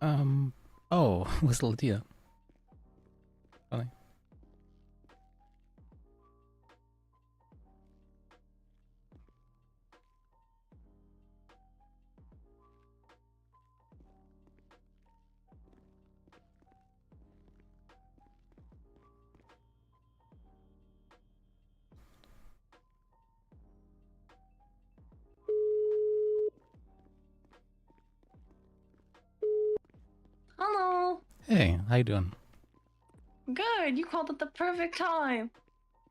Um. Oh, what's Lydia? Funny. Hello. Hey, how you doing? Good. You called at the perfect time.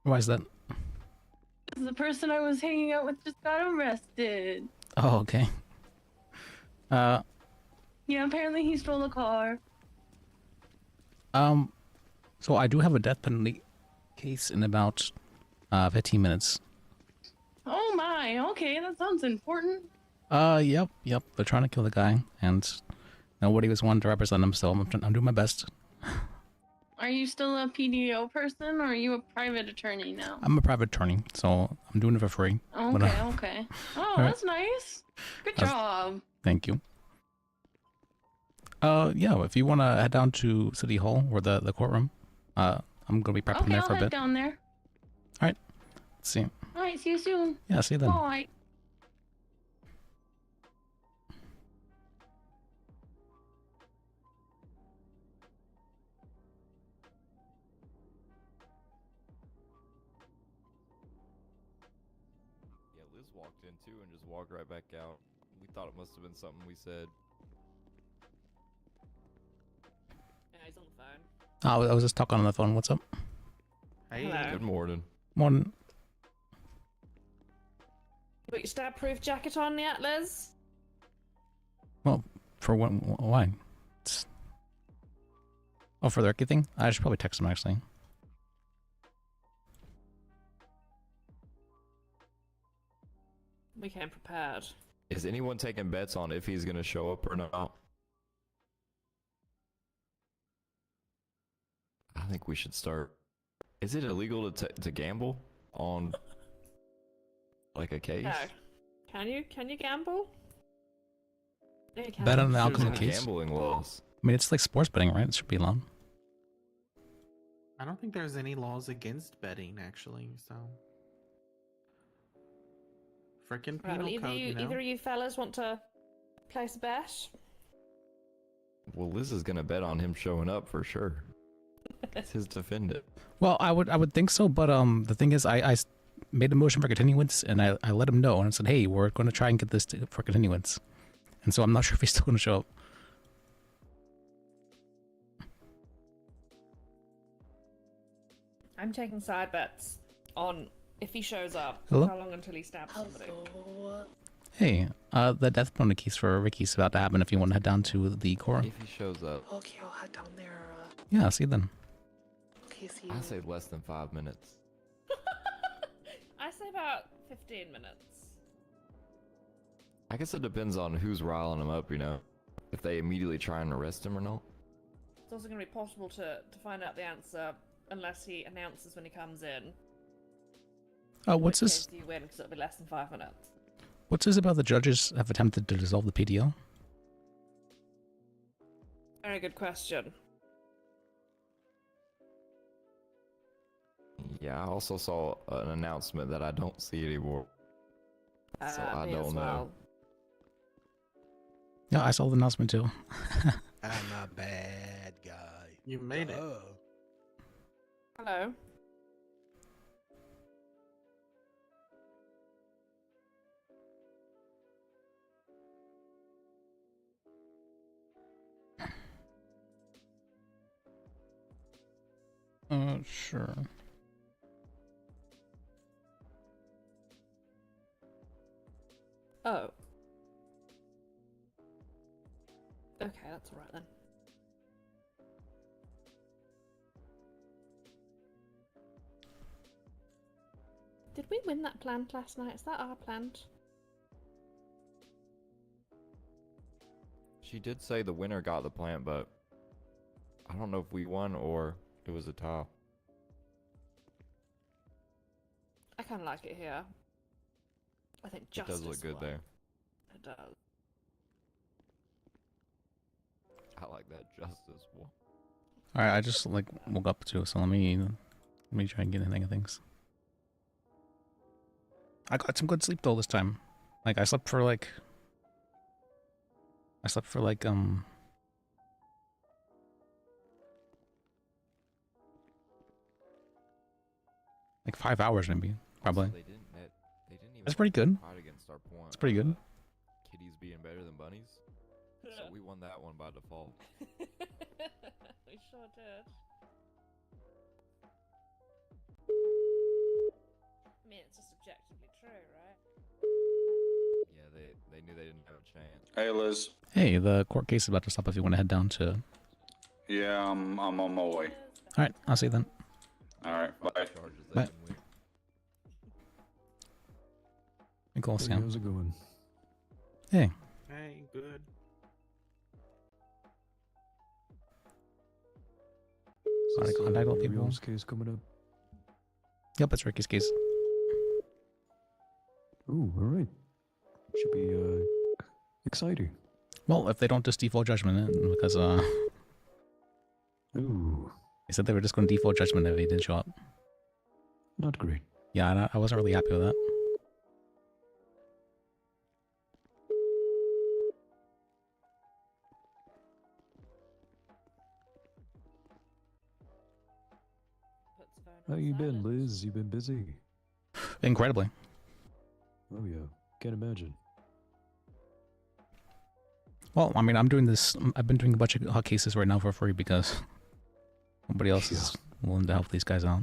Why is that? The person I was hanging out with just got arrested. Oh, okay. Uh, Yeah, apparently he stole a car. um, so I do have a death penalty case in about 15 minutes. Oh my. Okay, that sounds important. Yep. They're trying to kill the guy, and nobody was one to represent him, so I'm doing my best. Are you still a PDO person, or are you a private attorney now? I'm a private attorney, so I'm doing it for free. Okay, But, okay. Oh, all right. that's nice. Good That's- job. Thank you. Yeah, if you want to head down to City Hall or the courtroom, I'm gonna be prepping Okay, there I'll for a head bit. down there. Let's see. All right, see you soon. Yeah, see you then. Bye. Yeah, Liz walked in too and just walked right back out. We thought it must have been something we said. Yeah, he's on the phone. I was just talking on the phone. What's up? Hey. Hello. Good morning. Morning. You put your stab-proof jacket on yet, Liz? Well, for what? Why? Oh, for the Ricky thing? I should probably text him actually. We came prepared. Is anyone taking bets on if he's gonna show up or not? I think we should start. Is it illegal to gamble on like a case? No. Can you gamble? No, you can't. Bet on the There's alcohol no case. gambling laws. I mean, it's like sports betting, right? It should be allowed. I don't think there's any laws against betting, actually, so. Frickin' Right, penal well, code, you know? either of you fellas want to place a bet? Well, Liz is gonna bet on him showing up for sure. It's his defendant. Well, I would think so, but the thing is, I made a motion for continuance, and I let him know, and I said, hey, we're going to try and get this for continuance, and so I'm not sure if he's still going to show up. I'm taking side bets on if he shows up. Hello? How long until he stabs somebody? Hey, the death penalty case for Ricky's about to happen. If you want to head down to the court. If he shows up, Okay, I'll head down there. Yeah, see you then. Okay, see you. I say less than 5 minutes. I say about 15 minutes. I guess it depends on who's riling him up, you know. If they immediately try and arrest him or not. It's also going to be possible to find out the answer unless he announces when he comes in. What's In which this? case you win because it'll be less than 5 minutes. What's this about the judges have attempted to dissolve the PDO? Very good question. Yeah, I also saw an announcement that I don't see anymore. So I Me as don't know. well. Yeah, I saw the announcement too. I'm a bad guy. You made it. Oh. Hello. Sure. Oh. Okay, that's alright then. Did we win that plant last night? Is that our plant? She did say the winner got the plant, but I don't know if we won or it was a tie. I kind of like it here. I think It justice does look good won. there. It does. I like that justice one. All right, I just like woke up too, so let me try and get in the hang of things. I got some good sleep though this time. Like I slept for like 5 hours maybe, probably. Also, they didn't even That's pretty good. fight against our point. It's pretty good. Kitties being better than bunnies. So we won that one by default. We sure did. I mean, it's just objectively true, right? Yeah, they knew they didn't have a chance. Hey, Liz. Hey, the court case is about to stop if you want to head down to... Yeah, I'm on my way. Alright, I'll see you then. Alright, bye. Charges they Bye. didn't win. Be cool, Hey, Sam. how's it going? Hey. Hey, good. Sorry, contact all people. Rio's case coming up. Yep, it's Ricky's case. Ooh, all right. Should be exciting. Well, if they don't just default judgment, because Ooh, they said they were just going to default judgment if he didn't show up. not great. Yeah, I wasn't really happy with that. Puts the phone How on you been, silent. Liz? You been busy? Incredibly. Oh yeah, can't imagine. Well, I mean, I've been doing a bunch of hot cases right now for free because nobody else is willing to help these guys out.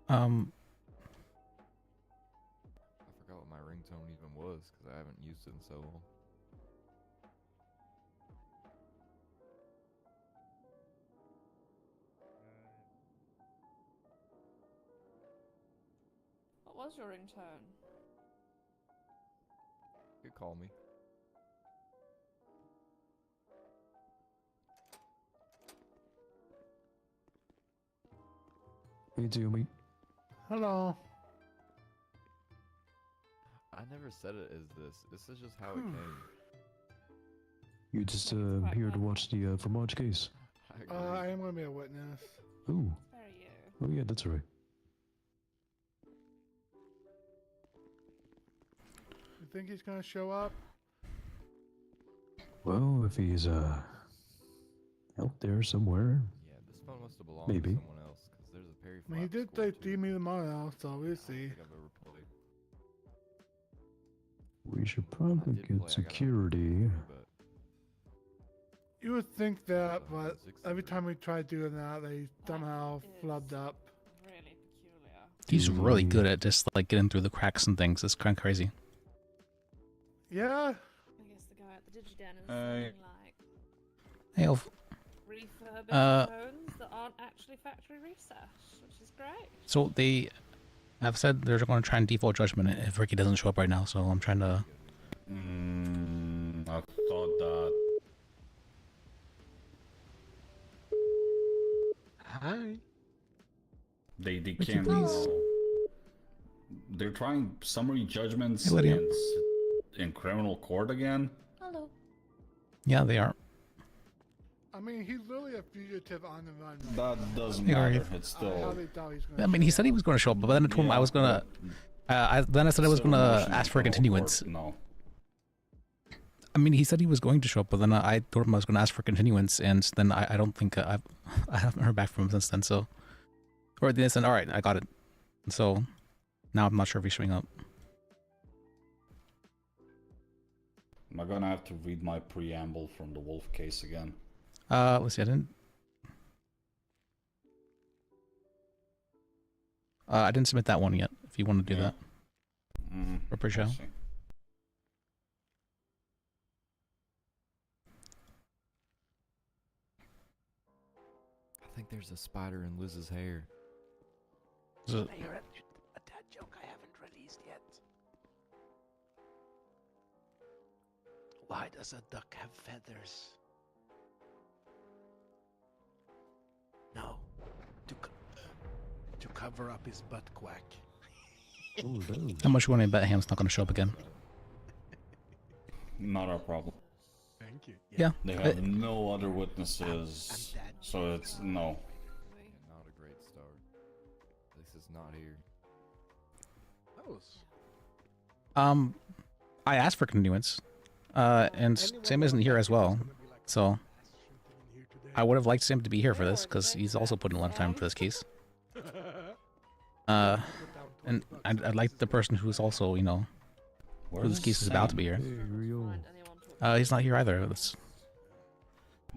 I forgot what my ringtone even was because I haven't used it in so long. What was your ringtone? You could call me. Hey, Tumi. Hello. I never said it as this. This is just how it came. You just here to watch the Fromage case? I agree. I am gonna be a witness. Ooh, Very you. oh yeah, that's right. You think he's gonna show up? Well, if he's out there somewhere, Yeah, this phone must have belonged Maybe. to someone else because there's a Perry I mean, he Flack did score, say too. see me tomorrow, so we'll I don't see. think I've ever played. we should I probably did play, get I got security. but You would think that, Oh, but 63. every time we tried doing that, they somehow is flubbed up. Really peculiar. He's really Mm. good at just like getting through the cracks and things. It's kind of crazy. Yeah, I guess the guy at the DigiDen is Hey. selling like Hey, Elf. refurbished Uh, phones that aren't actually factory reset, which is great. So they have said they're going to try and default judgment if Ricky doesn't show up right now. So I'm trying to. I thought that. Hi. They Ricky, can't. please. They're trying summary judgments Hey, Lydia. in criminal court again. Hello. Yeah, they are. I mean, he's literally a fugitive on the run. Right That doesn't Hey, matter. Arif. It's I still. hardly thought he was gonna I mean, he show said he up. was going to show up, but then I told him I was going to. Then I said I was still going a to motion in ask for a criminal continuance. court, No. I mean, he said he was going to show up, but then I told him I was going to ask for continuance, and then I don't think I haven't heard back from him since then. So, or they said, all right, I got it. So now I'm not sure if he's showing up. Am I gonna have to read my preamble from the Wolf case again? Let's see, I didn't submit that one yet. If you want to do Yeah. that Mm, for pre-show. let's see. I think there's a spider in Liz's hair. So, I heard a dad joke I haven't released yet. Why does a duck have feathers? No, to cover up his butt quack. Oh, no. How much you want to bet Ham's not going to show up again? Not our problem. Thank you. Yeah. They have no other witnesses, so it's no. Not a great start. This is not here. I asked for continuance, and Sam isn't here as well, so I would have liked Sam to be here for this because he's also putting a lot of time for this case. And I'd like the person who's also, you know, who this case is about to be here. Hey, Rio. He's not here either.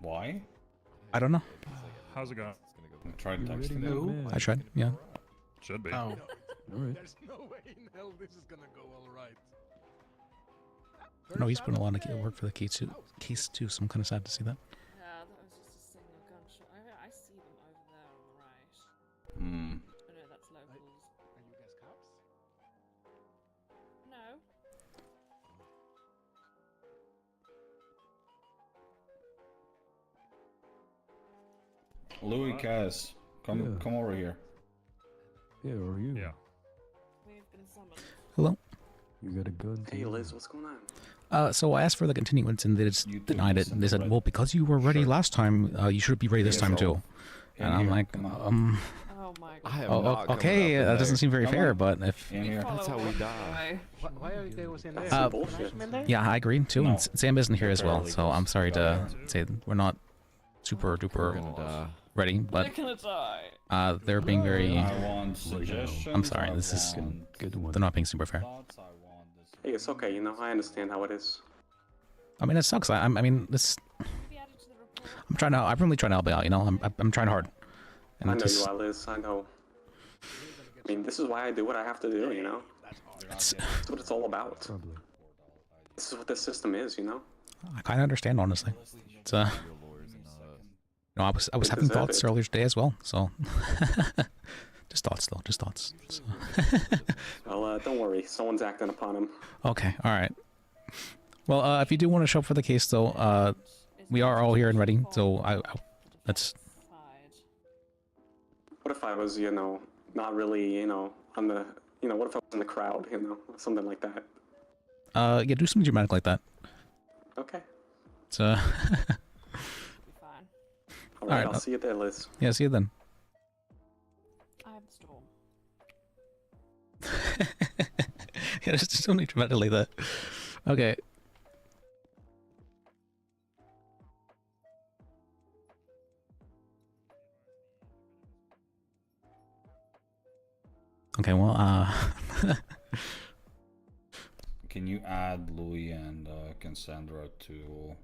Why? I don't know. How's it going? I tried You ready, texting young him. man? I tried. Yeah. Should be. Oh, Alright. there's no way in hell this is gonna go all right. No, he's putting a lot of work for the case too. So I'm kind of sad to see that. Yeah, that was just a single gunshot. I see them over there on the right. Hmm. Oh no, that's locals. Are you guys cops? No. Louis Cass, come Yeah. come over here. Yeah, how are you? Yeah. We've been summoned. Hello. You got a gun? Hey too? Liz, what's going on? So I asked for the continuance and they just You too, denied it. And they said, right? well, because you were ready Sure. last time, you should be ready this Yeah, time so- too. In And I'm here, like, come on. Oh my I god. am oh, not coming okay, up in that doesn't there. seem very Come fair, on. but if, In here. That's how we die. Why are they was in there? Uh, bullshit. yeah, I agree too. No. And Sam isn't here as well, Paralegals. so I'm sorry to Yeah. say we're not super We're duper gonna die. ready, We're but gonna die. they're being very, I want suggestions. I'm sorry, I this is- want Good one. they're not being super fair. thoughts, I want this. Hey, it's okay, you know, I understand how it is. I mean, it sucks. I mean, this, Be added to the report. I'm really trying to help you out, you know, I'm trying hard. And I it know just, you are, Liz, I know. I mean, this is why I do what I have to do, you know? it's, That's what it's all about. Probably. This is what the system is, you know? I kind of understand, honestly. It's, Your lawyers and no, I was You having deserve thoughts it. earlier today as well, so. Just thoughts, though, just thoughts. So. Well, don't worry, someone's acting upon him. Okay, alright. Well, if you do want to show up for the case, though, we are all here and ready, so let's... What if I was, you know, not really, you know, on the, you know, what if I was in the crowd, you know, something like that? yeah, do something dramatic like that. Okay. It's, Be fine. Alright, Alright, I'll see you there, Liz. yeah, see you then. I have the storm. Yeah, just something dramatic like that. Okay. Okay, well, Can you add Louis and Cassandra to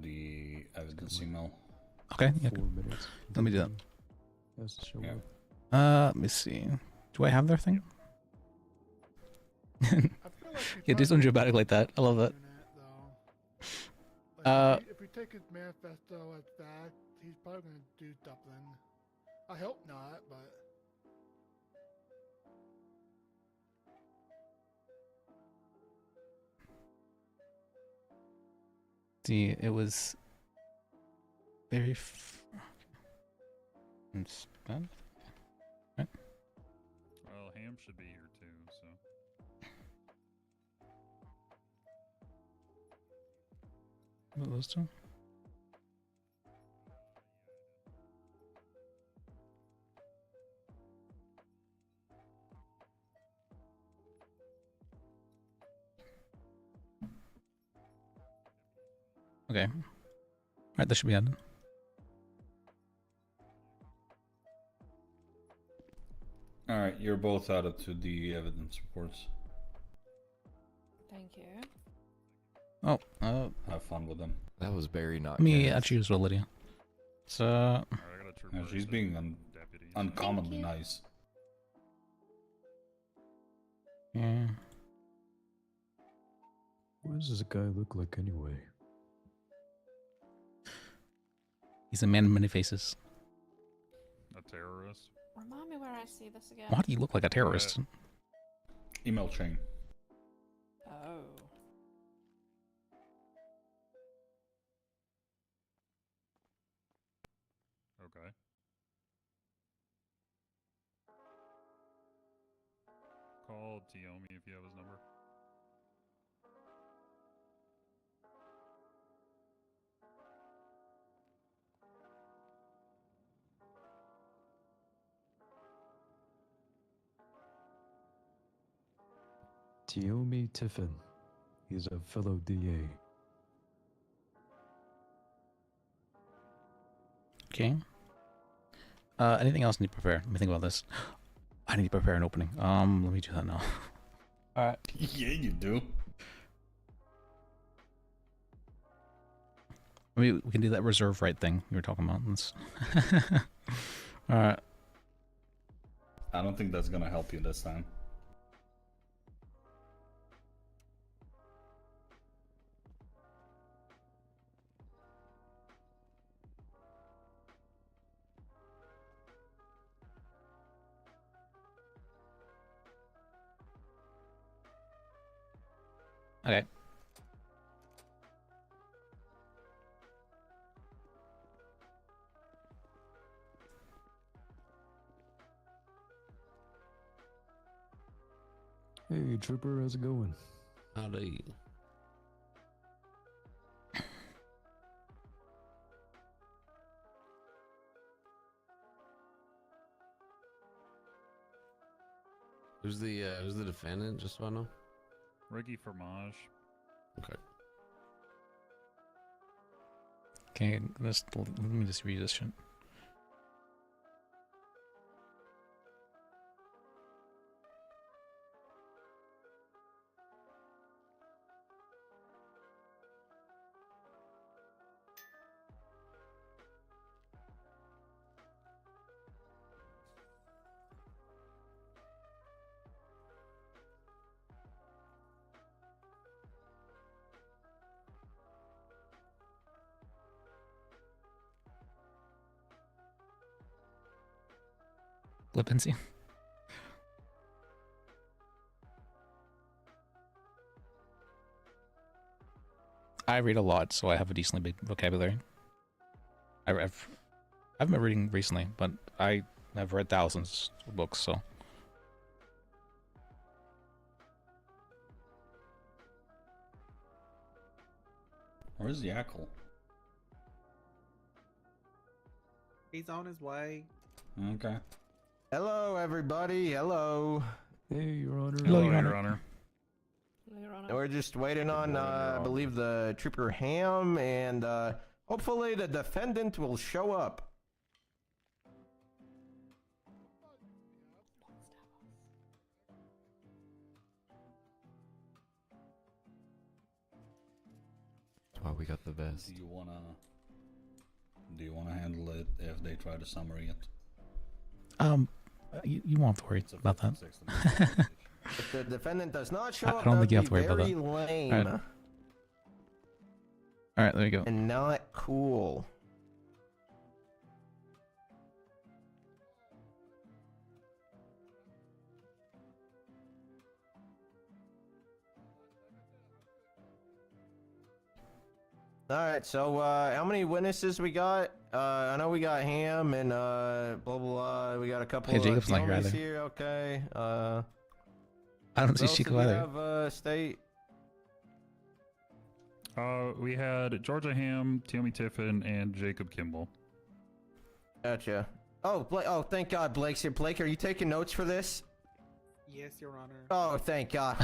the evidence email? okay, yeah, 4 minutes. let me do that. Has to show Yeah. up. Let me see. Do I have their thing? I feel like Yeah, do something dramatic like that. I love that. If we take his manifesto as fact, he's probably gonna do Dublin. I hope not, but See, it was very spent. Well, Ham should be here too, so. What are those two? Okay. Alright, that should be added. Alright, you're both added to the evidence reports. Thank you. Oh, Have fun with them. That was Barry, not let me Cass. actually use well, Lydia. So, Alright, I got a trooper. Yeah, she's and being deputies. uncommonly you. nice. yeah. What does this guy look like anyway? He's a man of many faces. A terrorist. Remind me where I see this again. Why do you look like a terrorist? Email chain. Oh. Okay. call Tiomi if you have his number. Tiomi Tiffin. He's a fellow DA. Okay. Anything else I need to prepare? Let me think about this. I need to prepare an opening. Let me do that now. All right. Yeah, you do. I mean, we can do that reserve right thing you were talking about. All right. I don't think that's gonna help you this time. Okay. Hey, Trooper, how's it going? Howdy. Who's the defendant? Just so I know. Ricky Fromage. Okay. Okay, let me just read this shit. Flippancy. I read a lot, so I have a decently big vocabulary. I haven't been reading recently, but I have read thousands of books, so. Where's Yackle? He's on his way. Okay. Hello, everybody. Hello. Hey, Your Honor. Hello, Your Your Honor. Honor. You're We're just waiting on, morning, Your I believe, the Trooper Ham, and hopefully the defendant will show up. That's why we got the vest. Do you wanna handle it if they try to summary it? You won't have to worry It's a about that. 56 minute If the defendant does not show I up, don't that think you would have to worry be about very that. lame Alright. All right, there you go. and not cool. All right, so how many witnesses we got? I know we got Ham and blah blah blah. We got a couple Hey, of Jacob's not here Tiomis either. here. Okay. I don't see What else Chico did we either. have, State? We had Georgia Ham, Tiomi Tiffin, and Jacob Kimball. Gotcha. Oh, Blake. Oh, thank God, Blake's here. Blake, are you taking notes for this? Yes, Your Honor. Oh, thank God.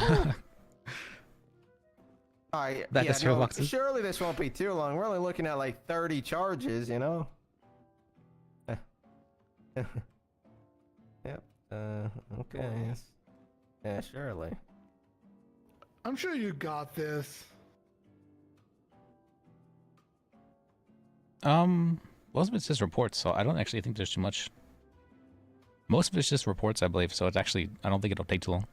All right. Back yeah, at zero boxes. surely this won't be too long. We're only looking at like 30 charges, you know? Yep. Okay. Yeah, surely. I'm sure you got this. Most of it's just reports, so I don't actually think there's too much. Most of it's just reports, I believe, so it's actually, I don't think it'll take too long.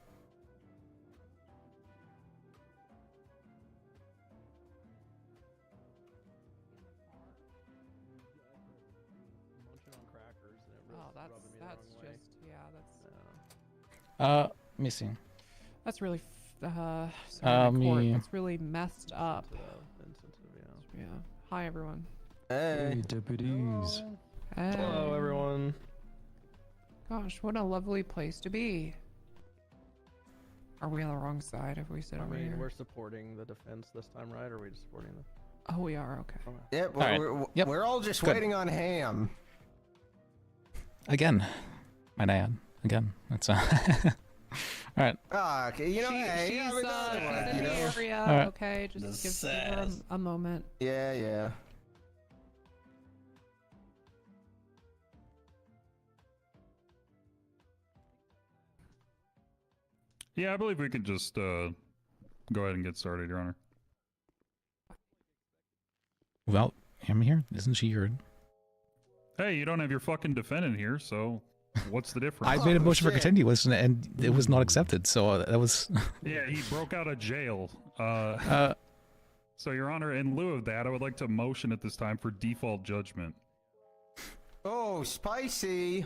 Oh, that's just Let me see. that's really me- that's really messed up. Yeah. Hi everyone. Hey, deputies. Hello everyone. Gosh, what a lovely place to be. Are we on the wrong side if we sit over here? we're supporting the defense this time, right? Or are we just supporting the? Oh, we are. Okay. Yep, Yep. we're all just Good. waiting on Ham. Again, might I add. Again, that's all right. Ah, okay, you know, hey, she's I mean, that's in what, the you know? area. All right. Okay, just give her a moment. Yeah, yeah. Yeah, I believe we could just go ahead and get started, Your Honor. Well, I'm here. Isn't she here? Hey, you don't have your fucking defendant here, so what's the difference? I made a motion for continuous and it was not accepted. So that was. Yeah, he broke out of jail. So, Your Honor, in lieu of that, I would like to motion at this time for default judgment. Oh, spicy.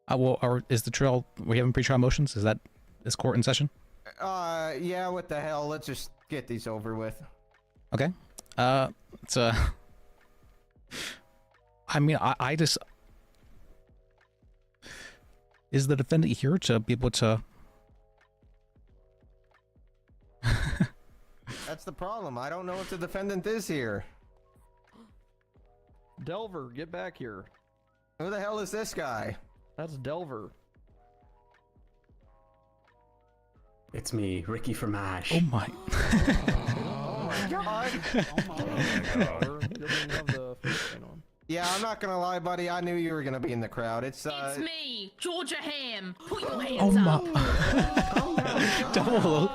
Well, is the trial? We having pre-trial motions? Is court in session? Yeah. What the hell? Let's just get these over with. Okay. It's I mean, I just. Is the defendant here to be able to? That's the problem. I don't know if the defendant is here. Delver, get back here. Who the hell is this guy? That's Delver. It's me, Ricky from Ash. Oh my. Oh my god. Delver, he doesn't even have the face paint on. Yeah, I'm not gonna lie, buddy. I knew you were gonna be in the crowd. It's It's me, Georgia Ham. Put your hands Oh my. up. Double.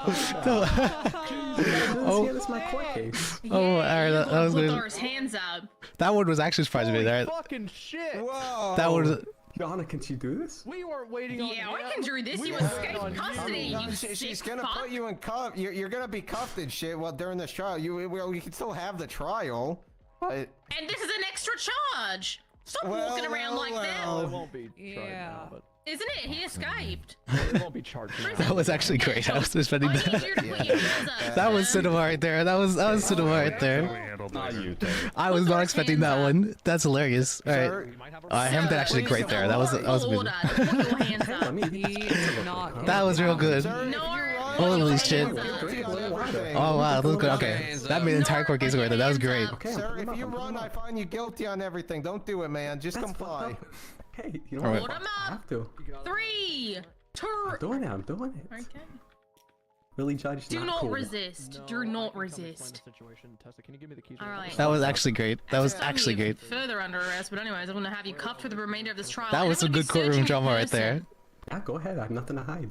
Oh, that's my court case. Oh, alright, that was Put good. those hands up. That one was actually surprising me. There. Fucking shit! Whoa. That was. Donna, can she do this? We weren't waiting on Yeah, I him. can do this. We You were escaped waiting on custody. you. You She's sick gonna fuck. put you in cuff. You're gonna be cuffed and shit. Well, during this trial, we can still have the trial. But And this is an extra charge. Stop walking around like Well, that. it won't be tried now, but Isn't it? He escaped. it won't be charged now. That was actually great. I was suspending I need you that. to put your hands up. That was cinema right there. That was cinema right there. Not you. I was not expecting that one. That's hilarious. All right. Him did actually great there. That was good. Order. Put your hands up. That was real good. Holy shit. Hands up. Oh wow, that was good. Okay, that made the entire court case go right there. That was great. sir, if you run, I find you guilty on everything. Don't do it, man. Just comply. Hey, you know Alright. what? Hold 'em I up. have to. 3, 2. I'm doing it. I'm doing it. Okay. Really, Judge? Do not cool. resist. Do not resist. Tessa, can you give me the keys? All right. That was actually great. That was Time actually you're great. Further under arrest, but anyways, I'm gonna have you cuffed for the remainder of this trial. That and was I'm some gonna good be searching courtroom for drama right person. there. Yeah, go ahead. I have nothing to hide.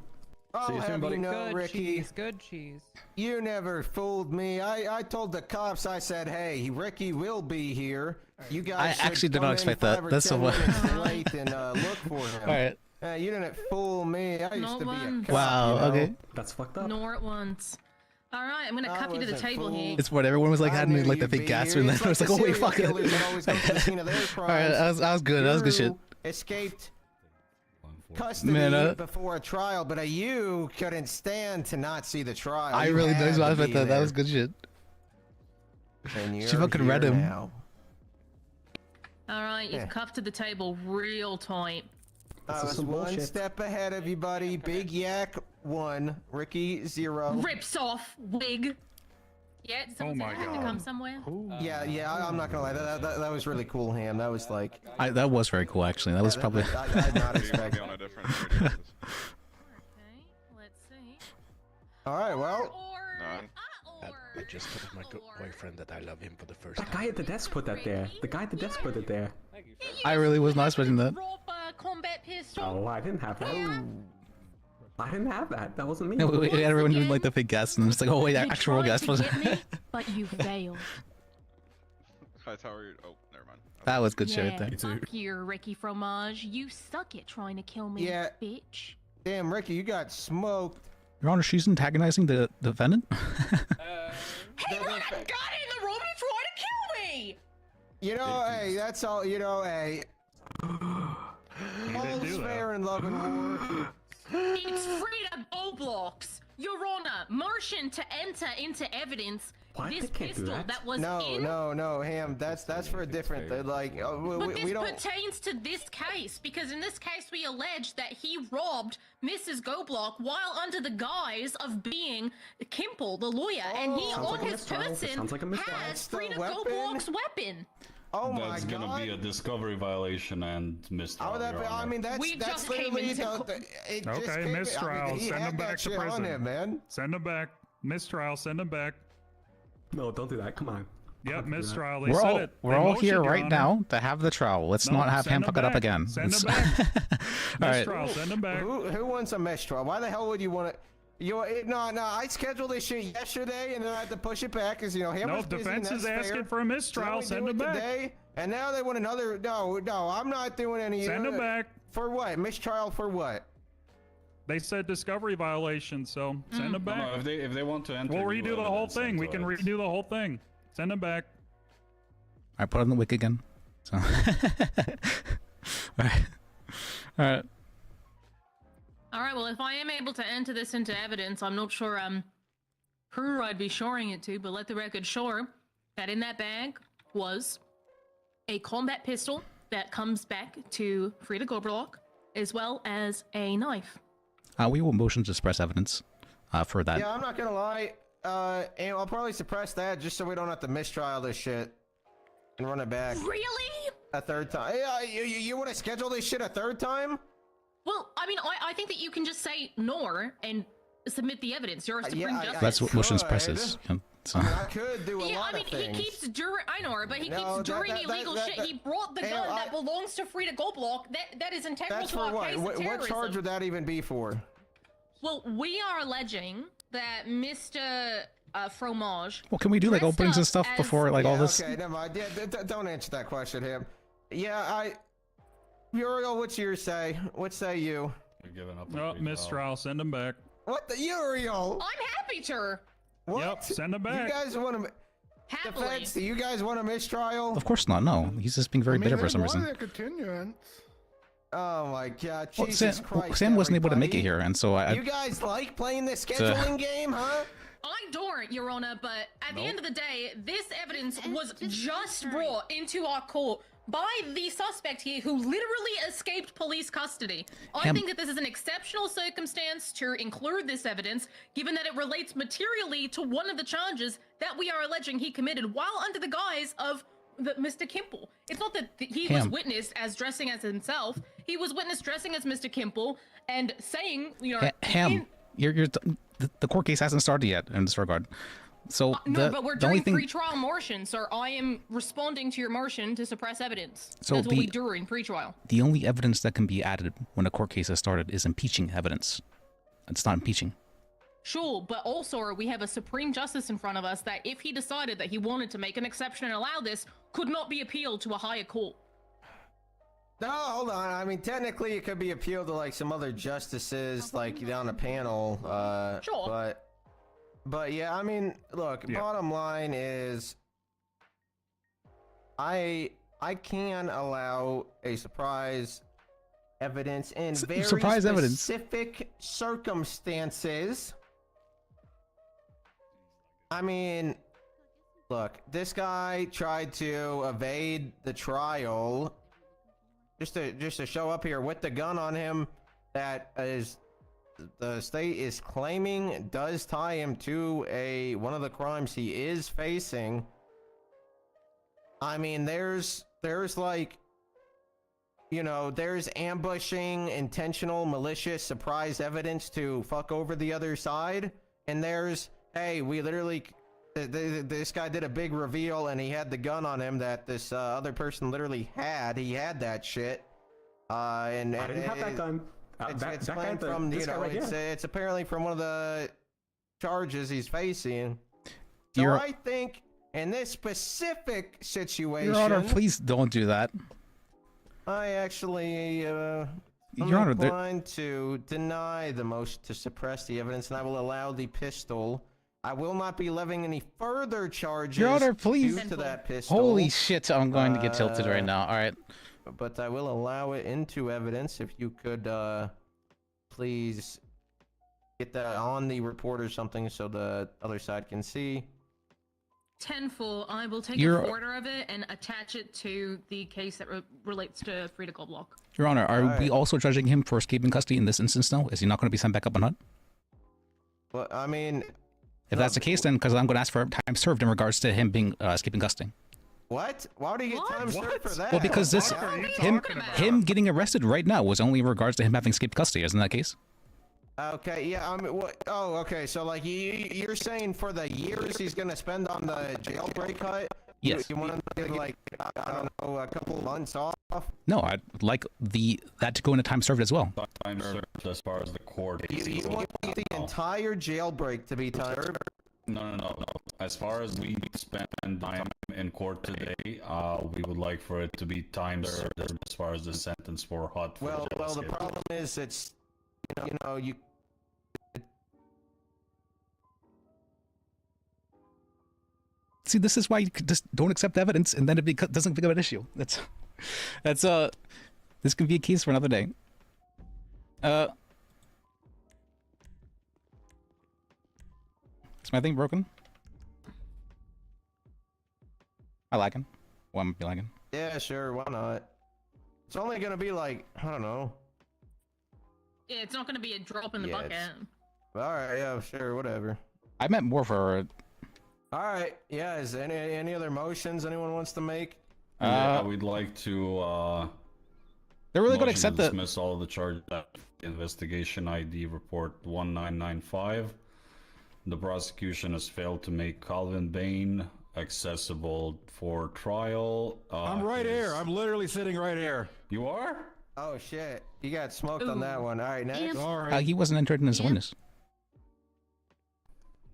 I'll See you soon, have buddy. you know, Good Ricky. cheese. Good cheese. You never fooled me. I told the cops. I said, "Hey, Ricky will be here. You guys." I should actually did come not in expect that. 5 or That's 10 so much. minutes late and look for him. All right. You didn't fool me. I used Not to be a once. cop. Wow. you know? Okay. That's fucked up. Nor at once. All right, I'm gonna I cuff you to the wasn't table here. fooled. It's what everyone was like I having knew like the you'd fake be gas, here. and then It's I was like, the oh wait, serial fuck it. killers that always go to the scene of their All right, crimes. that was good. That was good shit. You escaped custody Man, before a trial, but you couldn't stand to not see the trial. I You really had noticed to what I be meant that. That there. was good shit. And She you're fucking read here him. now. All right, you've Yeah. cuffed to the table real tight. I This is was some one bullshit. step ahead of you, buddy. Big Yak 1, Ricky 0. Rips off wig. Yeah, did someone my say I had to God. come somewhere? Yeah, I'm not gonna lie. That was really cool, Ham. That was like. That was very cool, actually. That was probably. I did not expect. Okay, let's see. All right, well. I just told my boyfriend that I love him for the first That guy at the desk put that there. The guy at the desk put it there. I really was not expecting that. Combat pistol. Oh, I didn't have that. I didn't have that. That wasn't me. No, everyone doing like the fake gas, and it's like, oh wait, You actual tried gas to was. get me, but you failed. Hi, Tower. Oh, never mind. That was good shit Yeah, right there. fuck you, Ricky Fromage. You suck at trying to kill me, Yeah. bitch. Damn, Ricky, you got smoked. Your Honor, she's antagonizing the defendant. Hey, Ron, I got in the room to try to kill me! You know, hey, that's all. You know, hey. All's fair in love and war. It's Frida Boblox. Your Honor, motion to enter into evidence This pistol that was No, in. no, Ham. That's for a different. Like, But this we don't. pertains to this case because in this case we allege that he robbed Mrs. Goblock while under the guise of being Kimple, the lawyer, and he on his person has Frida Goblock's weapon. Oh my That's gonna be a discovery violation and mistrial. I mean, that's literally Okay, mistrial. Send him back to prison. Man. Send him back. Mistrial. Send him back. No, don't do that. Come on. Yep, mistrial. We're all here right now to have the trial. Let's not have him fuck it up again. Send him back. All right. Mistrial. Send him back. Who wants a mistrial? Why the hell would you want it? No. I scheduled this shit yesterday, and then I had to push it back because Ham No, was busy. defense is asking for a mistrial. Send him back. Today, and now they want another. No, I'm not doing any. Send him back. For what? Mistrial for what? They said discovery violation, so send them back. No, if they want to enter, we'll redo the whole thing. We can redo the whole thing. Send them back. I put on the wick again. So. All right. All right. Well, if I am able to enter this into evidence, I'm not sure who I'd be shoring it to, but let the record show that in that bag was a combat pistol that comes back to Frida Goblock, as well as a knife. We will motion to suppress evidence for that. Yeah, I'm not gonna lie. And I'll probably suppress that just so we don't have to mistrial this shit and run it back. Really? A third time? Yeah, you want to schedule this shit a third time? Well, I mean, I think that you can just say no and submit the evidence. You're a Supreme Justice. That's what motion suppresses. Yeah, so. I could do a lot of things. He keeps I know, but he keeps doing illegal shit. He brought the gun that belongs to Frida Goblock. That is integral to our case of terrorism. What charge would that even be for? Well, we are alleging that Mr. Fromage. Well, can we do like openings and stuff before like all this? Okay, never mind. Yeah, don't answer that question, him. Yeah, Uriel, what's your say? What say you? You're giving up. Oh, mistrial. Send him back. What the Uriel? I'm happy to. What? Yep, send him back. You guys want to? Happily. Defense, do you guys want a mistrial? Of course not. No, he's just being very bitter for some reason. Oh my God, Well, Jesus Christ! Sam wasn't able to make it everybody. here, and so You guys like playing this scheduling game, huh? I don't, Your Honor, but at the end of the day, this evidence was just brought into our court by the suspect here who literally escaped police custody. I think that this is an exceptional circumstance to include this evidence, given that it relates materially to one of the charges that we are alleging he committed while under the guise of Mr. Kimple. It's not that he was witnessed as dressing as himself. He was witnessed dressing as Mr. Kimple and saying, you know, the court case hasn't started yet in this regard. So no, but we're doing pre-trial motion, sir. I am responding to your motion to suppress evidence. So that's what we do in pre-trial. The only evidence that can be added when a court case has started is impeaching evidence. It's not impeaching. Sure, but also we have a Supreme Justice in front of us that if he decided that he wanted to make an exception and allow this, could not be appealed to a higher court. No, hold on. I mean, technically it could be appealed to like some other justices, like down the panel. Sure. But yeah, I mean, look, bottom line is I can allow a surprise evidence in very specific circumstances. I mean, look, this guy tried to evade the trial just to show up here with the gun on him that is the state is claiming does tie him to one of the crimes he is facing. I mean, there's like, you know, there's ambushing, intentional, malicious, surprise evidence to fuck over the other side, and there's, hey, we literally, this guy did a big reveal and he had the gun on him that this other person literally had. He had that shit. And I didn't have that gun. It's from, you know, it's apparently from one of the charges he's facing. So I think in this specific situation, Your Honor, please don't do that. I actually Your Honor, inclined to deny the motion to suppress the evidence, and I will allow the pistol. I will not be levying any further charges. Your Honor, please. Due to that pistol. Holy shit, I'm going to get tilted right now. All right. But I will allow it into evidence. If you could please get that on the report or something so the other side can see. 10-4, I will take You're- a photo of it and attach it to the case that relates to Frida Goldblock. Your Honor, are Alright. we also judging him for escaping custody in this instance now? Is he not going to be sent back up on Hut? Well, I mean, If that's the case, then because I'm going to ask for time served in regards to him being escaping custody. what? Why would he get time served for that? Well, because this What are you him talking about? him getting arrested right now was only in regards to him having escaped custody. Isn't that the case? Okay, yeah, I mean, what? Oh, okay, so like you're saying for the years he's gonna spend on the jailbreak hut? Yes. You want him to get like I don't know, a couple of months off? No, I'd like that to go into time served as well. Time served as far as the court. You want the entire jailbreak to be time served? No. As far as we spend time in court today, we would like for it to be time served as far as the sentence for Hut. for Well, jail the escape. problem is it's you. See, this is why you just don't accept evidence, and then it doesn't become an issue. That's this can be a case for another day. Is my thing broken? I lagging. Why am I lagging? Yeah, sure, why not? It's only gonna be like I don't know. Yeah, it's not going to be a drop in the Yeah, bucket. All right, yeah, sure, whatever. I meant more for. All right, yeah. Is any other motions anyone wants to make? Yeah, we'd like to. They're really going to motion accept that. dismiss all of the charges. Investigation ID report 1995. The prosecution has failed to make Calvin Bain accessible for trial. I'm right here. I'm literally sitting right here. You are? Oh shit! You got smoked on that one. All right, next. All right. He wasn't entered in as a witness.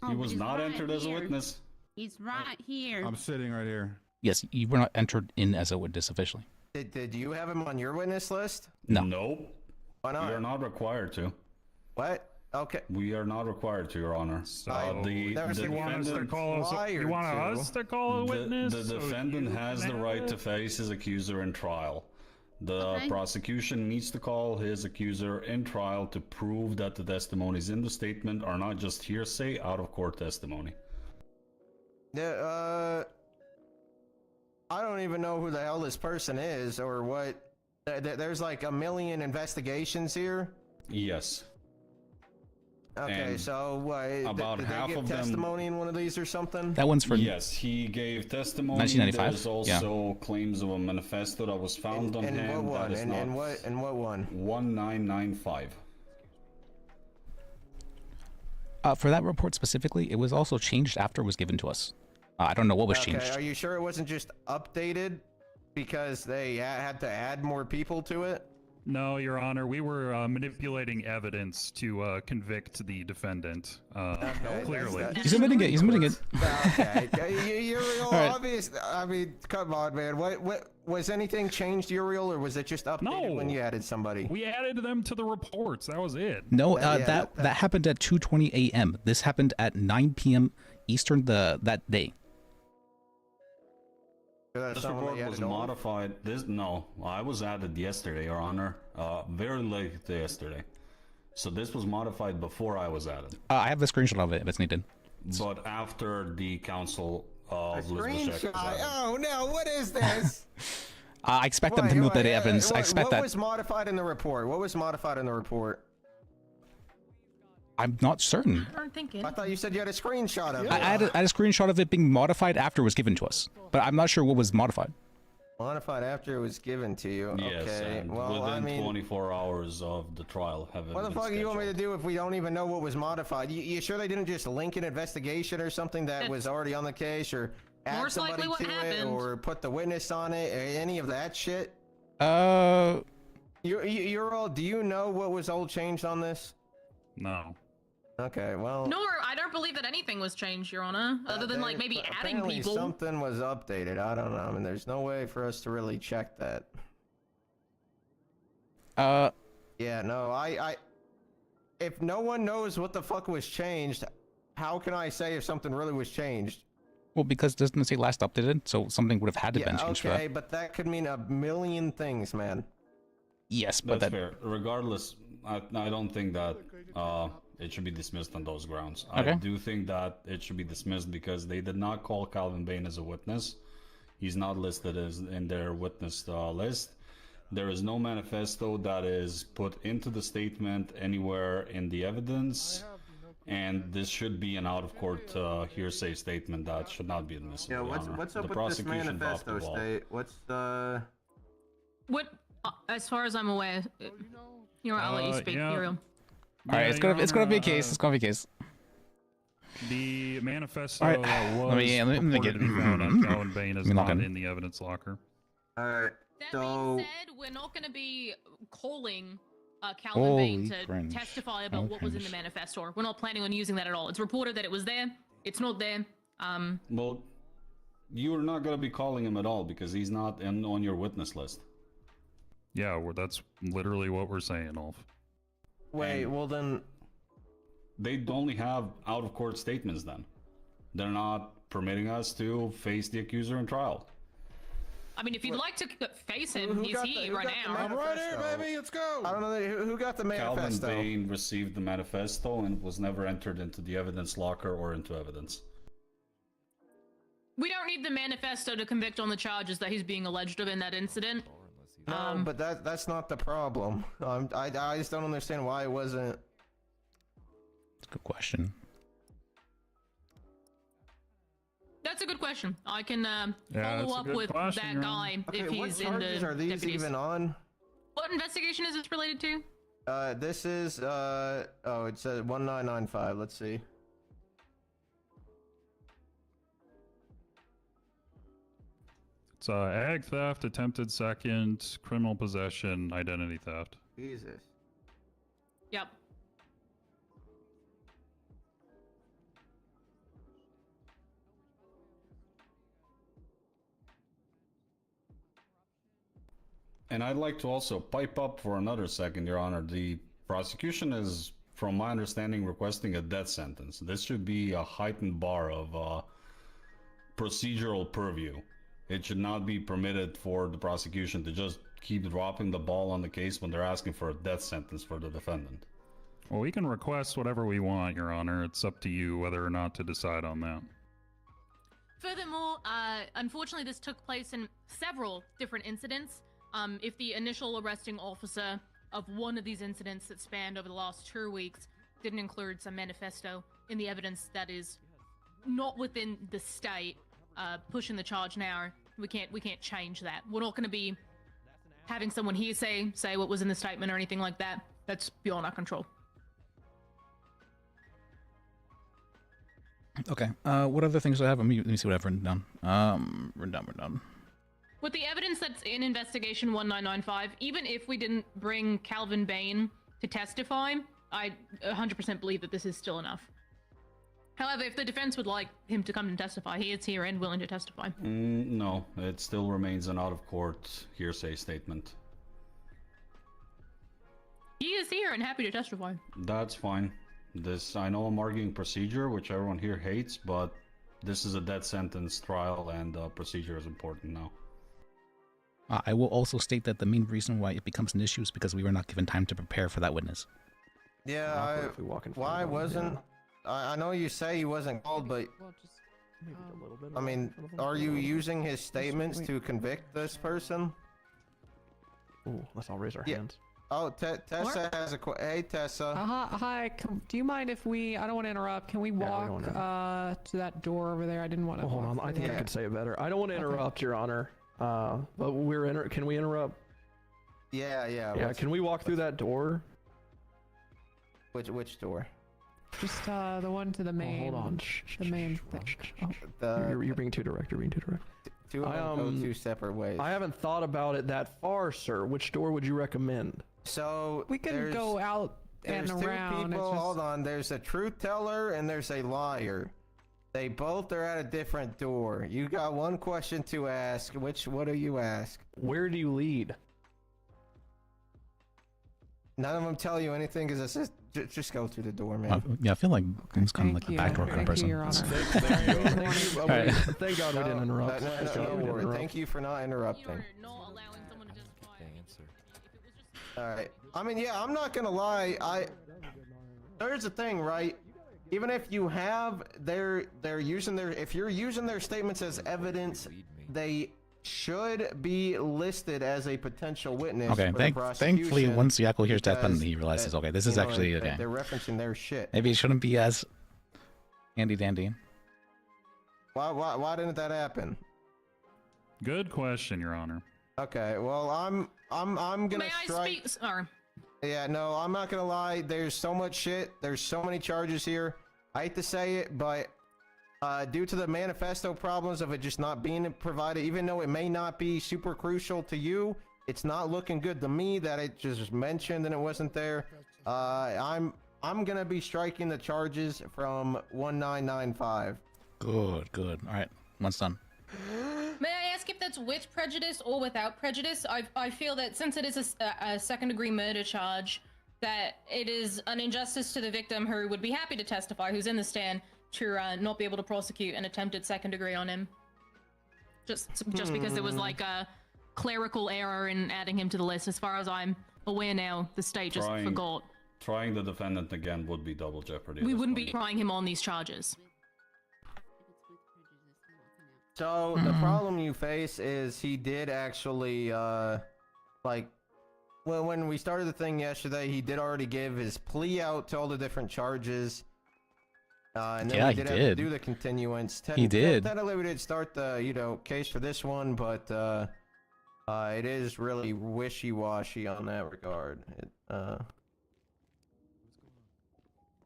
He was not entered as a witness. He's right here. I'm sitting right here. Yes, you were not entered in as a witness officially. Did you have him on your witness list? No. Nope. Why not? We are not required to. What? Okay. We are not required to, Your Honor. That was You want us to call us a witness? The So defendant you has the can right have to it? face his accuser in trial. The prosecution needs to call his accuser in trial to prove that the testimonies in the statement are not just hearsay, out-of-court testimony. Yeah, I don't even know who the hell this person is or what. There's like a million investigations here. Yes. Okay, And so what? about did half they give of them- testimony in one of these or something? That one's for. Yes, he gave testimony. 1995? There's also claims of a manifesto that was found on And him. what one? That is And not what one? 1995. For that report specifically, it was also changed after it was given to us. I don't know what was Okay, changed. are you sure it wasn't just updated because they had to add more people to it? No, Your Honor. We were manipulating evidence to convict the defendant. Clearly. He's admitting it. He's admitting it. Okay, Uriel, All right. obvious. I mean, come on, man. What was anything changed, Uriel, or was it just updated when you added somebody? We added them to the reports. That was it. No, Yeah, that happened at 2:20 a.m. This happened at 9 p.m. Eastern that day. This report was modified. I was added yesterday, Your Honor. Very late yesterday. So this was modified before I was added. I have the screenshot of it if it's needed. But after the council of Elizabeth was Screenshot. added. Oh no! What is this? I expect them to move the evidence. I expect what that. was modified in the report? What was modified in the report? I'm not certain. I'm thinking. I thought you said you had a screenshot of it. I had a screenshot of it being modified after it was given to us, but I'm not sure what was modified. Modified after it was given to you. Yes, Okay. and Well, within I mean, 24 hours of the trial having what the been fuck do you want me to scheduled. do if we don't even know what was modified? You sure they didn't just link an investigation or something that was already on the case, or add Most somebody likely what to it, happened. or put the witness on it, or any of that shit? You're all. Do you know what was all changed on this? No. Okay, well. No, I don't believe that anything was changed, Your Honor, other than like maybe adding Apparently people. something was updated. I don't know. I mean, there's no way for us to really check that. Yeah, no, if no one knows what the fuck was changed, how can I say if something really was changed? Well, because it doesn't say last updated, so something would have had to have been changed for Okay, that. but that could mean a million things, man. Yes, but That's fair. Regardless, I don't think that It should be dismissed on those grounds. Okay. I do think that it should be dismissed because they did not call Calvin Bain as a witness. He's not listed as in their witness list. There is no manifesto that is put into the statement anywhere in the evidence, and this should be an out-of-court hearsay statement that should not be admissible. Yeah, Your Honor. what's up The with this prosecution dropped the manifesto ball. state? What's the... What, as far as I'm aware, I'll let you speak, yeah. Uriel. All right, it's gonna be a case. It's gonna be a case. The manifesto All right, that was let me purported get- to be found on Calvin Bain is Let me log not in. in the evidence locker. Alright, That so... being said, we're not going to be calling Calvin Holy Bain to cringe. testify about Holy what was in the cringe. manifesto. We're not planning on using that at all. It's reported that it was there. It's not there. Well, you're not going to be calling him at all because he's not on your witness list. Yeah, that's literally what we're saying, Ulf. Wait, well then... They only have out-of-court statements then. They're not permitting us to face the accuser in trial. I mean, if you'd like to face him, he's here right now. I'm right here, baby. Let's go. I don't know who got the Calvin manifesto. Bain received the manifesto and was never entered into the evidence locker or into evidence. We don't need the manifesto to convict on the charges that he's being alleged of in that incident. No, but that's not the problem. I just don't understand why it wasn't... That's a good question. That's a good question. I can Yeah, follow that's a up good with question, that Your guy Honor. Okay, if what he's in charges the are these deputies. even on? What investigation is this related to? This is, oh, it says 1995, let's see. It's ag theft, attempted second, criminal possession, identity theft. Jesus. Yep. And I'd like to also pipe up for another second, Your Honor. The prosecution is, from my understanding, requesting a death sentence. This should be a heightened bar of procedural purview. It should not be permitted for the prosecution to just keep dropping the ball on the case when they're asking for a death sentence for the defendant. Well, we can request whatever we want, Your Honor. It's up to you whether or not to decide on that. Furthermore, unfortunately, this took place in several different incidents. If the initial arresting officer of one of these incidents that spanned over the last 2 weeks didn't include some manifesto in the evidence that is not within the state pushing the charge now, we can't change that. We're not going to be having someone here say what was in the statement or anything like that. That's beyond our control. Okay. What other things do I have? Let me see what I've written down. Written down. With the evidence that's in Investigation 1995, even if we didn't bring Calvin Bain to testify, I 100% believe that this is still enough. However, if the defense would like him to come and testify, he is here and willing to testify. No, it still remains an out-of-court hearsay statement. He is here and happy to testify. That's fine. I know I'm arguing procedure, which everyone here hates, but this is a death sentence trial and procedure is important now. I will also state that the main reason why it becomes an issue is because we were not given time to prepare for that witness. Yeah, why wasn't... I know you say he wasn't called, but... I mean, are you using his statements to convict this person? Ooh, let's all raise our Yeah. hands. Oh, Tessa has a Hey, Tessa. Hi. Do you mind if we? I don't want to interrupt. Can we walk to that door over there? I didn't want to. Oh, hold on. I think I could say it better. I don't want to interrupt, Your Honor. But can we interrupt? Yeah. Yeah. Can we walk through that door? Which door? Just the one to the main. hold on. The main thing. Oh. You're being too direct. You're being too direct. Two of them go two separate ways. I haven't thought about it that far, sir. Which door would you recommend? So We can go out and there's around. two It's people. just- Hold on. There's a truth teller and there's a liar. They both are at a different door. You got one question to ask. What do you ask? Where do you lead? None of them tell you anything because it's just go through the door, man. Yeah, I feel like it's kind of like a backdoor kind of person. Alright. Thank God we didn't interrupt. No worry. Thank you for not interrupting. All right. I mean, yeah, I'm not gonna lie. There's the thing, right? Even if you have they're using their, if you're using their statements as evidence, they should be listed as a potential witness. Okay, for the thankfully, prosecution once Yakko hears Death Button, because he realizes, that, okay, this you is know, actually that okay. They're referencing their shit. Maybe it shouldn't be as handy dandy. Why didn't that happen? Good question, Your Honor. Okay, well, I'm gonna May I strike. speak? Sorry. Yeah, no, I'm not gonna lie. There's so much shit. There's so many charges here. I hate to say it, but due to the manifesto problems of it just not being provided, even though it may not be super crucial to you, it's not looking good to me that it just mentioned and it wasn't there. I'm gonna be striking the charges from 1995. Good. All right, one's done. May I ask if that's with prejudice or without prejudice? I feel that since it is a second-degree murder charge, that it is an injustice to the victim who would be happy to testify, who's in the stand, to not be able to prosecute an attempted second-degree on him. Just because there was like a clerical error in adding him to the list. As far as I'm aware now, the state just forgot. Trying the defendant again would be double jeopardy. We wouldn't be trying him on these charges. So the problem you face is he did actually, like, well, when we started the thing yesterday, he did already give his plea out to all the different charges. And then Yeah, we he did have to did. do the continuance. He did. Technically, we did start the, case for this one, but it is really wishy-washy on that regard.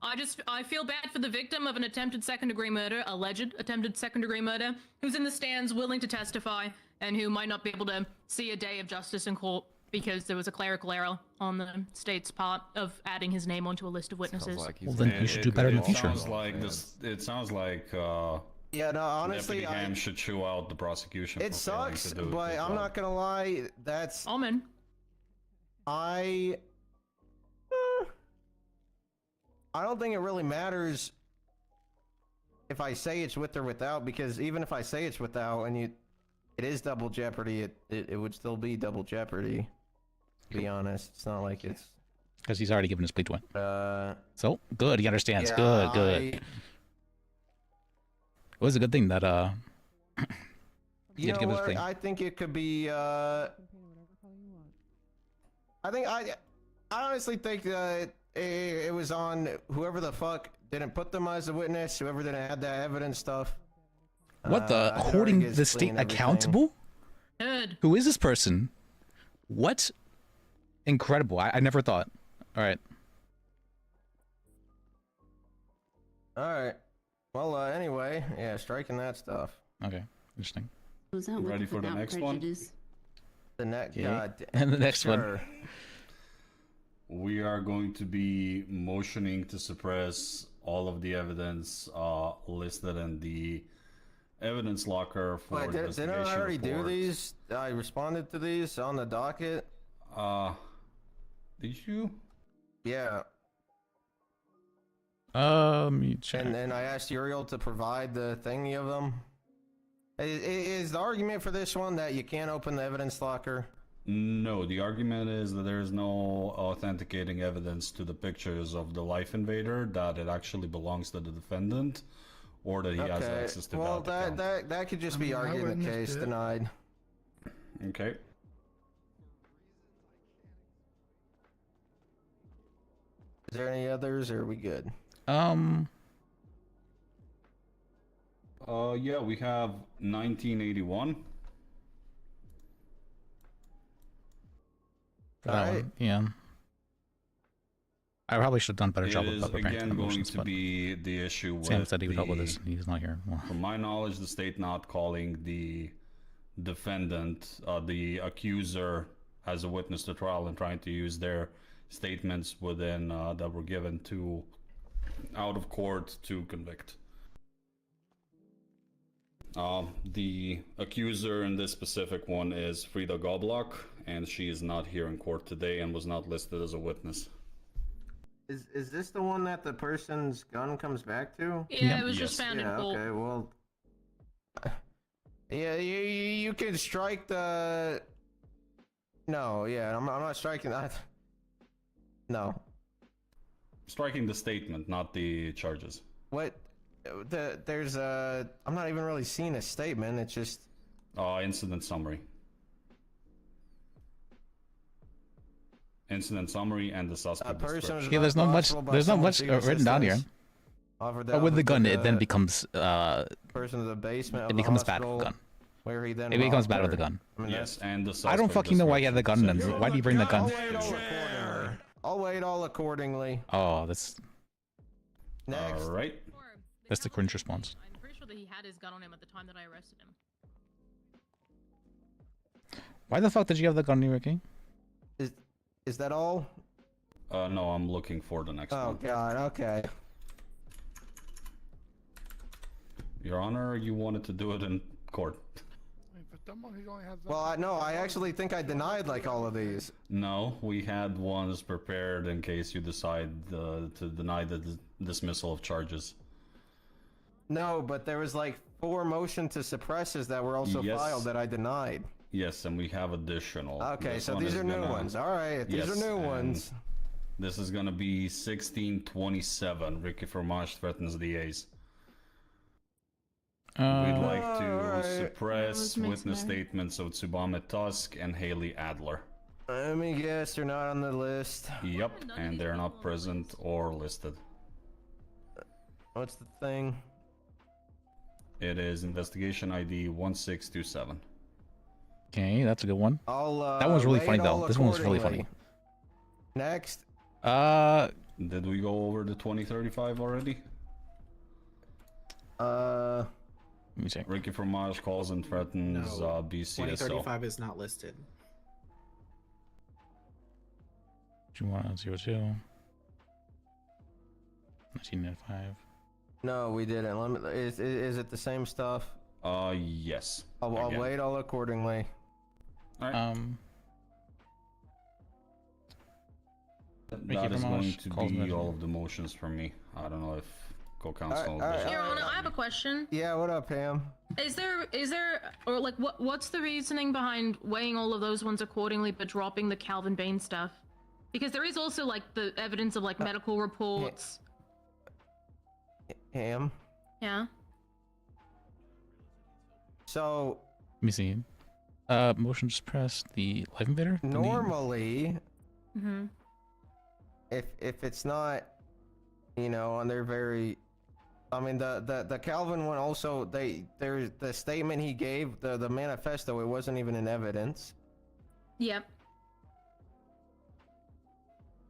I feel bad for the victim of an attempted second-degree murder, alleged attempted second-degree murder, who's in the stands willing to testify and who might not be able to see a day of justice in court because there was a clerical error on the state's part of adding his name onto a list of witnesses. Well, then you should do better in the future. It sounds like yeah, no, honestly, Deputy Ham should chew out the prosecution. It for failing sucks, to do it but as I'm well. not gonna lie. That's Amen. I don't think it really matters if I say it's with or without, because even if I say it's without and it is double jeopardy, it would still be double jeopardy. To be honest, it's not like it's Because he's already given his plea to it. uh. So good, he understands. Yeah, Good. It was a good thing that he You had to know give his what? plea. I think it could be. I honestly think that it was on whoever the fuck didn't put them as a witness, whoever didn't add that evidence stuff. What the? I could Holding argue his the plea state and everything. accountable? Good. Who is this person? What? Incredible. I never thought. All right. All right. Well, anyway, yeah, striking that stuff. Okay. Interesting. Was that Ready with or for the without next one? prejudice? The next, Okay. God, And the next one. sure. We are going to be motioning to suppress all of the evidence listed in the evidence locker for Wait, didn't investigation I already do report. these? I responded to these on the docket. Did you? Yeah. Let me check. And then I asked Uriel to provide the thingy of them. Is the argument for this one that you can't open the evidence locker? No, the argument is that there is no authenticating evidence to the pictures of the life invader, that it actually belongs to the defendant, or that he has access to well, that account. that could just I be mean, I argued in the witnessed case it. denied. Okay. Is there any others, or are we good? Yeah, we have 1981. For that Alright. one. Yeah. I probably should have done a better It job of is preparing again the going motions, to but be the issue with Sam said he would help with the- this. He's not here. Well, From my knowledge, the state not calling the defendant, the accuser, as a witness to trial and trying to use their statements within that were given to out of court to convict. The accuser in this specific one is Frida Goblock, and she is not here in court today and was not listed as a witness. Is this the one that the person's gun comes back to? Yeah, it was just found in court. Okay, well. Yeah, you can strike the. No, yeah, I'm not striking that. No. striking the statement, not the charges. What? There's a. I'm not even really seeing a statement. It's just. Incident summary. Incident summary and the suspect description. Yeah, there's not much. There's not much written down here. But with the gun, it then becomes. Person in the basement. It becomes bad with the gun. Where he then. It becomes bad with the gun. I mean, Yes, and the I don't fucking know why you had the gun then. Why do you bring the gun? I'll wait all accordingly. Oh, that's. Next. All right. That's the cringe response. I'm pretty sure that he had his gun on him at the time that I arrested him. Why the fuck did you have the gun, Ricky? Is that all? No, I'm looking for the next one. Oh God. Okay. Your Honor, you wanted to do it in court. Well, no, I actually think I denied like all of these. No, we had ones prepared in case you decide to deny the dismissal of charges. No, but there was like 4 motion to suppresses that were also Yes. filed that I denied. Yes, and we have additional. Okay, This so one these is are new gonna- ones. All right, these Yes, are new and ones. This is gonna be 1627. Ricky Fromage threatens DAs. We'd like to suppress witness statements of Tsubame Tusk and Haley Adler. Let me guess, they're not on the list. Yep, and they're not present or listed. What's the thing? It is investigation ID 1627. Okay, that's a good one. I'll, that one's really wait funny though. all This one's really funny. accordingly. Next. Did we go over the 2035 already? Let me check. Ricky Fromage calls and threatens No, BCSO. 2035 is not listed. 2102. 1995. No, we didn't. Let me, is it the same stuff? Yes. I'll Again. wait all accordingly. Alright. Ricky That is going Fromage to calls be and all of the motions from me. I don't know if co-counsel. Your Honor, I have a question. Yeah, what up, Pam? Is there, or like, what's the reasoning behind weighing all of those ones accordingly, but dropping the Calvin Bain stuff? Because there is also like the evidence of like medical reports. Pam? Yeah. So. Let me see. Motion to suppress the life invader. Normally, Mm-hmm. if it's not, you know, and they're very, I mean the Calvin one also there's the statement he gave, the manifesto, it wasn't even in evidence. Yep.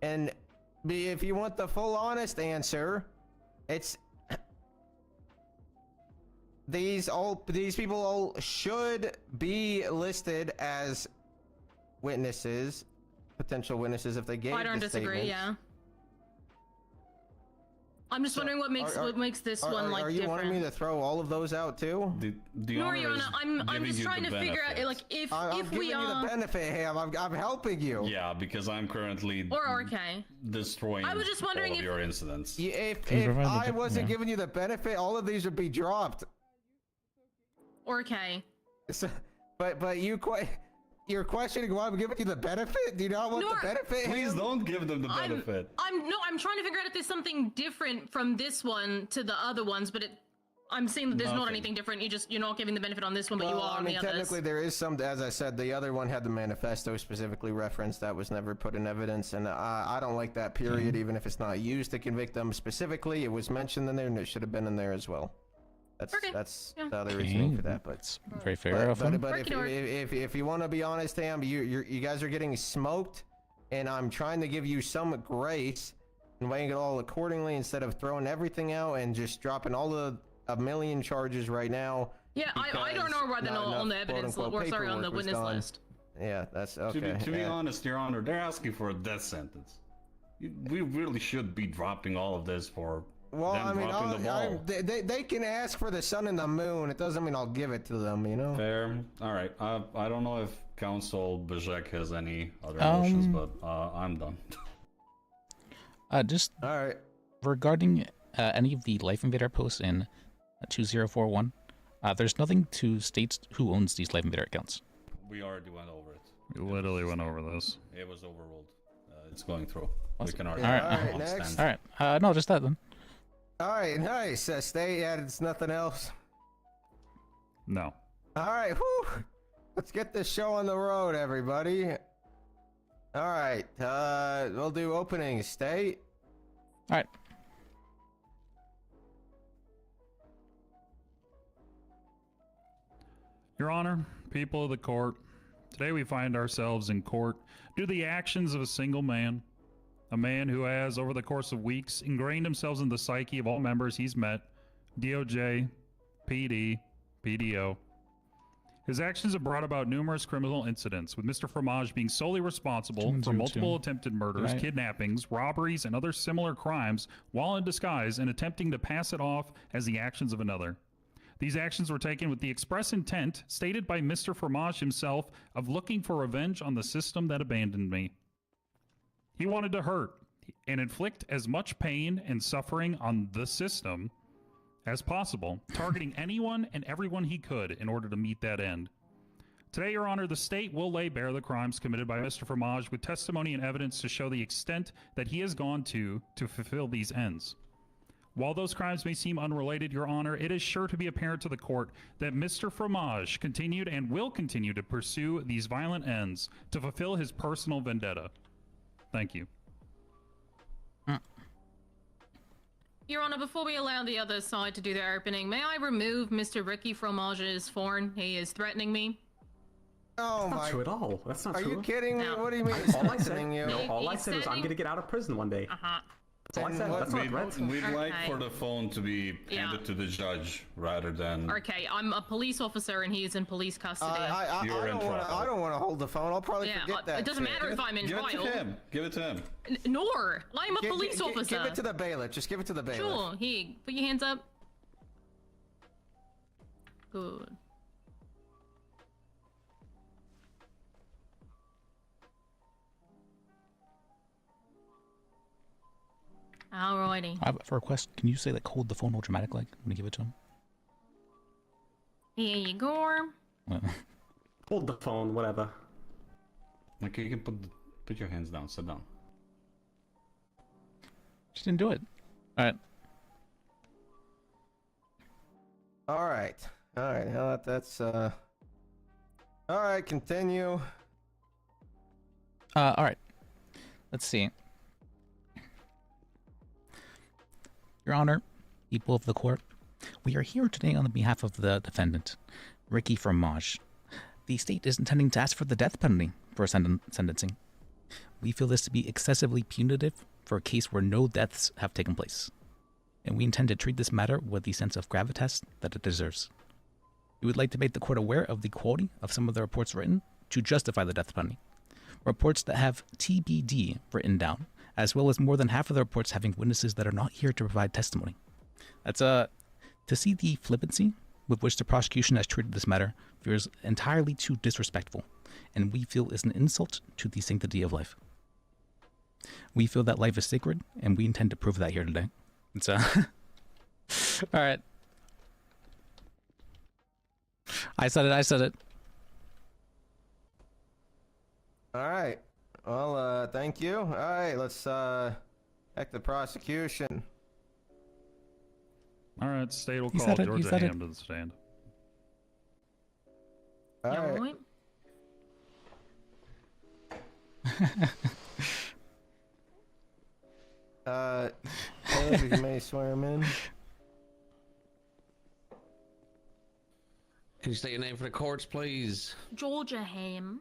And if you want the full honest answer, it's these people all should be listed as witnesses, potential witnesses if they gave I don't the disagree. statements. Yeah. I'm just wondering what makes this one like Are you different. wanting me to throw all of those out too? No, Your Honor, I'm just trying to figure out like if I'm we giving you the benefit, Ham. I'm helping you. Yeah, because I'm currently or okay. destroying I was just wondering all of if- your incidents. If I wasn't giving you the benefit, all of these would be dropped. Okay. So, but you're questioning why I'm giving you the benefit? Do you not want the benefit? Please don't give them the benefit. I'm trying to figure out if there's something different from this one to the other ones, but I'm seeing that there's not Nothing. anything different. You're not giving the benefit on this one, but you are I on mean, the others. technically there is some, as I said, the other one had the manifesto specifically referenced that was never put in evidence, and I don't like that period, even if it's not used to convict them specifically. It was mentioned in there, and it should have been in there as well. That's the other reasoning for that, but it's very fair of him. But if you want to be honest, Ham, you guys are getting smoked, and I'm trying to give you some grace and weighing it all accordingly instead of throwing everything out and just dropping all a million charges right now. Yeah, I don't know why they're not on the evidence list, or sorry, on the witness list. Yeah, that's okay. To be honest, Your Honor, they're asking for a death sentence. We really should be dropping all of this for Well, them I mean, dropping the ball. they can ask for the sun and the moon. It doesn't mean I'll give it to them, you know? Fair. All right. I don't know if Counsel Bajek has any other motions, but I'm done. Just all right. Regarding any of the Life Invader posts in 2041, there's nothing to state who owns these Life Invader accounts. We already went over it. We literally went over this. It was overruled. it's going through. We can argue. All right. Alright, next. All right. No, just that then. Alright, nice. State, yeah, it's nothing else. No. Alright, whew. Let's get this show on the road, everybody. Alright, we'll do opening. State. All right. Your Honor, people of the court, today we find ourselves in court due to the actions of a single man. A man who has, over the course of weeks, ingrained himself in the psyche of all members he's met, DOJ, PD, PDO. His actions have brought about numerous criminal incidents, with Mr. Fromage being solely responsible for multiple attempted murders, kidnappings, robberies, and other similar crimes while in disguise and attempting to pass it off as the actions of another. These actions were taken with the express intent, stated by Mr. Fromage himself, of looking for revenge on the system that abandoned me. He wanted to hurt and inflict as much pain and suffering on the system as possible, targeting anyone and everyone he could in order to meet that end. Today, Your Honor, the state will lay bare the crimes committed by Mr. Fromage with testimony and evidence to show the extent that he has gone to fulfill these ends. While those crimes may seem unrelated, Your Honor, it is sure to be apparent to the court that Mr. Fromage continued and will continue to pursue these violent ends to fulfill his personal vendetta. Thank you. Your Honor, before we allow the other side to do their opening, may I remove Mr. Ricky Fromage's phone? He is threatening me. Oh That's my! not true at all. That's not true. Are you kidding me? No. What do you mean? All I said, threatening you? no, all I said was I'm setting- gonna get out of prison one day. Uh-huh. That's all I said. That's not a threat. We'd like Okay. for the phone to be handed to the judge rather than. Okay, I'm a police officer and he is in police custody. I You're in I don't want to hold the phone. I'll probably Yeah, forget that. it doesn't shit. matter if I'm in Give it trial. to him. Give it to him. Nor, I'm a police officer. Give it to the bailiff. Just give it to the bailiff. Sure, here, put your hands up. Good. Alrighty. I have a request. Can you say like hold the phone all dramatic like when you give it to him? Here you go. Hold the phone, whatever. Like you can put your hands down. Sit down. Just didn't do it. All right. All right. All right. That's All right. Continue. All right. Let's see. Your Honor, people of the court, we are here today on the behalf of the defendant, Ricky Fromage. The state is intending to ask for the death penalty for sentencing. We feel this to be excessively punitive for a case where no deaths have taken place, and we intend to treat this matter with the sense of gravitas that it deserves. We would like to make the court aware of the quality of some of the reports written to justify the death penalty. Reports that have TBD written down, as well as more than half of the reports having witnesses that are not here to provide testimony. That's to see the flippancy with which the prosecution has treated this matter feels entirely too disrespectful, and we feel is an insult to the sanctity of life. We feel that life is sacred, and we intend to prove that here today. It's all right. I said it. All right. Well, thank you. All right. Let's back the prosecution. All right, state will You call said it, you Georgia said it. Ham to the stand. All right. Alright. Bailiff, if you may swear him in. Can you state your name for the courts, please? Georgia Ham.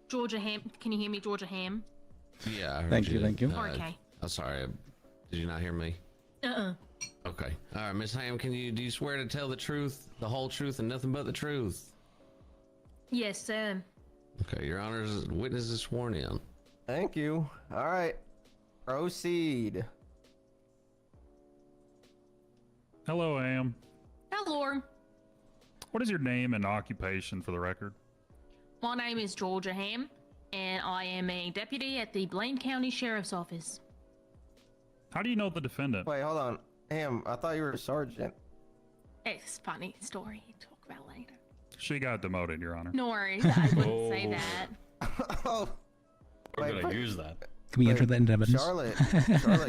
Georgia Ham. Can you hear me, Georgia Ham? Yeah. I heard Thank you. Okay. I'm sorry. Did you not hear me? Okay. All right, Miss Ham, do you swear to tell the truth, the whole truth, and nothing but the truth? Yes, sir. Okay, Your Honor's witness is sworn in. Thank you. All right. Proceed. Hello, Ham. Hello. What is your name and occupation for the record? My name is Georgia Ham, and I am a deputy at the Blaine County Sheriff's Office. How do you know the defendant? Wait, hold on. Ham, I thought you were a sergeant. It's a funny story. Talk about later. She got demoted, Your Honor. No worries, I wouldn't say that. Oh, We're gonna use that. Can we enter that into evidence? Charlotte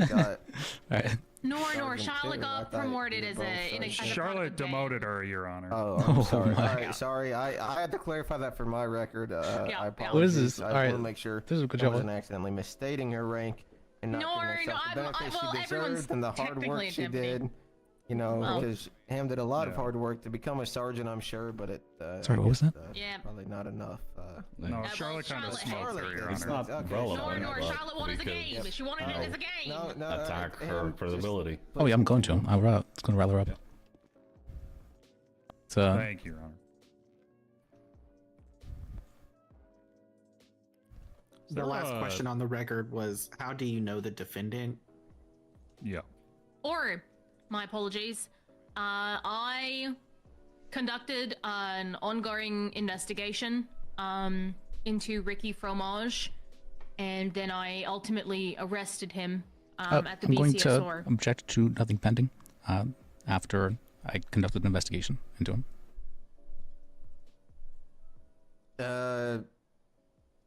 got. Alright. Nor Charlotte got promoted as a Charlotte demoted her, Your Honor. Oh, I'm Oh sorry. my All right, sorry. I had to clarify that for my record. I apologize. What is this? I All want right. to make sure This is a good I job. wasn't accidentally misstating her rank and not giving herself the benefit she deserved and the hard work technically a she deputy. did. You know, Well. because Ham did a lot of hard work to become a sergeant, I'm sure, but it. Sorry, what was that? Yeah. Probably not enough. No, Charlotte kind of smoked her, Your It's Honor. not Okay. relevant. Nor but Charlotte wanted the because game. She wanted it as a game. No, attack her Ham, credibility. Oh yeah, I'm going to. It's going to rather up. So. Thank you, Your Honor. The last question on the record was, how do you know the defendant? Yeah. Or, my apologies. I conducted an ongoing investigation into Ricky Fromage, and then I ultimately arrested him at the I'm going BCSR. to object to nothing pending after I conducted an investigation into him.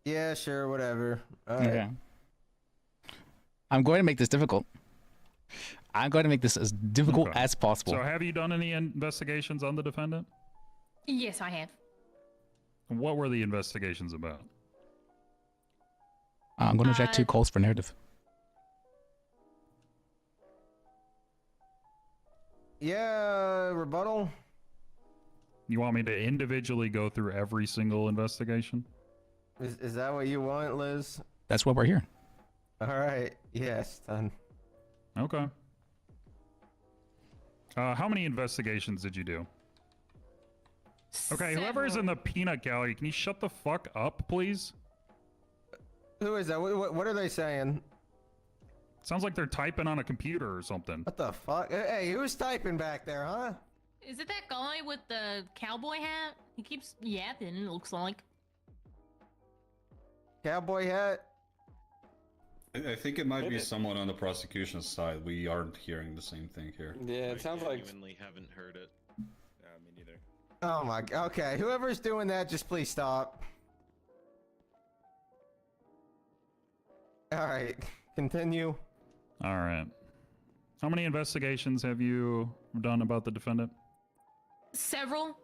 Yeah, sure, whatever. All right. Okay. I'm going to make this difficult. I'm going to make this as difficult Okay. as possible. So have you done any investigations on the defendant? Yes, I have. What were the investigations about? I'm going to object to calls for narrative. Yeah, rebuttal. You want me to individually go through every single investigation? Is that what you want, Liz? That's why we're here. All right. Yes, done. Okay. How many investigations did you do? Okay, whoever's in the peanut gallery, can you shut the fuck up, please? Who is that? What are they saying? Sounds like they're typing on a computer or something. What the fuck? Hey, who's typing back there, huh? Is it that guy with the cowboy hat? He keeps yapping, it looks like. Cowboy hat? I think it might be someone on the prosecution side. We aren't hearing the same thing here. Yeah, it sounds like. Genuinely haven't heard it. Yeah, me neither. Oh my. Okay, whoever's doing that, just please stop. All right, continue. All right. How many investigations have you done about the defendant? Several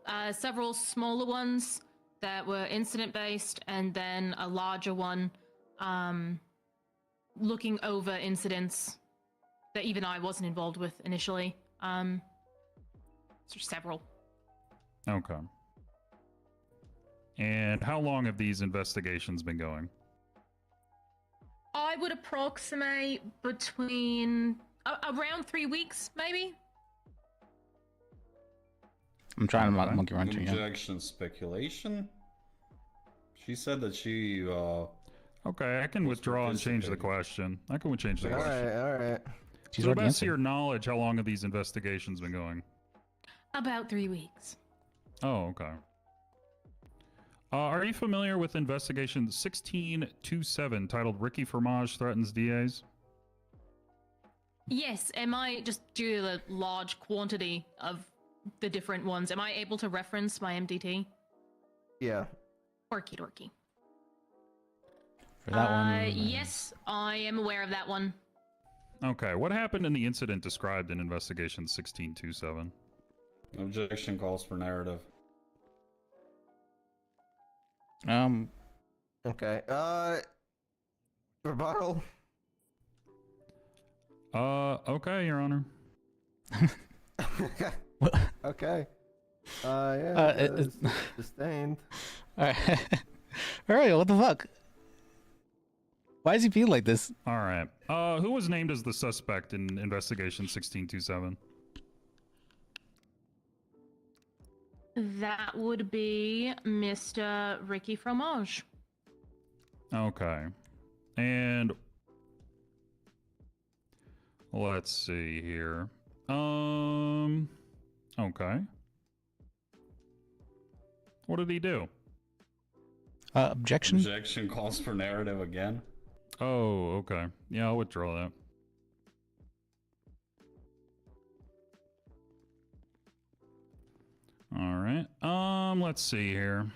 smaller ones that were incident based, and then a larger one looking over incidents that even I wasn't involved with initially. So several. Okay. And how long have these investigations been going? I would approximate between around 3 weeks, maybe. I'm trying to monkey wrench again. Objection, speculation. She said that she. Okay, I can withdraw and change the question. I can change the question. All right. She's To the already best of answered. your knowledge, how long have these investigations been going? About 3 weeks. Oh, okay. Are you familiar with investigation 1627 titled Ricky Fromage Threatens DAs? Yes, am I, just due to the large quantity of the different ones, am I able to reference my MDT? Yeah. Orky dorky. For that one. Yes, I am aware of that one. Okay, what happened in the incident described in investigation 1627? Objection calls for narrative. Okay. Rebuttal. Okay, Your Honor. Okay. Yeah. Sustained. Alright. Alright, what the fuck? Why does he feel like this? Alright. Who was named as the suspect in investigation 1627? That would be Mr. Ricky Fromage. Okay. And let's see here. Okay. What did he do? Objection? Objection calls for narrative again. Oh, okay. Yeah, I'll withdraw that. All right. Let's see here.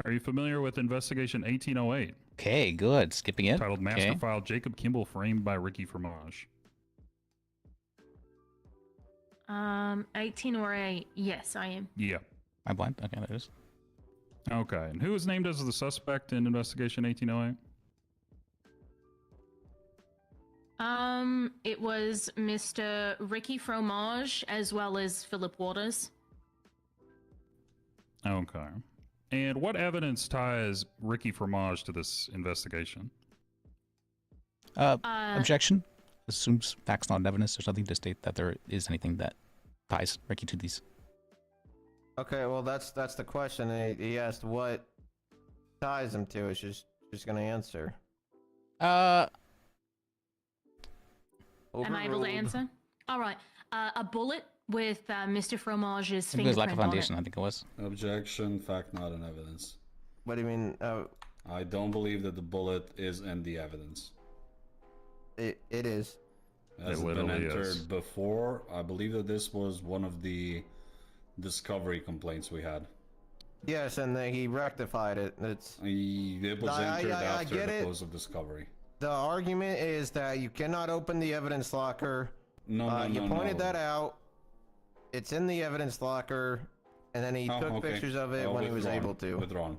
Are you familiar with Investigation 1808? Okay, good. Skipping it. Titled Master Okay. File Jacob Kimball Framed by Ricky Fromage. 1808. Yes, I am. Yeah. I'm blind. Okay, there it is. Okay. And who was named as the suspect in Investigation 1808? It was Mr. Ricky Fromage as well as Philip Waters. Okay. And what evidence ties Ricky Fromage to this investigation? Objection. Assumes facts, not evidence. There's nothing to state that there is anything that ties Ricky to these. Okay, well that's the question. He asked what ties him to. It's just gonna answer. Am I able to Overruled. answer? All right. A bullet with Mr. Fromage's I think it was fingerprint lack of on foundation. it. I think it was. Objection, fact not in evidence. What do you mean? I don't believe that the bullet is in the evidence. It is. Has It it been literally entered is. before? I believe that this was one of the discovery complaints we had. Yes, and then he rectified it. It was entered I after get the it. close of discovery. The argument is that you cannot open the evidence locker. No, You no, pointed no. that out. It's in the evidence locker, and then he Oh, took okay. pictures of it when he was Withdrawn. able to. Withdrawn.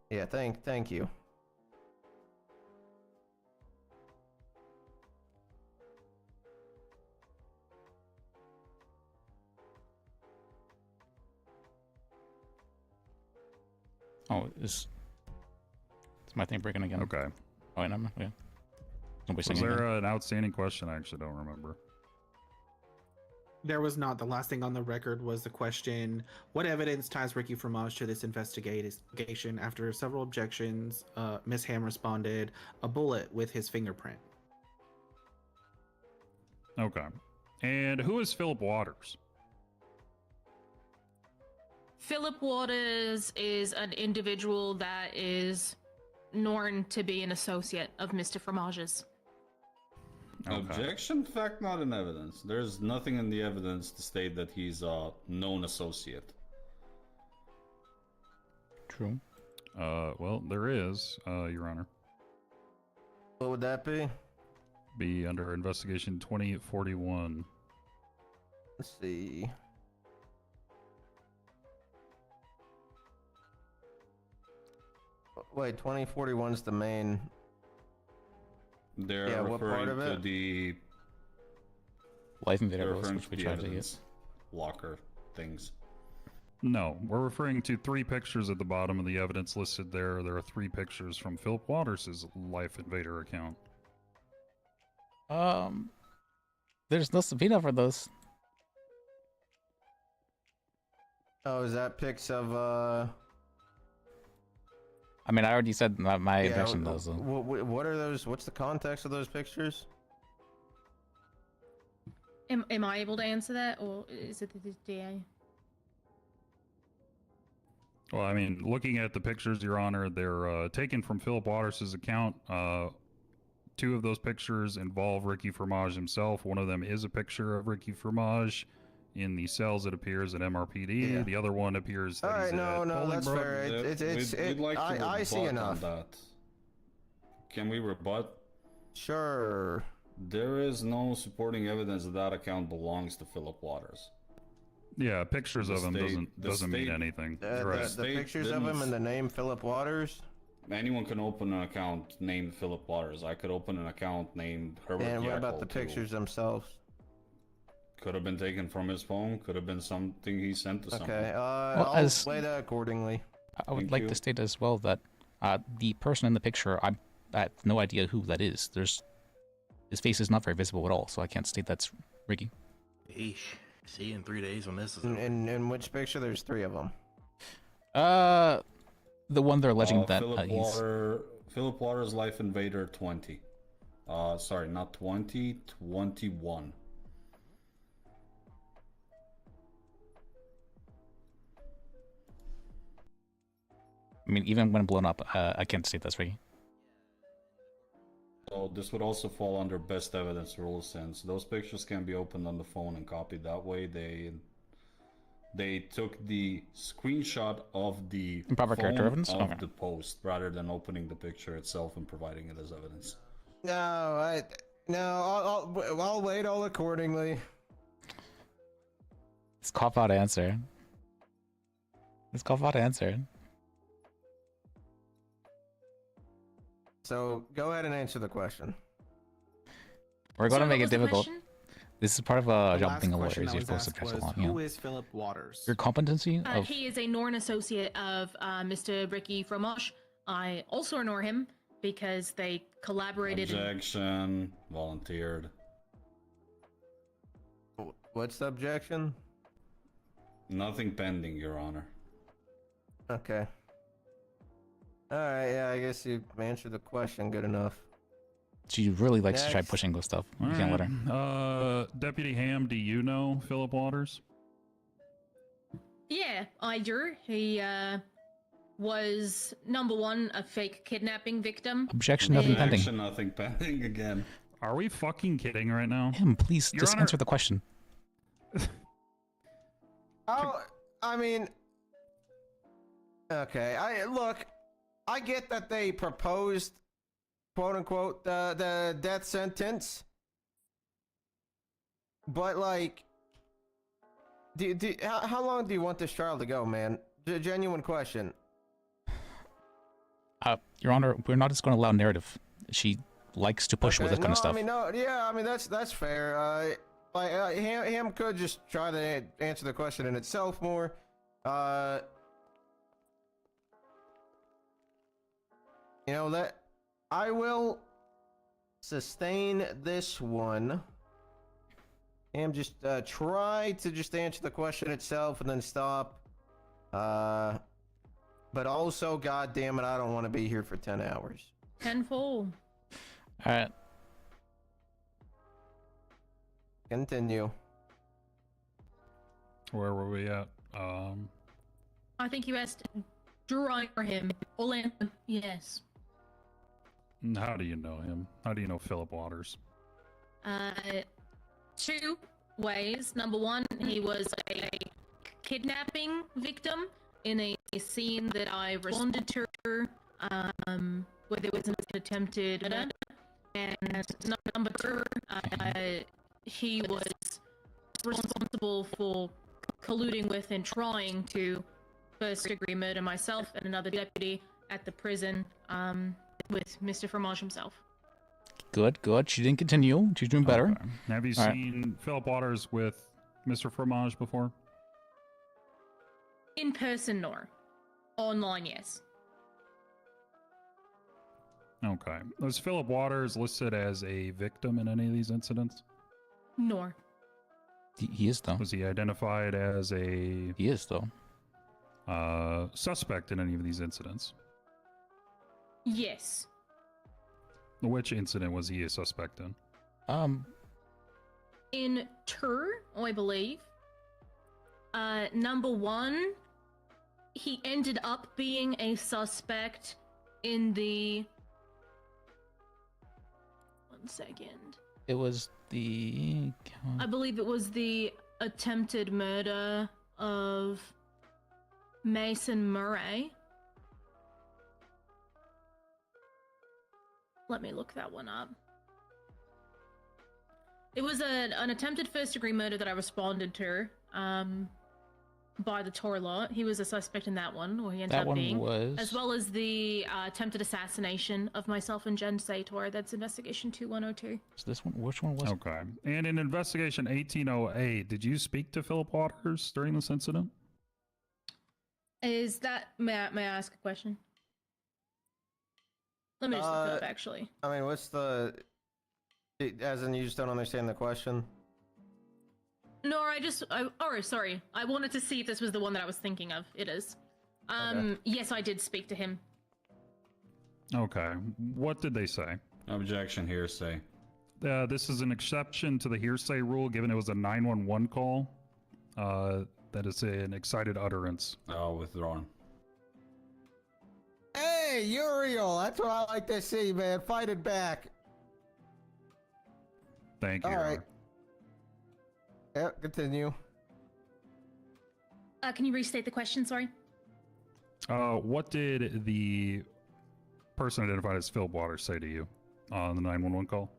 Yeah, thank you. Oh, is my thing breaking again? Okay. Oh, wait, never mind. Yeah. Nobody's Was singing there again. an outstanding question? I actually don't remember. There was not. The last thing on the record was the question: what evidence ties Ricky Fromage to this investigation? After several objections, Miss Ham responded, "A bullet with his fingerprint." Okay. And who is Philip Waters? Philip Waters is an individual that is known to be an associate of Mr. Fromage's. Objection, fact not in evidence. There's nothing in the evidence to state that he's a known associate. True. Well, there is, Your Honor. What would that be? Be under investigation 2041. Let's see. Wait, 2041 is the main. They're Yeah, what part referring of to it? the Life Invader they're rules, referring which to we the tried to get. evidence locker things. No, we're referring to 3 pictures at the bottom of the evidence listed there. There are 3 pictures from Philip Waters' Life Invader account. There's no subpoena for those. Oh, is that pics of I mean, I already said my yeah, objection though. So. what are those? What's the context of those pictures? Am I able to answer that, or is it the DA? Well, I mean, looking at the pictures, Your Honor, they're taken from Philip Waters' account. 2 of those pictures involve Ricky Fromage himself. One of them is a picture of Ricky Fromage in the cells. It appears at MRPD. Yeah. The other one appears that All right, he's no, at no, that's Bolingbroke. fair. We'd like to I see rebut enough. on that. Can we rebut? Sure. There is no supporting evidence that that account belongs to Philip Waters. Yeah, pictures The of him state- doesn't mean state- anything. The, Right. the pictures of him and the name Philip Waters. Anyone can open an account named Philip Waters. I could open an account named Herbert And what about Yackel, the too. pictures themselves? Could have been taken from his phone. Could have been something he sent to someone. Okay, Well, I'll as- play that accordingly. I would Thank like you. to state as well that the person in the picture, I have no idea who that is. His face is not very visible at all, so I can't state that's Ricky. Eesh. See, in 3 days when this is In which picture? There's 3 of them. The one they're alleging that Philip Waters Life Invader 20. Sorry, not 20, 21. I mean, even when blown up, I can't state that's Ricky. So this would also fall under best evidence rule, since those pictures can be opened on the phone and copied that way. They took the screenshot of the Improper character phone evidence? of Okay. the post rather than opening the picture itself and providing it as evidence. No, I'll wait all accordingly. It's cop out answer. It's cop out answer. So go ahead and answer the question. We're going to make it difficult. Question? This is part of a The job last being a lawyer. question Is that you're was supposed to asked pass was, along. who Yeah. is Philip Waters? Your competency of He is a Norn associate of Mr. Ricky Fromage. I also ignore him because they collaborated. Objection. Volunteered. What's the objection? Nothing pending, Your Honor. Okay. Alright, yeah, I guess you answered the question good enough. She really likes to try Next. pushing those stuff. You All can't let right. her. Deputy Ham, do you know Philip Waters? Yeah, I do. He was number one, a fake kidnapping victim. Objection, nothing pending. Objection, nothing pending again. Are we fucking kidding right now? Him, please, Your just Honor- answer the question. Oh, I mean, okay. I get that they proposed, quote unquote, the death sentence, but like, how long do you want this trial to go, man? Genuine question. Your Honor, we're not just going to allow narrative. She likes to push with this kind of stuff. I mean that's fair. Ham could just try to answer the question in itself more. You know that I will sustain this one. Ham, just try to just answer the question itself and then stop. But also, God damn it, I don't want to be here for 10 hours. Tenfold. All right. Continue. Where were we at? I think you asked drawing for him. Orlando, yes. How do you know him? How do you know Philip Waters? Two ways. Number one, he was a kidnapping victim in a scene that I responded to, where there was an attempted murder. And number two, he was responsible for colluding with and trying to first-degree murder myself and another deputy at the prison with Mr. Fromage himself. Good, good. She didn't continue. She's doing better. Okay. Have you All right. seen Philip Waters with Mr. Fromage before? In person, nor. Online, yes. Okay. Was Philip Waters listed as a victim in any of these incidents? Nor. He is, though. Was he identified as a... He is, though. Suspect in any of these incidents? Yes. Which incident was he a suspect in? In Tur, I believe. Number one, he ended up being a suspect in the... One second. It was the... I believe it was the attempted murder of Mason Murray. Let me look that one up. It was an attempted first-degree murder that I responded to by the Tor law. He was a suspect in that one, or he ended That up one being. was- As well as the attempted assassination of myself and Jen Sator. That's investigation 2102. Is this one? Which one was it? Okay. And in investigation 1808, did you speak to Philip Waters during this incident? Is that... May I ask a question? Let me just look it up, actually. I mean, what's the... As in, you just don't understand the question? No, sorry. I wanted to see if this was the one that I was thinking of. It is. Okay. Yes, I did speak to him. Okay. What did they say? Objection, hearsay. This is an exception to the hearsay rule, given it was a 911 call. That is an excited utterance. Oh, withdrawn. Hey, Uriel, that's what I like to see, man. Fight it back. Thank you. All right. Yep, continue. Can you restate the question? Sorry. What did the person identified as Philip Waters say to you on the 911 call?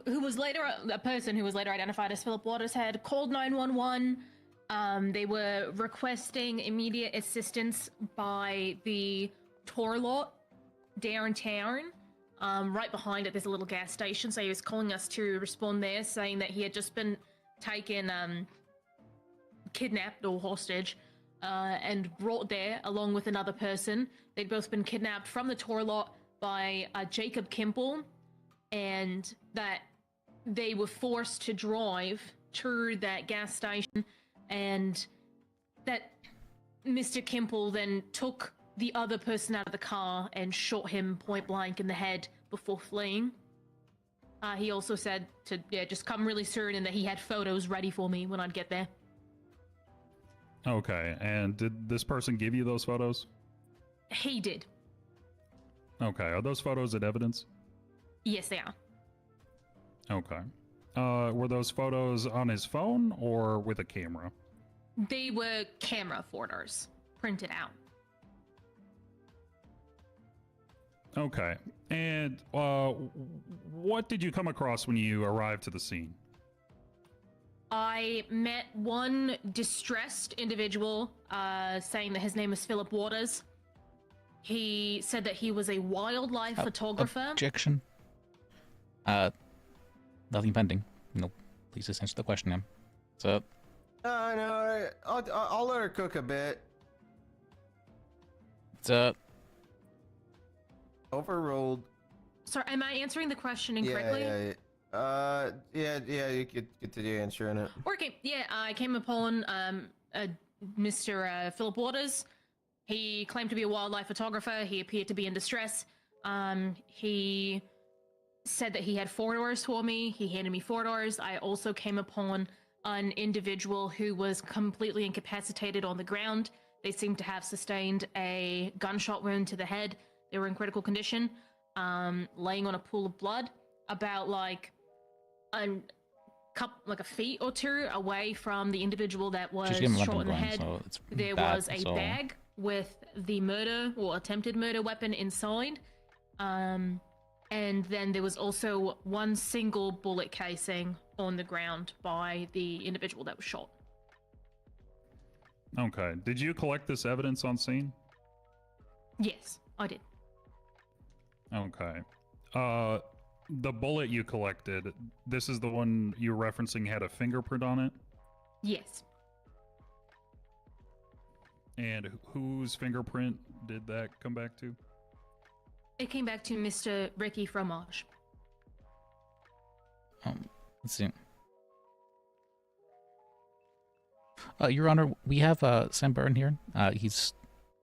Who was later a person who was later identified as Philip Waters had called 911. They were requesting immediate assistance by the tour lot downtown. Right behind it, there's a little gas station, so he was calling us to respond there, saying that he had just been taken, kidnapped or hostage, and brought there along with another person. They'd both been kidnapped from the tour lot by Jacob Kimple, and that they were forced to drive to that gas station, and that Mr. Kimple then took the other person out of the car and shot him point blank in the head before fleeing. He also said to just come really soon, and that he had photos ready for me when I'd get there. Okay, and did this person give you those photos? He did. Okay, are those photos at evidence? Yes, they are. Okay. Were those photos on his phone or with a camera? They were camera photos printed out. Okay. And what did you come across when you arrived to the scene? I met one distressed individual saying that his name is Philip Waters. He said that he was a wildlife photographer. Objection. Nothing pending. No, please just answer the question, ma'am. So. No, I'll let her cook a bit. It's overruled. Sorry, am I answering the question incorrectly? Yeah, you could continue answering it. Okay, yeah, I came upon Mr. Philip Waters. He claimed to be a wildlife photographer. He appeared to be in distress. He said that he had $4 for me. He handed me $4. I also came upon an individual who was completely incapacitated on the ground. They seemed to have sustained a gunshot wound to the head. They were in critical condition, laying on a pool of blood, about like a feet or two away from the individual that was shot in the head. So there was a bag with the murder or attempted murder weapon inside. And then there was also one single bullet casing on the ground by the individual that was shot. Okay. Did you collect this evidence on scene? Yes, I did. Okay. The bullet you collected, this is the one you're referencing had a fingerprint on it? Yes. And whose fingerprint did that come back to? It came back to Mr. Ricky Fromage. Let's see. Your Honor, we have Sam Byrne here. He's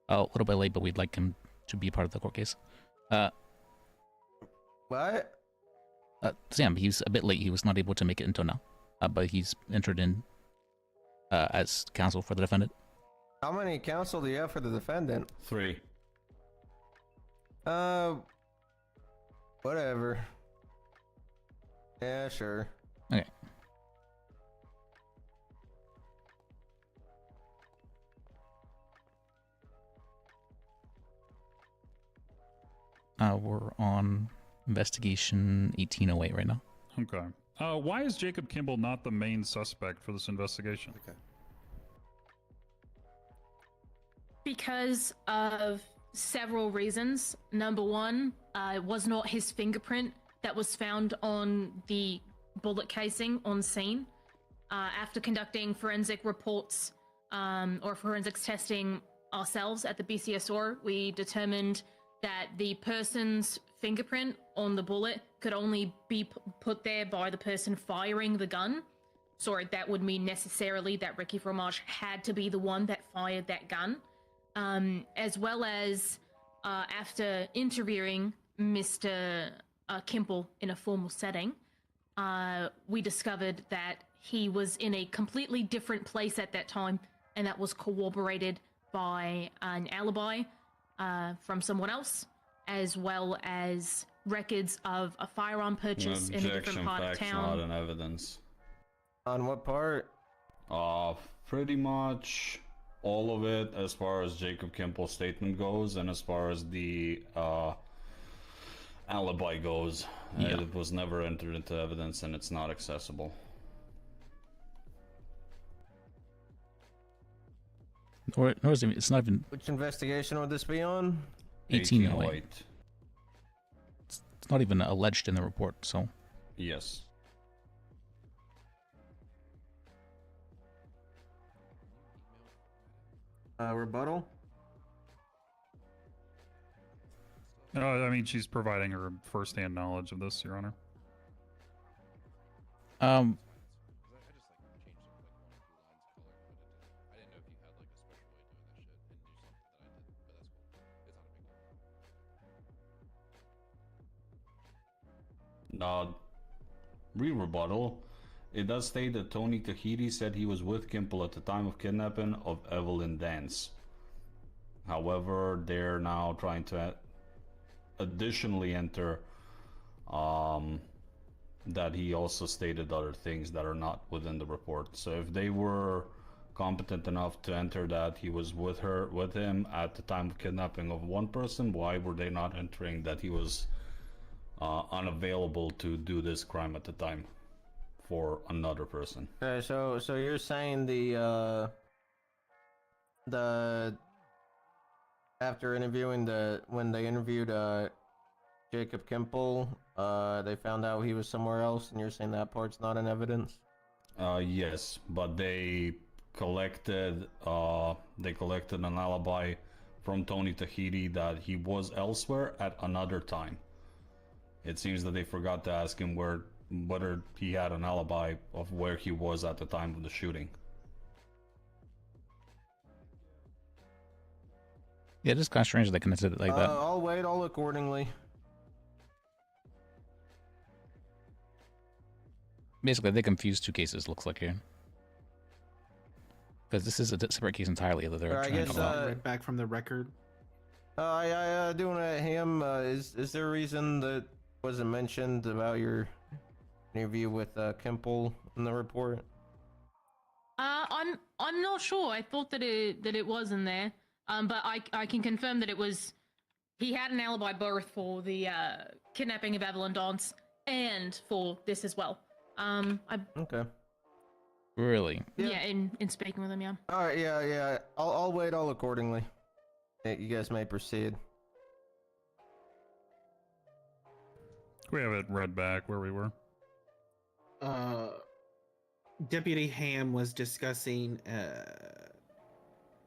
a little bit late, but we'd like him to be part of the court case. What? Sam, he's a bit late. He was not able to make it until now. But he's entered in as counsel for the defendant. How many counsel do you have for the defendant? 3. Whatever. Yeah, sure. Okay. We're on investigation 1808 right now. Okay. Why is Jacob Kimball not the main suspect for this investigation? Okay. Because of several reasons. Number one, it was not his fingerprint that was found on the bullet casing on scene. After conducting forensic reports or forensics testing ourselves at the BCSR, we determined that the person's fingerprint on the bullet could only be put there by the person firing the gun. So that would mean necessarily that Ricky Fromage had to be the one that fired that gun. As well as after interviewing Mr. Kimple in a formal setting, we discovered that he was in a completely different place at that time, and that was corroborated by an alibi from someone else, as well as records of a firearm purchase in a different Objection, part of facts town. not an evidence. On what part? Pretty much all of it as far as Jacob Kimple's statement goes, and as far as the alibi goes. Yeah. It was never entered into evidence and it's not accessible. Or it's not even Which investigation would this be on? 1808. It's not even alleged in the report, so. Yes. Rebuttal? I mean, she's providing her first-hand knowledge of this, Your Honor. Rebuttal. It does state that Tony Tahiti said he was with Kimple at the time of kidnapping of Evelyn Dance. However, they're now trying to additionally enter that he also stated other things that are not within the report. So if they were competent enough to enter that he was with him at the time of kidnapping of one person, why were they not entering that he was unavailable to do this crime at the time for another person? Okay, so you're saying the after interviewing when they interviewed Jacob Kimple, they found out he was somewhere else, and you're saying that part's not in evidence? Yes, but they collected an alibi from Tony Tahiti that he was elsewhere at another time. It seems that they forgot to ask him whether he had an alibi of where he was at the time of the shooting. Yeah, it is kind of strange they connected it like that. I'll wait all accordingly. Basically, they confused two cases, looks like here. Because this is a separate case entirely that they're I trying guess to read back from the record. I do want to him. Is there a reason that wasn't mentioned about your interview with Kimple in the report? I'm not sure. I thought that it was in there. But I can confirm that he had an alibi both for the kidnapping of Evelyn Dance and for this as well. Okay. Really? Yeah, in speaking with him, yeah. All right, yeah. I'll wait all accordingly. You guys may proceed. We have it read back where we were. Deputy Ham was discussing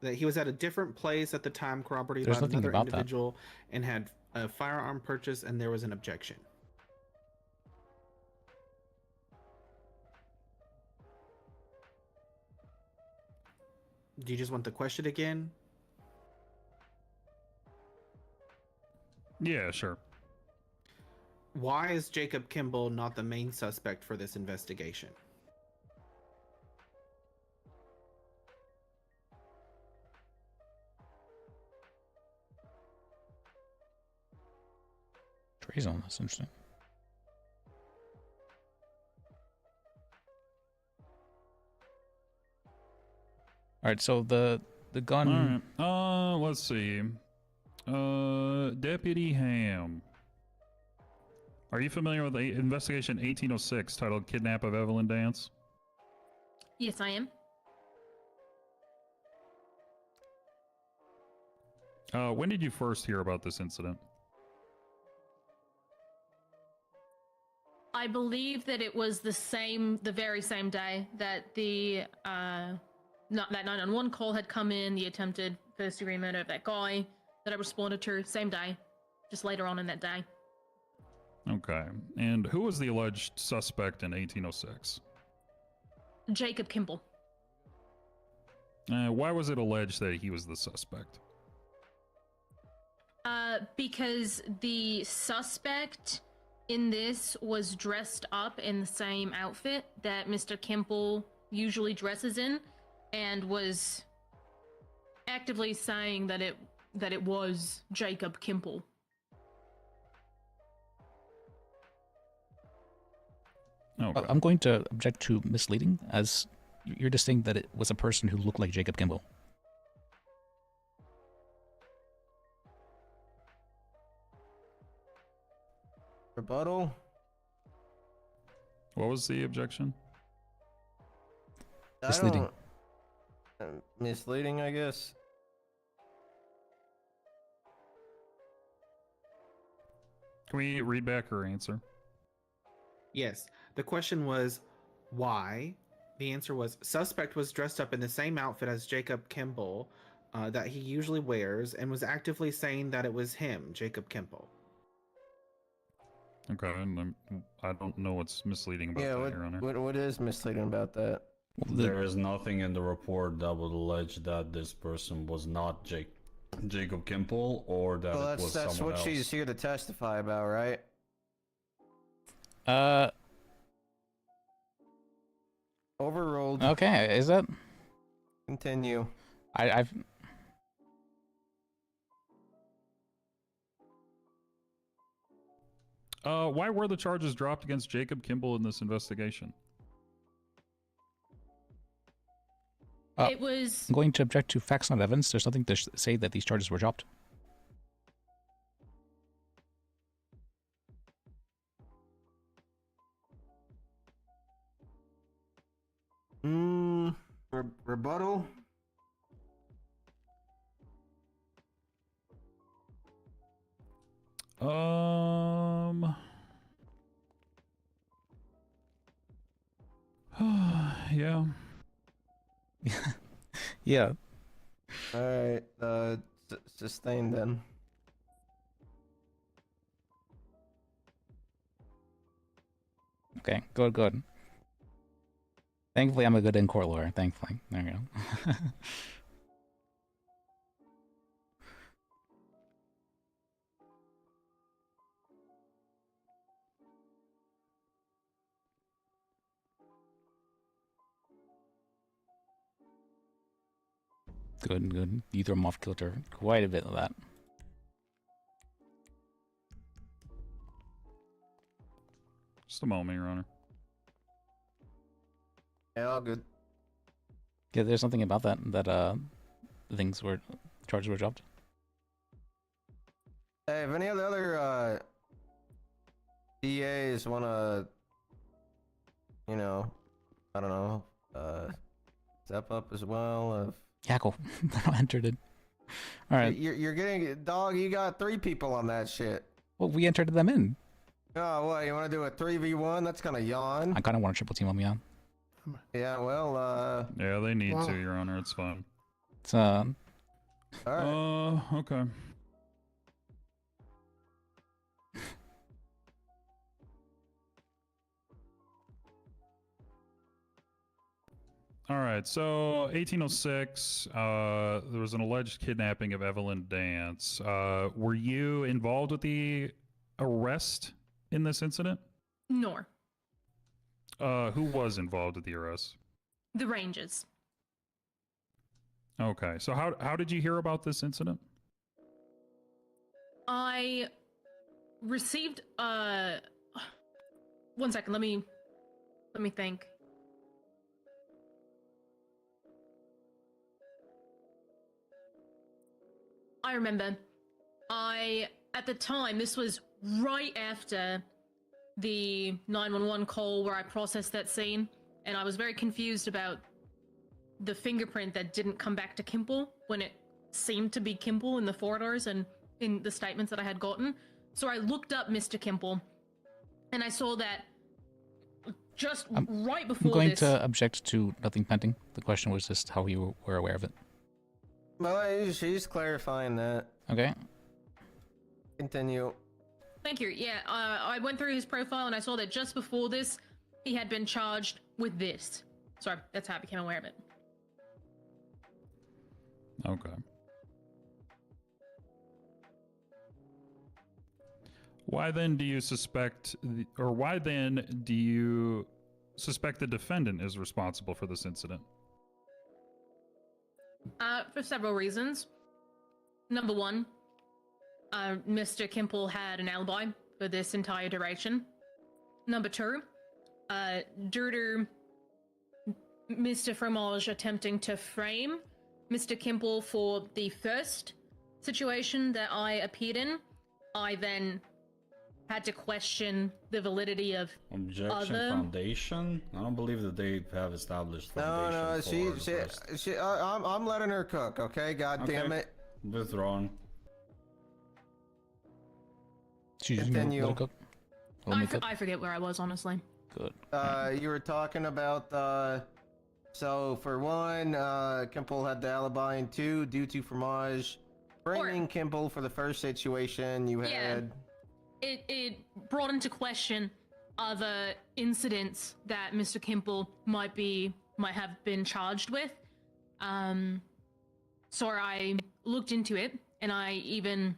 that he was at a different place at the time corroborated There's by nothing another about that. individual and had a firearm purchase, and there was an objection. Do you just want the question again? Yeah, sure. Why is Jacob Kimball not the main suspect for this investigation? Treason, that's interesting. Alright, so the gun... Alright, let's see. Deputy Ham. Are you familiar with Investigation 1806 titled Kidnap of Evelyn Dance? Yes, I am. When did you first hear about this incident? I believe that it was the very same day that that 911 call had come in, the attempted first-degree murder of that guy that I responded to, same day, just later on in that day. Okay. And who was the alleged suspect in 1806? Jacob Kimball. Why was it alleged that he was the suspect? Because the suspect in this was dressed up in the same outfit that Mr. Kimball usually dresses in, and was actively saying that it was Jacob Kimball. Okay. I'm going to object to misleading, as you're just saying that it was a person who looked like Jacob Kimball. Rebuttal? What was the objection? Misleading. Misleading, I guess. Can we read back her answer? Yes. The question was, why? The answer was, suspect was dressed up in the same outfit as Jacob Kimball that he usually wears and was actively saying that it was him, Jacob Kimball. Okay, and I don't know what's misleading about Yeah, that, Your Honor. what is misleading about that? There is nothing in the report that would allege that this person was not Jacob Kimball or that Well, it was that's someone what else. she's here to testify about, right? Overruled. Okay, is that? Continue. I've. Why were the charges dropped against Jacob Kimball in this investigation? It was. I'm going to object to facts, not evidence. There's nothing to say that these charges were dropped. Rebuttal? Yeah. Yeah. Alright, sustain then. Okay, good. Thankfully, I'm a good in-court lawyer. Thankfully. There you go. Good. You throw him off kilter. Quite a bit of that. Just a moment, Your Honor. Yeah, all good. Yeah, there's something about that charges were dropped. Hey, if any of the other DAs wanna, I don't know, step up as well. Yackle. I entered it. All right. You're getting, dog, you got 3 people on that shit. Well, we entered them in. Oh, what, you want to do a 3v1? That's gonna yawn. I kind of want a triple team on me on. Yeah, well, Yeah, they need to, Your Honor. It's fine. It's Alright. Okay. All right, so 1806, there was an alleged kidnapping of Evelyn Dance. Were you involved with the arrest in this incident? Nor. Who was involved with the arrest? The Rangers. Okay, so how did you hear about this incident? I received one second, let me think. I remember. At the time, this was right after the 911 call where I processed that scene, and I was very confused about the fingerprint that didn't come back to Kimball when it seemed to be Kimball in the photos and in the statements that I had gotten. So I looked up Mr. Kimball, and I saw that just right before I'm going this. to object to nothing pending. The question was just how you were aware of it. well, she's clarifying that. Okay. Continue. Thank you. Yeah, I went through his profile and I saw that just before this, he had been charged with this. So that's how I became aware of it. Okay. Why then do you suspect the defendant is responsible for this incident? For several reasons. Number one, Mr. Kimball had an alibi for this entire duration. Number two, due to Mr. Fromage attempting to frame Mr. Kimble for the first situation that I appeared in, I then had to question the validity of Objection, other... foundation? I don't believe that they have established foundation. I'm letting her cook, okay? God damn it. Withdrawn. Continue. Let it cook. I forget where I was, honestly. Good. You were talking about, so for one, Kimble had the alibi, and two, due to Fromage bringing Kimble for the first situation, you had... It brought into question other incidents that Mr. Kimble might have been charged with. So I looked into it, and I even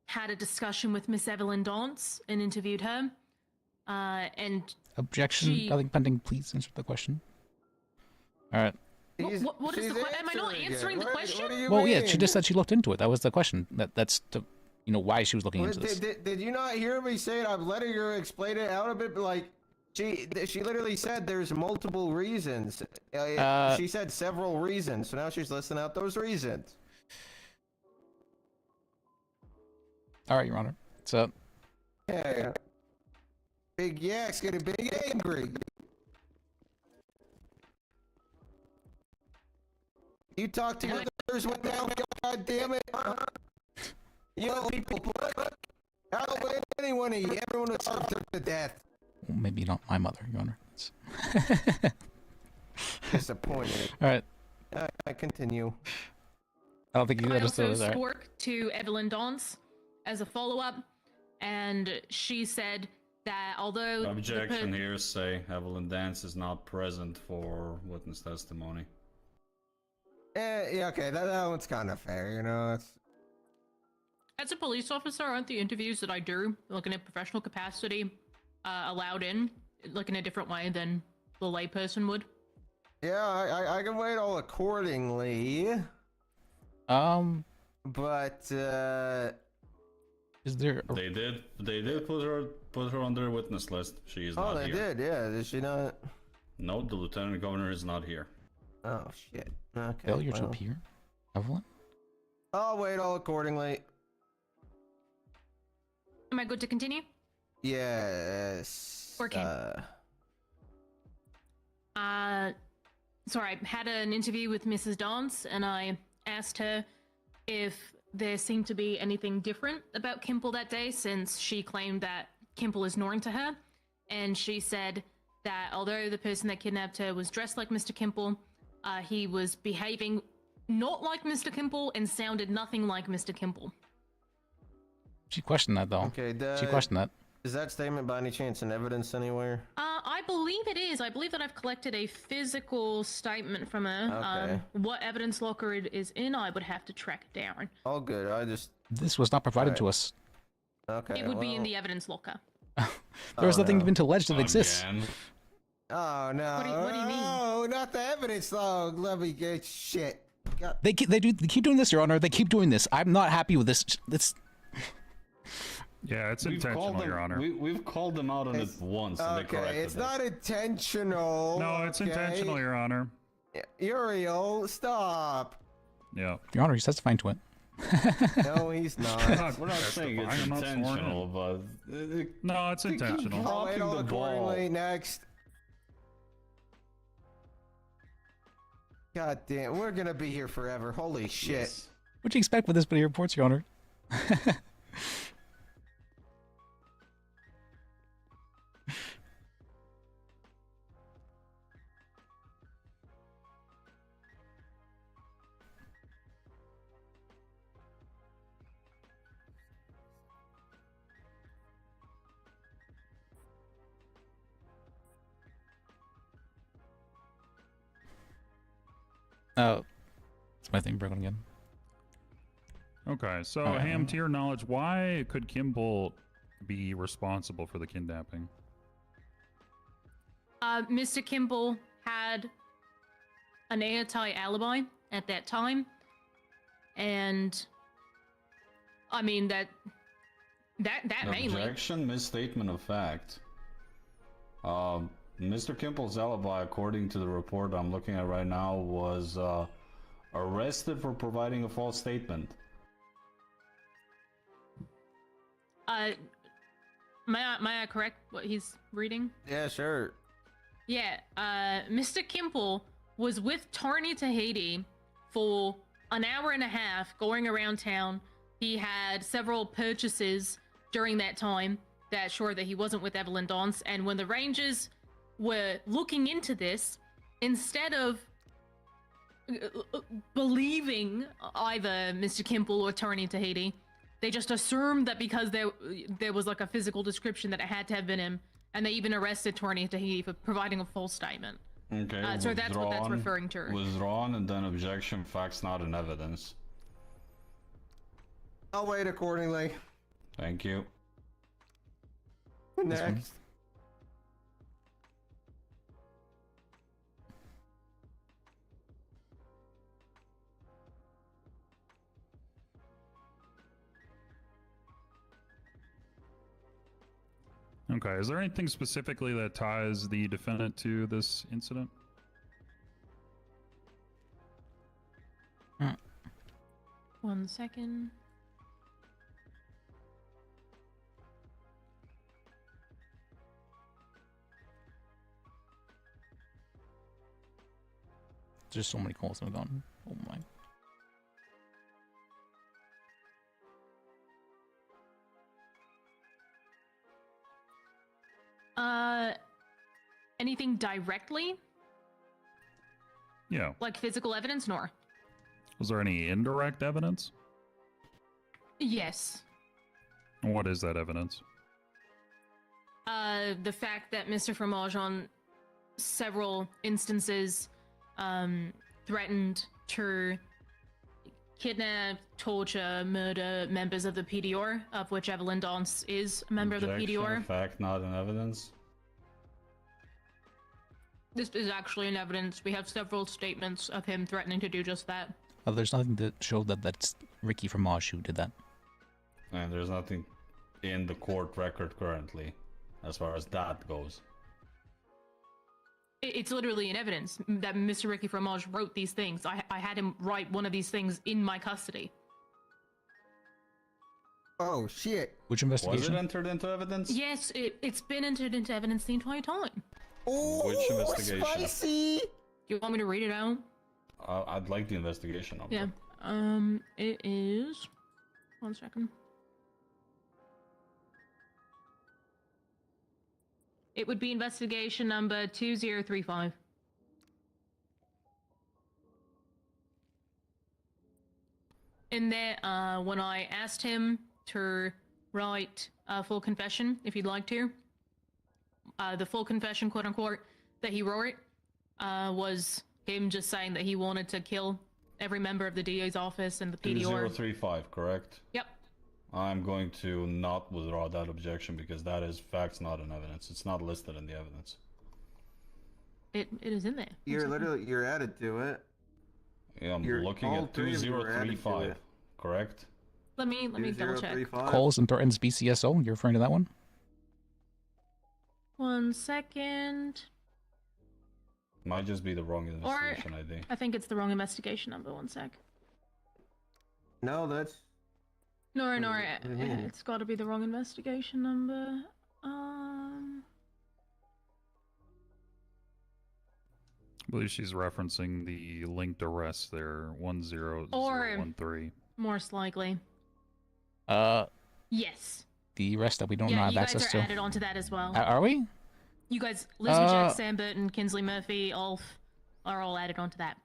had a discussion with Miss Evelyn Dance and interviewed her. And objection, nothing pending. Please answer the question. All right. What is the question? Am I not answering the question? Well, yeah, she just said she looked into it. That was the question. That's the, why she was looking into this. Did you not hear me say it? I'm letting her explain it out a bit, but like, she literally said there's multiple reasons. She said several reasons, so now she's listing out those reasons. All right, Your Honor. So. Yeah. Big Yak's getting big angry. You talk to others without, God damn it. You know, people, how would anyone eat? Everyone would serve to death. Well, maybe not my mother, Your Honor. Disappointed. All right. I continue. I don't think you understood I that. also spoke to Evelyn Dance as a follow-up, and she said that although... Objection here, say Evelyn Dance is not present for witness testimony. Yeah, okay, that one's kind of fair, you know. As a police officer, aren't the interviews that I do, looking at professional capacity, allowed in, like in a different way than the layperson would? Yeah, I can wait all accordingly. But is there? They did put her on their witness list. She is not here. Oh, they did. Yeah, did she not? No, the lieutenant governor is not here. Oh shit. Okay. Failure to appear, Evelyn. I'll wait all accordingly. Am I good to continue? Yes. Okay. So I had an interview with Mrs. Dance, and I asked her if there seemed to be anything different about Kimble that day, since she claimed that Kimble is known to her. And she said that although the person that kidnapped her was dressed like Mr. Kimble, he was behaving not like Mr. Kimble and sounded nothing like Mr. Kimble. She questioned that, though. Okay, she questioned that. Is that statement by any chance in evidence anywhere? I believe it is. I believe that I've collected a physical statement from her. Okay. What evidence locker it is in, I would have to track it down. All good. I just... This was not provided to us. Okay, It would be in the evidence locker. There was nothing even alleged that exists. Oh no! What do you mean? Oh, not the evidence though. Let me get shit. God. They keep doing this, Your Honor. They keep doing this. I'm not happy with this. Yeah, it's intentional, Your Honor. We've called them out on it once, and they corrected it's not intentional. No, it's intentional, Your Honor. Uriel, stop. Yeah. Your Honor, he's testifying to it. No, he's not. We're not saying it's intentional, but no, it's intentional. I'll wait all accordingly. Next. God damn, we're gonna be here forever. Holy shit. Yes. What do you expect with this many reports, Your Honor? Oh, it's my thing broken again. Okay, so Alright. Ham, to your knowledge, why could Kimble be responsible for the kidnapping? Mr. Kimble had an airtight alibi at that time, and I mean that mainly. Objection, misstatement of fact. Mr. Kimball's alibi, according to the report I'm looking at right now, was arrested for providing a false statement. May I correct what he's reading? Yeah, sure. Yeah, Mr. Kimple was with Tony Tahiti for an hour and a half going around town. He had several purchases during that time that showed that he wasn't with Evelyn Dance, and when the Rangers were looking into this, instead of believing either Mr. Kimple or Tony Tahiti, they just assumed that because there was like a physical description that it had to have been him, and they even arrested Tony Tahiti for providing a false statement. Okay, so that's what that's referring to. Withdrawn, and then objection, facts not in evidence. I'll wait accordingly. Thank you. Next. Okay, is there anything specifically that ties the defendant to this incident? One second. There's so many calls that have gone. Oh my. Anything directly? Yeah. Like physical evidence, nor? Was there any indirect evidence? Yes. What is that evidence? The fact that Mr. Fromage on several instances threatened to kidnap, torture, murder members of the PDR, of which Evelyn Dance is a member Objection, of the PDR. fact not in evidence. This is actually in evidence. We have several statements of him threatening to do just that. Oh, there's nothing to show that that's Ricky Fromage who did that. And there's nothing in the court record currently, as far as that goes. It's literally in evidence that Mr. Ricky Fromage wrote these things. I had him write one of these things in my custody. Oh, shit. Which investigation? Was it entered into evidence? Yes, it's been entered into evidence the entire time. Oh, Which investigation? spicy! You want me to read it out? I'd like the investigation number. Yeah. It is... One second. It would be investigation number 2035. In there, when I asked him to write a full confession, if you'd like to, the full confession, quote unquote, that he wrote was him just saying that he wanted to kill every member of the DA's office and the PDR. 2035, correct? Yep. I'm going to not withdraw that objection because that is facts not in evidence. It's not listed in the evidence. It is in there. You're added to it. Yeah, I'm You're- looking all at three of you are added to 2035, it. correct? Let me double check. Calls and threatens BCSO. You're referring to that one? 1 second. Might just be the wrong investigation ID. I think it's the wrong investigation number. 1 sec. No, that's... No, Mhm. it's got to be the wrong investigation number. I believe she's referencing the linked arrest there, 10013. Most likely. Yes. The rest that we don't Yeah, have you access guys to. are added onto that as well. Are we? You guys, Leslie Jack, Sam Burton, Kinsley Murphy, Ulf, are all added onto that.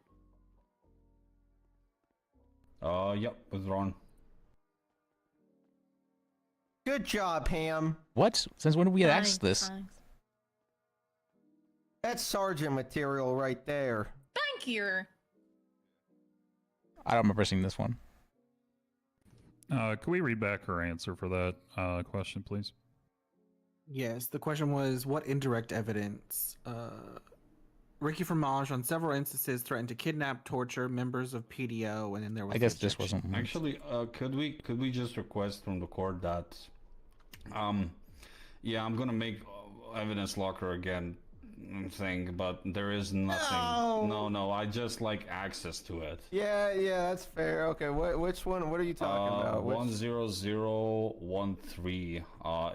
Yep, withdrawn. Good job, Ham. What? Since when did we Thanks, ask this? thanks. That's sergeant material right there. Thank you. I don't remember seeing this one. Can we read back her answer for that question, please? Yes, the question was, what indirect evidence? Ricky Fromage on several instances threatened to kidnap, torture members of PDO, and then there was... I guess this wasn't... Actually, could we just request from the court that, yeah, I'm gonna make evidence locker again thing, but there is nothing. No, I just like access to it. Yeah, that's fair. Okay, which one? What are you talking about? 10013.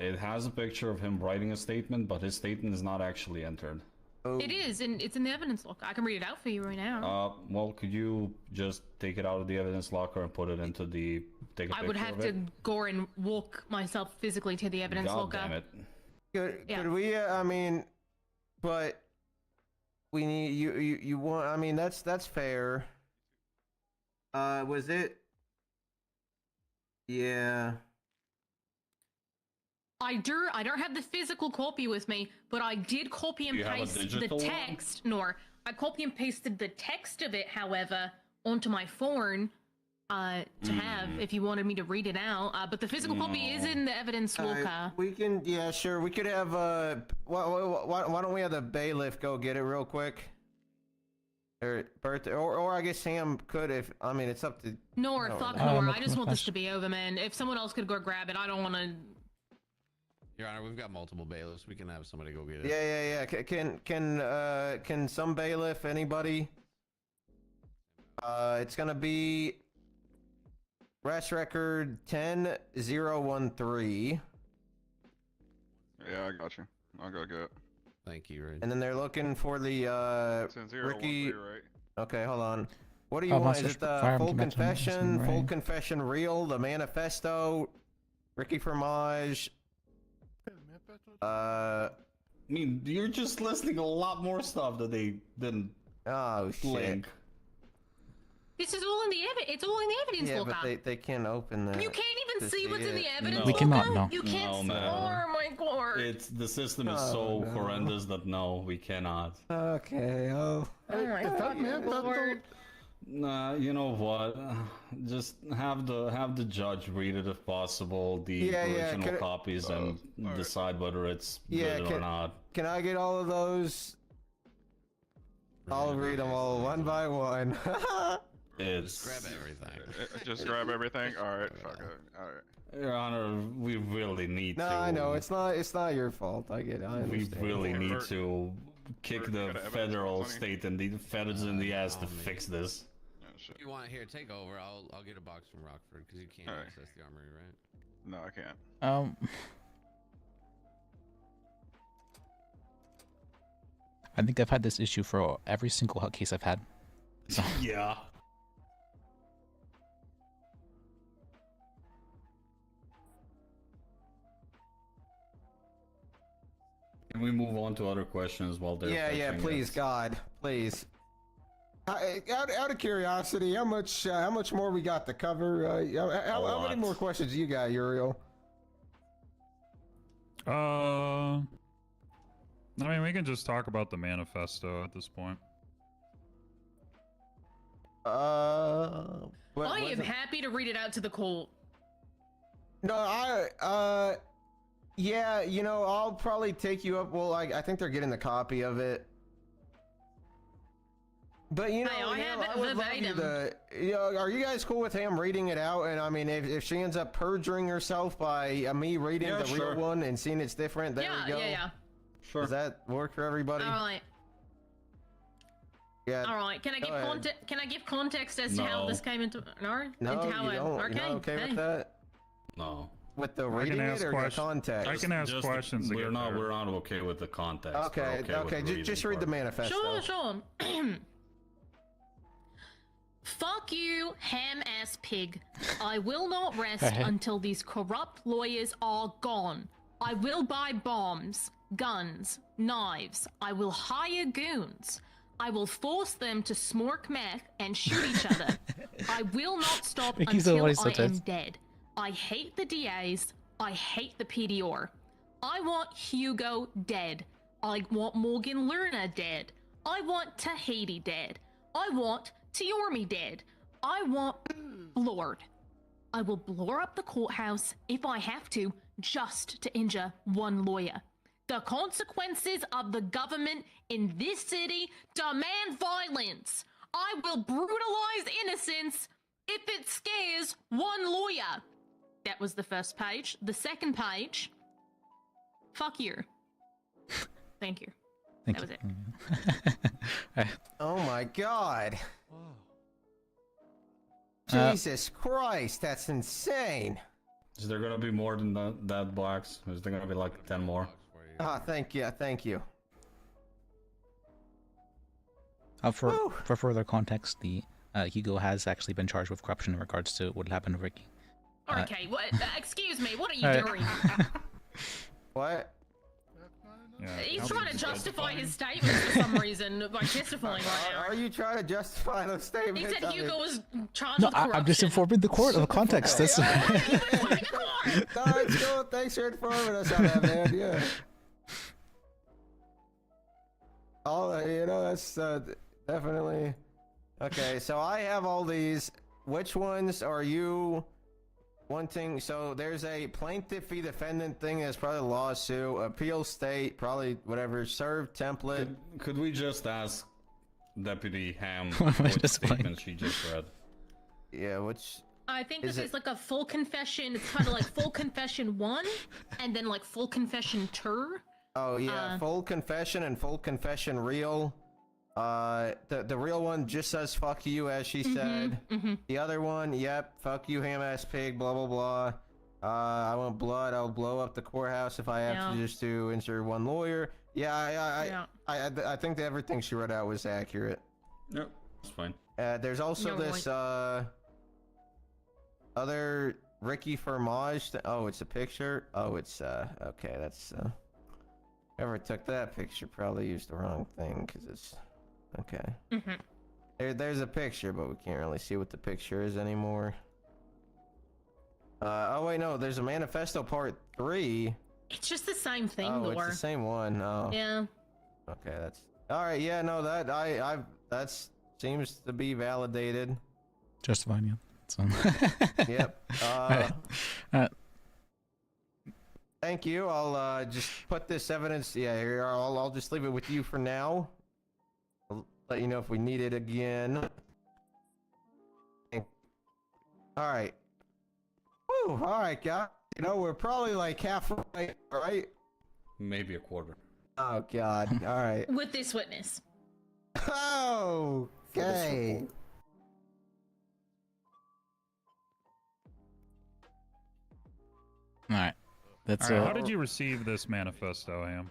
It has a picture of him writing a statement, but his statement is not actually entered. It is, and it's in the evidence locker. I can read it out for you right now. Well, could you just take it out of the evidence locker and put it into the... I would have to go and walk myself physically to the evidence God locker. damn it. Could we? I mean, but we need you want. I mean, that's fair. Was it? Yeah. I don't have the physical copy with me, but I did copy and paste the text. I copy and pasted the text of it, however, onto my phone to have if you wanted me to read it out. But the physical copy is in the evidence locker. We can, yeah, sure. We could have. Why don't we have the bailiff go get it real quick? Or I guess Sam could if. I mean, it's up to. Nor, fuck Nor. I just want this to be over, man. If someone else could go grab it, I don't want to. Your Honor, we've got multiple bailiffs. We can have somebody go get it. Yeah. Can some bailiff, anybody? It's gonna be arrest record 10013. Yeah, I got you. I'll go get it. Thank you, Ray. And then they're looking for the Ricky. Right? Okay, hold on. What do you want? Is it the full confession? right. Full confession real? The manifesto? Ricky Fromage? I mean, you're just listing a lot more stuff that they didn't link. This is all in the it's all in the evidence Yeah, locker. but they can't open that. You can't even see what's in the evidence No. locker. We cannot, no. You can't. No, see. man. Oh my god. The system is so horrendous that no, we cannot. Okay. Oh my lord. Nah, you know what? Just have the judge read it if possible, the original copies, and decide whether it's good or not. Can I get all of those? I'll read them all one by one. It's grab everything. Just grab everything. All right, fuck it. All right. Your Honor, we really need to. No, I know it's not your fault. I get it. I We understand. really need to kick the federal state and the feds in the ass to fix this. If you want here, take over. I'll get a box from Rockford because you can't access the armory, right? No, I can't. I think I've had this issue for every single case I've had. So. Yeah. Can we move on to other questions while they're Yeah, please, God, please. Out of curiosity, how much more we got to cover? How many more questions you got, Uriel? I mean, we can just talk about the manifesto at this point. I am happy to read it out to the court. No, yeah, you know, I'll probably take you up. Well, I think they're getting the copy of it. But you know, I have it I would love you verbatim. to, are you guys cool with him reading it out? And I mean, if she ends up perjuring herself by me reading the real one and seeing it's different, there we go. Yeah. Sure. Does that work for everybody? All right. Yeah. All right. Can I give context? Can I give context as to how this came into? No, into how you don't. Okay. You're not okay with that? No. With the reading it or the context? I can ask questions. We're not okay with the context. Okay, just read the manifesto. Sure. Fuck you, ham-ass pig. I will not rest until these corrupt lawyers are gone. I will buy bombs, guns, knives. I will hire goons. I will force them to smoke meth and shoot each other. I will not stop until I am dead. I hate the DAs. I hate the PDR. I want Hugo dead. I want Morgan Lerner dead. I want Tahiti dead. I want Tiormi dead. I want Lord. I will blow up the courthouse if I have to, just to injure one lawyer. The consequences of the government in this city demand violence. I will brutalize innocence if it scares one lawyer. That was the first page. The second page. Fuck you. Thank you. Thank That you. was it. Oh my god. Uh, Jesus Christ, that's insane. Is there gonna be more than that box? Is there gonna be like 10 more? Ah, thank you. For further context, the Hugo has actually been charged with corruption in regards to what happened to Ricky. Okay, what? Excuse me, what are you Alright. doing? What? He's trying to justify his statements for some reason by testifying right now. Are you trying to justify those statements? He said I mean- Hugo was charged No, with corruption. I'm just informing the court of the context. That's No, it's cool. Thanks for informing us on that, man. Yeah. That's definitely okay. So I have all these. Which ones are you wanting? So there's a plaintiff v. defendant thing. That's probably a lawsuit. Appeal state, probably whatever. Serve template. Could we just ask Deputy Ham What am I what just playing? statement she just read? Yeah, which I think Is this it- is like a full confession. It's kind of like full confession 1 and then like full confession 2. Oh yeah, full confession and full confession real. The real one just says fuck you, as she said. The other one, yep, fuck you, ham ass pig, blah blah blah. I want blood. I'll blow up the courthouse if I have to, just to insert one lawyer. Yeah, I think that everything she read out was accurate. Yep, that's fine. There's also You're this other Ricky Fromage. Oh, it's a picture. Oh, it's okay. That's whoever took that picture probably used the wrong thing because it's okay. There's a picture, but we can't really see what the picture is anymore. Oh wait, no. There's a manifesto part 3. It's just the same thing, Oh, Lore. it's the same one. Oh. Yeah. Okay, that's all right. Yeah, no, that seems to be validated. Justified, yeah. So. Yep. Alright. Thank you. I'll just put this evidence. Yeah, here. I'll just leave it with you for now. I'll let you know if we need it again. All right. Woo! All right, guys. You know, we're probably like halfway, right? Maybe a quarter. Oh God. All right. With this witness. Oh. Okay. All right. That's All right, how did you receive this manifesto, Ham?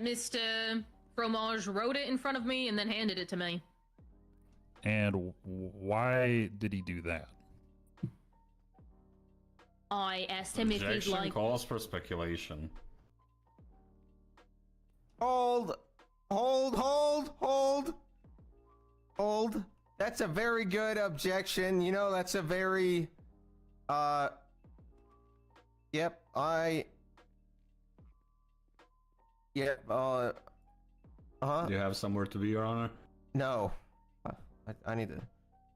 Mr. Fromage wrote it in front of me and then handed it to me. And why did he do that? I asked him if he'd Objection like. calls for speculation. Hold. That's a very good objection. You know, that's a very, yep, yep, Do you have somewhere to be, Your Honor? No. I need to,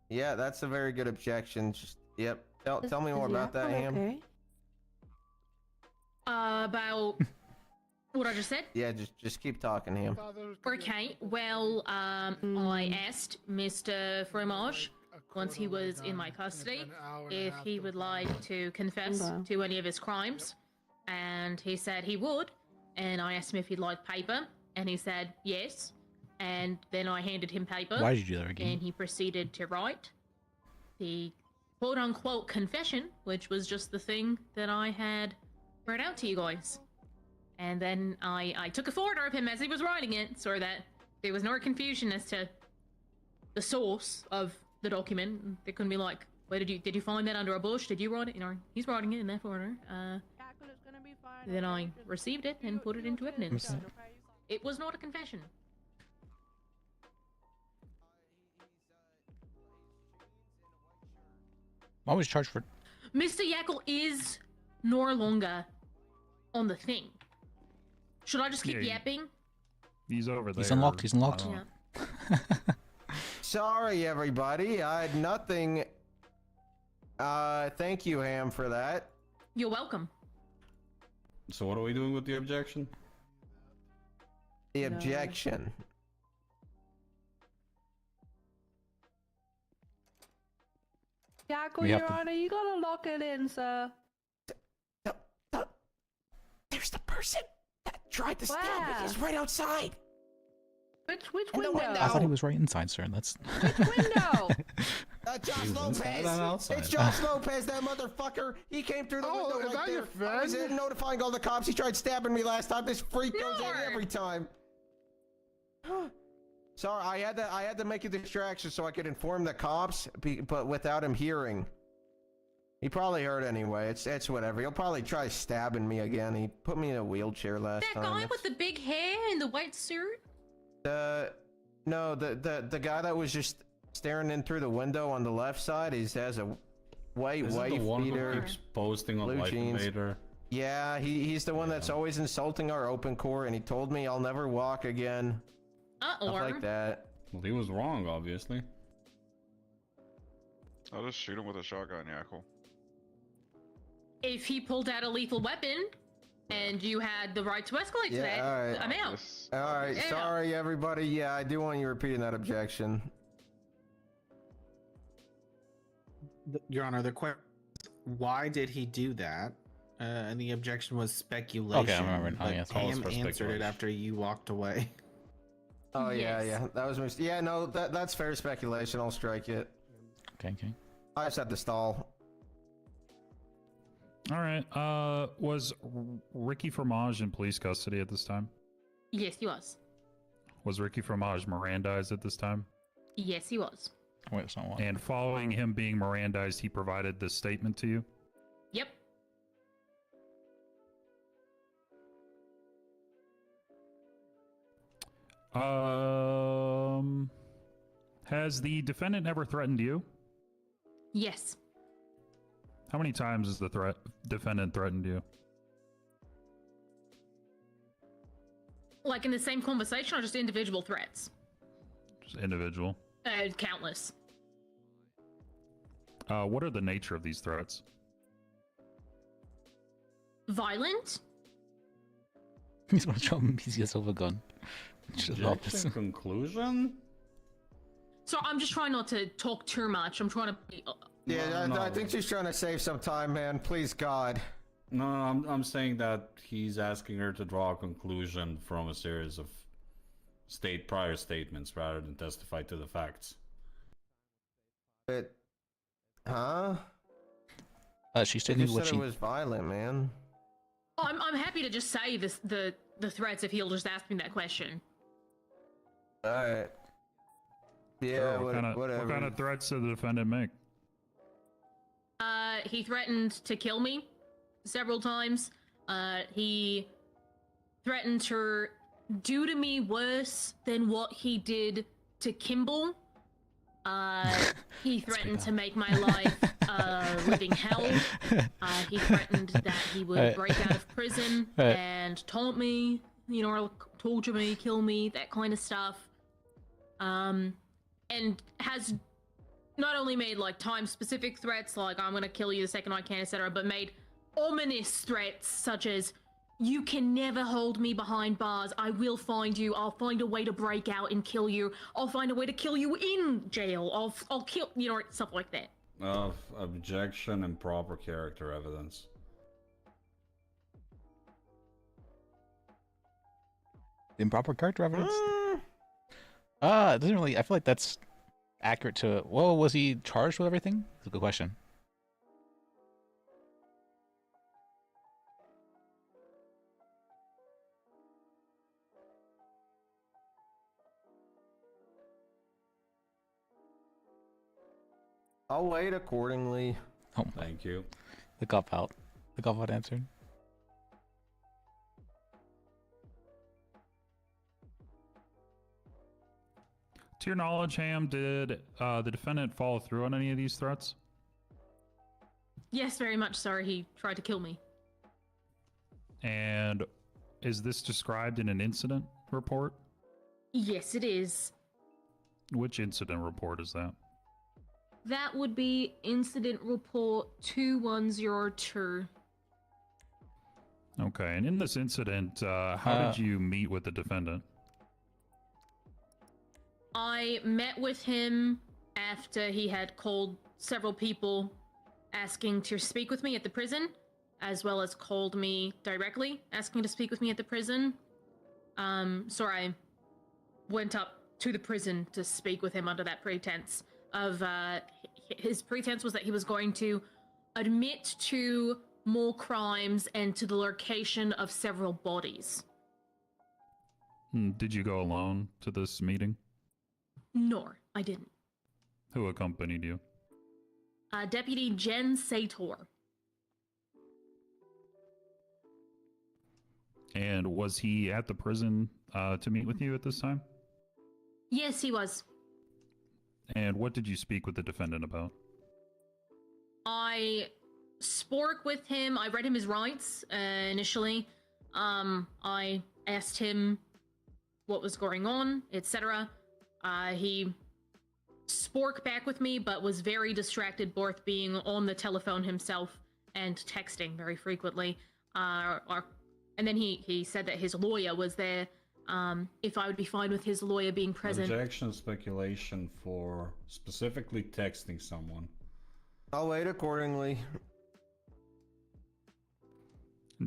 yeah, that's a very good objection. Just, yep. Tell me more about that, Ham. About what I just said? Yeah, just keep talking, Ham. Okay, well, I asked Mr. Fromage, once he was in my custody, if he would like to confess to any of his crimes, and he said he would, and I asked him if he'd like paper, and he said yes, and then I handed him paper. Why did you do that again? And he proceeded to write the quote-unquote confession, which was just the thing that I had read out to you guys. And then I took a photo of him as he was writing it so that there was no confusion as to the source of the document. They couldn't be like, where did you find that under a bush? Did you write it? You know, he's writing it in that photo. Then I received it and put it into evidence. It was not a confession. Why was charged for? Mr. Yackle is no longer on the thing. Should I just keep Yeah, yapping? He's over there. He's unlocked. He's unlocked. Yeah. Sorry, everybody. I had nothing. Thank you, Ham, for that. You're welcome. So what are we doing with the objection? The objection. Yackle, Your Honor, you gotta lock it in, sir. There's the person that tried to stab me. He's right outside. Which window? I thought he was right inside, sir. That's. Window. Josh Lopez. It's Josh Lopez, that motherfucker. He came through the window is right that there. your friend? I was in notifying all the cops. He tried stabbing me last time. This freak goes in every time. Sorry, I had to make a distraction so I could inform the cops, but without him hearing. He probably heard anyway. It's whatever. He'll probably try stabbing me again. He put me in a wheelchair last That time. guy with the big hair and the white suit? No, the guy that was just staring in through the window on the left side. He has a white Is it the one who keeps posting on blue Life jeans. Invader? Yeah, he's the one that's always insulting our open core, and he told me I'll never walk again. Stuff like that. Well, he was wrong, obviously. I'll just shoot him with a shotgun, Yackle. If he pulled out a lethal weapon and you had the right to escalate to that, all right. I'm out. All right, Yeah. sorry everybody. Yeah, I do want you repeating that objection. Your Honor, the question is, why did he do that? And the objection was speculation. Okay, I remember now, but yes. Cam Calls for answered it speculation. after you walked away. Oh yeah, that was yeah. No, that's fair speculation. I'll strike it. Okay. I just had to stall. All right. Was Ricky Fromage in police custody at this time? Yes, he was. Was Ricky Fromage Mirandized at this time? Yes, he was. Wait, it's not one. And following him being Mirandized, he provided this statement to you? Yep. Has the defendant ever threatened you? Yes. How many times has the defendant threatened you? Like in the same conversation or just individual threats? Just individual. Countless. What are the nature of these threats? Violent? He's gonna show him he's yourself a gun. Just love this. Conclusion? So I'm just trying not to talk too much. I'm trying to be... Yeah, I think she's trying to save some time, man. Please, God. No, I'm saying that he's asking her to draw a conclusion from a series of prior statements rather than testify to the facts. But, huh? She said You said it was violent, man. Oh, I'm happy to just say this, the threats if he'll just ask me that question. All right. Yeah, Sure, whatever. What kind of threats did the defendant make? He threatened to kill me several times. He threatened to do to me worse than what he did to Kimball. He threatened to make my life living hell. He threatened that he would break out of prison and taunt me, torture me, kill me, that kind of stuff. And has not only made like time-specific threats, like I'm gonna kill you the second I can, etc., but made ominous threats such as, you can never hold me behind bars. I will find you. I'll find a way to break out and kill you. I'll find a way to kill you in jail. I'll kill, stuff like that. Of objection and proper character evidence. Improper character evidence? It doesn't really. I feel like that's accurate to. Well, was he charged with everything? That's a good question. I'll wait accordingly. Oh, thank you. The cop out. The cop out answered. To your knowledge, Ham, did the defendant follow through on any of these threats? Yes, very much so. He tried to kill me. And is this described in an incident report? Yes, it is. Which incident report is that? That would be incident report 2102. Okay, and in this incident, how did you meet with the defendant? I met with him after he had called several people asking to speak with me at the prison, as well as called me directly asking to speak with me at the prison. So I went up to the prison to speak with him under that pretense of, his pretense was that he was going to admit to more crimes and to the location of several bodies. Did you go alone to this meeting? Nor, I didn't. Who accompanied you? Deputy Jen Sator. And was he at the prison to meet with you at this time? Yes, he was. And what did you speak with the defendant about? I spoke with him. I read him his rights initially. I asked him what was going on, etc. He spoke back with me, but was very distracted, both being on the telephone himself and texting very frequently. And then he said that his lawyer was there. If I would be fine with his lawyer being present. Objection, speculation for specifically texting someone. I'll wait accordingly.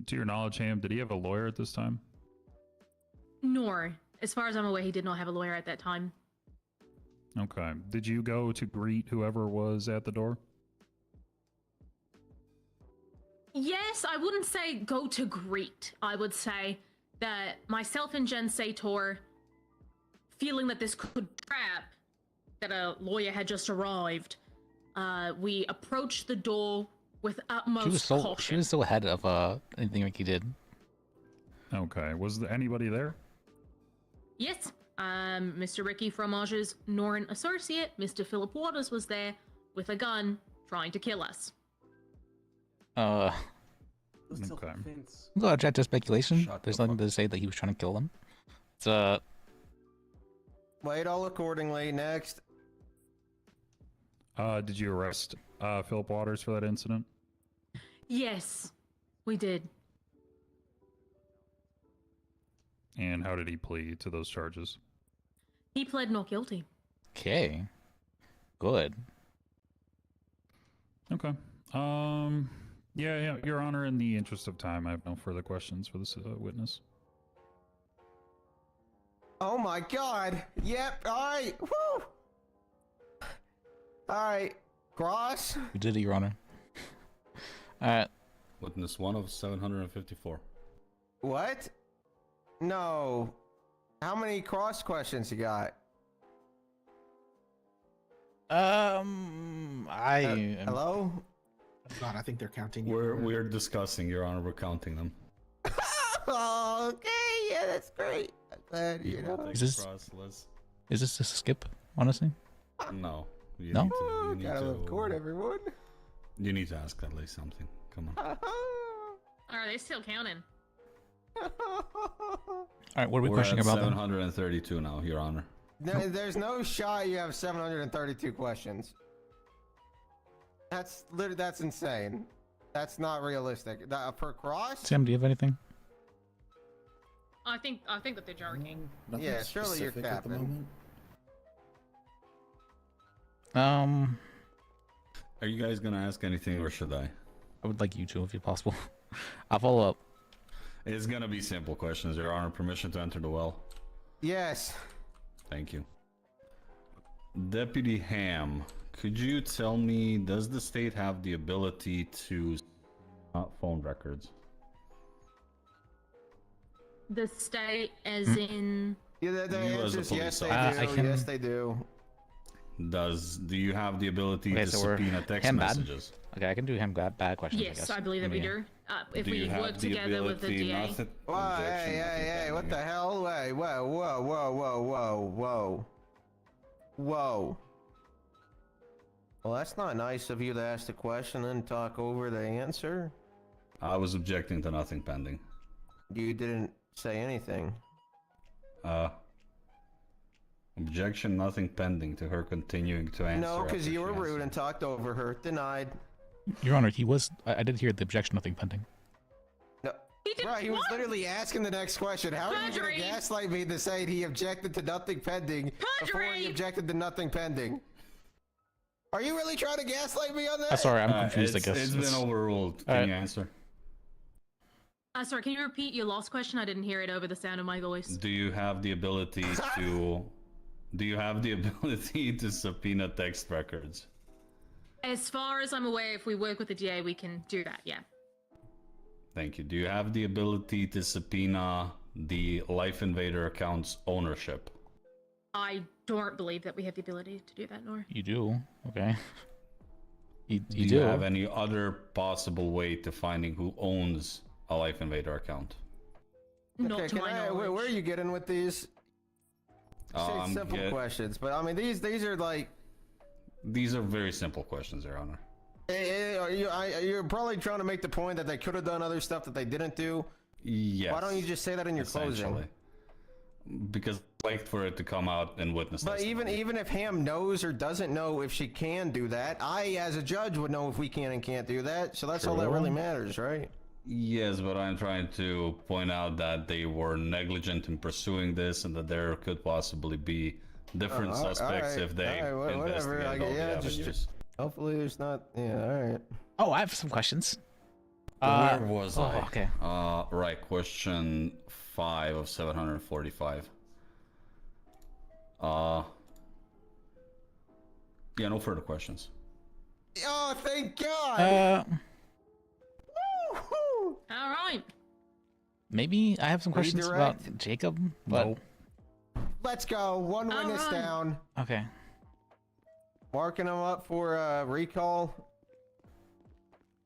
To your knowledge, Ham, did he have a lawyer at this time? Nor, as far as I'm aware, he did not have a lawyer at that time. Okay. Did you go to greet whoever was at the door? Yes, I wouldn't say go to greet. I would say that myself and Jen Sator, feeling that this could trap, that a lawyer had just arrived, we approached the door with utmost caution. She was so ahead of anything Ricky did. Okay. Was there anybody there? Yes, Mr. Ricky Fromage's Norn associate, Mr. Philip Waters, was there with a gun trying to kill us. Okay. Go object to speculation. There's nothing to say that he was trying to kill them. It's Wait all accordingly. Next. Did you arrest Philip Waters for that incident? Yes, we did. And how did he plead to those charges? He pled not guilty. okay. Good. Okay. Yeah, Your Honor, in the interest of time, I have no further questions for this witness. Oh my god. Yep. Alright. Woo. Alright. Cross. You did it, Your Honor. Alright. Witness 1 of 754. What? No. How many cross questions you got? Hello? God, I think they're counting you. We're discussing, Your Honor. We're counting them. Oh, okay, yeah, that's great. I'm glad, you know. Is this just a skip, honestly? No. You No? Need to, you need Gotta to, record everyone. You need to ask at least something. Come on. Are they still counting? Alright, what are we We're questioning at about then? 732 now, Your Honor. No, there's no shot you have 732 questions. That's insane. That's not realistic. Per cross? Sam, do you have anything? I think that they're joking. Yeah, surely you're capping. Are you guys gonna ask anything, or should I? I would like you to, if you're possible. I'll follow up. It's gonna be simple questions, Your Honor. Permission to enter the well? Yes. Thank you. Deputy Ham, could you tell me, does the state have the ability to phone records? The state, as in... Yeah, the You answer as a is yes, they police do. Yes, they do. Do you have the ability Okay, to so we're subpoena text ham bad? messages? Okay, I can do him bad questions, I Yes, guess. I believe that we Yeah. do. If Do we you have work the together with the ability DA. not to- Whoa, Objection, hey, nothing hey, what pending. the hell? Wait, whoa. Well, that's not nice of you to ask the question and talk over the answer. I was objecting to nothing pending. You didn't say anything. Objection, nothing pending to her continuing to answer. No, because after you she were rude answered. and talked over her. Denied. Your Honor, he was... I did hear the objection, nothing pending. No. Right, he was literally asking the next question. How are you going Perjury. to gaslight me to say he objected to nothing pending before he Perjury. objected to nothing pending? Are you really trying to gaslight me on that? Sorry, I'm confused, I guess. It's been overruled. Can Alright. you answer? Sorry, can you repeat your last question? I didn't hear it over the sound of my voice. Do you have the ability to? Do you have the ability to subpoena text records? As far as I'm aware, if we work with the DA, we can do that. Yeah. Thank you. Do you have the ability to subpoena the Life Invader account's ownership? I don't believe that we have the ability to do that, nor. You do. Okay. You do you have any other possible way to finding who owns a Life Invader account? Not Okay, to my knowledge. where are you getting with these? Say simple get- questions, but I mean these are like These are very simple questions, Your Honor. you're probably trying to make the point that they could have done other stuff that they didn't do. Yes. Why don't you just say that in your closing? Essentially. Because I'd like for it to come out in witness But testimony. even if Ham knows or doesn't know if she can do that, I as a judge would know if we can and can't do that. So that's all that True. really matters, right? Yes, but I'm trying to point out that they were negligent in pursuing this, and that there could possibly be different suspects if they investigate all the avenues. Hopefully there's not. Yeah, all right. Oh, I have some questions. Where was I? Okay. Right, question 5 of 745. Yeah, no further questions. Oh, thank God! All right. Maybe I have some questions about Redirect? Jacob, but Let's go. One witness right. down. okay. Marking them up for recall.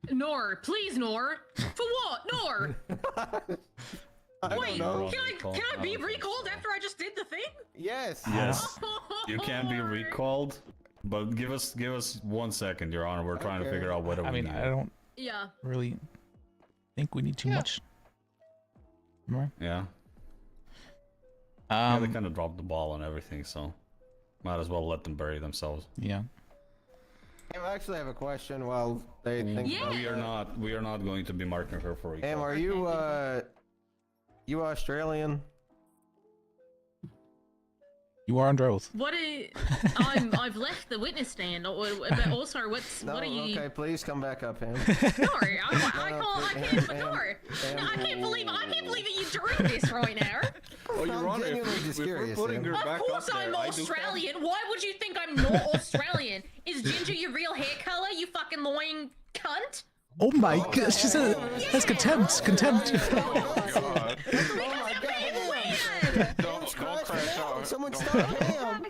Nor, please, Nor. For what, Nor? Wait, know. can I be recalled after I just did the thing? Yes. Yes, you can be recalled, but give us 1 second, Your Honor. We're trying to Okay. figure out whether I we mean, need I it. don't Yeah. really think we need too much. More. Yeah. Yeah, they Um. kind of dropped the ball on everything, so might as well let them bury themselves. Yeah. I actually have a question while they think. Yeah. about We are that. not going to be marking her for recall. Em, are you Australian? You are under oath. What is? I've left the witness stand. But also, No, what are you? okay, please come back up, Em. No, I can't believe that you're doing this right now. Oh, Your I'm Honor, genuinely if just we're curious, putting Em. her Of back course up I'm there, I do Australian. Why would you think I'm not Australian? Is ginger your real hair color, you fucking lying cunt? Oh my god, she said that's contempt. Contempt. God. Don't crash out. Someone stop him.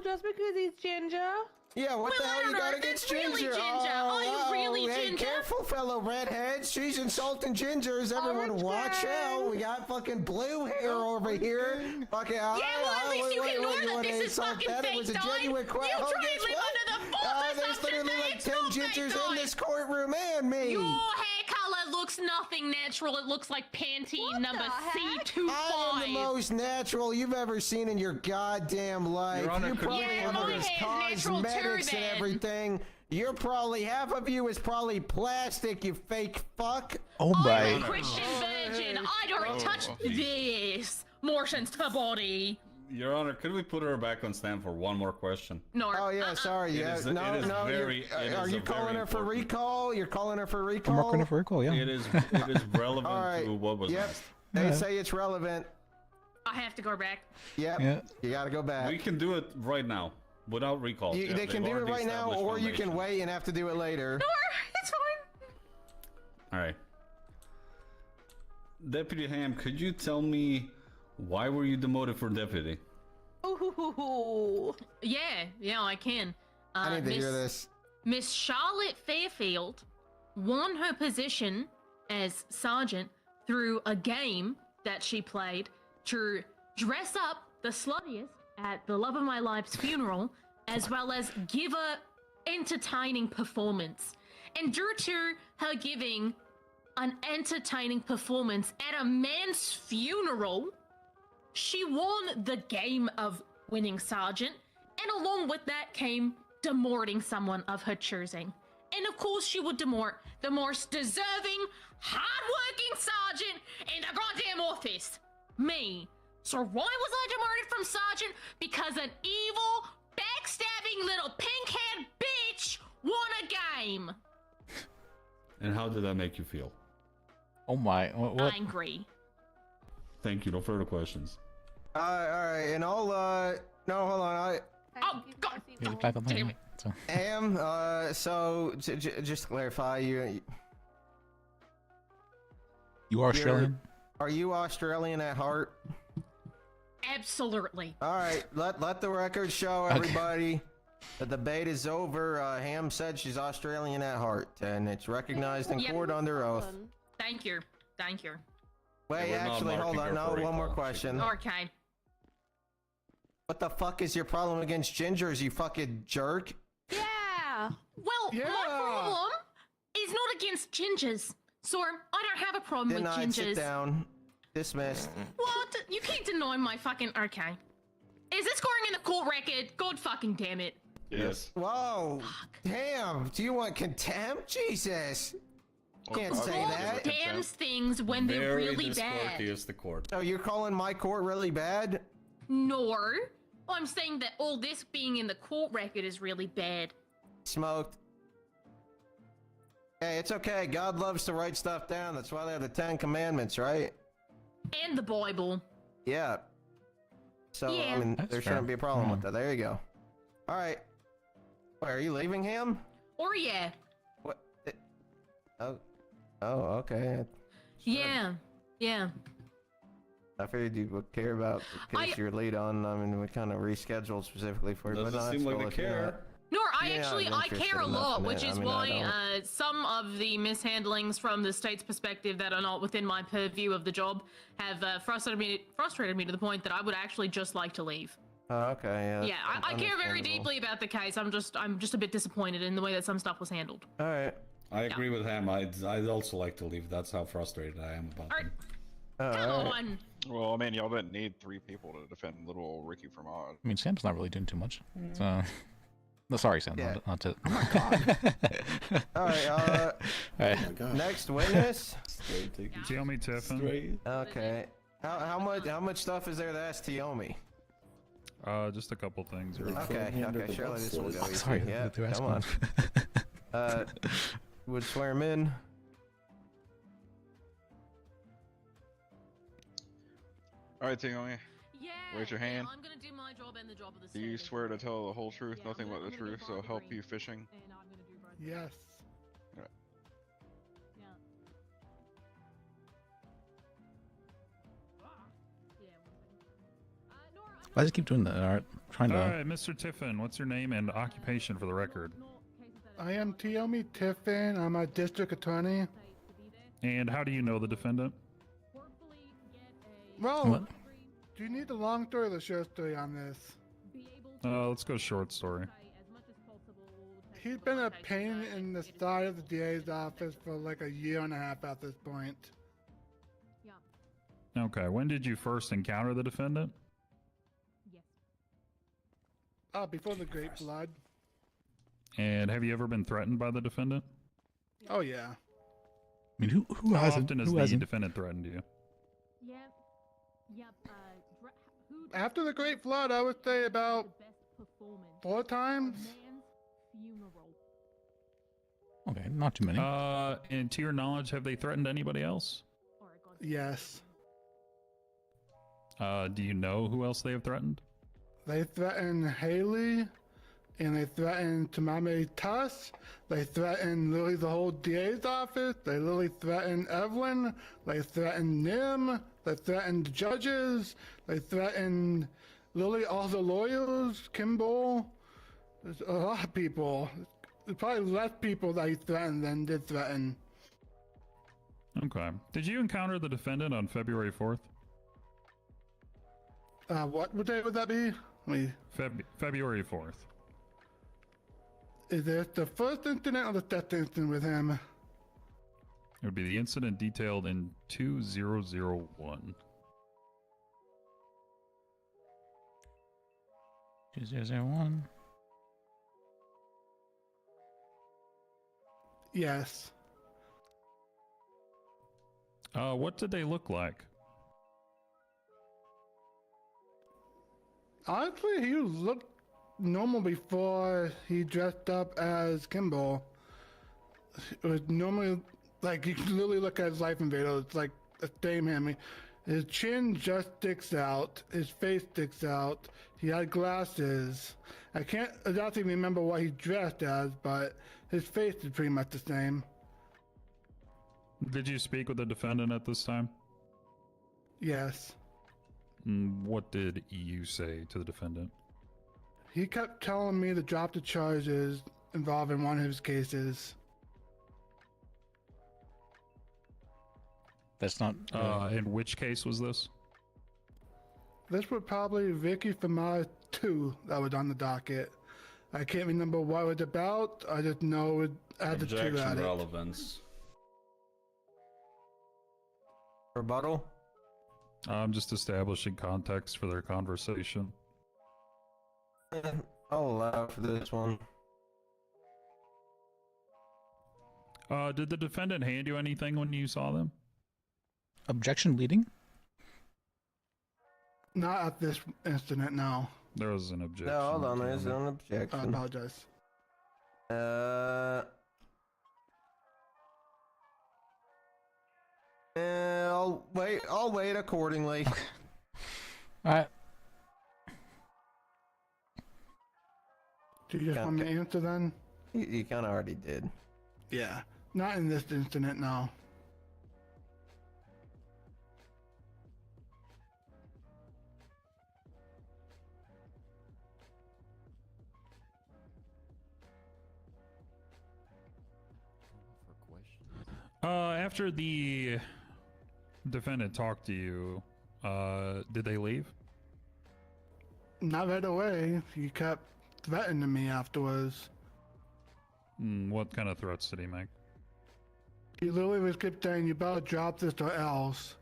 Just because he's ginger. Yeah, what the hell you got against really Ginger? ginger. Are you really hey, ginger? careful, fellow redheads. She's insulting gingers. Everyone watch out. We got fucking blue hair over here. Fucking, Yeah, well, at least you can ignore that this is fucking It was a fake, genuine Don. You question. try and live under the false There's assumption literally that like it's 10 not fake, gingers in Don. this courtroom and me. Your hair color looks nothing natural. It looks like Pantene number C25. I am the most natural you've ever seen in your goddamn life. Your Honor, You could probably you- have Yeah, all my these hair's natural too, cosmetics and then. everything. You're probably, half of you is probably plastic, you fake fuck. Oh I'm a my. Christian virgin. I don't touch this. Motions to body. Your Honor, could we put her back on stand for one more question? No. Oh yeah, sorry. It Yeah, is- no, it is no. very- Are it is you a calling very her for important- recall? You're calling her for I'm recall? marking it for recall. Yeah. It is relevant All right. to what was Yep. asked. They Yeah. say it's relevant. I have to go back. Yep. Yeah. You gotta go back. We can do it right now without recall. Yeah, They can they've do it already right now, established or you can foundation. wait and have to do it later. It's fine. All right. Deputy Ham, could you tell me why were you demoted for deputy? Ooh. Yeah, I can. I need to hear this. Miss Charlotte Fairfield won her position as sergeant through a game that she played to dress up the sluttiest at the love of my life's funeral, as well as give a entertaining performance. And due to her giving an entertaining performance at a man's funeral, she won the game of winning sergeant, and along with that came demorting someone of her choosing. And of course she would demort the most deserving, hard-working sergeant in the goddamn office. Me. So why was I demoted from sergeant? Because an evil, backstabbing little pink-haired bitch won a game. And how did that make you feel? Oh my, what? Angry. Thank you. No further questions. All right, and I'll no, hold on. Oh God! He's back on Damn it. So. Ham, so just to clarify, you You are Australian? Are you Australian at heart? Absolutely. All right, let the record show everybody. The debate is over. Ham said she's Australian at heart, and it's recognized in Yep. court under oath. Thank you. Thank you. Wait, we're not actually, hold marking on. her No, for one more recall. question. Okay. What the fuck is your problem against gingers, you fucking jerk? Yeah. Well, Yeah. my problem is not against gingers. So I don't have a problem with Denied, gingers. sit down. Dismissed. What? You keep denying my fucking. Okay. Is this going in the court record? God fucking damn it. Yes. Whoa. Damn. Do you want contempt? Jesus. Can't say Court that. damns things when they're Very really bad. discourteous, the court. So you're calling my court really bad? No. I'm saying that all this being in the court record is really bad. Smoked. Hey, it's okay. God loves to write stuff down. That's why they have the 10 Commandments, right? And the Bible. Yeah. So, Yeah. I mean, That's there fair. shouldn't be a problem with that. There you go. All right. Wait, are you leaving him? Or yeah. What? Oh, okay. Yeah. Yeah. I figured you would care about the case you're lead on. I mean, we kind of rescheduled specifically for you. Doesn't but no, seem that's like cool they if you're care. not. No, I Yeah, actually I'm I interested care a enough lot, in which it. is I mean, I why some of the mishandlings from the state's perspective that are not within my purview of the job have frustrated me to the point that I would actually just like to leave. Oh, okay, yeah. Yeah, I care very understandable. deeply about the case. I'm just a bit disappointed in the way that some stuff was handled. All right. I agree with him. I'd also like to leave. That's how frustrated I am about Alright. them. Come on. Well, I mean, y'all didn't need 3 people to defend little old Ricky from Oz. I mean, Sam's not really doing too much. So, no, sorry, Sam. Yeah. Not to. Oh my god. All right. All right. Next witness. Tiomi Tiffin. Okay. How much stuff is there to ask Tiomi? Just a couple things. Okay. Surely this will go easy. Sorry, Yeah. they're Come on. Would swear him in. All right, Tingomi. Yeah. Raise your hand. I'm gonna do my job and the job of the Do state. you swear to tell the whole truth, nothing but the truth, so help you fishing? Yes. Why does it keep doing that? All right, trying All to. right, Mr. Tiffin, what's your name and occupation for the record? I am Tiomi Tiffin. I'm a district attorney. And how do you know the defendant? Well, What? do you need the long story or the short story on this? Let's go short story. He's been a pain in the side of the DA's office for like a year and a half at this point. Okay, when did you first encounter the defendant? Before the Great Flood. And have you ever been threatened by the defendant? Oh yeah. I mean, who How hasn't? often has Who the hasn't? defendant threatened you? After the Great Flood, I would say about 4 times. Okay, not too many. And to your knowledge, have they threatened anybody else? Yes. Do you know who else they have threatened? They threatened Haley, and they threatened Tamame Tuss. They threatened literally the whole DA's office. They literally threatened Evelyn. They threatened Nim. They threatened judges. They threatened literally all the lawyers, Kimball. There's a lot of people. There's probably less people that he threatened than did threaten. Okay. Did you encounter the defendant on February 4th? What day would that be? February 4th. Is this the first incident or the second incident with him? It would be the incident detailed in 2001. 2001. Yes. What did they look like? Honestly, he looked normal before he dressed up as Kimball. It was normally Like, you can literally look at his life in video. It's like a same him. His chin just sticks out. His face sticks out. He had glasses. I can't exactly remember what he dressed as, but his face is pretty much the same. Did you speak with the defendant at this time? Yes. What did you say to the defendant? He kept telling me to drop the charges involving one of his cases. That's not. In which case was this? This was probably Vicky from 2 that was on the docket. I can't remember what it was about. I just know it had the 2 at Objection it. relevance. Rebuttal? I'm just establishing context for their conversation. I'll allow for this one. Did the defendant hand you anything when you saw them? Objection leading? Not at this incident, no. There was an objection. No, hold on, there's an I objection. apologize. I'll wait accordingly. Alright. Do you just want me to answer then? You kind of already did. Yeah. Not in this incident, no. After the defendant talked to you, did they leave? Not right away. He kept threatening me afterwards. What kind of threats did he make? He literally was kept saying, you better drop this or else.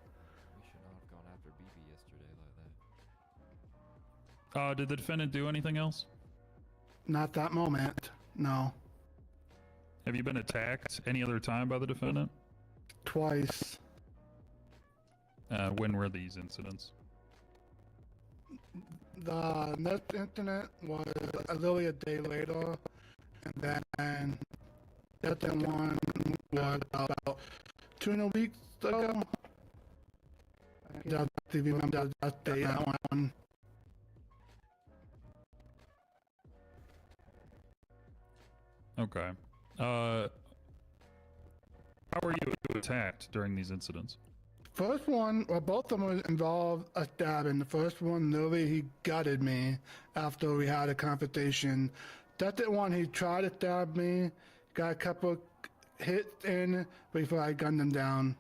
We should not have gone after BB yesterday like that. Did the defendant do anything else? Not that moment, no. Have you been attacked any other time by the defendant? Twice. When were these incidents? The next incident was literally a day later, and then the second one was about 2 weeks ago. I don't remember that day, that one. Okay. How were you attacked during these incidents? First one, well, both of them involved a stabbing. The first one, literally, he gutted me after we had a confrontation. Second one, he tried to stab me, got a couple hits in before I gunned him down.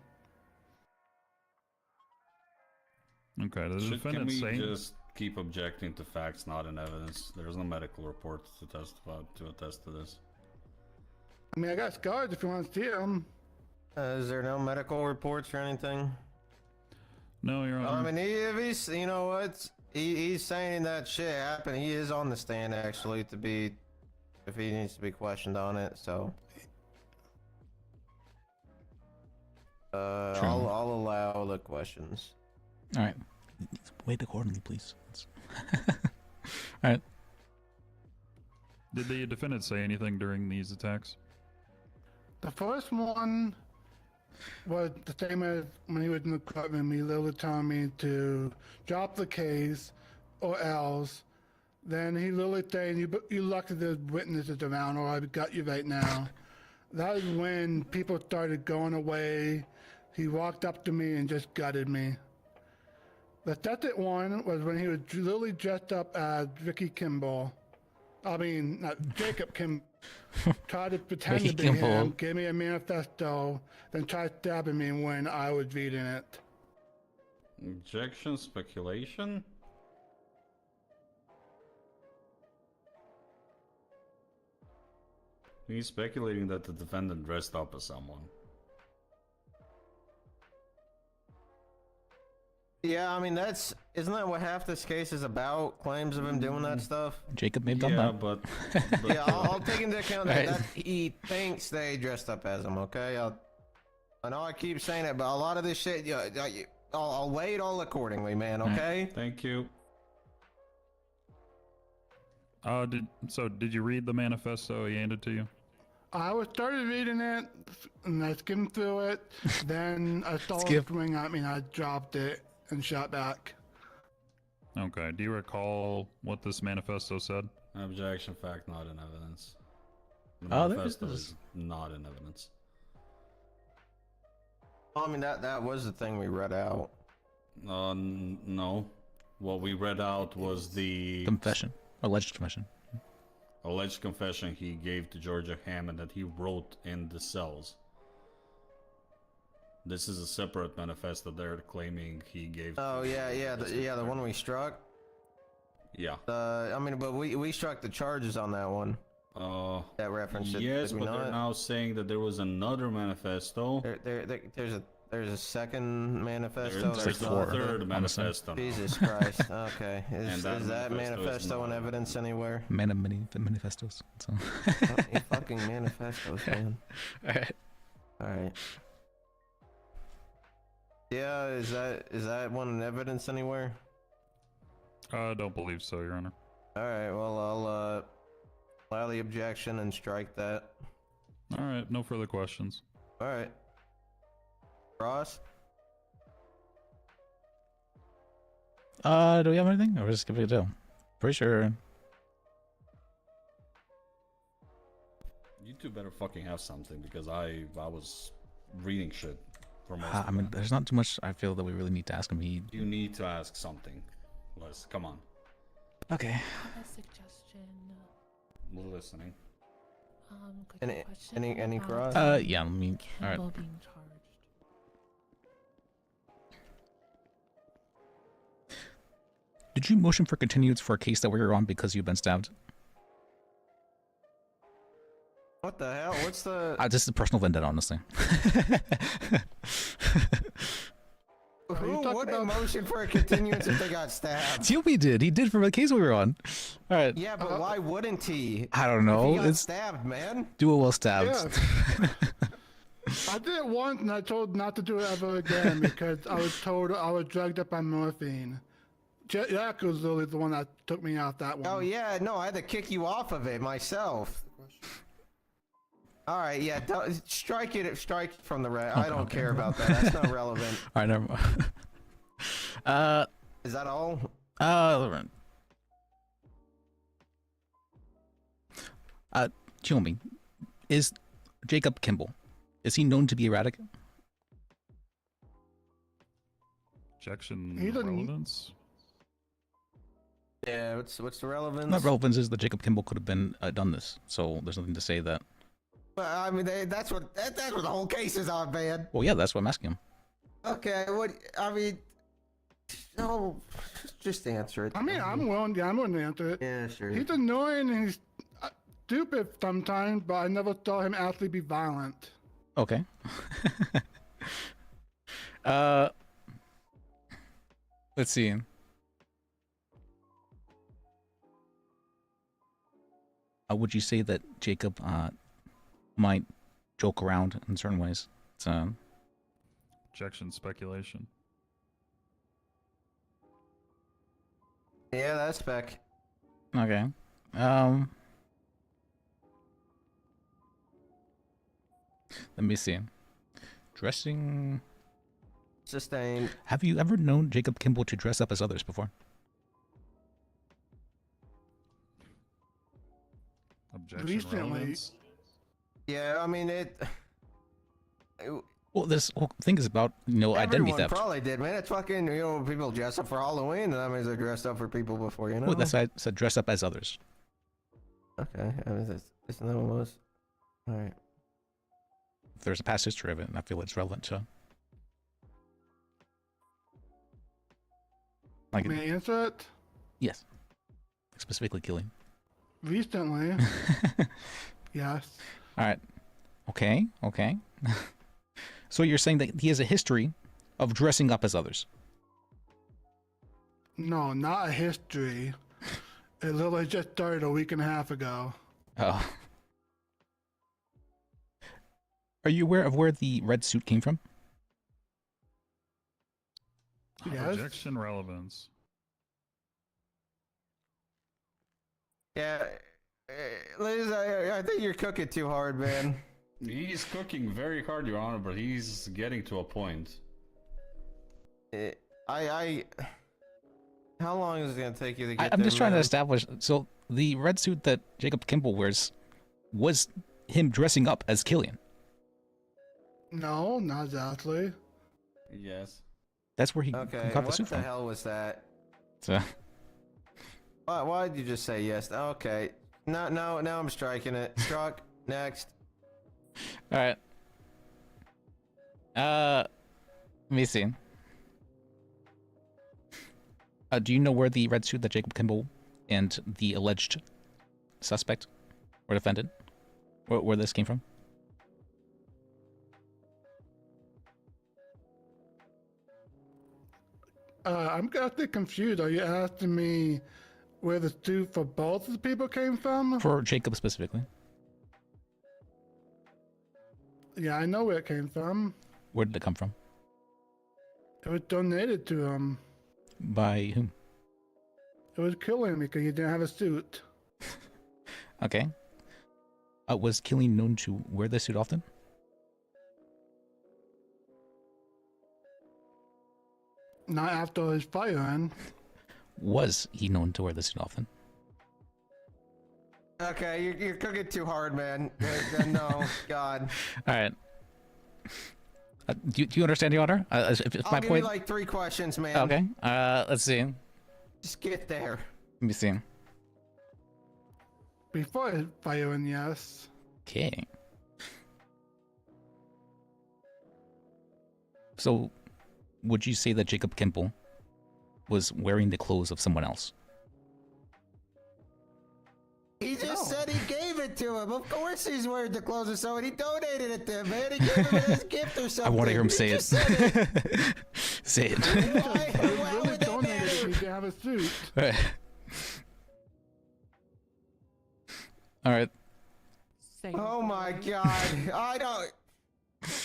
Okay, the Can defendant we saying... just keep objecting to facts, not in evidence? There's no medical report to testify to attest to this. I mean, I got scars if you want to see them. Is there no medical reports or anything? No, Your Honor. I mean, if he's, you know what? He's saying that shit happened. He is on the stand, actually, to be, if he needs to be questioned on it, so. I'll allow the questions. Alright. Wait accordingly, please. Alright. Did the defendant say anything during these attacks? The first one was the same as when he was in the courtroom. He literally telling me to drop the case or else. Then he literally saying, you lucky there's witnesses around or I've got you right now. That is when people started going away. He walked up to me and just gutted me. The second one was when he was literally dressed up as Ricky Kimball. I mean, not Jacob Kimball. Tried to pretend to be him, gave me a manifesto, then tried stabbing me when I was reading it. Objection, speculation? He's speculating that the defendant dressed up as someone. Yeah, I mean, isn't that what half this case is about? Claims of him doing that stuff? Jacob may have done that. But yeah, I'll take into account that he thinks they dressed up as him, okay? I know I keep saying it, but a lot of this shit, I'll weigh it all accordingly, man, okay? Thank you. Did you read the manifesto he handed to you? I was started reading it, and I skimmed through it. Then I saw Skip. it coming at me, and I dropped it and shot back. Okay. Do you recall what this manifesto said? Objection, fact not in evidence. The Oh, there manifesto it is. is not in evidence. Well, I mean, that was the thing we read out. No. What we read out was the Confession. Alleged confession. alleged confession he gave to Georgia Hammond that he wrote in the cells. This is a separate manifesto they're claiming he gave. Oh yeah, the one we struck. Yeah. I mean, but we struck the charges on that one. That reference. Yes, did we but they're not? now saying that there was another manifesto. There's a second manifesto. There's a third manifesto. now. Jesus Christ. Okay. Is And that manifesto in not- evidence anywhere? Man of many manifestos. So. Fucking manifestos, man. Alright. Alright. Yeah, is that one in evidence anywhere? I don't believe so, Your Honor. Alright, well I'll allow the objection and strike that. All right. No further questions. Alright. Ross? Do we have anything? Or just give it a go? Pretty sure. You two better fucking have something because I was reading shit for most. I mean, there's not too much I feel that we really need to ask him. You need to ask something. Les, come on. Okay. A suggestion. We're listening. Could you question Any about cross? Yeah, let me. Alright. Campbell being charged? Did you motion for continuance for a case that we were on because you've been stabbed? What the hell? What's the... This is a personal vendetta, honestly. Who would have motion for a continuance if they got stabbed? Tiopi did. He did for the case we were on. All right. Yeah, but why wouldn't he? I don't If know. he got It's stabbed, man. do it while stabbed. Yeah. I did it once, and I told not to do it ever again because I was told I was drugged up on morphine. Jack was literally the one that took me out that one. Oh yeah, no, I had to kick you off of it myself. All right, yeah, strike it from the red. I don't care about that. That's not relevant. All right, never mind. Is that all? Tiopi, is Jacob Kimball, is he known to be erratic? Objection. He doesn't- Relevance. Yeah, what's the relevance? Not relevance is that Jacob Kimball could have been done this, so there's nothing to say that. Well, I mean, that's what the whole case is on, man. Well, yeah, that's what I'm asking him. Okay, what I mean, no, just answer it. I mean, I'm willing to answer it. Yeah, sure. He's annoying and he's stupid sometimes, but I never saw him actually be violent. Okay. Let's see. Would you say that Jacob might joke around in certain ways? So, Objection. Speculation. Yeah, that's spec. okay. Let me see. Dressing. Sustained. Have you ever known Jacob Kimball to dress up as others before? Objection. Recently. Relevance. Yeah, I mean it. Well, this whole thing is about, identity Everyone theft. probably did, man. It's fucking, people dress up for Halloween, and that means they dressed up for people before, Well, that's why I said dress up as others. Okay, isn't that what it was? All right. If there's a past history of it, and I feel it's relevant, so. Like, May I answer it? yes. Specifically killing. Recently. Yes. All right. Okay. So you're saying that he has a history of dressing up as others? No, not a history. It literally just started a week and a half ago. Oh. Are you aware of where the red suit came from? Yes. Objection. Relevance. Yeah, Liz, I think you're cooking too hard, man. He's cooking very hard, Your Honor, but he's getting to a point. How long is it gonna take you to get I'm there, just trying to man? establish. So the red suit that Jacob Kimball wears was him dressing up as Killian. No, not exactly. Yes. That's where he Okay, got the what suit the from. hell was that? So, Why did you just say yes? Okay. No, now I'm striking it. Struck. Next. all right. Let me see. Do you know where the red suit that Jacob Kimball and the alleged suspect or defendant, where this came from? I'm actually confused. Are you asking me where the suit for both of the people came from? For Jacob specifically. Yeah, I know where it came from. Where did it come from? It was donated to him. By whom? It was killing me because he didn't have a suit. Okay. Was Killian known to wear this suit often? Not after his firing. Was he known to wear this suit often? Okay, you're cooking too hard, man. No, God. All right. Do you understand, Your Honor? If I'll my give point. you like 3 questions, man. Okay. Let's see. Just get there. Let me see. Before his firing, yes. Okay. So, would you say that Jacob Kimball was wearing the clothes of someone else? He just said he gave it to him. Of course he's wearing the clothes of someone. He donated it to him, man. He gave him it as a gift or something. I want to hear him say it. Say it. He really donated it if he didn't have a suit. All right. Oh my God. I don't...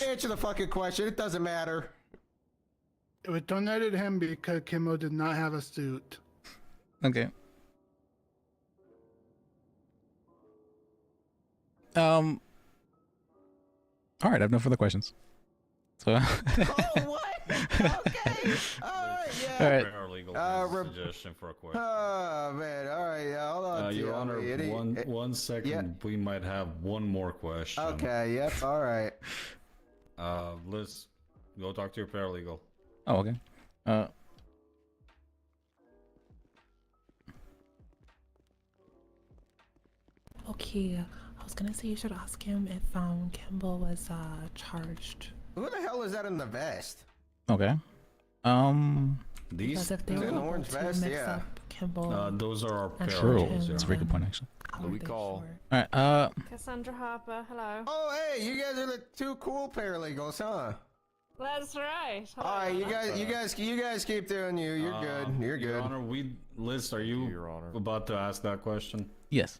Answer the fucking question. It doesn't matter. It was donated to him because Kimball did not have a suit. Okay. All right. I have no further questions. So. Oh, what? Okay. All right, yeah. All right. Paralegal suggestion for a question. Oh, man. All right, yeah, hold on. Your Honor, one second. Yeah. We might have one more question. Okay, yep, all right. Liz, go talk to your paralegal. Oh, okay. Okay, I was gonna say you should ask him if Kimball was charged. Who the hell is that in the vest? Okay. Because if they were an able orange to vest, mix yeah. up Kimball, Those are our and True. paralegals. That's a very good point, actually. how We are they call. sure? All right. Cassandra Harper, hello. Oh, hey, you guys are the 2 cool paralegals, huh? That's right. All right, you guys keep doing you. You're good. You're Your good. Honor, Liz, are you about to ask that question? Yes.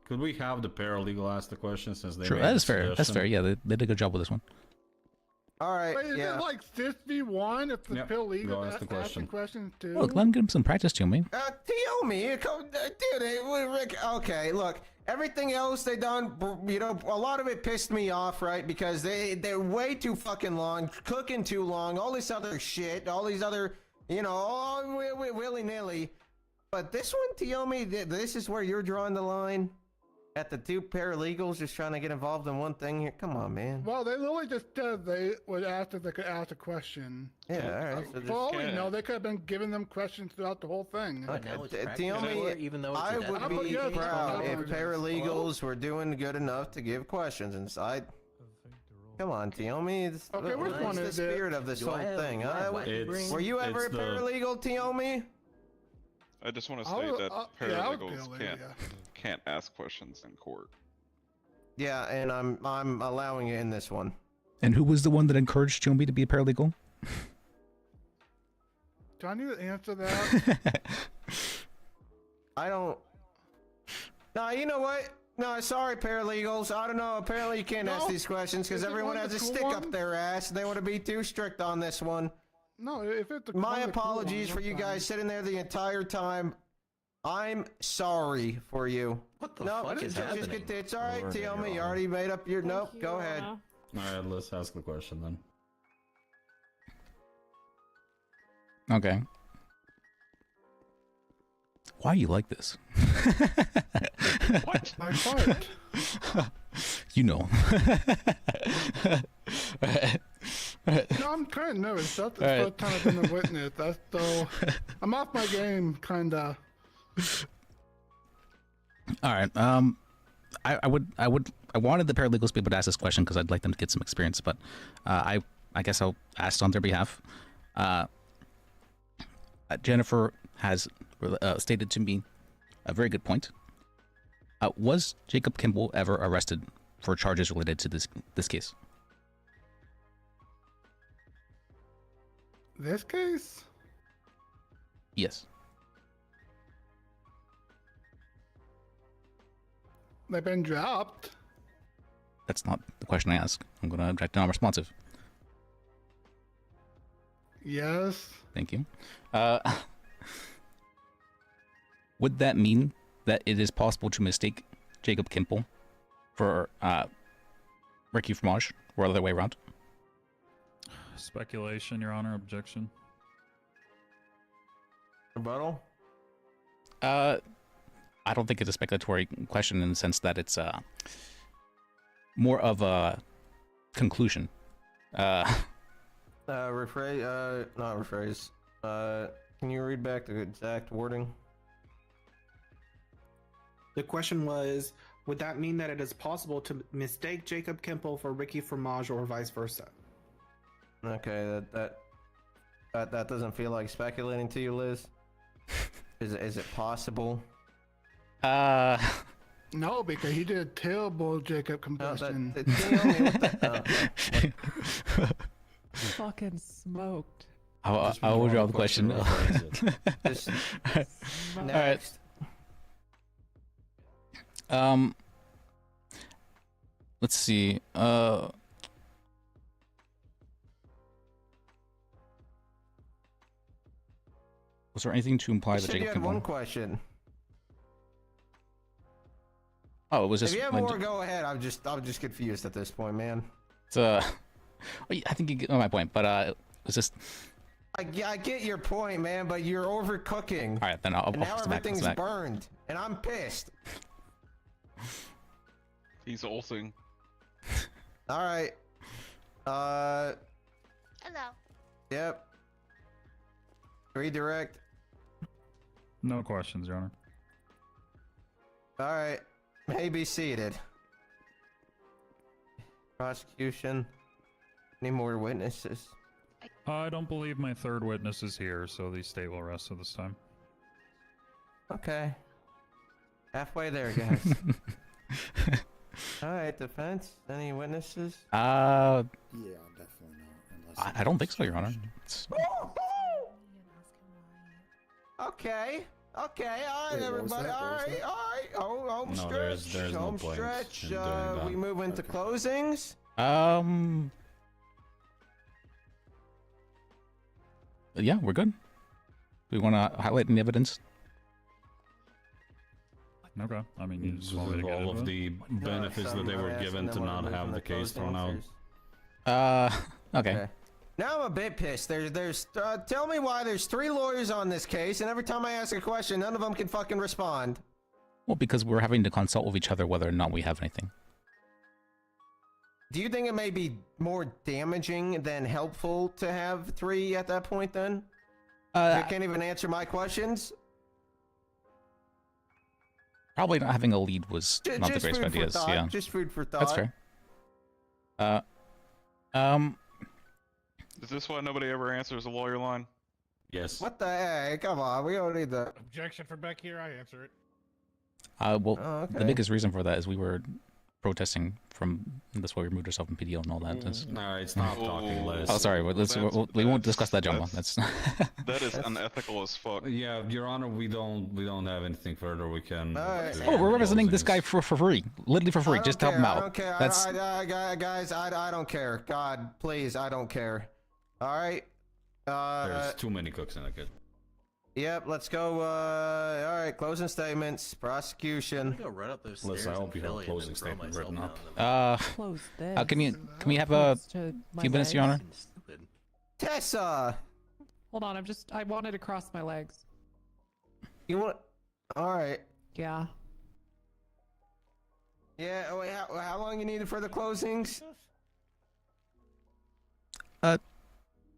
Could we have the paralegal ask the question since they Sure. made That the is fair. That's suggestion? fair. Yeah, they did a good job with this one. All right, Wait, is yeah. it like 6v1 if the Yep, paralegal go ask the asking question. questions too? Look, let him get him some practice too, man. Dude, Rick, okay, look, everything else they done, you know, a lot of it pissed me off, right? Because they're way too fucking long, cooking too long, all this other shit, all these other, you know, willy-nilly. But this one, Tiomi, this is where you're drawing the line? At the 2 paralegals just trying to get involved in one thing here? Come on, man. Well, they literally just said they would ask if they could ask a question. Yeah, all right. So For all we know, they could have been giving them questions throughout the whole thing. Tiomi, even though it's I a would death be penalty. proud if Hello? paralegals were doing good enough to give questions inside. Come on, Tiomi. Okay, which one what's the is it? spirit of this Do whole I have- thing? do I have huh? what to bring? Were you ever a it's the- paralegal, Tiomi? I just want to I'll- state that yeah, I would be paralegals able to, yeah. can't ask questions in court. Yeah, and I'm allowing it in this one. And who was the one that encouraged Jomi to be a paralegal? Do I need to answer that? I don't. No, you know what? No, sorry, paralegals. I don't know. Apparently, you can't ask No. these questions because Is it everyone one of has a the cool stick up ones? their ass. They want to be too strict on this one. No, if it's My one of the cool apologies ones, for you that's guys sitting there the entire time. I'm sorry for you. What the No, fuck is happening? it's all right, Lord, Tioma. Your You Honor. already made up your. Nope. Go ahead. All right, let's ask the question then. Okay. Why are you like this? What? My fault. You know. No, I'm kind of nervous. That's the first time I've been a witness. That's so. I'm off my game, kinda. All right. I wanted the paralegals to be able to ask this question because I'd like them to get some experience, but I guess I'll ask on their behalf. Jennifer has stated to me a very good point. Was Jacob Kimball ever arrested for charges related to this case? This case? Yes. They've been dropped. That's not the question I asked. I'm going to object to non-responsive. Yes. Thank you. Would that mean that it is possible to mistake Jacob Kimball for Ricky Fromage or the other way around? Speculation, Your Honor. Objection. Rebuttal? I don't think it's a speculatory question in the sense that it's more of a conclusion. Rephrase, not rephrase. Can you read back the exact wording? The question was, would that mean that it is possible to mistake Jacob Kimball for Ricky Fromage or vice versa? Okay, that doesn't feel like speculating to you, Liz. Is it possible? No, because he did a terrible Jacob confession. Fucking smoked. I will draw the question. Next. Let's see. Was there anything to imply You that said Jacob you had Kimball? one question. Oh, it was just. If you have more, go ahead. I'm just confused at this point, man. It's I think you get my point, but it's just. I get your point, man, but you're overcooking. All right, then I'll now come back, everything's back. burned, and I'm pissed. He's ulting. All right. Hello. Yep. Redirect. No questions, Your Honor. All right. May be seated. Prosecution. Any more witnesses? I don't believe my third witness is here, so the state will rest at this time. Okay. Halfway there, guys. All right, defense. Any witnesses? Yeah, definitely not. I don't think so, Your Honor. Okay. Okay. All right, Wait, what was everybody. that? All What was right. that? All right. Home No, stretch. there's no Home point stretch. in doing that. We move into closings. Yeah, we're good. We want to highlight any evidence? Okay. I mean, you just want me to get all of into it? the benefits that they were given to not have the case thrown out. Okay. Now I'm a bit pissed. There's tell me why there's 3 lawyers on this case, and every time I ask a question, none of them can fucking respond. Well, because we're having to consult with each other whether or not we have anything. Do you think it may be more damaging than helpful to have 3 at that point then? You can't even answer my questions? Probably not having a lead was not the Just greatest food of for ideas. thought. Yeah, Just food for thought. that's fair. Is this why nobody ever answers a lawyer line? Yes. What the heck? Come on, we don't need that. Objection from back here. I answer it. Well, okay. the biggest reason for that is we were protesting from. That's why we removed ourselves from PDO and all that. All right, stop talking, Liz. Oh, sorry. We won't discuss that, Jumbo. That's. That is unethical as fuck. Yeah, Your Honor, we don't have anything further we can. Oh, we're representing this guy for free, literally for free. Just help him out. I don't care. That's. Guys, I don't care. God, please, I don't care. All right. There's too many cooks in the kitchen. Yep, let's go. All right, closing statements. Prosecution. Go right up those Liz, stairs I and hope you have Philly a and then closing throw statement myself written down up. the Close this. Can we have a Close to my few minutes, Your Honor? legs. Stupid. Tessa! Hold on, I wanted to cross my legs. You want? All right. Yeah. Yeah. Wait, how long you needed for the closings?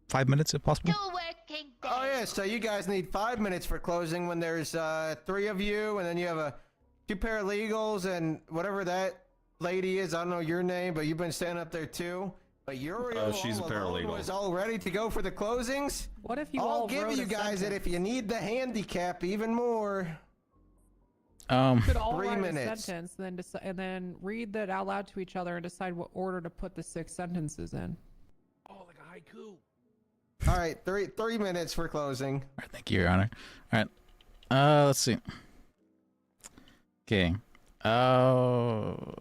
5 minutes if possible. Oh yeah. So you guys need 5 minutes for closing when there's 3 of you, and then you have 2 paralegals and whatever that lady is. I don't know your name, but you've been standing up there too. But Uriel she's a all alone paralegal. was all ready to go for the closings. What if you I'll all give wrote you a guys it sentence? if you need the handicap even more. You could all 3 write minutes. a sentence, and then read that out loud to each other and decide what order to put the 6 sentences in. Oh, like a haiku. All right, 3 minutes for closing. All right, thank you, Your Honor. All right. Let's see. Okay. I'm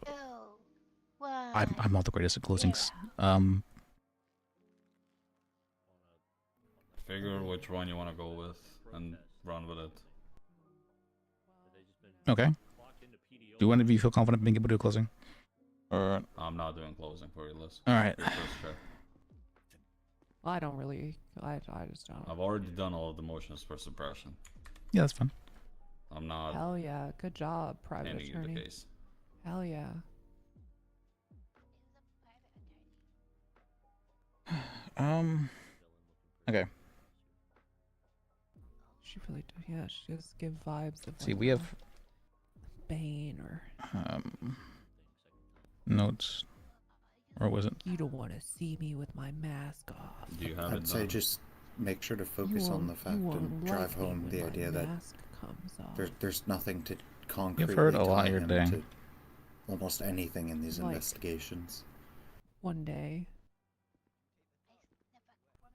not the greatest at closings. Figure which one you want to go with and run with it. Okay. Do any of you feel confident being able to do a closing? Or I'm not doing closing for you, Liz. All right. Your first check. I don't really. I just don't. I've already done all of the motions for suppression. Yeah, that's fine. I'm not Hell yeah, good job, private ending you attorney. the case. Hell yeah. Okay. She really, yeah, she just give vibes of. See, like, we have Bane or. Notes, or was it? You don't want to see me with my mask off. Do you have I'd say just make sure to focus on the fact and drive home the idea that there's nothing to concretely heard a lot tie your him day. to almost anything in these Like- investigations. One day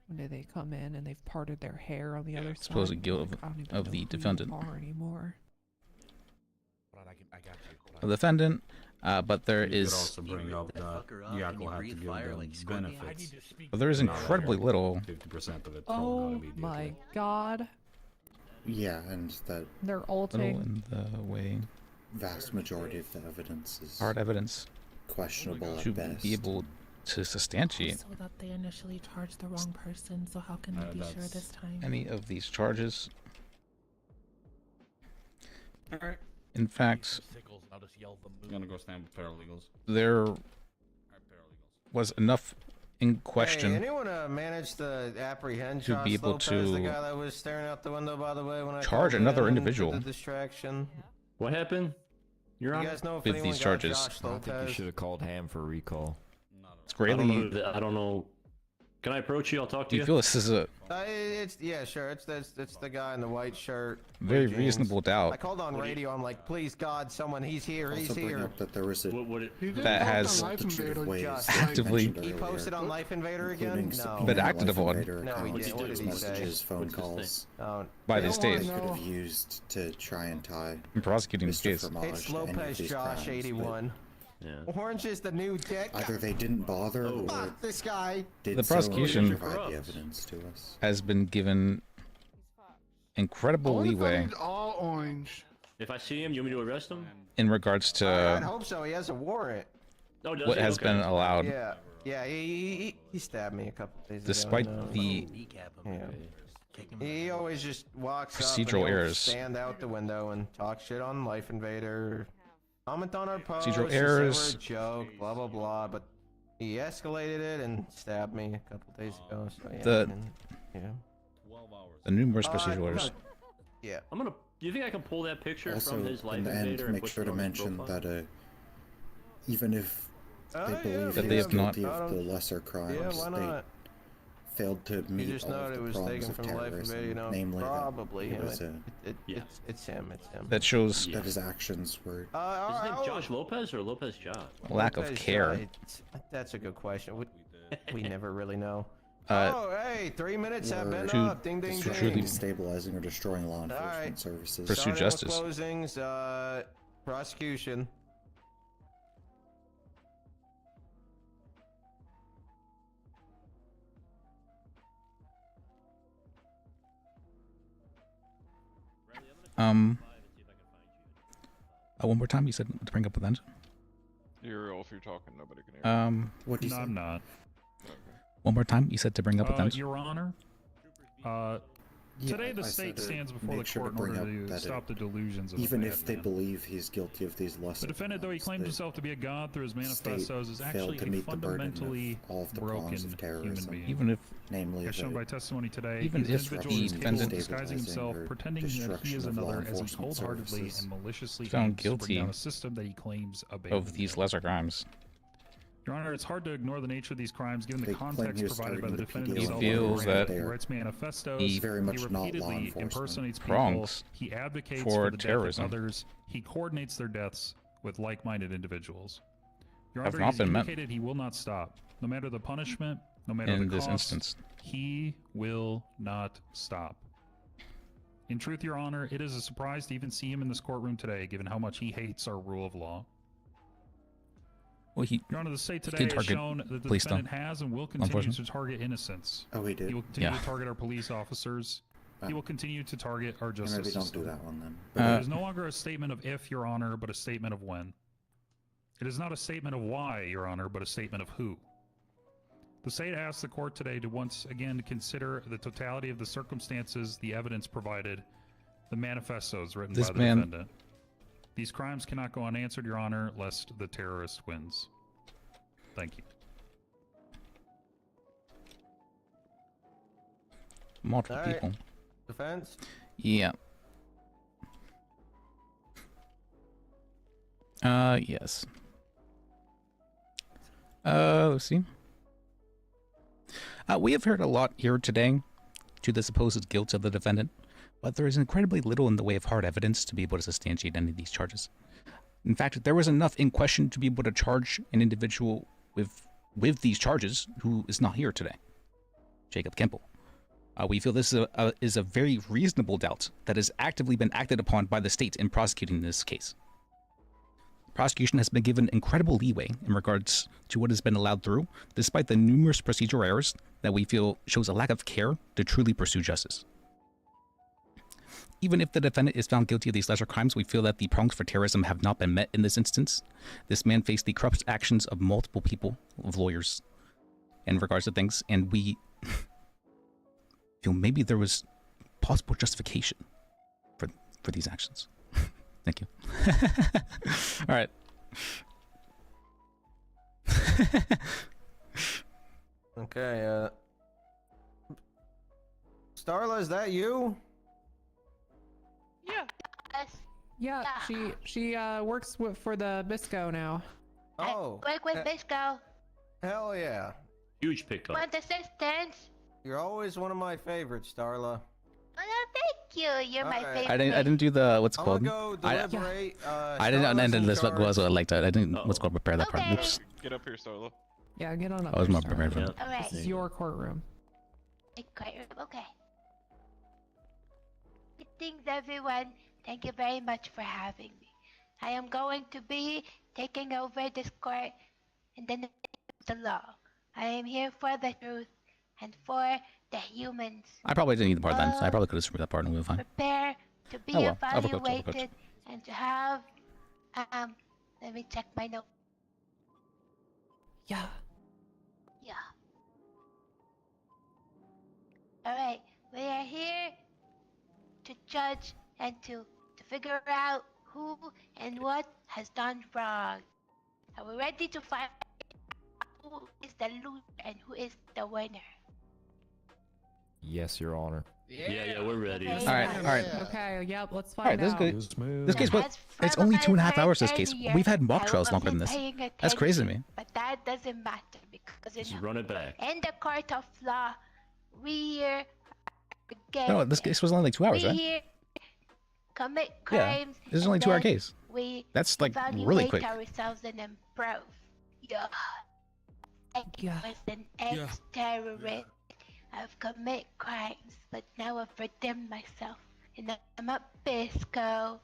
they come in and they've parted their hair on the other side. Supposed guilt I don't even of know the who you defendant. are anymore. I got you. The defendant, but there You could is also bring up that Yakko had to give them benefits. but there is incredibly little. 50% of it thrown out Oh immediately. my god. Yeah, and that They're Little ulting. in the way. vast majority of the evidence is Hard evidence questionable to at best. be able to substantiate So that they initially charged the wrong person, so how can they be sure this time? any of these charges. Alright. In fact, I'm gonna go stand with paralegals. there was enough in Hey, question anyone manage to apprehend to be Josh able Lopez, to the guy that was staring out the window, by the way, when I charge called another in individual. for the distraction? What happened? You guys know if with anyone these got charges. Josh I think you Lopez? should have called Ham for recall. It's I don't greatly. know. I don't know. Can I approach you? I'll talk to Do you. you feel this is a It's yeah, sure. It's the guy in the white shirt. very blue jeans. reasonable doubt I called on radio. I'm like, please God, someone, he's here, he's Also bring here. up that there was a that has multitude of ways Just that I actively- mentioned He earlier, posted on Life Invader again? including No. subpoenaing Been Life active on. Invader No, he accounts, didn't. What text did he say? messages, phone What's his name? calls No. by They the don't state they wanna could know. have used to try and tie in prosecuting this Mr. case. Fromage It's to any of Lopez these Josh crimes, 81. Yeah. Orange is the new dick. but either they didn't bother or Fuck this guy. did The so in order prosecution- to provide the evidence to us. Has been given incredible What if I leeway need all orange? If I see him, you want me to arrest him? in regards I'd to hope so. He has a warrant. Oh, does what he? has Okay. been allowed, Yeah. Yeah, he stabbed me a couple days ago. despite no. the Yeah. He always just walks up Procedural and he'll errors. stand out the window and talk shit on Life Invader, comment on our post, Procedural and say errors. we're a joke, blah blah blah. But he escalated it and stabbed me a couple days ago. So yeah, The- yeah. the numerous procedural errors. Yeah. I'm gonna. Do you think I can pull that picture Also, from his Life in the Invader end, and make put sure it to on his mention profile? that even if they yeah, believe That he they was have not- guilty of the lesser crimes, Yeah, why they not? failed to You meet just all know of it the was prongs taken of from Life terrorism, Invader, you know, namely probably that it him. was It's him. It's him. That shows that his actions were Is his name Josh Lopez or Lopez Josh? lack of Lopez, care. That's a good question. We never really know. Uh, Oh, hey, 3 minutes have been to up. Ding, ding, truly ding. destabilizing or destroying law enforcement Alright. services. Pursue Starting justice. With closings, prosecution. One more time, you said to bring up with engine. Uriel, if you're talking, nobody can hear. What do you No, say? I'm not. One more time, you said to bring up with engine. Your Honor, today the state stands before the court in order to stop the delusions of even a if they madman. believe he's guilty of these lesser The defendant, though he claims himself to be a god through his manifestos, is failed actually to a meet the burden fundamentally of all of the broken prongs of human terrorism, being. Even if, namely as shown the by testimony today, even the if individual the is capable defendant of disguising himself, or pretending that he destruction is of law another, as he enforcement cold-heartedly services and maliciously found aims to bring guilty down a system that he claims of abandoned. these lesser crimes. Your Honor, it's hard to ignore the nature of these crimes given the They claim context he was provided by the targeting defendant the himself. PDO feels that He writes manifestos, he very much he not law repeatedly enforcement. impersonates Prongs people, he advocates for for the terrorism death of others, he coordinates their deaths with like-minded individuals. Your have Honor, not he's been met indicated he will not stop. No matter the punishment, no matter in the this cost, instance. he will not stop. In truth, Your Honor, it is a surprise to even see him in this courtroom today, given how much he hates our rule of law. Well, Your Honor, the state he today did has target shown that the police, though, defendant has and will continue unfortunately. to target innocents. Oh, he did. He will continue Yeah. to target our police officers. He will continue to target our justice Maybe don't system. do that one then. It is no longer a statement of if, Your Honor, but a statement of when. It is not a statement of why, Your Honor, but a statement of who. The state asks the court today to once again consider the totality of the circumstances, the evidence provided, the manifestos written This by the man- defendant. These crimes cannot go unanswered, Your Honor, lest the terrorist wins. Thank you. Multiple All right. people. Defense? Yeah. Yes. Let's see. We have heard a lot here today to the supposed guilt of the defendant, but there is incredibly little in the way of hard evidence to be able to substantiate any of these charges. In fact, there was enough in question to be able to charge an individual with these charges who is not here today, Jacob Kemble. We feel this is a very reasonable doubt that has actively been acted upon by the state in prosecuting this case. Prosecution has been given incredible leeway in regards to what has been allowed through, despite the numerous procedural errors that we feel shows a lack of care to truly pursue justice. Even if the defendant is found guilty of these lesser crimes, we feel that the prongs for terrorism have not been met in this instance. This man faced the corrupt actions of multiple people, of lawyers, in regards to things, and we feel maybe there was possible justification for these actions. Thank you. All right. Okay, Starla, is that you? Yeah, she works for the Bisco now. Oh. Work with Bisco. Hell yeah. Huge pickup. Want assistance? You're always one of my favorites, Starla. Oh, thank you. You're my favorite. I didn't do the what's it called. Go deliberate, I didn't Starla's and in this charge. was what I liked. I didn't what's called prepare that part. Oops. Get up here, Starla. Yeah, get on up. I was there, more Starla. prepared for that. All right. This is your courtroom. Okay. Greetings, everyone. Thank you very much for having me. I am going to be taking over this court in the name of the law. I am here for the truth and for the humans. I probably didn't need the part then. I probably could have screwed that part and we were fine. Prepare to be Oh well, overcooked, evaluated and to have let me check my note. Yeah. Alright, we are here to judge and to figure out who and what has done wrong. Are we ready to find who is the loser and who is the winner? Yes, Your Honor. Yeah, we're ready. All right. Okay, yep, let's All right, find this out. This case was. It's only 2.5 hours. This case. We've had mock trials longer than this. That's crazy to me. But that doesn't matter because Just run it back. in the court of law, we here again. No, this case was only like 2 hours, we right? here commit Yeah, crimes. this is only and 2 hour then case. We That's like evaluate really quick. ourselves and improve. Yeah. I was an ex-terrorist. I've committed crimes, but now I've redeemed myself, and I'm a Bisco.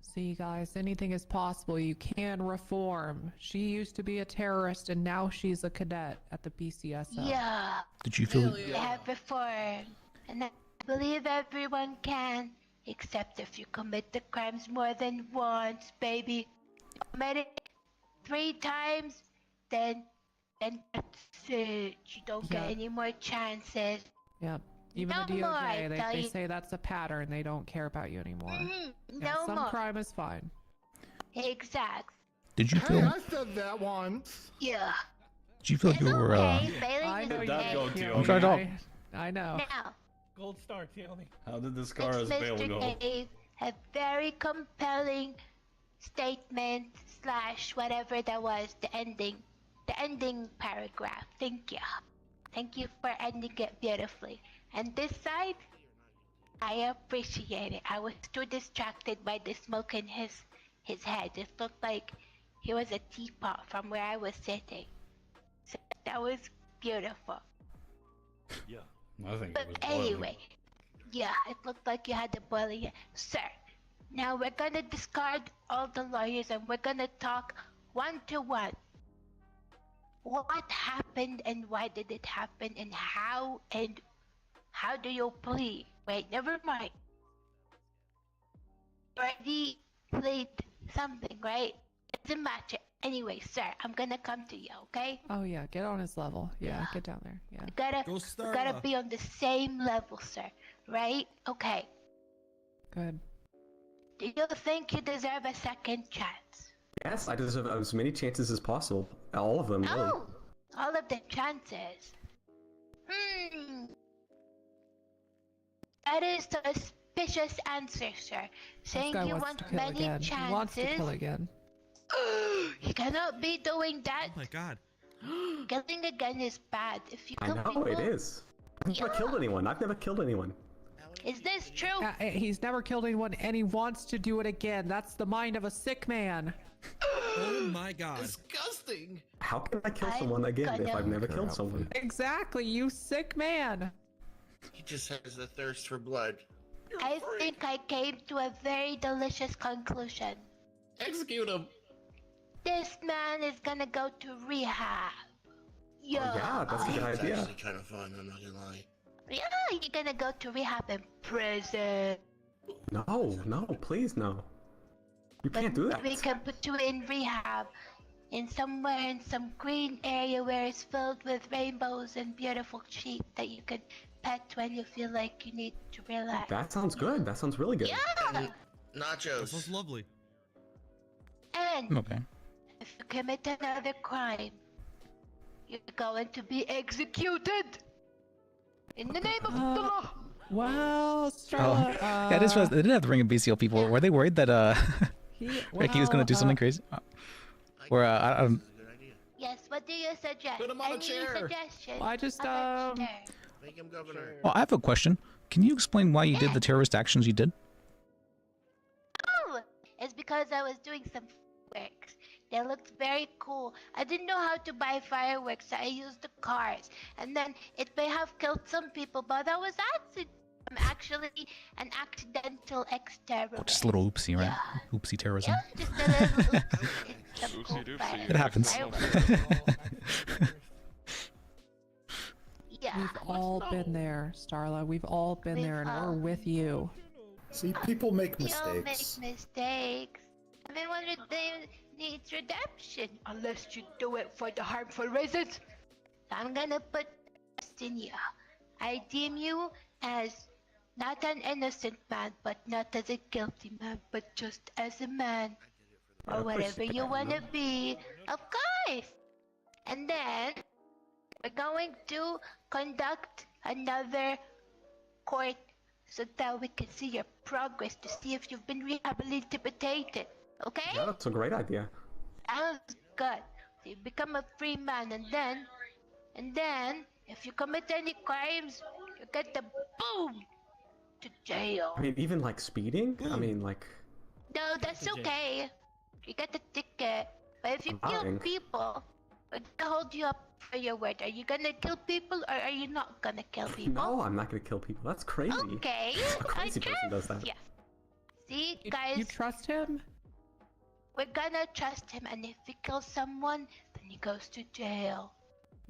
See, guys, anything is possible. You can reform. She used to be a terrorist, and now she's a cadet at the BCSO. Yeah. Did you feel? I have reformed, and I believe everyone can Except if you commit the crimes more than once, baby. You commit it 3 times, then that's it. You don't get any more chances. Yep. Even No the more, DOJ, I they, tell they you. say that's a pattern. They don't care about you anymore. Yeah, No some more. crime is fine. Exact. Did you Hey, feel? I said that once. Yeah. Did you feel like you were? Failing I is know Did you that okay. go, can't Tio? I'm trying to talk. I know. Now, Gold star, Tioni. How did the scars since fail Mr. go? Dave had very compelling statement / whatever that was, the ending paragraph. Thank you. Thank you for ending it beautifully. And this side, I appreciate it. I was too distracted by the smoke in his head. It looked like he was a teapot from where I was sitting. So that was beautiful. Yeah. I think But it was boiling. anyway, yeah, it looked like you had the boiling. Sir, now we're gonna discard all the lawyers and we're gonna talk 1-to-1. What happened and why did it happen and how do you plead? Wait, never mind. You already played something, right? Doesn't matter. Anyway, sir, I'm gonna come to you, okay? Oh yeah, get on his level. Yeah, get down there. Yeah. We gotta be on the same level, sir. Right? Okay. Good. Do you think you deserve a second chance? Yes, I deserve as many chances as possible. All of them, really. Oh! All of the chances. That is a suspicious answer, sir. Saying This guy you wants want to kill many again. chances. He wants to kill again. You cannot be doing that. Oh my god. Killing again is bad. If you I kill know, people, it is. I've never killed anyone. I've never killed anyone. Is this true? He's never killed anyone and he wants to do it again. That's the mind of a sick man. Oh my god. Disgusting. How can I kill someone again if I've never killed someone? Exactly, you sick man. He just has the thirst for blood. I think I came to a very delicious conclusion. Execute him. This man is gonna go to rehab. Yo. Oh, yeah, that's a good It's idea. actually kind of fun, I'm not gonna lie. Yeah, you're gonna go to rehab in prison. No, please no. You can't do that. We can put you in rehab in somewhere in some green area where it's filled with rainbows and beautiful sheep that you can pet when you feel like you need to relax. That sounds good. That sounds really good. Yeah! Nachos. That sounds lovely. And Okay. if you commit another crime, you're going to be executed! In the name of the law! Well, Oh, Starla, yeah, I just realized they didn't have to bring in BCL people. Were they worried that Ricky was gonna do something crazy? Or I don't. Yes, what do you suggest? Put him on a Any chair. suggestions? I just Make him governor. Well, I have a question. Can you explain why you did the terrorist actions you did? Oh, it's because I was doing some fireworks. They looked very cool. I didn't know how to buy fireworks, so I used the cars. And then it may have killed some people, but that was actually an accidental experiment. Oh, just a little oopsie, right? Oopsie terrorism. Yeah, just a little oopsie. Some cool Oopsie doopsie. fireworks. It happens. Yeah. We've all been there, Starla. We've all been there, and we're with you. See, people make We all make mistakes. mistakes. Everyone needs redemption, unless you do it for the harmful reasons. So I'm gonna put trust in you. I deem you as not an innocent man, but not as a guilty man, but just as a man. Or whatever you wanna be. Of course! And then, we're going to conduct another court so that we can see your progress to see if you've been rehabilitated. Okay? Yeah, that's a great idea. Sounds good. So you become a free man, and then, if you commit any crimes, you get the boom to jail. I mean, even like speeding? I mean, like. No, that's okay. You get the ticket. But if you kill Lying. people, we're gonna hold you up for your word. Are you gonna kill people or are you not gonna kill people? No, I'm not gonna kill people. That's crazy. Okay. A crazy person does that. Yeah. See, guys. You trust him? We're gonna trust him, and if he kills someone, then he goes to jail.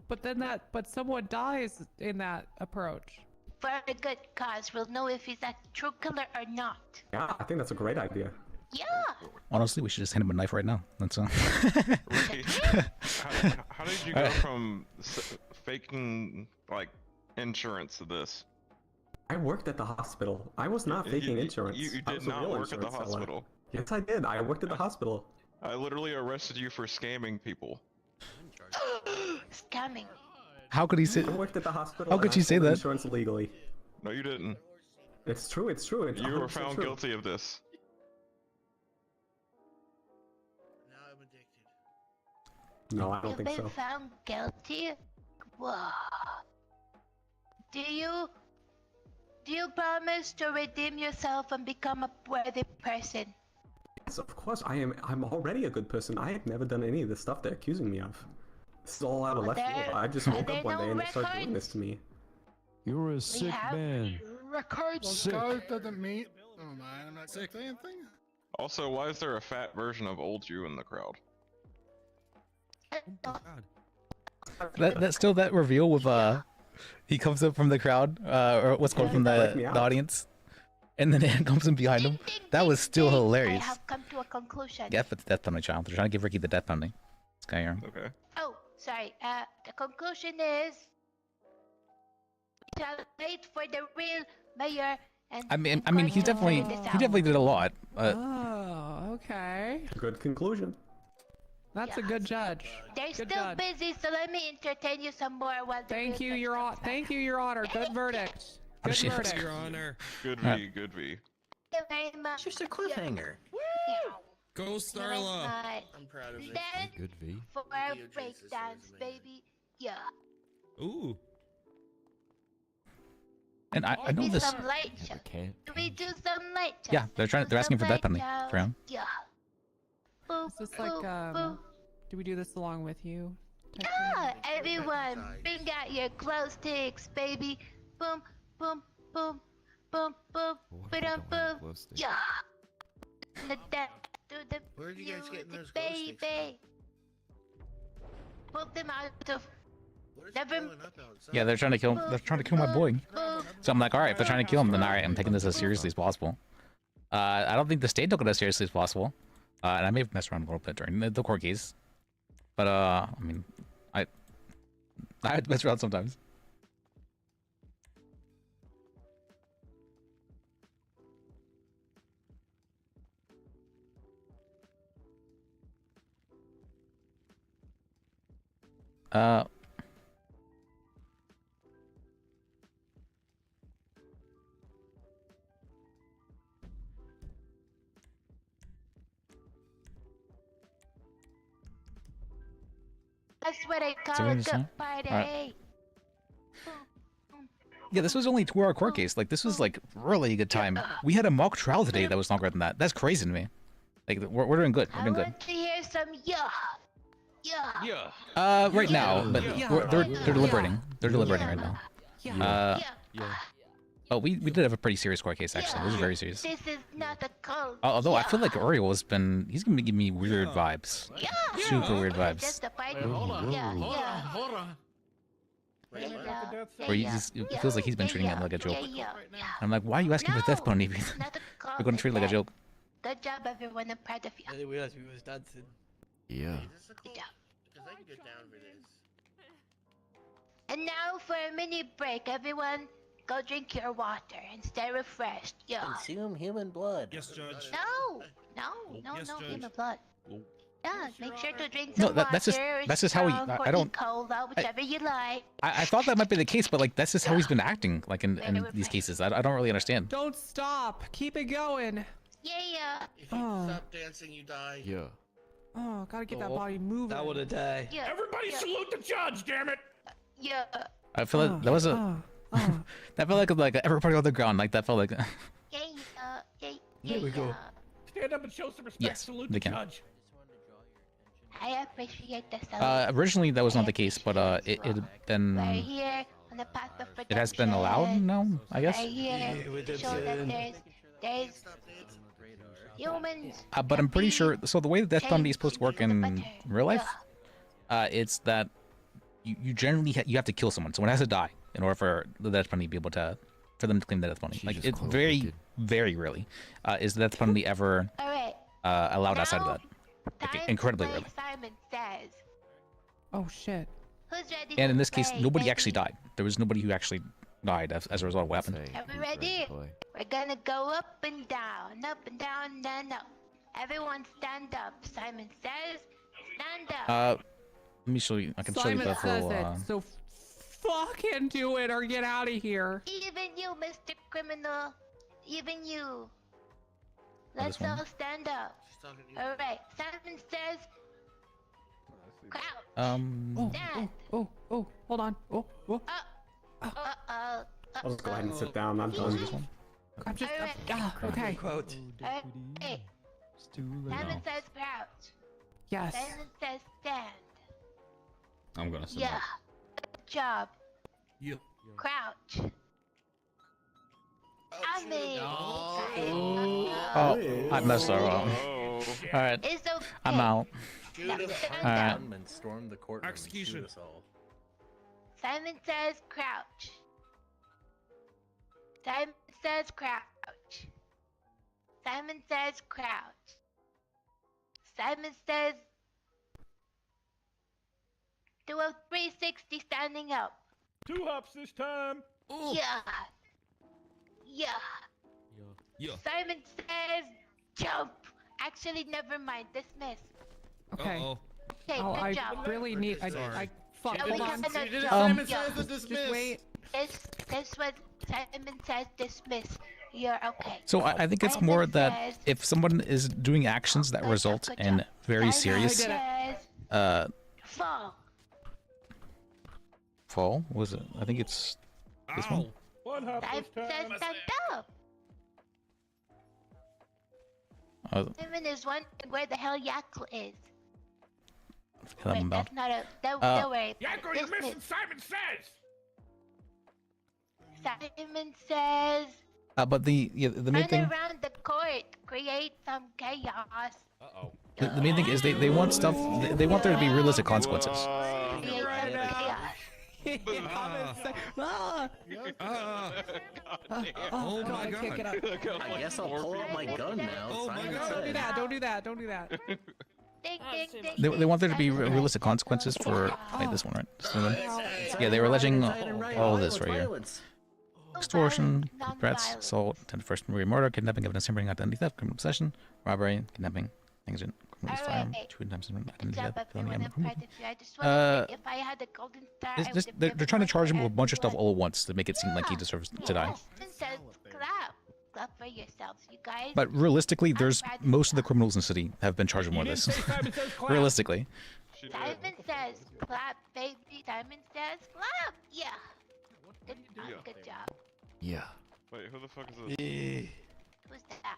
But someone dies in that approach. for a good cause. We'll know if he's a true killer or not. Yeah, I think that's a great idea. Yeah. Honestly, we should just hand him a knife right now. That's Ricky, how did you go from faking like insurance to this? I worked at the hospital. I was not faking insurance. You I did was a not real work at the insurance seller. hospital. Yes, I did. I worked at the hospital. I literally arrested you for scamming people. Scamming. How could he say? I worked at the hospital. How could and you I say sold that? Insurance illegally. No, you didn't. It's true. It's true. It's You were 100% found true. guilty of this. No, I don't You've think been so. found guilty? Whoa. Do you promise to redeem yourself and become a worthy person? Yes, of course. I'm already a good person. I have never done any of the stuff they're accusing me of. This is all out of Well, left field. I just are woke there up one no day and they started doing records? this to me. You're a sick have man. Records. Well, Sick. God doesn't mean. Oh man, I'm not saying anything. Also, why is there a fat version of old you in the crowd? That's still that reveal with he comes up from the crowd or what's called from Let me the out. audience, and then it comes in behind him. That was still I hilarious. have come to a conclusion. Yeah, but the death penalty trial. They're trying to give Ricky the death penalty. This guy here. Okay. Oh, sorry. The conclusion is we shall wait for the real mayor and. I mean, he definitely did a lot. Oh, okay. Good conclusion. That's a good judge. They're Good still judge. busy, so let me entertain you some more while. Thank you, Your Honor. Thank you, Your Honor. Good verdict. Oh, Good shit. verdict. Your Honor. Good V, Alright. good V. Thank you very much. Just a cliffhanger. Go Starla. I'm proud of it. Then Good V. for our breakdance, baby. Yeah. Ooh. And I know Maybe this. some light show. Can't. Do we do some light show? Yeah, they're asking for death penalty for him. Yeah. Boop, Is this like boop. do we do this along with you? Yeah, everyone, bring out your glow sticks, baby. Boom, boom, boom, boom, boom, boom, boom. Yeah. The death to the Where did you guys get those glow baby. sticks Put them out of. Never. Yeah, they're trying to kill. They're trying to kill my boy. So I'm like, all right, if they're trying to kill him, then all right, I'm taking this as seriously as possible. I don't think the state took it as seriously as possible, and I may have messed around a little bit during the court case. But I mean, I had to mess around sometimes. That's what I So call what a did you say? good party. Alright. Yeah, this was only a 2-hour court case. Like, this was like really a good time. We had a mock trial today that was longer than that. That's crazy to me. Like, we're doing good. We're I doing good. want to hear some yeah. Yeah. Right now, but they're deliberating. They're deliberating right now. Oh, we did have a pretty serious court case actually. It was very serious. This is not a cult. Although I feel like Oriole he's gonna be giving me weird vibes. Super weird vibes. Just a fight. Hold on. Yeah, Hold yeah. on. Hold on. Where it feels like he's been treating it like a joke. Yeah. I'm like, why are you asking for death penalty? We're gonna treat it like a joke. Good job, everyone. I'm proud of you. I didn't realize we was dancing. Yeah. Good job. Because I can get down for this. And now for a mini break, everyone. Go drink your water and stay refreshed. Yeah. Consume human blood. Yes, Judge. No, Yes, no Judge. human blood. Yeah, make sure to drink No, some that's just- water. that's just how he- strong I or don't- cola, whichever you like. I thought that might be the case, but like that's just how he's been acting, like in these cases. I don't really understand. Don't stop. Keep it going. Yeah. If you stop dancing, you die. Yeah. Oh, gotta get that body moving. That would have died. Yeah. Everybody salute the judge, damn it! Yeah. I feel like that was a that felt like everybody on the ground. Like that felt like There we go. Stand up and show some respect. Yes, salute they the can. judge. I appreciate the salute. originally that was not the case, but it We're then here on the path of it has been allowed now, I guess. We're here to show that there's humans. But I'm pretty sure. So the way the death penalty is supposed to work in real life, it's that you generally you have to kill someone. Someone has to die in order for the death penalty to be able to for them to claim the death penalty. Like it's very, very rarely is the death penalty ever allowed outside of that. Like, incredibly rarely. Simon says. Oh shit. Who's ready And in to this case, play, nobody baby? actually died. There was nobody who actually died as a result of what happened. Are we ready? We're gonna go up and down, then up. Everyone stand up. Simon says, stand up. Let me show you. I can show you Simon the says full. it, so fucking do it or get out of here. Even you, Mr. Criminal. Even you. this Let's one? all stand up. Alright, Simon says, crouch. Stand. Oh, hold on. I'll just go ahead and sit down. I'm done. This one? I'm just. Alright. Okay. Hey. Simon says crouch. Yes. Simon says stand. I'm gonna sit Yeah. down. Good job. Yeah. Crouch. I mean. Oh, I messed that wrong. All right, It's okay. I'm out. Now stand All right. up. Storm the courtroom. Execution. Simon says crouch. Simon says crouch. Simon says crouch. Simon says do a 360 standing up. 2 hops this time. Yeah. Simon says jump. Actually, never mind. Dismiss. Okay. Okay, Oh, good I job. really need. I fuck. Are we Hold on. gonna jump? Simon Yeah. says to dismiss. Just wait. This was Simon says dismiss. You're okay. So I think it's Simon more that says- if someone is doing actions that result in very serious Simon says fall. fall, was it? I think it's this one. 1 hop Simon this says time. stand up. Simon is wondering where the hell Yackle is. I'm Wait, about. that's not a. Don't worry. Yakko, you're missing Simon says. Simon says But the main run thing, around the court, create some chaos. the main thing is they want stuff. They want there to be realistic consequences. Create some chaos. Oh my I can't get god. up. I guess I'll pull out my gun now. Oh my Simon God. Don't do says. that. Don't do that. Don't do that. Ding, ding, ding, They want there to be ding. realistic consequences for wait, this one, right? This one. Yeah, they were alleging all of this right here: extortion, threats, assault, attempted first-degree murder, kidnapping, evidence tampering, identity theft, criminal possession, robbery, kidnapping, negligent, criminal firearm, 2 times identity Good job, theft, felony, everyone. and I'm criminal. proud of you. I just want to say, if I had a golden star, I This, would have they're given trying to one charge him to with a bunch of stuff everyone. all at once to make it seem like he deserves to die. Simon says clap. Clap for yourselves, you guys. But realistically, there's proud of most of the criminals in the city have been charged with more of this. Simon says clap. Realistically, Simon says clap, baby. Simon says clap. Yeah. Good job. Yeah. Wait, who the fuck is this? Who's that?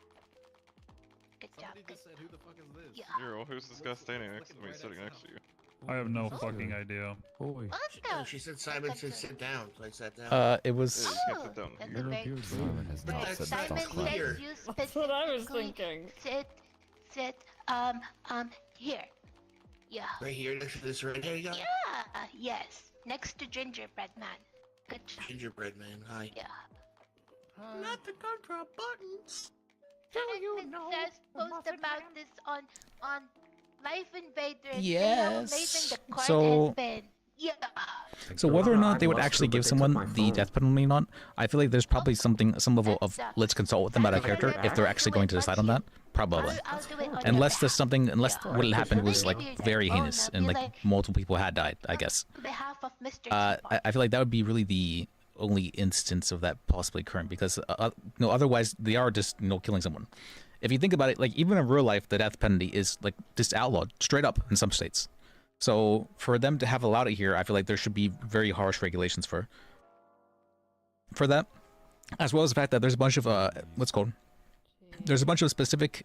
Good job. Good. Who the fuck is this? Yeah. Hero, who's this guy standing next to me, sitting next to you? I have no fucking idea. What the? She said Simon said sit down, so I sat down. it was. Yeah, you can't sit down. That's Here. a very Simon has not said Simon stop clap. says you That's what I was specifically thinking. sit, here. Yeah. Right here next to this right here, you got Yeah. Yes. Next to Gingerbread Man. Good job. gingerbread man. Hi. Yeah. Not the contra buttons. Simon says post about this on Life Invader. and say Yes. how amazing the court So- has been. Yeah. So whether or not they would actually give someone the death penalty or not, I feel like there's probably some level of let's consult with them about a character if they're actually going to decide on that. Probably. I'll do it on Unless your there's something, unless what had happened was like very Oh, no, heinous and be like like- multiple people had died, I guess. behalf of Mr. I feel like that would be really the only instance of that possibly occurring because otherwise they are just killing someone. If you think about it, like even in real life, the death penalty is like just outlawed straight up in some states. So for them to have allowed it here, I feel like there should be very harsh regulations for that, as well as the fact that there's a bunch of there's a bunch of specific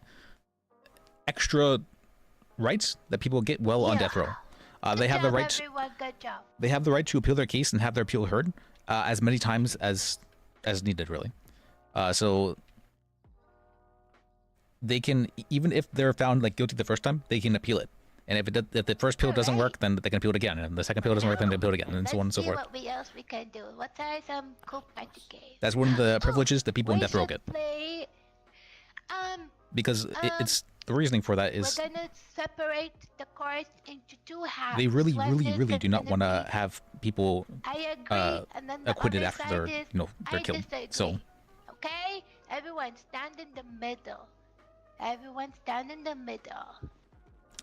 extra rights that people get while on death row. They have the right. Everyone, good job. They have the right to appeal their case and have their appeal heard as many times as needed, really. So they can, even if they're found like guilty the first time, they can appeal it And if the first appeal doesn't work, then they can appeal it again. And if the second appeal doesn't work, then they appeal it again, and so on and so forth. What else we can do? What are some cool party games? That's one of the privileges that people in death row get. Play, Because it's the reasoning for that is we're gonna separate the court into two halves. they really, One really, is really do not want to be- have people I agree, and then the acquitted other after side they're is, they're I killed. disagree. So Okay, everyone stand in the middle. Everyone stand in the middle.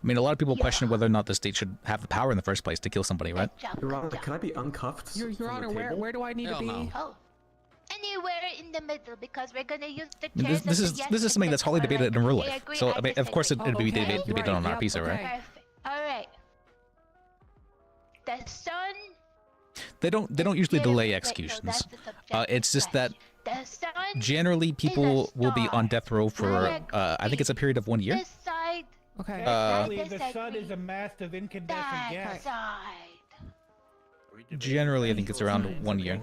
I mean, a lot of people question whether or not the state should have the power in the first place to kill somebody, right? Your Honor, can I be uncuffed? Your Honor, where do I need to be? Oh, anywhere in the middle because we're gonna use the I mean, chairs. this is something that's hardly debated in real I life. agree, So I I mean, of course, disagree. it'd be debated on our pizza, right? Perfect. All right. The sun. They don't usually delay executions. It's just that The sun. generally people will be on death row for I think it's a period of 1 year. This side. Okay. Actually, the sun is a mass of incandescent That gas. side. Generally, I think it's around 1 year.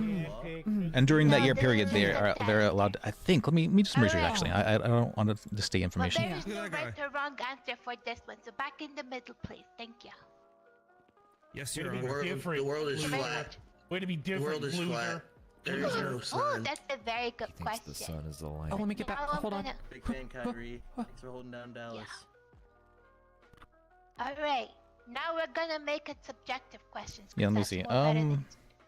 And during that year period, they're allowed. I think. Let me just measure it. Actually, I don't want to stay But information. there is no right or wrong answer for this one. So back in the middle, please. Thank you. Yes, Way Your to be Honor. different, The world is loser. flat. Way to be The different, world is loser. flat. There is no Oh, sun. that's a very good question. The sun is the light. Oh, let me get back. Now I'm Hold on. gonna- Big fan, Kyrie. Thanks for holding down Dallas. All right. Now we're gonna make it subjective questions. 'cause Yeah, let me that's see. more better than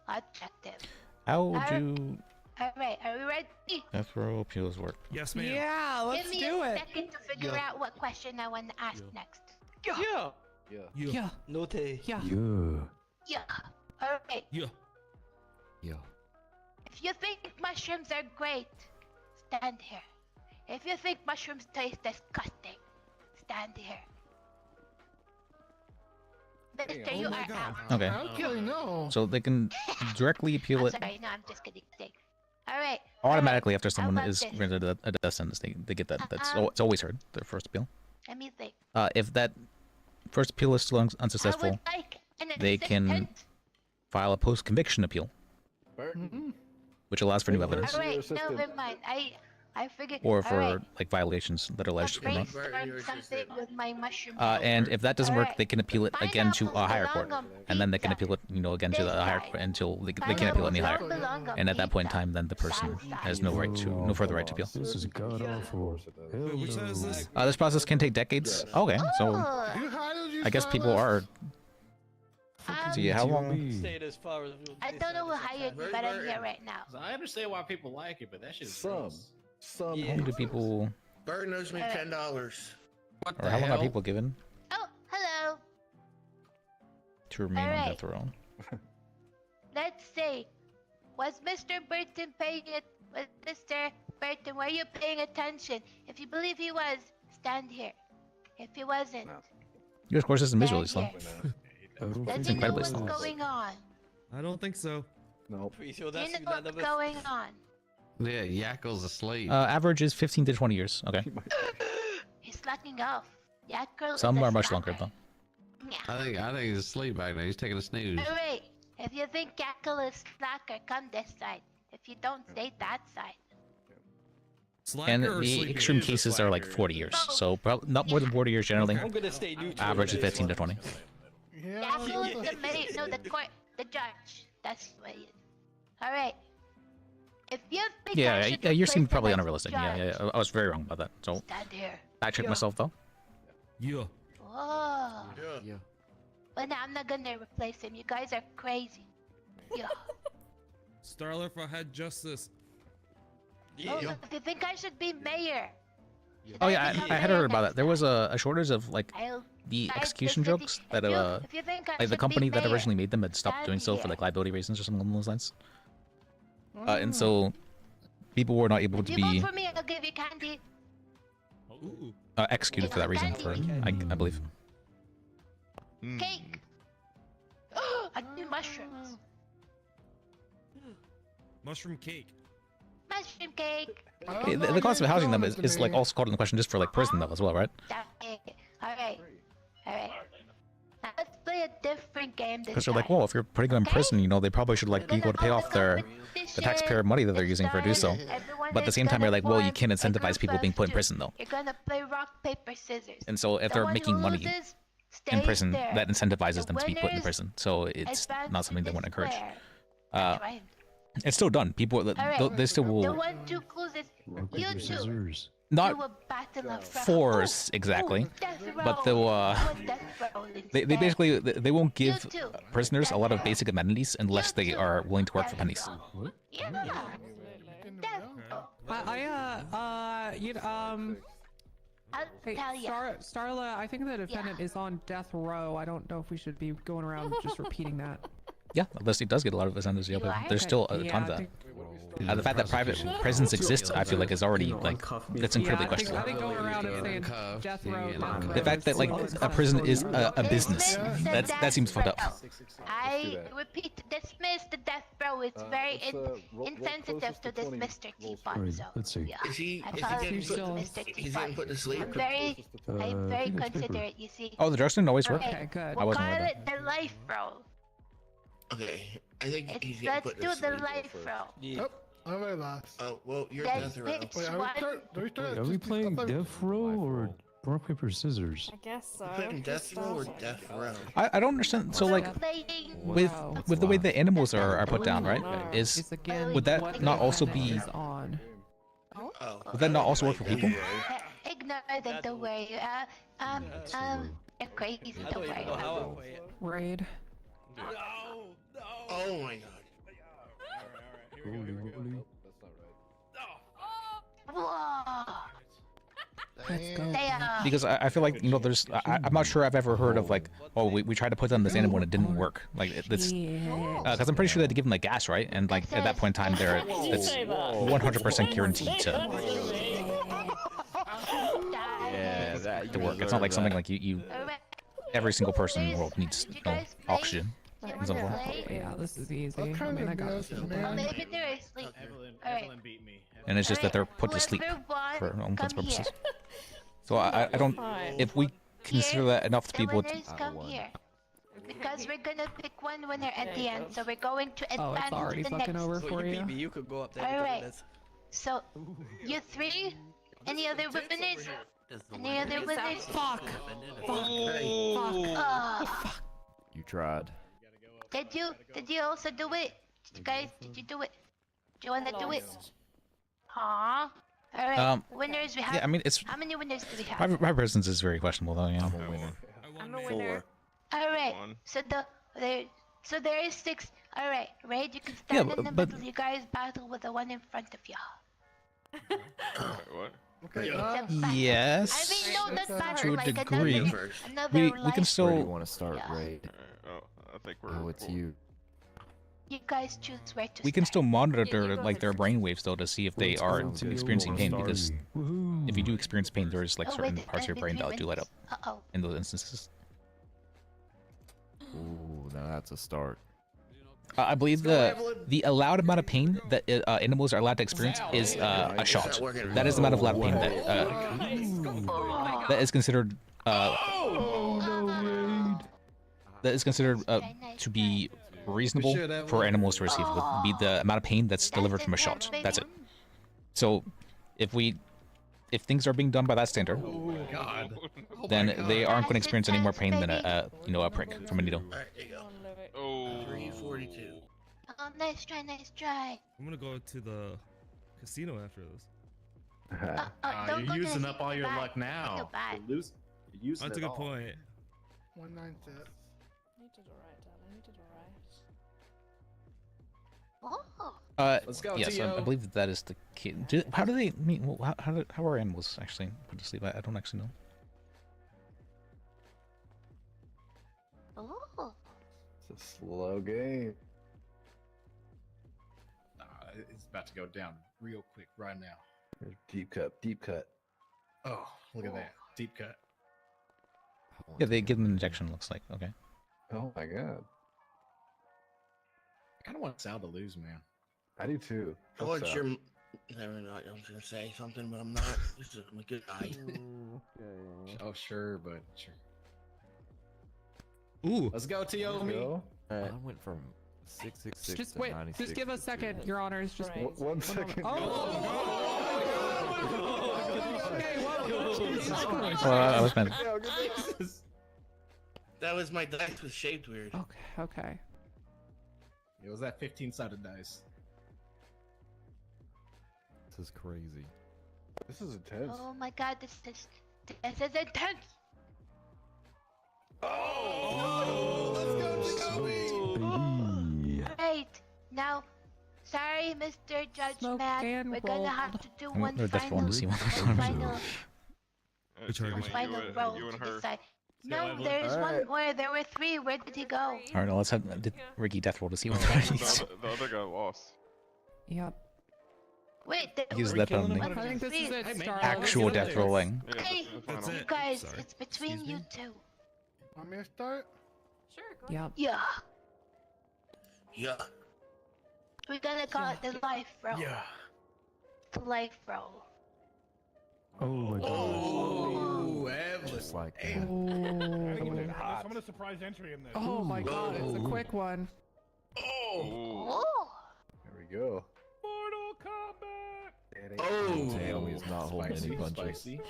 objective. How do All right. Are we ready? death row appeals work? Yes, ma'am. Yeah, let's Give me do a it. second to figure out what question I want to ask next. Yeah. Yeah. No te. Yeah. Yeah. All right. Yeah. If you think mushrooms are great, stand here. If you think mushrooms taste disgusting, stand here. Mister, you are out. Okay. Okay, no. So they can directly appeal I'm it sorry, no, I'm just kidding. All right. automatically after someone about is this? granted a death sentence. They get that. It's always heard their first appeal. Let me think. If that first appeal is still I unsuccessful, would like an they can assistant. file a post-conviction appeal, which allows for new evidence, All right, never mind. I figured. or all for right. like violations that are alleged criminal. Brainstorm something with my mushroom. And if that doesn't work, Alright. they can appeal it again to a higher court, and then they can appeal it, again to the higher court until they can't appeal it any higher. And at that point in time, then the person has no further right to appeal. This is god awful. Wait, which side is this? This process can take decades. Okay, so I guess people are. See how long? Stayed as far as I don't know who hired me, but I'm here right now. I understand why people like it, but that shit's How long do people, Bird knows me $10. or how long are people given Oh, hello. to remain on Alright. death row? Let's see. Was Mr. Burton paying it? Was Mr. Burton, were you paying attention? If you believe he was, stand here. If he wasn't, U.S. court system is really slow. does It's he know incredibly what's slow. going on? I don't think so. No. Do you know what's going on? Yeah, Yakko's asleep. Average is 15 to 20 years. Okay. He's slacking off. Yeah, girl. Some are much longer though. I think he's asleep back there. He's taking a snooze. Alright, if you think Jackal is slacker, come this side. If you don't, stay that side. And the extreme cases are like 40 years, so probably not more than 40 years generally. I'm gonna stay neutral. Average is 15 to 20. Jackal is the the judge. That's what it is. Alright. If you think I Yeah, should you replace seem him probably as unrealistic. Yeah, judge, I was very wrong about that. So stand here. I checked myself though. Yeah. Whoa. Yeah. But now I'm not gonna replace him. You guys are crazy. Yeah. Starler for head justice. Oh, look, if you think I should be mayor, Oh yeah, I had heard about that. There was a shortage of like I'll the fight execution the city. jokes that If you think I like the should be company that mayor, originally made them had stopped stand doing so for here. like liability reasons or something along those lines. And so people were not able If to you be vote for me, I'll give you candy. executed for that reason. I believe. Cake. I do mushrooms. Mushroom cake. Mushroom cake. Okay, the cost of housing them is like also called into question just for like prison though as well, right? Alright. Alright. Now let's play a different game this Because they're time. like, well, if you're putting them in prison, they probably should like be able to pay off the taxpayer money that they're using for do so. But at the same time, you're like, well, you can't incentivize people being put in prison though. You're gonna play rock, paper, scissors. And so if they're The one making who money, loses in prison there. that incentivizes The them to be put in winners prison. So it's advance not something to they want to the encourage. square. Right. It's still done. People, they still The will one to closest, you two. Scissors. not Do a battle of force exactly, death but they'll Do a death roll they instead. basically they won't give You two. prisoners a lot of basic amenities unless they are willing to work for pennies. Yeah. Death roll. You know, I'll hey, tell ya. Starla, I think the defendant is on death row. I don't know if we should be going around just repeating that. Yeah, unless he does get a lot of incentives, yeah, but there's still a ton of that. The fact that private prisons exist, I feel like, is already like that's incredibly questionable. I think going around and saying death row. The fact that like a prison is a business, that seems fucked up. I repeat, dismiss the death row. It's very insensitive to this Mr. Teapot. So, Let's see. yeah. Is he Apologies, getting Mr. he's getting put to sleep? I'm very considerate. You see. Oh, the drugs didn't always work. Okay, good. I We'll wasn't call aware it the life row. Okay, I think he's getting Let's put do to the sleep. life row. Yep. All right, last. Oh, well, you're Then death row. which Wait, one? Are we playing Death Row or Rock, Paper, Scissors? I guess so. Putting death row or death row? I don't understand. So like with the way the animals are put down, right? Would that not also be? Oh. Would that not also work for people? Ignore them, don't worry. You're crazy, don't worry. Raid. Oh my god. Whoa. Let's go. Because I feel like, you know, there's I'm not sure I've ever heard of like, oh, we tried to put down this animal and it didn't work. Like this, because I'm pretty sure they had to give them like gas, right? And like at that point in time, it's 100% guaranteed to work. It's not like something like you every single person in the world needs, you know, oxygen. And so forth. Yeah, this is easy. I mean, I got this. Maybe they're asleep. Alright. And it's just that they're put to sleep for all intents and purposes. So I don't. If we consider that enough to be able to. Winners come here. Because we're gonna pick one winner at the end, so we're going to advance it's already to the fucking next. over for you. You could go up there. Alright. So, you three? Any other winners? Any other winners? Fuck. Fuck. You tried. Did you also do it? Guys, did you do it? Do you wanna do it? Aww. Alright, winners we have. Yeah, I mean, it's how many winners do we have? private prisons is very questionable though. Yeah. I'm a winner. Alright, so there is 6. Alright, Raid, you can stand in the middle. You guys battle with the one in front of you. What? Okay. Yes. I mean, no, not battle, To a like degree. another We life. can still. Where do you want to start, Yeah. Raid? Oh, I think we're. Oh, it's you. You guys choose where to We can start. still monitor like their brainwaves though to see if they are experiencing pain, because if you do experience pain, there's like certain parts of your brain that do light up Uh-oh. in those instances. Ooh, now that's a start. I believe the allowed amount of pain that animals are allowed to experience is a shot. That is the amount of allowed pain that is considered to be reasonable for animals to receive. Would be the amount of pain that's delivered from a shot. That's it. So, if things are being done by that standard, then they aren't going to experience any more pain than a prick from a needle. Alright, there you go. Oh. 342. Oh, nice try. I'm gonna go to the casino after this. Don't You're go to using the up all your bad. luck now. Feel bad. You're using That's a it good all. point. 196. You did alright, darling. You did alright. Oh. Let's go, Yes, I Tio. believe that is the key. How do they mean? Well, how are animals actually put to sleep? I don't actually know. Oh. It's a slow game. It's about to go down real quick right now. There's deep cut, deep cut. Oh, look at that. Deep cut. Yeah, they give them an injection. Looks like okay. Oh my god. I kind of want Sal to lose, man. I do too. Oh, it's your. Never mind, I was gonna say something, but I'm not. I'm a good guy. Oh, sure, but sure. Ooh. Let's go, Tio. I went from 666 Just to wait. 96. Just give a second, Your Honors. Just One second. Okay, whoa. Jesus Christ. Well, I was meant. That was my dice was shaped weird. Okay. It was that 15-sided dice. This is crazy. This is intense. Oh my god, this is intense. Great. Now, sorry, Mr. Judge Man, we're gonna have to do one final roll you and to her. decide. No, there's one more. There were 3. Where did he go? All right, now let's have Ricky death roll to see what The happens. the other guy lost. Yep. Wait, Use that penalty. I think this is it, Starla. Actual death rolling. Okay, That's you it. guys, Sorry. it's between you two. Want me to start? Sure, go Yep. Yeah. Yeah. We're gonna call it the life roll. Yeah. The life roll. Oh my god. Oh, Evelyn. Just like I that. think Oh. it's I'm gonna surprise entry him then. Oh my god, it's a quick one. Oh. There we go. Mortal Kombat. Oh, Naomi is not holding any Spicy, punches. spicy.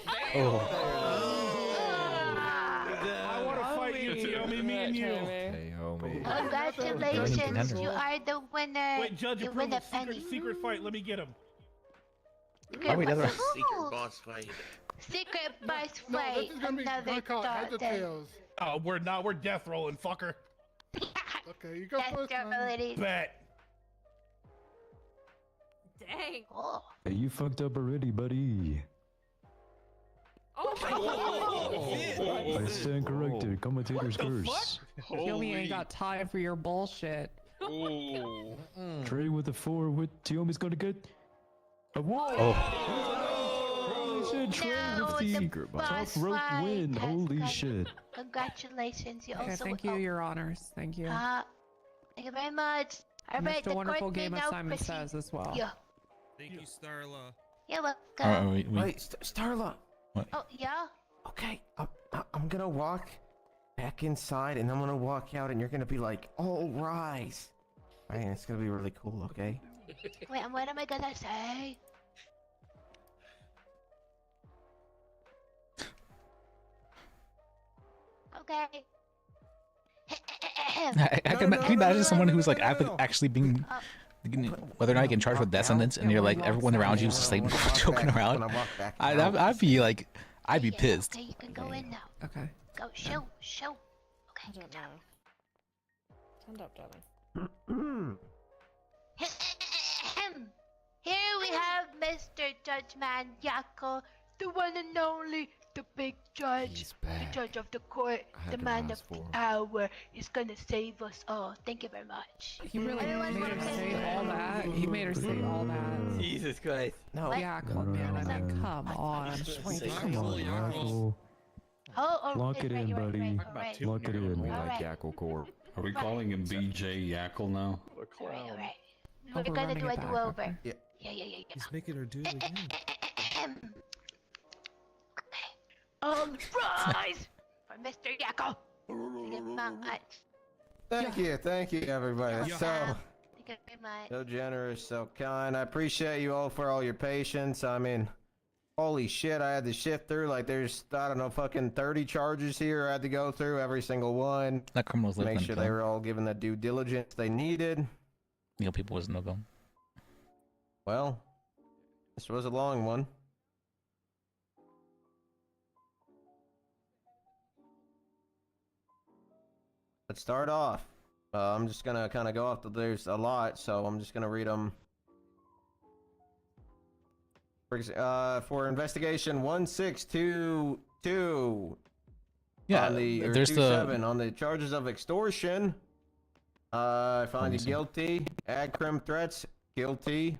I want to fight you, Naomi, me and you. Hey, homie. Congratulations, you are the winner. Wait, Judge, you win approval. a penny. Secret fight. Let me get him. Oh, wait, other. Secret boss fight. Secret boss No, fight. this is gonna be Another call it heads or thought. tails. Oh, we're not. We're death rolling, fucker. Okay, you go That's first. your man. ability. Bet. Dang. Oh. Hey, you fucked up already, buddy. Oh. I stand corrected. Commentator's curse. Yomi ain't got time for your bullshit. Oh. Trey with a 4 with Tiomi's gonna get a whoa. Oh. Holy shit, Trey Now with the secret boss. top rope fight win. has Holy come. shit. Congratulations, you Okay, also. thank you, your honors. Thank you. Thank you very much. All right, Mr. the Wonderful court may Game as now Simon proceed. says as well. Yeah. Thank you, Starla. You're welcome. All right, Wait, Starla. Oh, yeah? Okay, I'm gonna walk back inside, and I'm gonna walk out, and you're gonna be like, "All rise!" Right, and it's gonna be really cool. Okay. Wait, and what am I gonna say? Okay. I can imagine someone who's like actually being, whether or not you can charge with death sentence, and you're like everyone around you is just like joking around. I'd be like, I'd be pissed. Okay, you can go in now. Okay. Go, show. Okay, good job. Stand up, darling. Here we have Mr. Judge Man Yakko, the one and only, the big judge, the judge of the court, the man of the hour. He's gonna save us all. Thank you very much. He really made her say all that. He made her say all that. Jesus Christ. No. Yeah, man. I mean, come on. Come on, Yackle. Oh, Lock it in, buddy. Lock it in. We like Yackle Corp. Are we calling him BJ Yackle now? Alright. We're gonna do a do-over. Yeah. Yeah. He's making her do it again. Rise for Mr. Yakko. Thank you very much. Thank you, everybody. That's Thank you very much. so generous, so kind. I appreciate you all for all your patience. I mean, holy shit, I had to shift through like there's I don't know fucking 30 charges here I had to go through every single one. That criminals live Make in sure they were all given the due diligence they needed. You know, people was no go. Well, this was a long one. Let's start off. I'm just gonna kind of go off. There's a lot, so I'm just gonna read them. For investigation 1622. Yeah, on the, or there's 27, on the charges of extortion. I find you guilty. Ag crim threats, guilty.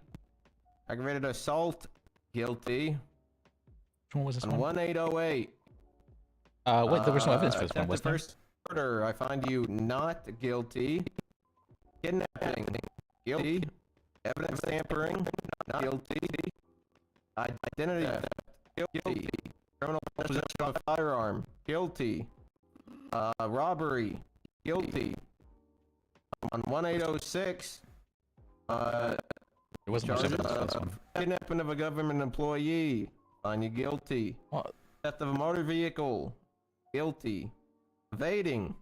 Aggravated assault, guilty. Which one was this on one? 1808. Wait, there was no evidence for this one, attempted was there? first murder, I find you not guilty. Kidnapping, guilty. Evidence tampering, not guilty. Identity theft, guilty. Criminal possession of a firearm, guilty. Robbery, guilty. On 1806, there wasn't much evidence for this one. kidnapping of a government employee, find you guilty. What? Theft of a motor vehicle, guilty. Evading.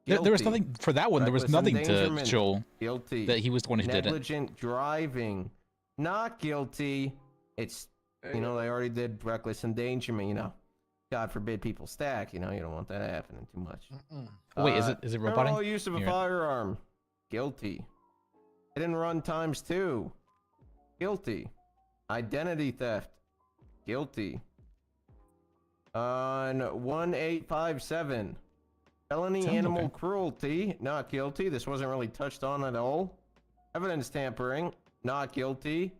There was Guilty. nothing for that one. There was Reckless nothing to endangerment. show Guilty. that he was the one who did it. Negligent driving. Not guilty. It's, you know, they already did reckless endangerment, you know. God forbid people stack, you know, you don't want that happening too much. Wait, is it roboting? Criminal use of a Here. firearm. Guilty. Hit and run ×2. Guilty. Identity theft. Guilty. On 1857. Felony Sounds animal okay. cruelty. Not guilty. This wasn't really touched on at all. Evidence tampering. Not guilty.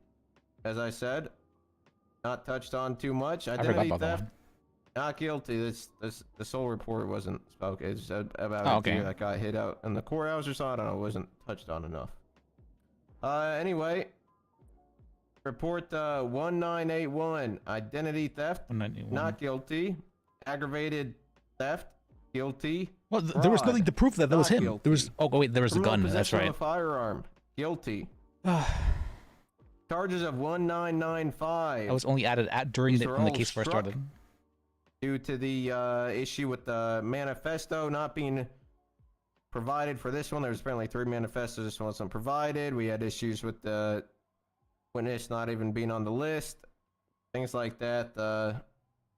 As I said. Not touched on too much. forgot Identity about that theft. one. Not guilty. This whole report wasn't spoken. It's about Oh, a okay. deer that got hit out in the courthouse or something. I don't know. It wasn't touched on enough. Anyway. Report 1981. Identity theft. 191. Not guilty. Aggravated theft. Guilty. Well, there was Fraud. nothing to prove that was Not him. guilty. There was. Oh, wait, there was a Criminal gun. That's possession right. of a firearm. Guilty. Charges of 1995. That was only added during These the are when the all case first struck started. Due to the issue with the manifesto not being provided for this one. There's apparently 3 manifestos. This one wasn't provided. We had issues with the witness not even being on the list. Things like that.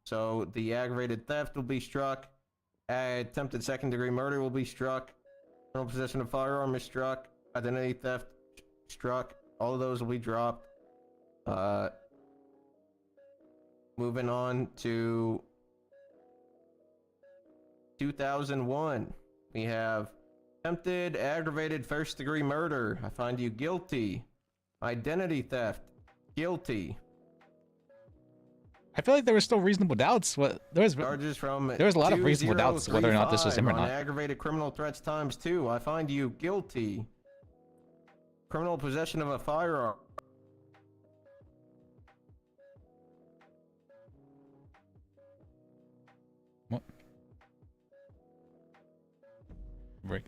So the aggravated theft will be struck. Attempted second-degree murder will be struck. Criminal possession of firearm is struck. Identity theft struck. All of those will be dropped. Moving on to 2001. We have attempted aggravated first-degree murder. I find you guilty. Identity theft. Guilty. I feel like there was still reasonable doubts. There was Charges from there was a lot of reasonable doubts whether or not this was him or 2035 on not. aggravated criminal threats ×2. I find you guilty. Criminal possession of a firearm. What? Break.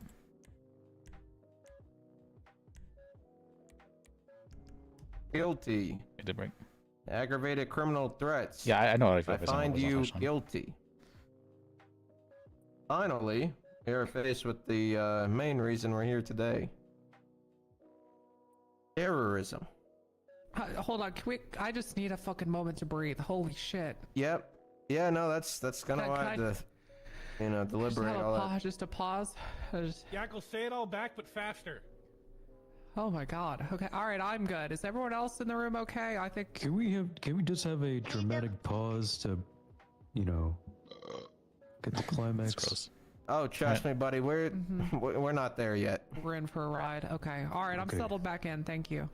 Guilty. It did break. Aggravated criminal threats. Yeah, I know how I feel I if it's not- find it's not you touched on. guilty. Finally, you're faced with the main reason we're here today. Terrorism. Hold on, can we? I just need a fucking moment to breathe. Holy shit. Yep. Yeah, no, that's kind of why I had to, you know, Just deliberate have a all that. pause. Just a pause. Yackle, say it all back, but faster. Oh my god. Okay. All right. I'm good. Is everyone else in the room okay? I think. Can we just have a dramatic pause to, you know, get the climax? Oh, trust me, buddy, we're not there yet. We're in for a ride. Okay. All right. I'm Okay. settled back in. Thank you.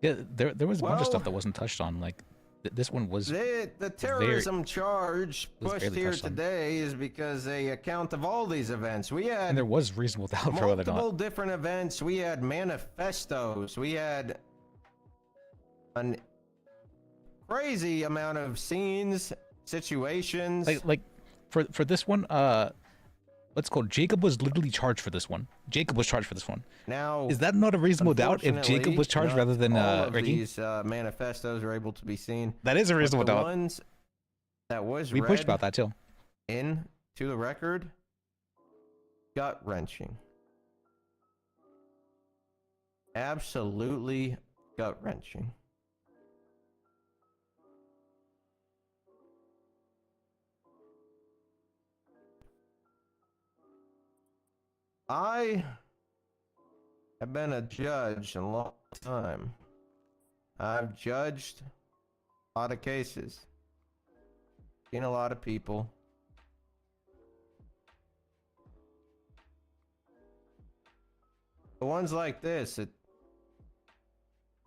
Yeah, there was a bunch of Well- stuff that wasn't touched on. Like this one was. The terrorism charge was pushed barely here touched on. today is because a account of all these events. We had And there was reasonable doubt for whether or multiple not. different events. We had manifestos. We had an crazy amount of scenes, situations. Like for this one, let's go. Jacob was literally charged for this one. Jacob was charged for this one. Now, is that not a reasonable doubt if Jacob was charged rather than all of Ricky? these manifestos are able to be seen. That is a But reasonable the doubt. Ones that was We pushed read about that too. in to the record, gut wrenching. Absolutely gut wrenching. I have been a judge a long time. I've judged a lot of cases, seen a lot of people. The ones like this, it's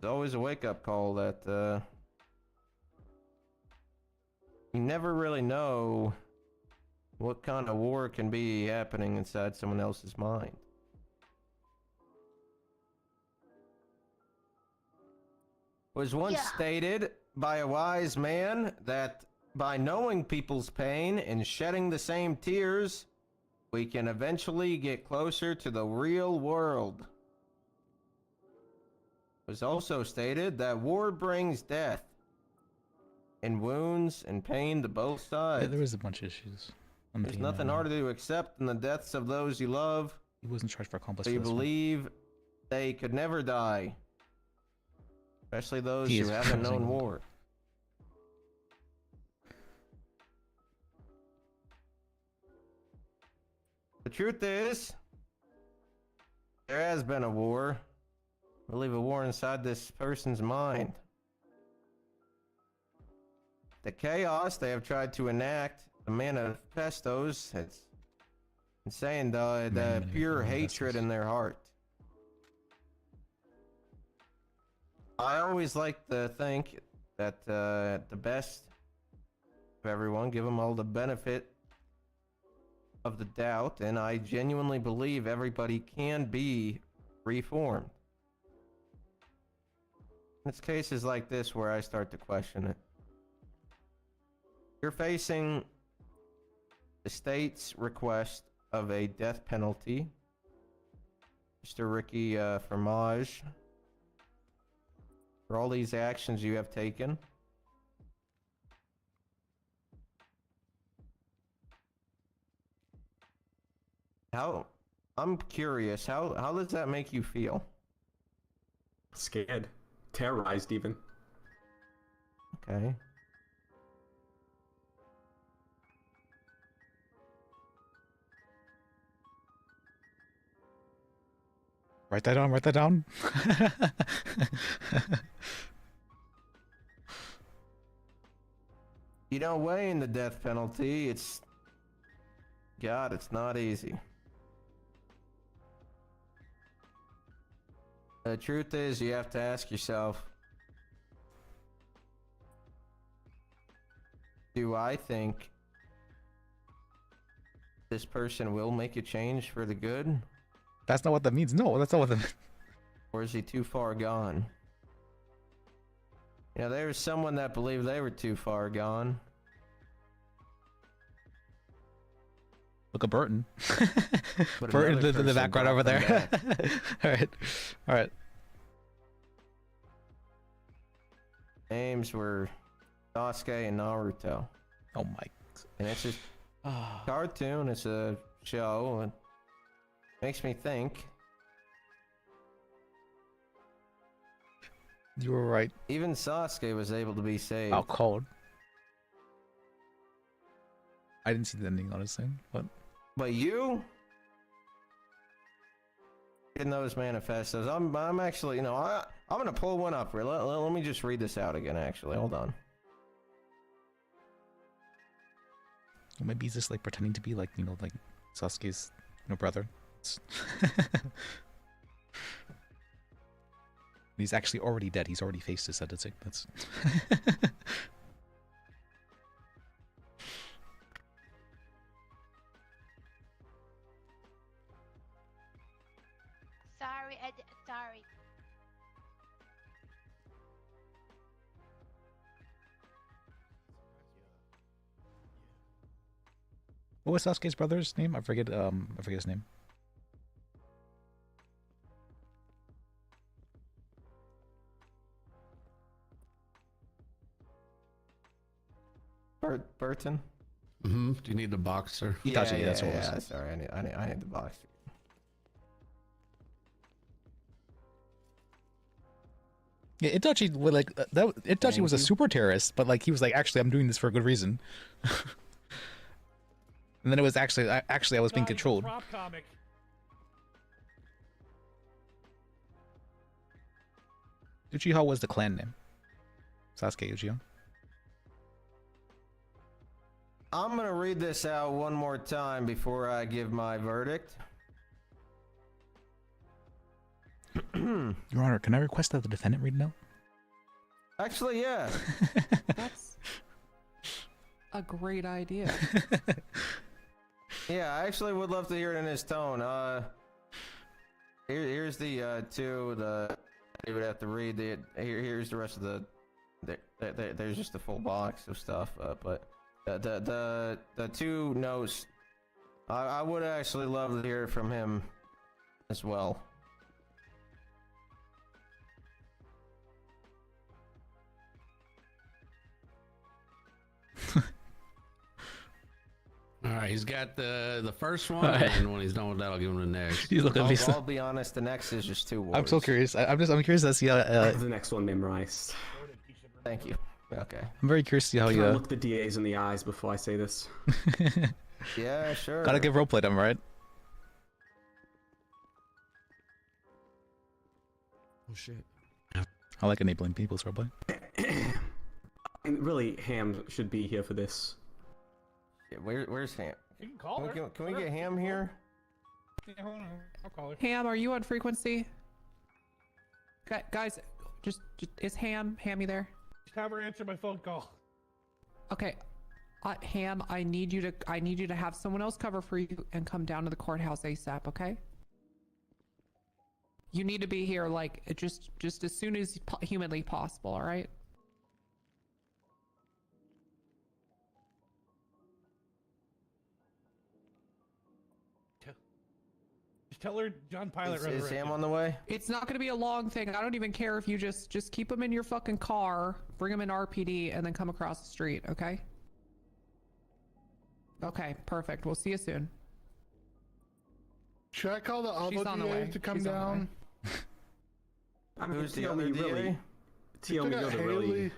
always a wake-up call that you never really know what kind of war can be happening inside someone else's mind. It was once stated by a wise man that by knowing people's pain and shedding the same tears, we can eventually get closer to the real world. was also stated that war brings death and wounds and pain to both sides. Yeah, there was a bunch of issues. There's nothing harder to accept than the deaths of those you love. He wasn't charged for accomplice. So you believe they could never die, especially those He who is haven't known frozen. war. The truth is, there has been a war. I believe a war inside this person's mind. The chaos they have tried to enact, the manifestos, it's insane, the pure hatred in their heart. I always like to think that the best of everyone, give them all the benefit of the doubt, and I genuinely believe everybody can be reformed. It's cases like this where I start to question it. You're facing the state's request of a death penalty, Mr. Ricky Fromage, for all these actions you have taken. I'm curious, how does that make you feel? Scared. Terrorized, even. Okay. Write that down. Write that down. You know, weighing the death penalty, it's not easy. The truth is, you have to ask yourself, do I think this person will make a change for the good? That's not what that means. No, that's not what that means. Or is he too far gone? You know, there was someone that believed they were too far gone. Look at Burton. But Burton another in the person background over brought them there. All right. All right. Names were Sasuke and Naruto. Oh my. And it's just cartoon, it's a show, and makes me think. You were right. Even Sasuke was able to be saved. Oh, cold. I didn't see the ending, honestly. But you? In those manifestos, I'm actually, you know, I'm gonna pull one up here. Let me just read this out again, actually. Hold on. Or maybe he's just like pretending to be like, you know, like Sasuke's, you know, brother. He's actually already dead. He's already faced his sentencing. That's. Sorry. What was Sasuke's brother's name? I forget his name. Burton? Mm-hmm. Do you need the boxer? Yeah, that's what it was. Sorry, I need the box. Yeah, Itachi like that. Itachi was a super terrorist, but like he was like, actually, I'm doing this for a good reason. And then it was actually I was being controlled. Uchiha was the clan name. Sasuke Uchiha. I'm gonna read this out one more time before I give my verdict. Your Honor, can I request that the defendant read now? Actually, yeah. That's a great idea. Yeah, I actually would love to hear it in his tone. Here's the two. You would have to read the. Here's the rest of the. There's just a full box of stuff, but the two notes. I would actually love to hear from him as well. he's got the first one, Alright. and when he's done with that, I'll give him the next. You look at me. I'll be honest, the next is just 2 words. I'm so curious. I'm curious to see how. I have the next one memorized. Thank you. Okay. I'm very curious to see how Can you. I look the DAs in the eyes before I say this? Yeah, sure. Gotta give roleplay them, right? Oh shit. I like enabling people's roleplay. And really, Ham should be here for this. Yeah, where's Ham? You can call her. Can we get Ham here? Yeah, hold on. I'll call her. Ham, are you on frequency? Guys, just is Hammy there? Just have her answer my phone call. Okay, Ham, I need you to have someone else cover for you and come down to the courthouse ASAP. Okay? You need to be here like just as soon as humanly possible. All right? Just tell her John Pilot Is Sam on the way? It's not going to be a long thing. I don't even care if you just keep him in your fucking car, bring him in RPD, and then come across the street. Okay? Okay, perfect. We'll see you soon. Should I call the She's other on the DA way. to come She's on the way. down? I mean, Who's the Tio other me DA? Tio took me out are Haley.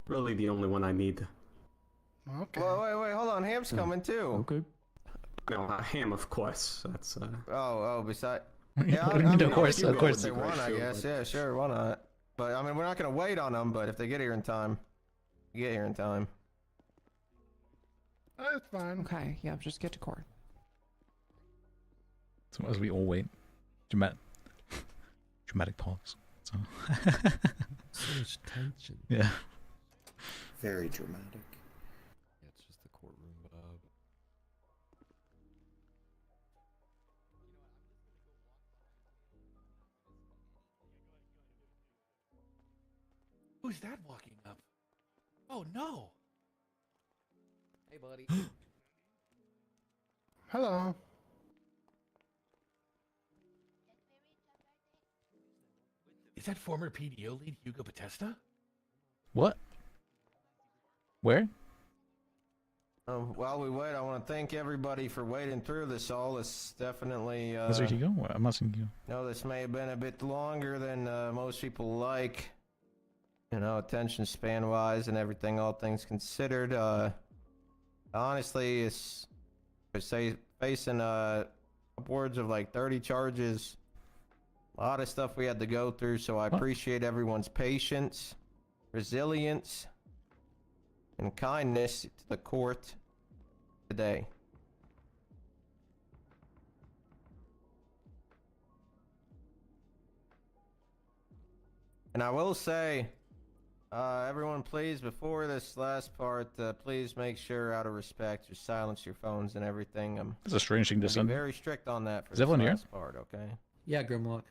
really the only one I need. Okay. Wait, hold on. Ham's coming too. Okay. No, Ham, of course. That's Beside. What Yeah, do you mean, of course, if of course. they want, I guess. Yeah, sure. Why not? But I mean, we're not gonna wait on them. But if they get here in time, get here in time. That's fine. Okay, yeah, just get to court. So as we all wait, dramatic pause. So. So much tension. Yeah. Very dramatic. Yeah, it's just the courtroom vibe. Who's that walking up? Oh no. Hey, buddy. Hello. Is that former PDO lead Hugo Batista? What? Where? While we wait, I want to thank everybody for waiting through this all. It's definitely. Is there Hugo? I'm not seeing you. No, this may have been a bit longer than most people like. You know, attention span wise and everything, all things considered. Honestly, it's facing upwards of like 30 charges. A lot of stuff we had to go through, so I appreciate everyone's patience, resilience, and kindness to the court today. And I will say, everyone, please, before this last part, please make sure, out of respect, you silence your phones and everything. That's a strange thing to be send. very strict on that for Is this everyone here? last part, okay? Yeah, Grimlock.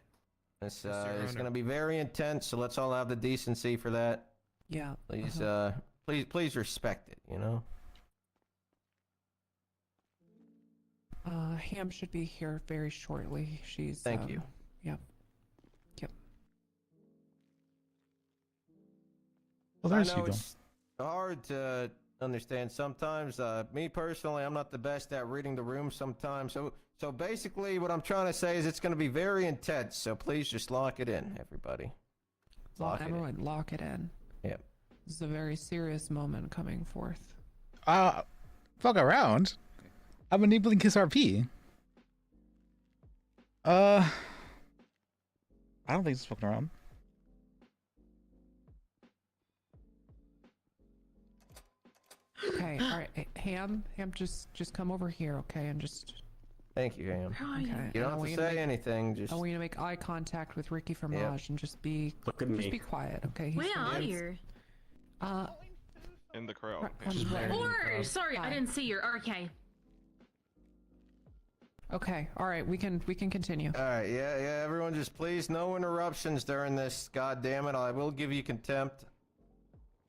This is going to be very intense, so let's all have the decency for that. Yeah. Please, please respect it. You know. Ham should be here very shortly. She's. Thank you. Yep. Yep. Well, there's I know Hugo. it's hard to understand sometimes. Me personally, I'm not the best at reading the room sometimes. So basically, what I'm trying to say is it's going to be very intense. So please just lock it in, everybody. Everyone, lock it in. Yep. This is a very serious moment coming forth. Fuck around. I'm enabling Kiss RP. I don't think it's fucking around. Okay, all right, Ham, just come over here, okay, and just. Thank you, Ham. Okay. You don't have to say anything. Just. I want you to make eye contact with Ricky Fromage and just be. Look at just me. be quiet, okay? Where are you? In the crowd. Or, sorry, I didn't see your RK. Okay, all right, we can continue. All right, yeah. Everyone, just please, no interruptions during this. God damn it! I will give you contempt.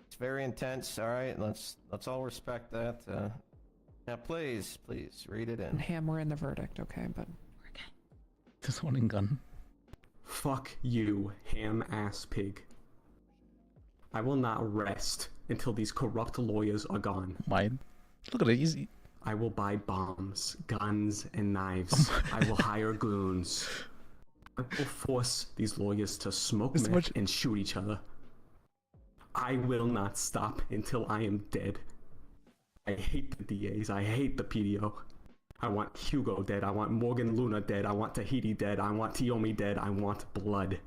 It's very intense. All right, let's all respect that. Now, please, read it in. And Ham, we're in the verdict, okay? But. This one in gun. Fuck you, ham-ass pig. I will not rest until these corrupt lawyers are gone. Why? Look at it. I will buy bombs, guns, and knives. I will hire goons. I will force these lawyers to smoke meth and shoot each other. I will not stop until I am dead. I hate the DAs. I hate the PDO. I want Hugo dead. I want Morgan Luna dead. I want Tahiti dead. I want Tiomi dead. I want blood.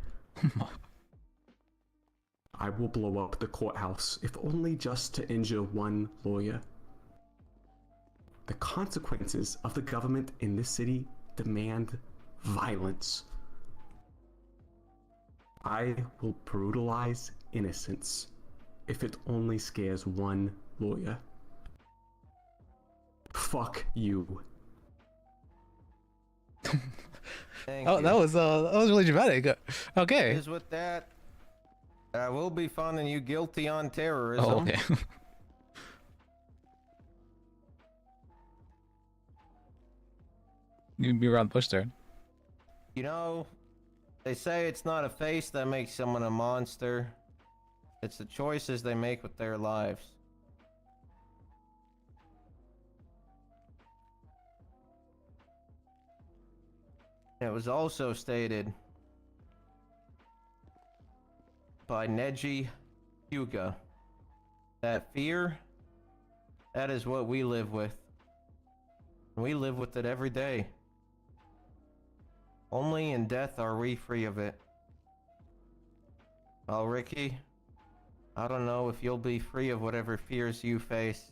I will blow up the courthouse, if only just to injure one lawyer. The consequences of the government in this city demand violence. I will brutalize innocents if it only scares one lawyer. Fuck you. Thank that was really dramatic. Okay. Is with that. I will be finding you guilty on terrorism. Oh, okay. You'd be around push there. You know, they say it's not a face that makes someone a monster. It's the choices they make with their lives. It was also stated by Neji Hyuga that fear, that is what we live with. We live with it every day. Only in death are we free of it. Well, Ricky, I don't know if you'll be free of whatever fears you face.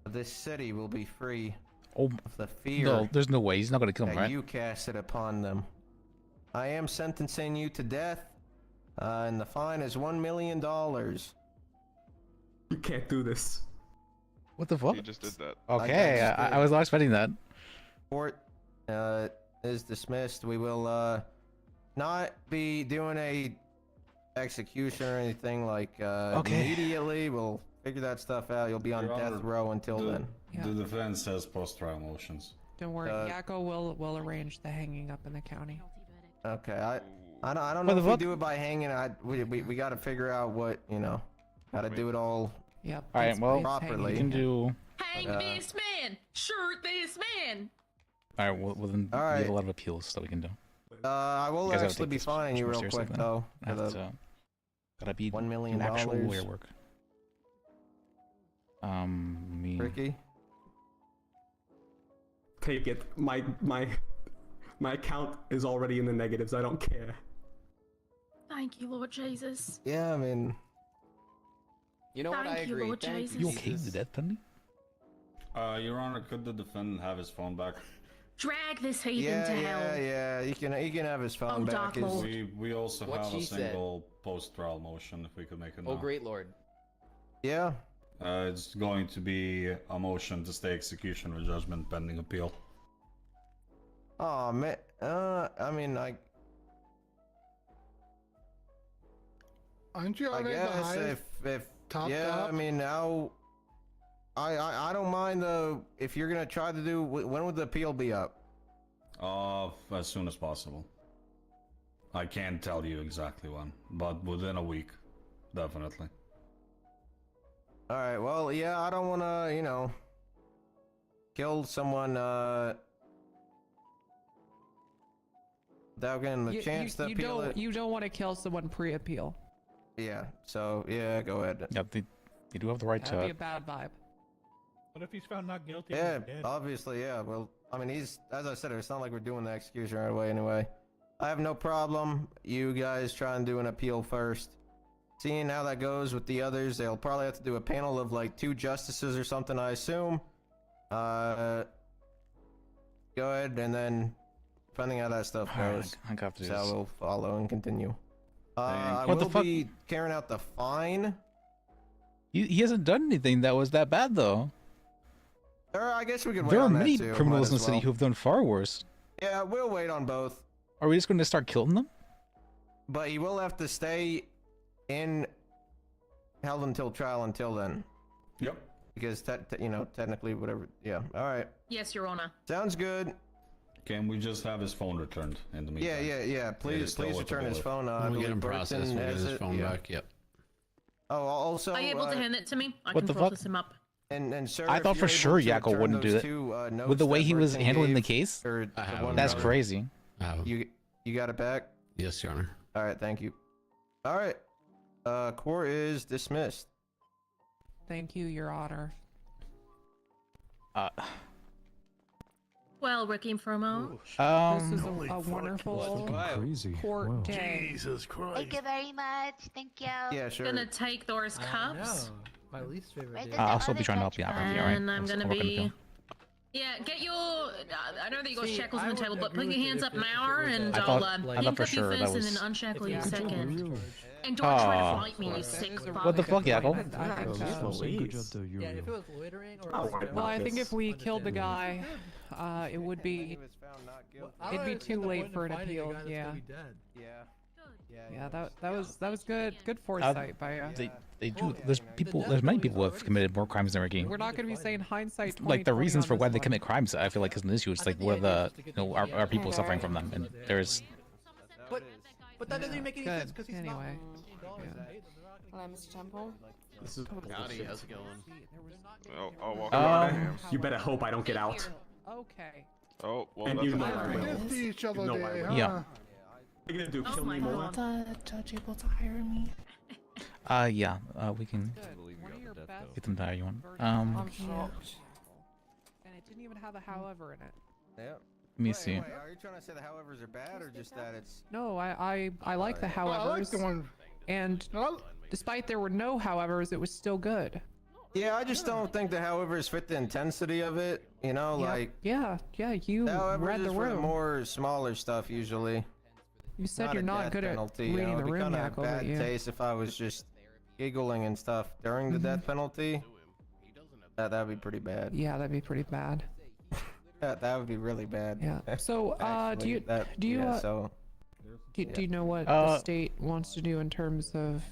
But this city will be free of the fear. No, there's no way. He's not gonna kill him, that right? you casted upon them. I am sentencing you to death, and the fine is $1 million. You can't do this. What the fuck? You just did that. Okay, I was not expecting that. Court is dismissed. We will not be doing a execution or anything like immediately. We'll figure that stuff out. You'll be on death row until then. The defense has post-trial motions. Don't worry, Yakko will arrange the hanging up in the county. Okay, I don't know if we do it by hanging. We got to figure out what, got to do it all. Yep. All right, well, properly. you can do. Hang this man! Shoot this man! All right, well then we have a lot of appeals that we can do. I will You guys gotta actually take be this fining you more real seriously quick then. though. I have to, gotta be $1 million. actual lawyer work. Me. Ricky. Take it. My account is already in the negatives. I don't care. Thank you, Lord Jesus. Yeah, I mean. You know what? I Thank you, agree. Lord Thank Jesus. You okay with the death penalty? Your Honor, could the defendant have his phone back? Drag this heathen to hell. Yeah. He can have his phone back. Dark Lord. We also What have she a said. single post-trial motion if we could make it now. Oh, great lord. Yeah. It's going to be a motion to stay execution or judgment pending appeal. Oh man. I mean, Aren't you I already the guess highest if top yeah, top? I mean now. I don't mind if you're gonna try to do. When would the appeal be up? As soon as possible. I can't tell you exactly when, but within a week, definitely. All right. Well, yeah. I don't want to, kill someone without getting the chance to appeal it. You don't want to kill someone pre-appeal. Yeah. So yeah, go ahead. Yeah, they do have the right That'd to. be a bad vibe. What if he's found not guilty? Yeah, and he's dead? obviously, yeah. Well, I mean, as I said, it's not like we're doing the execution right away anyway. I have no problem. You guys try and do an appeal first. Seeing how that goes with the others, they'll probably have to do a panel of like 2 justices or something, I assume. Go ahead, and then depending how that stuff goes, I got to do so this. we'll follow and continue. I What the will fuck? be carrying out the fine. He hasn't done anything that was that bad though. I guess we could wait There are on that many too. criminals in Might the as city well. who have done far worse. Yeah, we'll wait on both. Are we just going to start killing them? But he will have to stay held until trial until then. Yep. Because technically, whatever. Yeah. All right. Yes, Your Honor. Sounds good. Can we just have his phone returned in the meantime? Yeah. Please return his phone. I We'll get believe him processed. Burton We'll get has his it. phone Yeah. back. Yep. Oh, also. Are you able to hand it to me? I What can the process fuck? him up. And sir, I if thought you're for able sure to Yakko return wouldn't do those it. two, With notes the way that he was Brickton handling the gave, case, or the one that's that- crazy. You got it back? Yes, Your Honor. All right, thank you. All right, court is dismissed. Thank you, Your Honor. Well, Ricky and Fromo. This is a wonderful Crazy. court Wow. day. Jesus Christ. Thank you very much. Thank you. Yeah, sure. Gonna take Thor's cups. My least favorite. Right day. there's I'll the still be other trying to help you out. Alright? And I'm gonna I'll work on the be. film. Yeah, get your. I know that you got See, shackles I on the would table, but agree put your with you hands if up it- if an it hour, was a- and I I'll thought for handcuff sure you that first and was- then unshackle If you you second. charge. And don't try Aw. to fight me, you sick fuck. What the fuck, Yakko? I think, Good job, though, Yeah, if it Uriel. was loitering or. well, I think if we killed the guy, it would be. It'd be too late for an appeal. Yeah. Yeah, that was good. Good foresight by They do. There's people. There's many people who have committed more crimes than Ricky. We're not going to be saying hindsight. Like the 20/20 reasons on for this why they one. commit crimes, I feel like is an issue. It's like what are the are people suffering from them? And there's But that doesn't even make any Good. sense because he's Anyway. Hello, Mr. Temple. This is Howdy, how's it going? Oh, welcome. You better hope I don't get out. Okay. Oh, well, And that's you know another I thing. will. Good to see each other You know I day, will. huh? Yeah. What are you gonna do? Kill me my more? God. the judge able to hire me? yeah. We can One of your best get them to hire you one. I'm shocked. And it didn't even have a however in it. Yeah. Let me see. Wait, are you trying to say the howevers are bad or just that it's? No, I like the Well, I like howevers. the one. And Well, despite there were no howevers, it was still good. Yeah, I just don't think the howevers fit the intensity of it. You know, Yeah, like yeah, you howevers read the is for the room. more smaller stuff usually. You said Not you're a not death good penalty, at you know, reading the it'd be room, kinda Yakko, but bad yeah. taste if I was just giggling and stuff during the death penalty. That'd be pretty bad. Yeah, that'd be pretty bad. That would be really bad. Yeah. So, do Actually, you do you yeah, so do you know what the state wants to do in terms of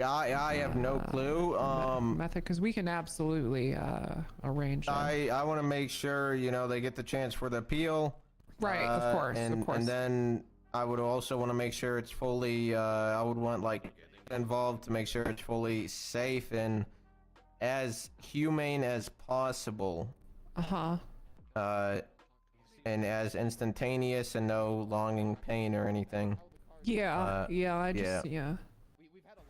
I have no clue. method? Because we can absolutely arrange that. I want to make sure they get the chance for the appeal. Right, of course, and, of course. And then I would also want to make sure it's fully. I would want involved to make sure it's fully safe and as humane as possible. And as instantaneous and no longing pain or anything. Yeah, yeah.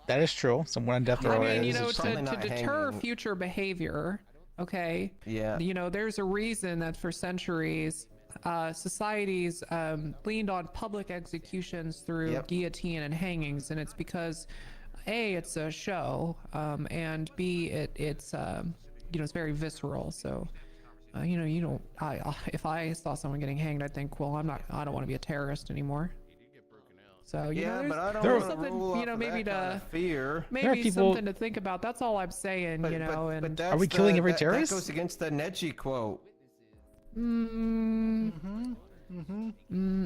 That is true. Someone on death row I mean, is to deter future behavior, okay? Yeah. There's a reason that for centuries, societies leaned on public executions through guillotine and hangings, and it's because, A, it's a show, and B, it's it's very visceral. So, you don't. If I saw someone getting hanged, I'd think, well, I don't want to be a terrorist anymore. So but I don't there's wanna something rule off of maybe that kind to of fear. maybe something to think about. That's all I'm saying, But and that's Are we killing every terrorist? That goes against the Neji quote.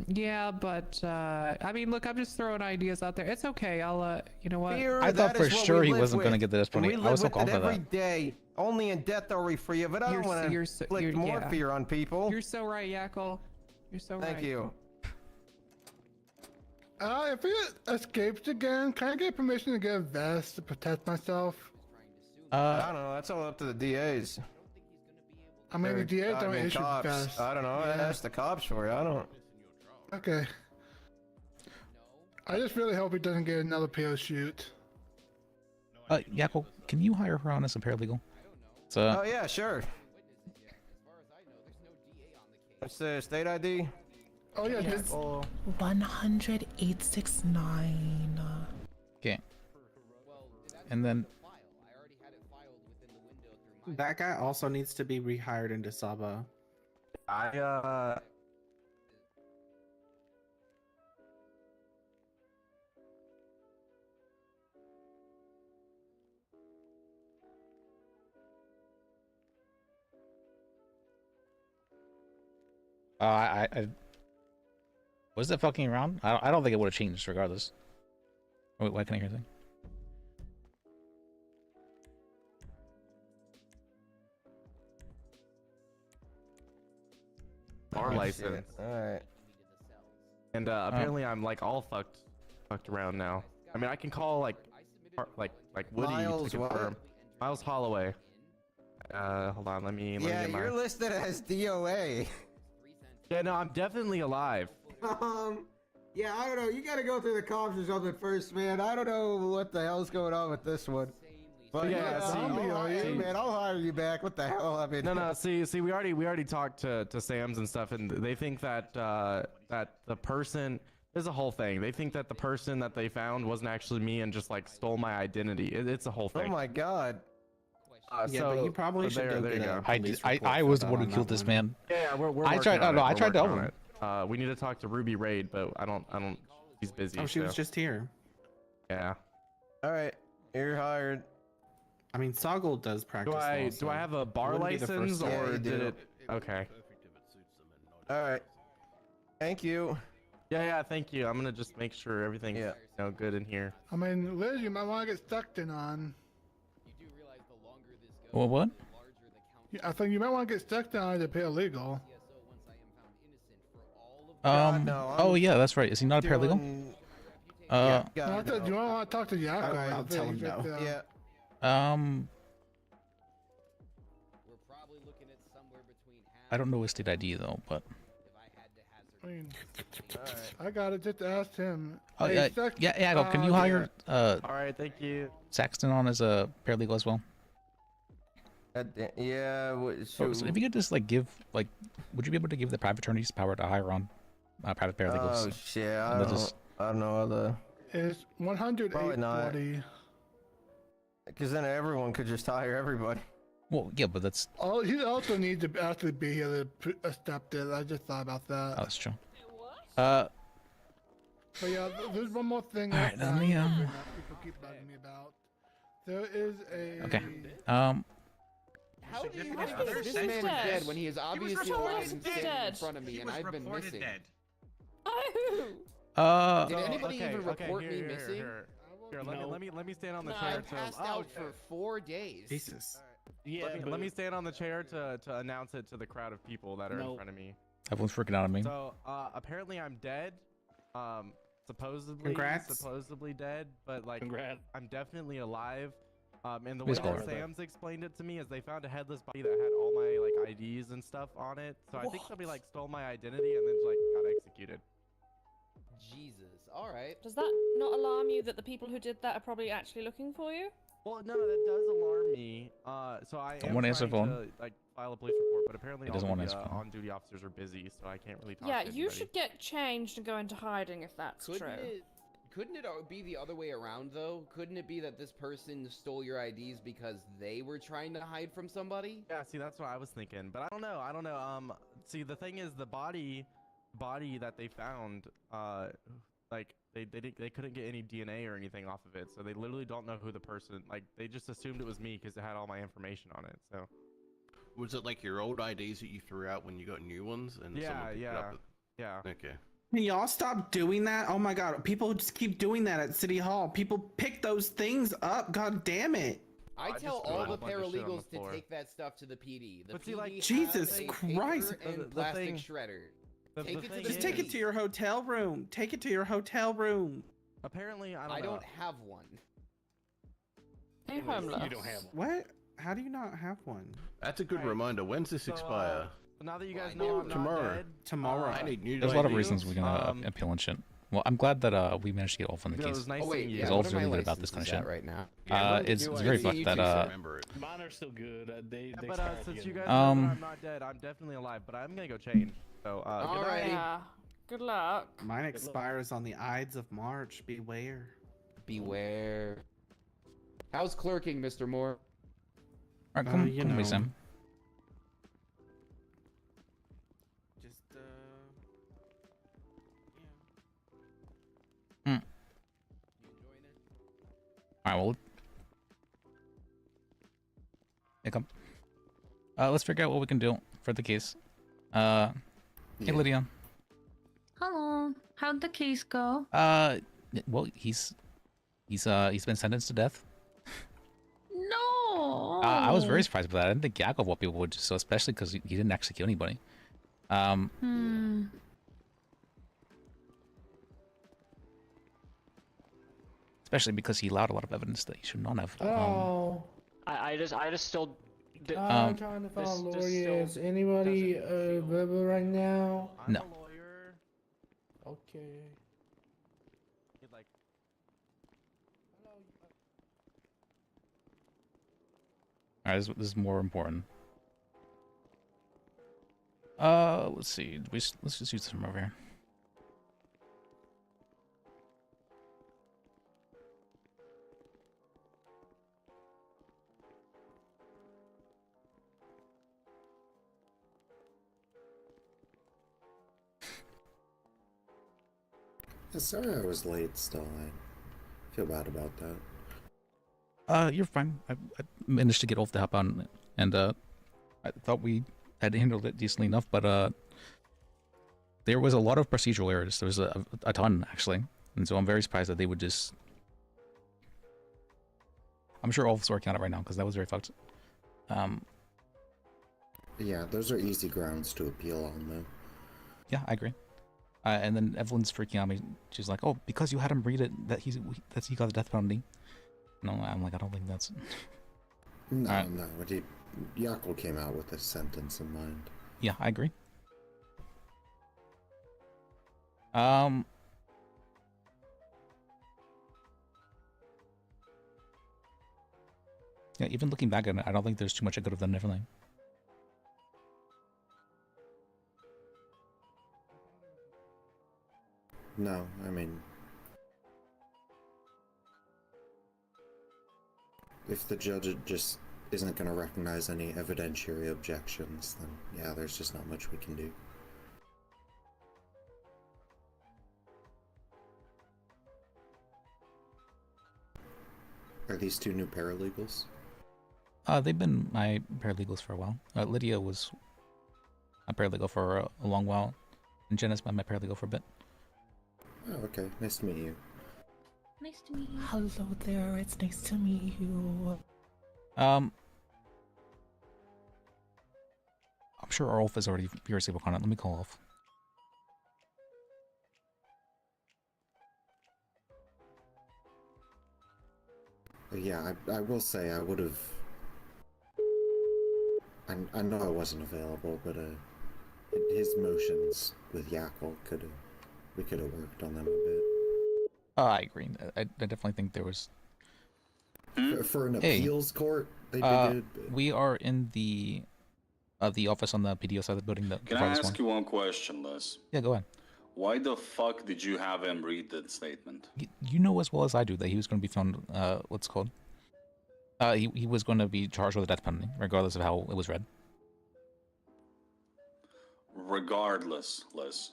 Yeah, but I mean, look, I'm just throwing ideas out there. It's okay. I'll you know what? Fear, I thought that for is what sure we he live wasn't going to with. get the death And penalty. we I was so live with calm it for every that. day. Only in death are we free of it. I don't want to inflict more yeah. fear on people. You're so right, Yakko. You're so right. Thank you. If he escapes again, can I get permission to get a vest to protect myself? I don't know. That's all up to the DAs. I mean, the DAs don't issue cops. vests. I don't know. Yeah. Ask the cops for you. I don't. Okay. I just really hope he doesn't get another parachute. Yakko, can you hire her on as a paralegal? So, Oh yeah, sure. What's the state ID? Oh yeah, Yes. 100,869. okay. And then That guy also needs to be rehired into Saba. I was it fucking around? I don't think it would have changed regardless. Wait, why can I hear anything? Bar Oh, license. shit. Alright. And apparently I'm all fucked around now. I mean, I can call like Woody Miles to what? confirm. Miles Holloway. Hold on, let me Yeah, get my... you're listed as DOA. Yeah, no, I'm definitely alive. Yeah, I don't know. You gotta go through the cops or something first, man. I don't know what the hell's going on with this one. But Yeah, see- man, I'll hire you back. What the hell? I mean, No, see, we already talked to Sam's and stuff, and they think that that the person, there's a whole thing. They think that the person that they found wasn't actually me and just like stole my identity. It's a whole thing. Oh my god. Yeah, but you probably should go get a police report I for was the that one who on killed that this one. man. Yeah, we're I tried. working on No, it. I We're tried to working help on him. it. We need to talk to Ruby Raid, but I don't. She's busy. Oh, she was so- just here. Yeah. All right, you're hired. I mean, Soggle does practice. Do I have a bar license or did it? Okay. All right. Thank you. Yeah. Thank you. I'm gonna just make sure everything's good in here. I mean, Liz, you might want to get stuck in on. Well, what? Yeah, I think you might want to get stuck down to paralegal. Oh yeah, that's right. Is he not a paralegal? No, do you want to talk to Yakko? I'll tell him no. Yeah. I don't know his state ID though, but. I mean, I got it. Just ask him. Oh Hey, yeah, Stuck- yeah. Can you hire All right, thank you. Saxton on as a paralegal as well? Yeah. So if you could just like give like, would you be able to give the private attorneys power to hire on private paralegals? Oh shit! And they'll just- I don't know the. It's 108.40. Because then everyone could just hire everybody. Well, yeah, but that's. Oh, he also needs to actually be here to accept it. I just thought about that. Oh, that's true. But yeah, there's one more thing. All right, let me People keep bugging me about. There is a. Okay. How do you How think do you this think man is he's dead dead? when he is obviously reported alive and standing in dead. front of me and I've been missing? Oh. Did anybody okay, even report here, me here, missing? Here, let me stand on the No, chair. I passed out for 4 days. Jesus. Yeah, Let me stand on the chair to announce it to the crowd of people that are in front of me. Everyone's freaking out on me. So apparently I'm dead. Supposedly Congrats. supposedly dead, but like I'm definitely alive. And the way Please call that her. Sam's explained it to me is they found a headless body that had all my like IDs and stuff on it. So I think somebody like stole my identity and then like got executed. Jesus. All right. Does that not alarm you that the people who did that are probably actually looking for you? Well, no, that does alarm me. So I Don't am wanna answer trying the phone. to like file a police report, but apparently He all doesn't wanna the answer the phone. on-duty officers are busy, so I can't really talk Yeah, to you anybody. should get changed and go into hiding if that's true. Couldn't it be the other way around though? Couldn't it be that this person stole your IDs because they were trying to hide from somebody? Yeah, see, that's what I was thinking, but I don't know. See, the thing is, the body that they found, like they couldn't get any DNA or anything off of it, so they literally don't know who the person. Like, they just assumed it was me because it had all my information on it. So. Was it like your old IDs that you threw out when you got new ones? And someone picked it up? Yeah. Okay. Can y'all stop doing that? Oh my god, people just keep doing that at City Hall. People pick those things up. God damn it. I tell just threw all a the bunch of shit on the paralegals to floor. take that stuff to the PD. The But PD see, like, has Jesus a Christ. paper and The plastic thing- shredder. Take it to Just take it to your hotel room. Take it to your hotel room. Apparently, I don't have one. You're homeless. You don't have What? How do you not have one? That's a good reminder. When's this expire? Now that you guys know I'm not Tomorrow. dead, Tomorrow. I need new There's a lot of IDs. reasons we can appeal and shit. Well, I'm glad that we managed to get off on the Yeah, it case. was nice Oh, wait, seeing you. Because yeah, all what are really my good about this kind of licenses shit. at right now? It's very fucked that Mine are still good. They Yeah, but expired since again. you guys know that I'm not dead, I'm definitely alive. But I'm gonna go change. So good night. Yeah. Good luck. Mine expires on the Ides of March. Beware. Beware. How's clerking, Mr. Moore? All right, come you with me, know. Sam. Just All right, well, yeah, come. Let's figure out what we can do for the case. Hey, Lydia. Hello. How'd the case go? Well, he's been sentenced to death. No. I was very surprised by that. I didn't think Yakov what people would, so especially because he didn't actually kill anybody. Especially because he allowed a lot of evidence that he should not have. I just still I'm trying to find lawyers. Anybody available right now? No. Okay. Alright, this is more important. Let's see. Let's just use some over here. Sorry I was late still. I feel bad about that. You're fine. I managed to get off the hop on, and I thought we had handled it decently enough, but there was a lot of procedural errors. There was a ton, actually, and so I'm very surprised that they would just... I'm sure Ulf's working on it right now, because that was very fucked. Yeah, those are easy grounds to appeal on, though. Yeah, I agree. And then Evelyn's freaking out me. She's like, "Oh, because you had him read it, that he got the death penalty." No, I'm like, I don't think that's. No, right. no. Yakel came out with a sentence in mind. Yeah, I agree. Yeah, even looking back at it, I don't think there's too much I could have done differently. No, I mean... if the judge just isn't going to recognize any evidentiary objections, then yeah, there's just not much we can do. Are these two new paralegals? They've been my paralegals for a while. Lydia was a paralegal for a long while, and Jenna's been my paralegal for a bit. Oh, okay. Nice to meet you. Nice to meet you. Hello there, it's nice to meet you. I'm sure Ulf is already furiously working on it. Let me call Ulf. Yeah, I will say I would have... I know I wasn't available, but his motions with Yakel we could have worked on them a bit. I agree. I definitely think there was... For an appeals court, they'd be good. But... we are in the office on the PDO side of the building. Can I ask you one question, Liz? Yeah, go ahead. Why the fuck did you have him read the statement? You know as well as I do that he was going to be found, what's it called? He was going to be charged with a death penalty, regardless of how it was read. Regardless, Liz.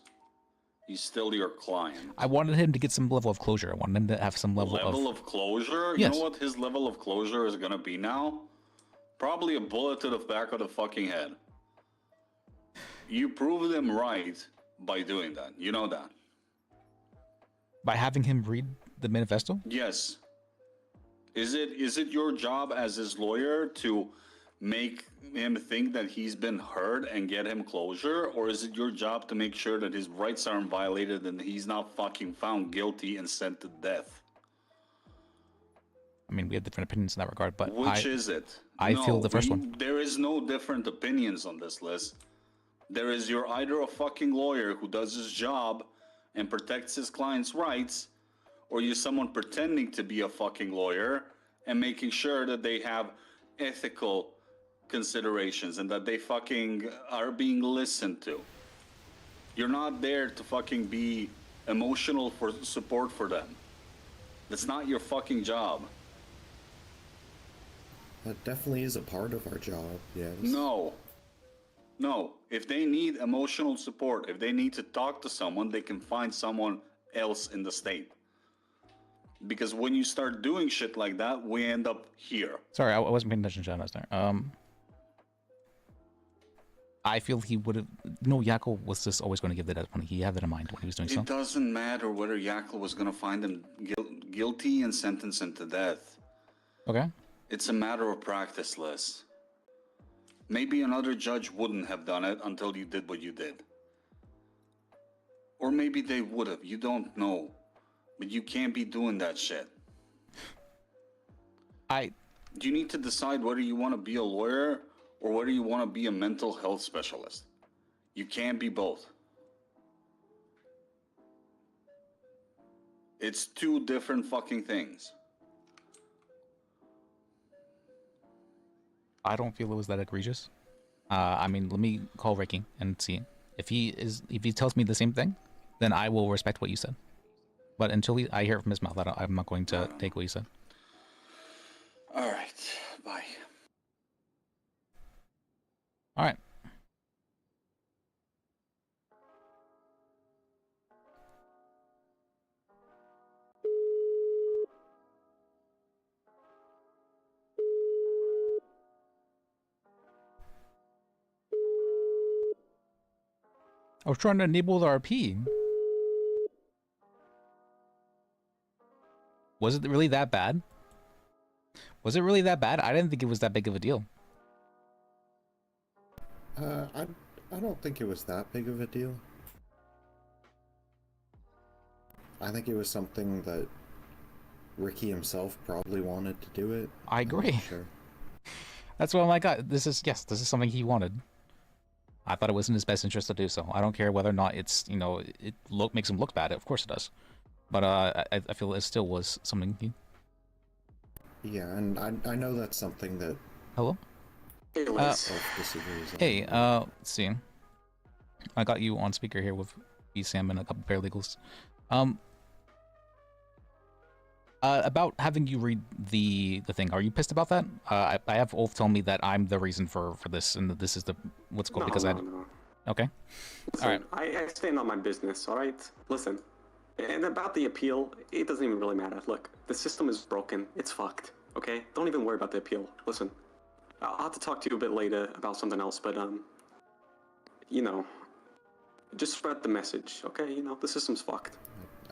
He's still your client. I wanted him to get some level of closure. I wanted him to have some level of closure? Yes. You know what his level of closure is going to be now? Probably a bullet to the back of the fucking head. You proved him right by doing that. You know that. By having him read the manifesto? Yes. Is it your job as his lawyer to make him think that he's been heard and get him closure, or is it your job to make sure that his rights aren't violated and he's not fucking found guilty and sent to death? I mean, we have different opinions in that regard, but which is it? I feel the first one. There is no different opinions on this list. There is you're either a fucking lawyer who does his job and protects his client's rights, or you're someone pretending to be a fucking lawyer and making sure that they have ethical considerations and that they fucking are being listened to. You're not there to fucking be emotional for support for them. That's not your fucking job. That definitely is a part of our job, yes. No. If they need emotional support, if they need to talk to someone, they can find someone else in the state. Because when you start doing shit like that, we end up here. Sorry, I wasn't paying attention to that there. I feel he would have... No, Yakel was just always going to give the death penalty. He had that in mind when he was doing so. It doesn't matter whether Yakel was going to find him guilty and sentence him to death. Okay. It's a matter of practice, Liz. Maybe another judge wouldn't have done it until you did what you did. Or maybe they would have. You don't know. But you can't be doing that shit. You need to decide whether you want to be a lawyer or whether you want to be a mental health specialist. You can't be both. It's two different fucking things. I don't feel it was that egregious. I mean, let me call Ricky and see if he tells me the same thing, then I will respect what you said. But until I hear it from his mouth, I'm not going to take what you said. All right, bye. All right. I was trying to enable the RP. Was it really that bad? Was it really that bad? I didn't think it was that big of a deal. I don't think it was that big of a deal. I think it was something that Ricky himself probably wanted to do it. I agree. Sure. That's what I'm like. This is something he wanted. I thought it was in his best interest to do so. I don't care whether or not it's, you know, makes him look bad. Of course it does. But I feel it still was something he... Yeah, and I know that's something that... Hello? Disagrees on. Hey, let's see. I got you on speaker here with Sam and a couple paralegals. About having you read the thing, are you pissed about that? I have Ulf tell me that I'm the reason for this, and that this is what's called because I... No. Okay. Listen, All right. I stand on my business, alright? Listen, and about the appeal, it doesn't even really matter. Look, the system is broken. It's fucked, okay? Don't even worry about the appeal. Listen, I'll have to talk to you a bit later about something else, but, you know, just spread the message, okay? You know, the system's fucked.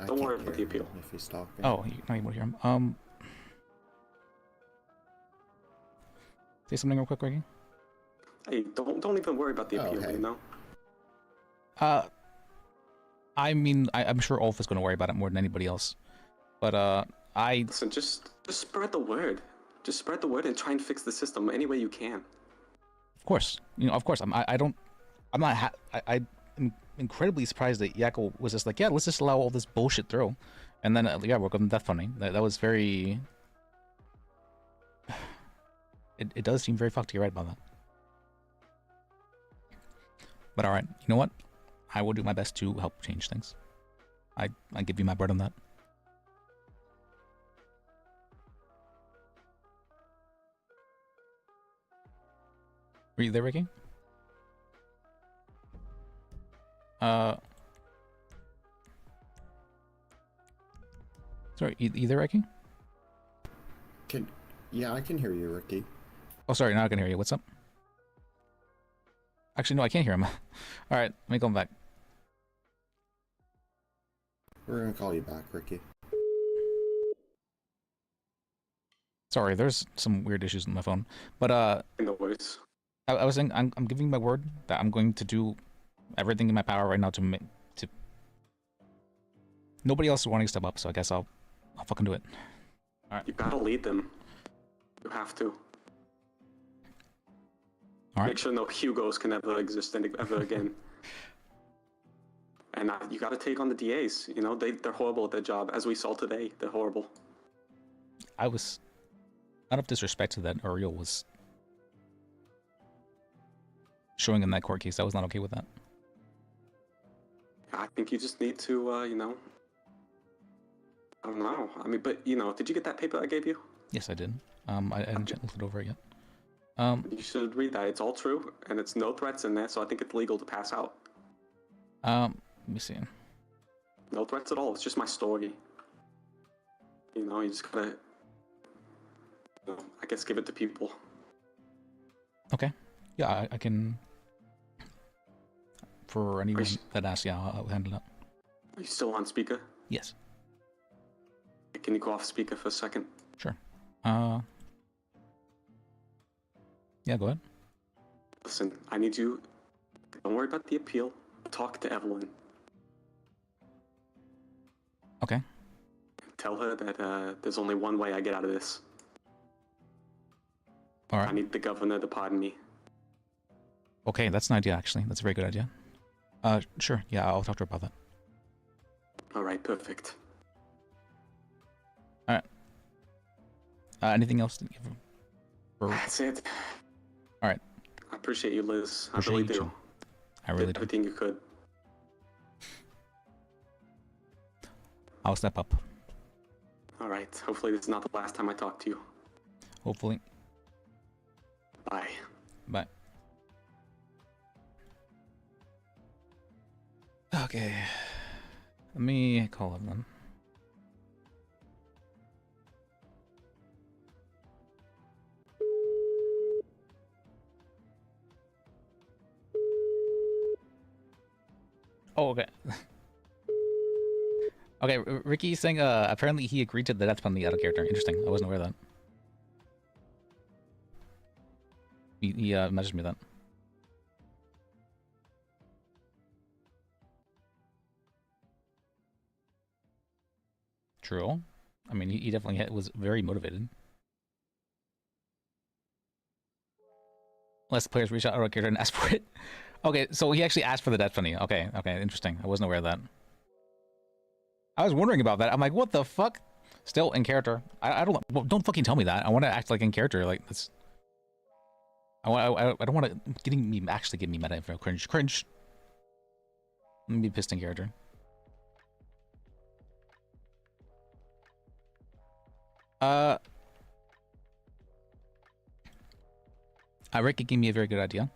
Don't worry about the appeal. If he's talking. Oh, now you won't hear him. Say something real quick, Ricky. Hey, don't even worry about the appeal, hey. you know? I mean, I'm sure Ulf is going to worry about it more than anybody else. But, Listen, just spread the word. Just spread the word and try and fix the system any way you can. Of course. You know, of course. I'm incredibly surprised that Yakko was just like, yeah, let's just allow all this bullshit through. And then, yeah, we're going to death funding. That was very... It does seem very fucked. You're right about that. But alright, you know what? I will do my best to help change things. I give you my word on that. Were you there, Ricky? Sorry, you there, Ricky? Yeah, I can hear you, Ricky. Oh, sorry, now I can hear you. What's up? Actually, no, I can't hear him. Alright, let me call him back. We're gonna call you back, Ricky. Sorry, there's some weird issues with my phone. But, No worries. I was saying, I'm giving my word that I'm going to do everything in my power right now to Nobody else is wanting to step up, so I guess I'll fucking do it. Alright. You gotta lead them. You have to. Alright. Make sure no Hugos can ever exist ever again. And you gotta take on the DAs. You know, they're horrible at their job. As we saw today, they're horrible. Out of disrespect to that Uriel was showing in that court case, I was not okay with that. I think you just need to, you know... I don't know. I mean, but, you know, did you get that paper I gave you? Yes, I did. I hadn't looked it over it yet. You should read that. It's all true, and it's no threats in there, so I think it's legal to pass out. Let me see. No threats at all. It's just my story. You know, you just gotta, you know, I guess, give it to people. Okay. Yeah, I can... For anyone that asks, yeah, I'll handle it. Are you still on speaker? Yes. Can you go off speaker for a second? Sure. Yeah, go ahead. Listen, I need you... Don't worry about the appeal. Talk to Evelyn. Okay. Tell her that there's only one way I get out of this. Alright. I need the governor to pardon me. Okay, that's an idea, actually. That's a very good idea. Sure. Yeah, I'll talk to her about that. All right, perfect. All right. Anything else to give her? That's it. All right. I appreciate you, Liz. Appreciate I really you, do. Joe. I really Did do. everything you could. I'll step up. All right. Hopefully, this is not the last time I talk to you. Hopefully. Bye. Bye. Okay. Let me call him then. Oh, okay. Okay, Ricky's saying apparently he agreed to the death penalty out of character. Interesting. I wasn't aware of that. He messaged me that. True. I mean, he definitely was very motivated. Less players reach out to our character and ask for it. Okay, so he actually asked for the death penalty. Okay, okay, interesting. I wasn't aware of that. I was wondering about that. I'm like, what the fuck? Still in character. I don't. Well, don't fucking tell me that. I want to act like in character. Like that's. I don't want to getting me meta info. Cringe. Let me be pissed in character. Ricky gave me a very good idea.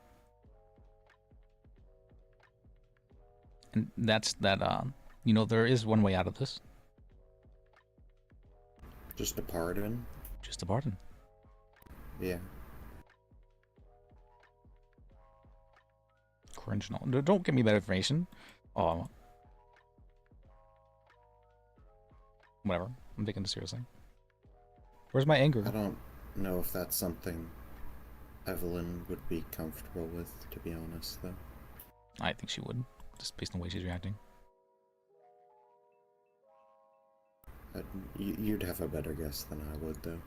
And that's that, you know, there is one way out of this. Just a pardon? Just a pardon. Yeah. Cringe, no. Don't give me bad information. Oh. Whatever. I'm taking this seriously. Where's my anger? I don't know if that's something Evelyn would be comfortable with, to be honest, though. I think she would, just based on the way she's reacting. You'd have a better guess than I would, though.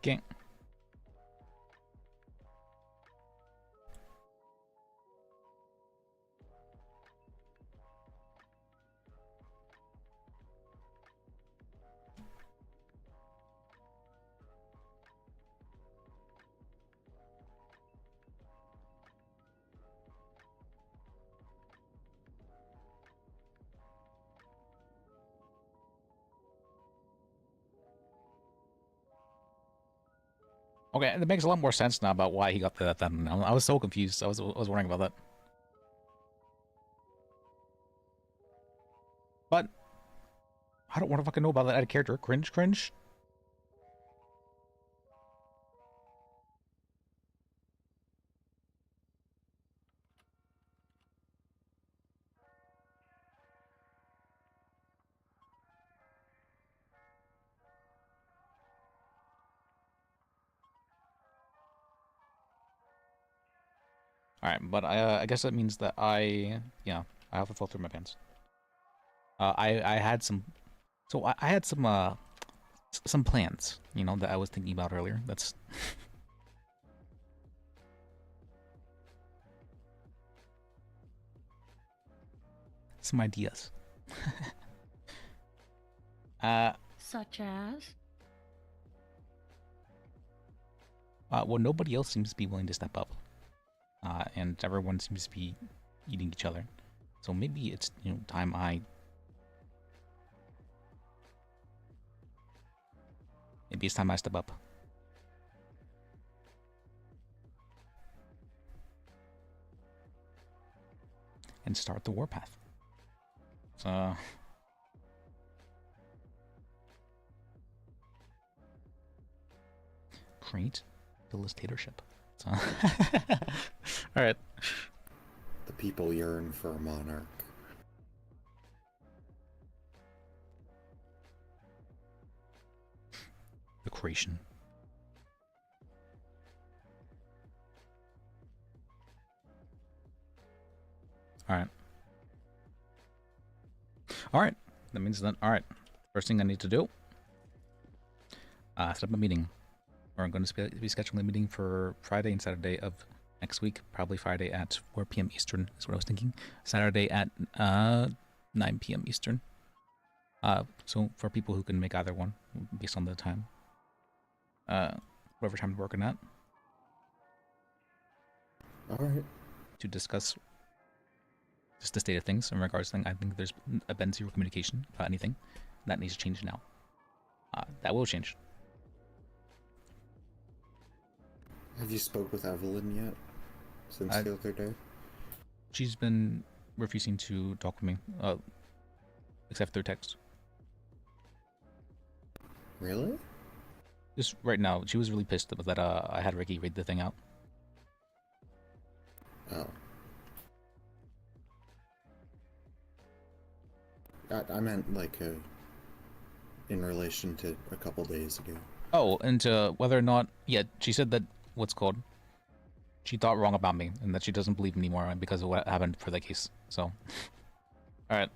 Okay. Okay, that makes a lot more sense now about why he got that. I was so confused. I was wondering about that. But I don't want to fucking know about that out of character. Cringe. Alright, but I guess that means that I have to fall through my pants. I had some, so I had some plans, you know, that I was thinking about earlier. That's some ideas. Such as? Well, nobody else seems to be willing to step up. And everyone seems to be eating each other. So maybe it's, you know, time maybe it's time I step up. And start the warpath. So create the dictatorship. So All right. The people yearn for a monarch. The creation. All right. All right. That means that. All right. First thing I need to do. Set up a meeting. We're going to be scheduling a meeting for Friday and Saturday of next week. Probably Friday at 4 p.m. Eastern is what I was thinking. Saturday at 9 p.m. Eastern. So for people who can make either one based on the time. Whatever time you're working at. All right. To discuss just the state of things in regards to things. I think there's been zero communication about anything. That needs to change now. That will change. Have you spoke with Evelyn yet? Since the other day? She's been refusing to talk with me, except through text. Really? Just right now, she was really pissed that I had Ricky read the thing out. Oh. I meant like in relation to a couple days ago. Oh, and whether or not, yeah, she said that she thought wrong about me and that she doesn't believe me anymore because of what happened for the case. So, all right.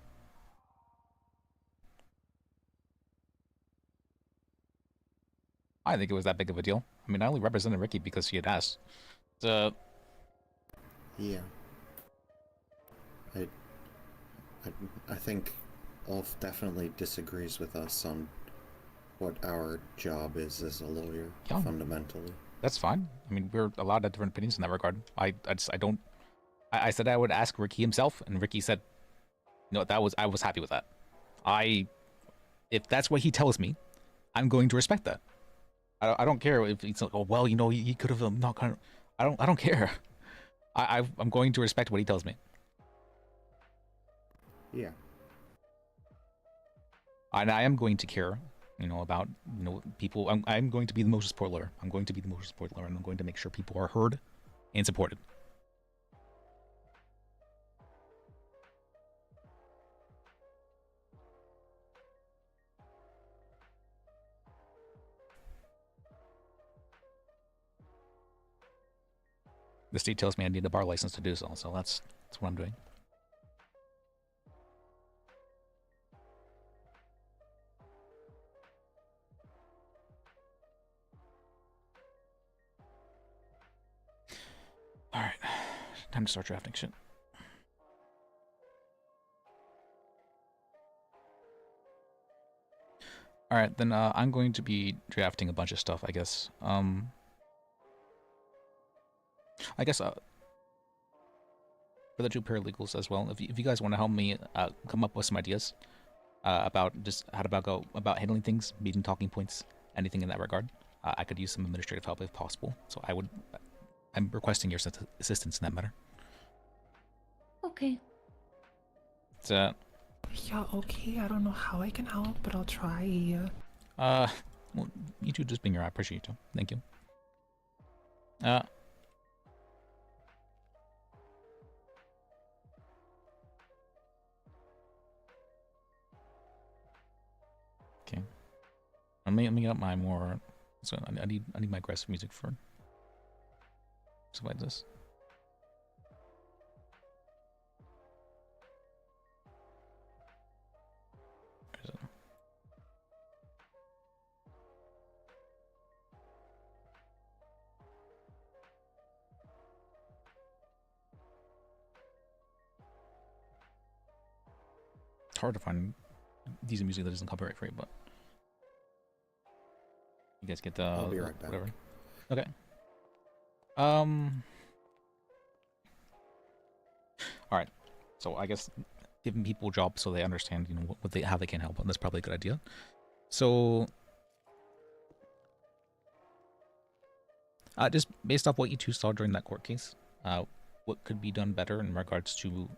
I think it was that big of a deal. I mean, I only represented Ricky because she had asked. So, yeah. I think Ulf definitely disagrees with us on what our job is as a lawyer, fundamentally. That's fine. I mean, we're allowed to have different opinions in that regard. I said I would ask Ricky himself, and Ricky said, no, I was happy with that. If that's what he tells me, I'm going to respect that. I don't care if it's like, oh, well, you know, he could have not kind of, I don't care. I'm going to respect what he tells me. Yeah. And I am going to care, you know, about, you know, people. I'm going to be the motion support lawyer. I'm going to be the motion support lawyer, and I'm going to make sure people are heard and supported. The state tells me I need a bar license to do so, so that's what I'm doing. All right, time to start drafting shit. All right, then I'm going to be drafting a bunch of stuff, I guess. For the two paralegals as well, if you guys want to help me come up with some ideas about just how to go about handling things, meeting talking points, anything in that regard, I could use some administrative help if possible. So I'm requesting your assistance in that matter. Okay. So, yeah, okay. I don't know how I can help, but I'll try. Well, you two just being here, I appreciate you. Thank you. Okay. Let me get up my more. So I need my aggressive music for stuff like this. It's hard to find decent music that isn't copyright free, but you guys get the I'll be right back. whatever. Okay. All right. So I guess giving people jobs so they understand, you know, how they can help, and that's probably a good idea. So, just based off what you two saw during that court case, what could be done better in regards to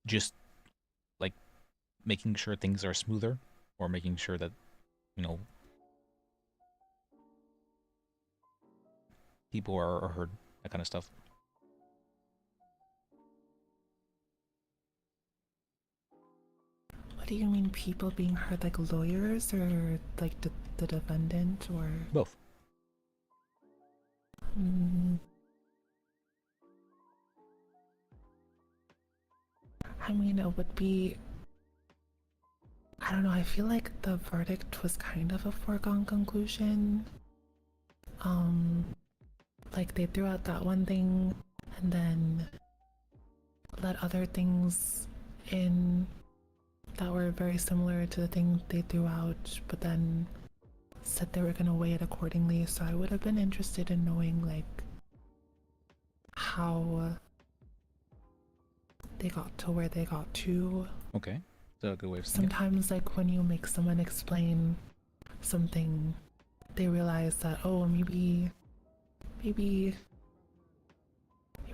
just like making sure things are smoother, or making sure that, you know, people are heard that kind of stuff. What do you mean, people being heard, like lawyers or like the defendant or both? I mean, it would be. I don't know. I feel like the verdict was kind of a foregone conclusion. Like they threw out that one thing and then let other things in that were very similar to the thing they threw out, but then said they were going to weigh it accordingly. So I would have been interested in knowing like how they got to where they got to. Okay, that's a good way of saying it. Sometimes like when you make someone explain something, they realize that, oh, maybe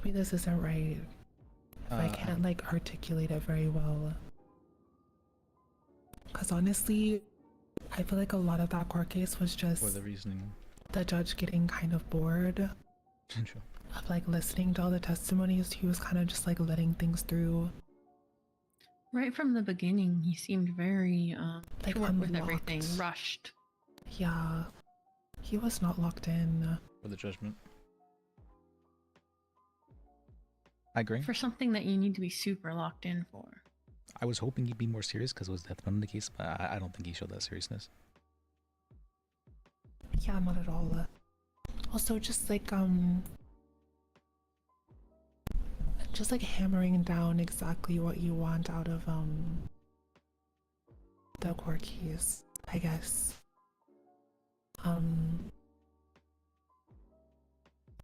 this isn't right. If I can't like articulate it very well. Because honestly, I feel like a lot of that court case was just For the reasoning. the judge getting kind of bored Sure. of like listening to all the testimonies. He was kind of just like letting things through. Right from the beginning, he seemed very Like short with unlocked. everything, rushed. Yeah, he was not locked in. For the judgment. I agree. For something that you need to be super locked in for. I was hoping he'd be more serious because it was death penalty in the case, but I don't think he showed that seriousness. Yeah, not at all. Also, just like hammering down exactly what you want out of the court case, I guess.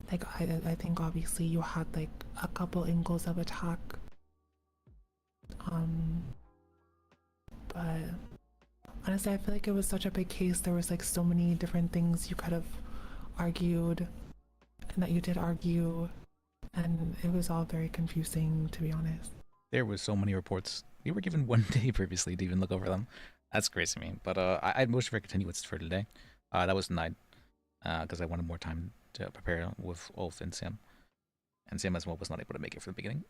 Like I think obviously you had like a couple angles of attack. But honestly, I feel like it was such a big case. There was like so many different things you could have argued and that you did argue, and it was all very confusing, to be honest. There was so many reports. We were given 1 day previously to even look over them. That's crazy to me. But I motioned for continuance for today. That was denied because I wanted more time to prepare with Ulf and Sam. And Sam as well was not able to make it for the beginning.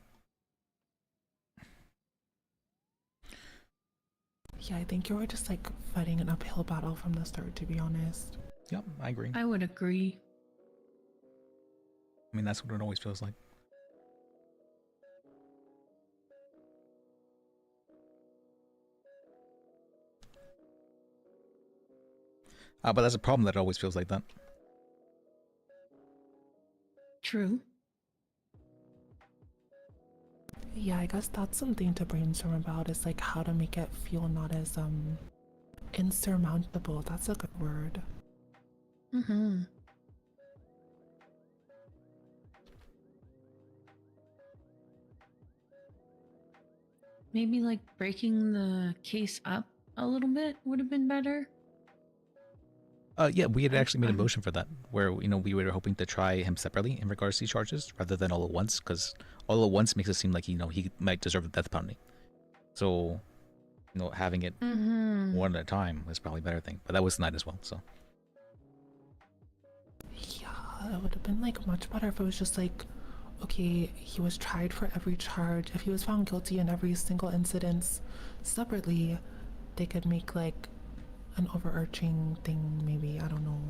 Yeah, I think you were just like fighting an uphill battle from the start, to be honest. Yep, I agree. I would agree. I mean, that's what it always feels like. But that's a problem that it always feels like that. True. Yeah, I guess that's something to brainstorm about, is like how to make it feel not as insurmountable. That's a good word. Mm-hmm. Maybe like breaking the case up a little bit would have been better. Yeah, we had actually made a motion for that, where we were hoping to try him separately in regards to these charges, rather than all at once, because all at once makes it seem like he might deserve the death penalty. So, having it one at a time was probably a better thing. But that was denied as well. So. Yeah, it would have been like much better if it was just like, okay, he was tried for every charge. If he was found guilty in every single incident separately, they could make like an overarching thing, maybe. I don't know.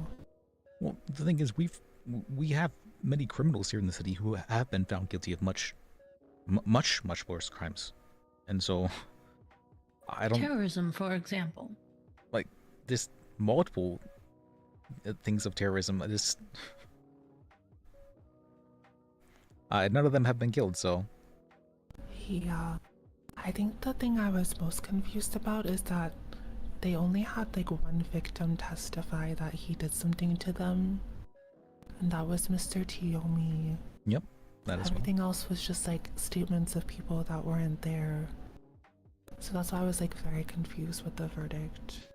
Well, the thing is, we have many criminals here in the city who have been found guilty of much worse crimes, and so I don't. Terrorism, for example. Like this multiple things of terrorism. None of them have been killed, so. Yeah, I think the thing I was most confused about is that they only had like one victim testify that he did something to them, and that was Mr. Tiyomi. Yep, that is. Everything else was just like statements of people that weren't there. So that's why I was like very confused with the verdict.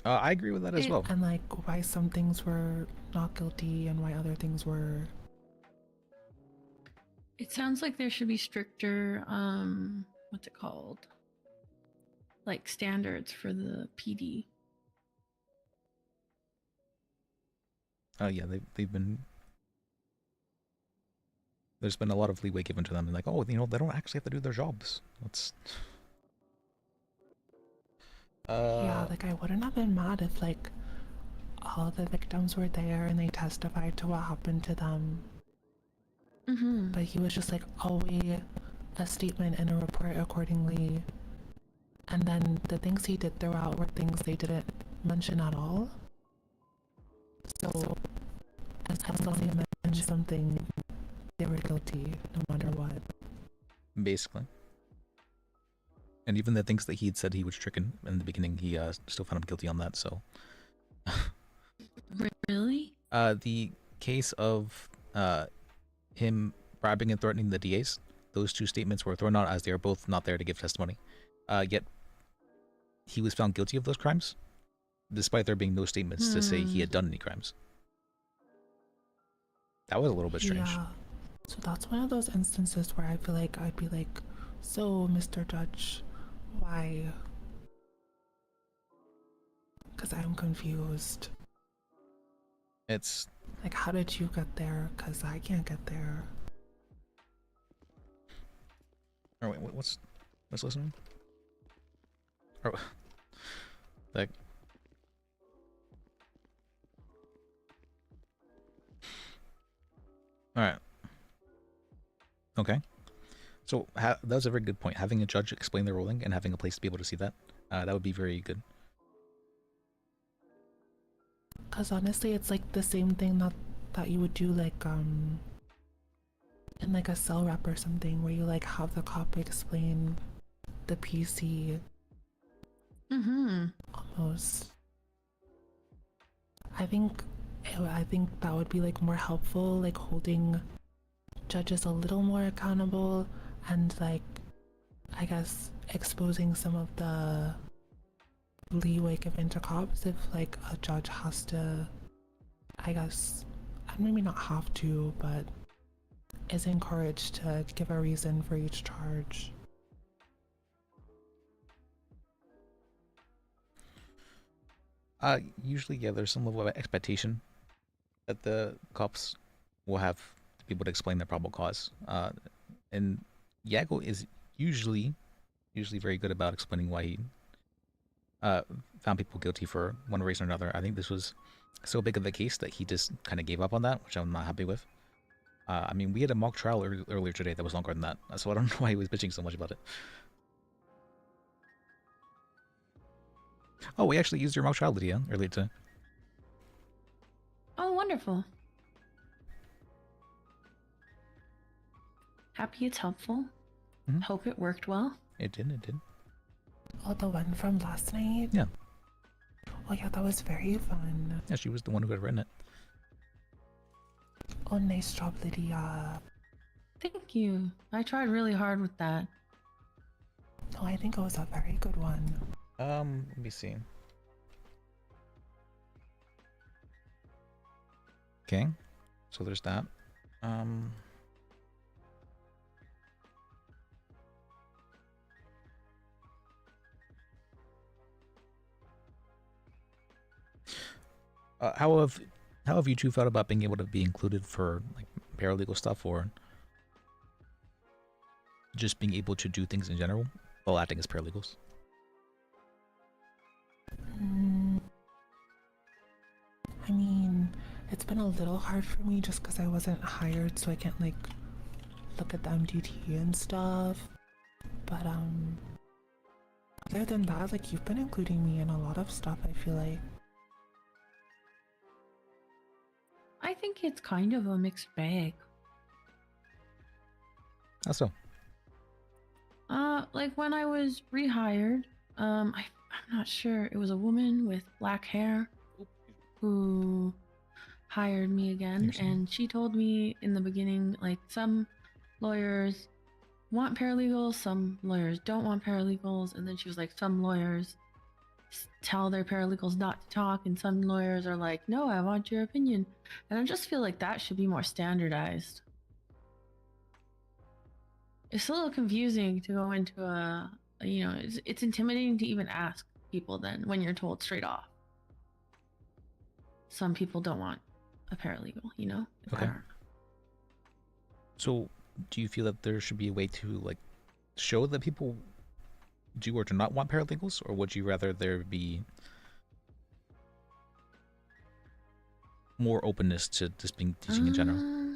I agree with that as well. And like why some things were not guilty and why other things were. It sounds like there should be stricter, what's it called? Like standards for the PD. Yeah, they've been there's been a lot of leeway given to them, and like, oh, you know, they don't actually have to do their jobs. That's Yeah, like I wouldn't have been mad if like all the victims were there and they testified to what happened to them. But he was just like, I'll weigh a statement and a report accordingly. And then the things he did throughout were things they didn't mention at all. So as long as they mentioned something, they were guilty no matter what. basically. And even the things that he'd said he was tricking in the beginning, he still found him guilty on that. So. Really? The case of him bribing and threatening the DAs, those two statements were thrown out as they are both not there to give testimony. Yet he was found guilty of those crimes, despite there being no statements to say he had done any crimes. That was a little bit strange. Yeah. So that's one of those instances where I feel like I'd be like, so Mr. Judge, why? Because I'm confused. It's like, how did you get there? Because I can't get there. Oh wait, what's listening? Oh, like. All right. Okay. So that was a very good point. Having a judge explain the ruling and having a place to be able to see that, that would be very good. Because honestly, it's like the same thing that you would do like in like a cell rep or something, where you like have the cop explain the PC. Almost. I think that would be like more helpful, like holding judges a little more accountable and like, I guess, exposing some of the leeway given to cops if like a judge has to, I guess, maybe not have to, but is encouraged to give a reason for each charge. Usually, yeah, there's some level of expectation that the cops will have to be able to explain their probable cause. And Yago is usually very good about explaining why he found people guilty for one reason or another. I think this was so big of a case that he just kind of gave up on that, which I'm not happy with. I mean, we had a mock trial earlier today that was longer than that, so I don't know why he was bitching so much about it. Oh, we actually used your mock trial, Lydia, earlier today. Oh, wonderful. Happy it's helpful. Hope it worked well. It did. Oh, the one from last night? Yeah. Oh yeah, that was very fun. Yeah, she was the one who had written it. Oh, nice job, Lydia. Thank you. I tried really hard with that. No, I think it was a very good one. Let me see. Okay, so there's that. How have you two felt about being able to be included for like paralegal stuff, or just being able to do things in general while acting as paralegals? I mean, it's been a little hard for me just because I wasn't hired, so I can't like look at the MDT and stuff. But other than that, like, you've been including me in a lot of stuff, I feel like. I think it's kind of a mixed bag. How so? Like when I was rehired, I'm not sure, it was a woman with black hair who hired me again, and she told me in the beginning, like, some lawyers want paralegals, some lawyers don't want paralegals, and then she was like, some lawyers tell their paralegals not to talk, and some lawyers are like, no, I want your opinion. And I just feel like that should be more standardized. It's a little confusing to go into you know, it's intimidating to even ask people then when you're told straight off. Some people don't want a paralegal, you know? Okay. So, do you feel that there should be a way to like show that people do or do not want paralegals, or would you rather there be more openness to just being teaching in general?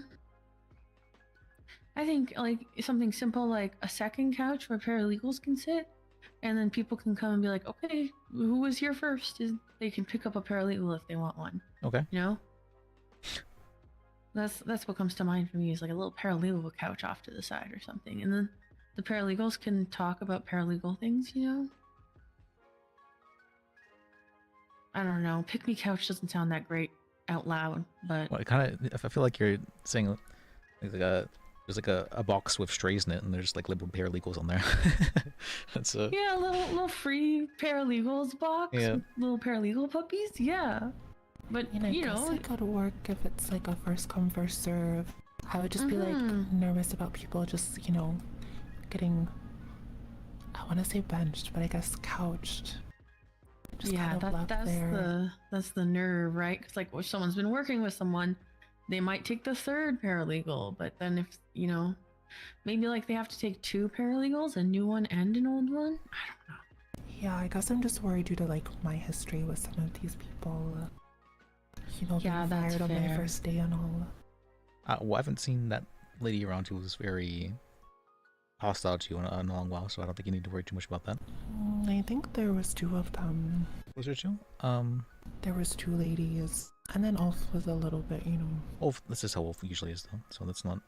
I think like something simple like a second couch where paralegals can sit, and then people can come and be like, okay, who was here first? They can pick up a paralegal if they want one. Okay. You know? That's what comes to mind for me is like a little paralegal couch off to the side or something. And then the paralegals can talk about paralegal things, you know? I don't know. Pick me couch doesn't sound that great out loud, but Well, I feel like you're saying there's like a box with strays in it, and there's like little paralegals on there. That's yeah, a little free paralegals box, Yeah. with little paralegal puppies. Yeah, but I you guess know, it could work if it's like a first come first serve. I would just be like nervous about people just getting, I want to say benched, but I guess couched. Just yeah, kind of left that's there. that's the nerve, right? Because like if someone's been working with someone, they might take the third paralegal, but then if maybe like they have to take two paralegals, a new one and an old one. Yeah, I guess I'm just worried due to like my history with some of these people. Yeah, being that's fired on my fair. first day and all. well, I haven't seen that lady around who was very hostile to you in a long while, so I don't think you need to worry too much about that. I think there was two of them. Was there two? There was two ladies, and then Ulf was a little bit, Wolf. This is how Wolf usually is, though. So that's not.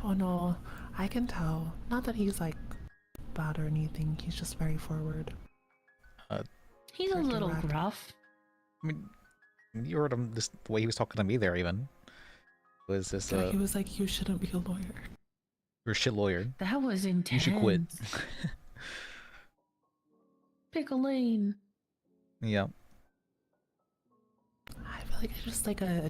Oh no, I can tell. Not that he's like bad or anything. He's just very forward. He's a little gruff. I mean, you heard him the way he was talking to me there. Even was this? Yeah, he was like, "You shouldn't be a lawyer." You're a shit lawyer. That was intense. You should quit. Pick a lane. Yeah. I feel like it's just like a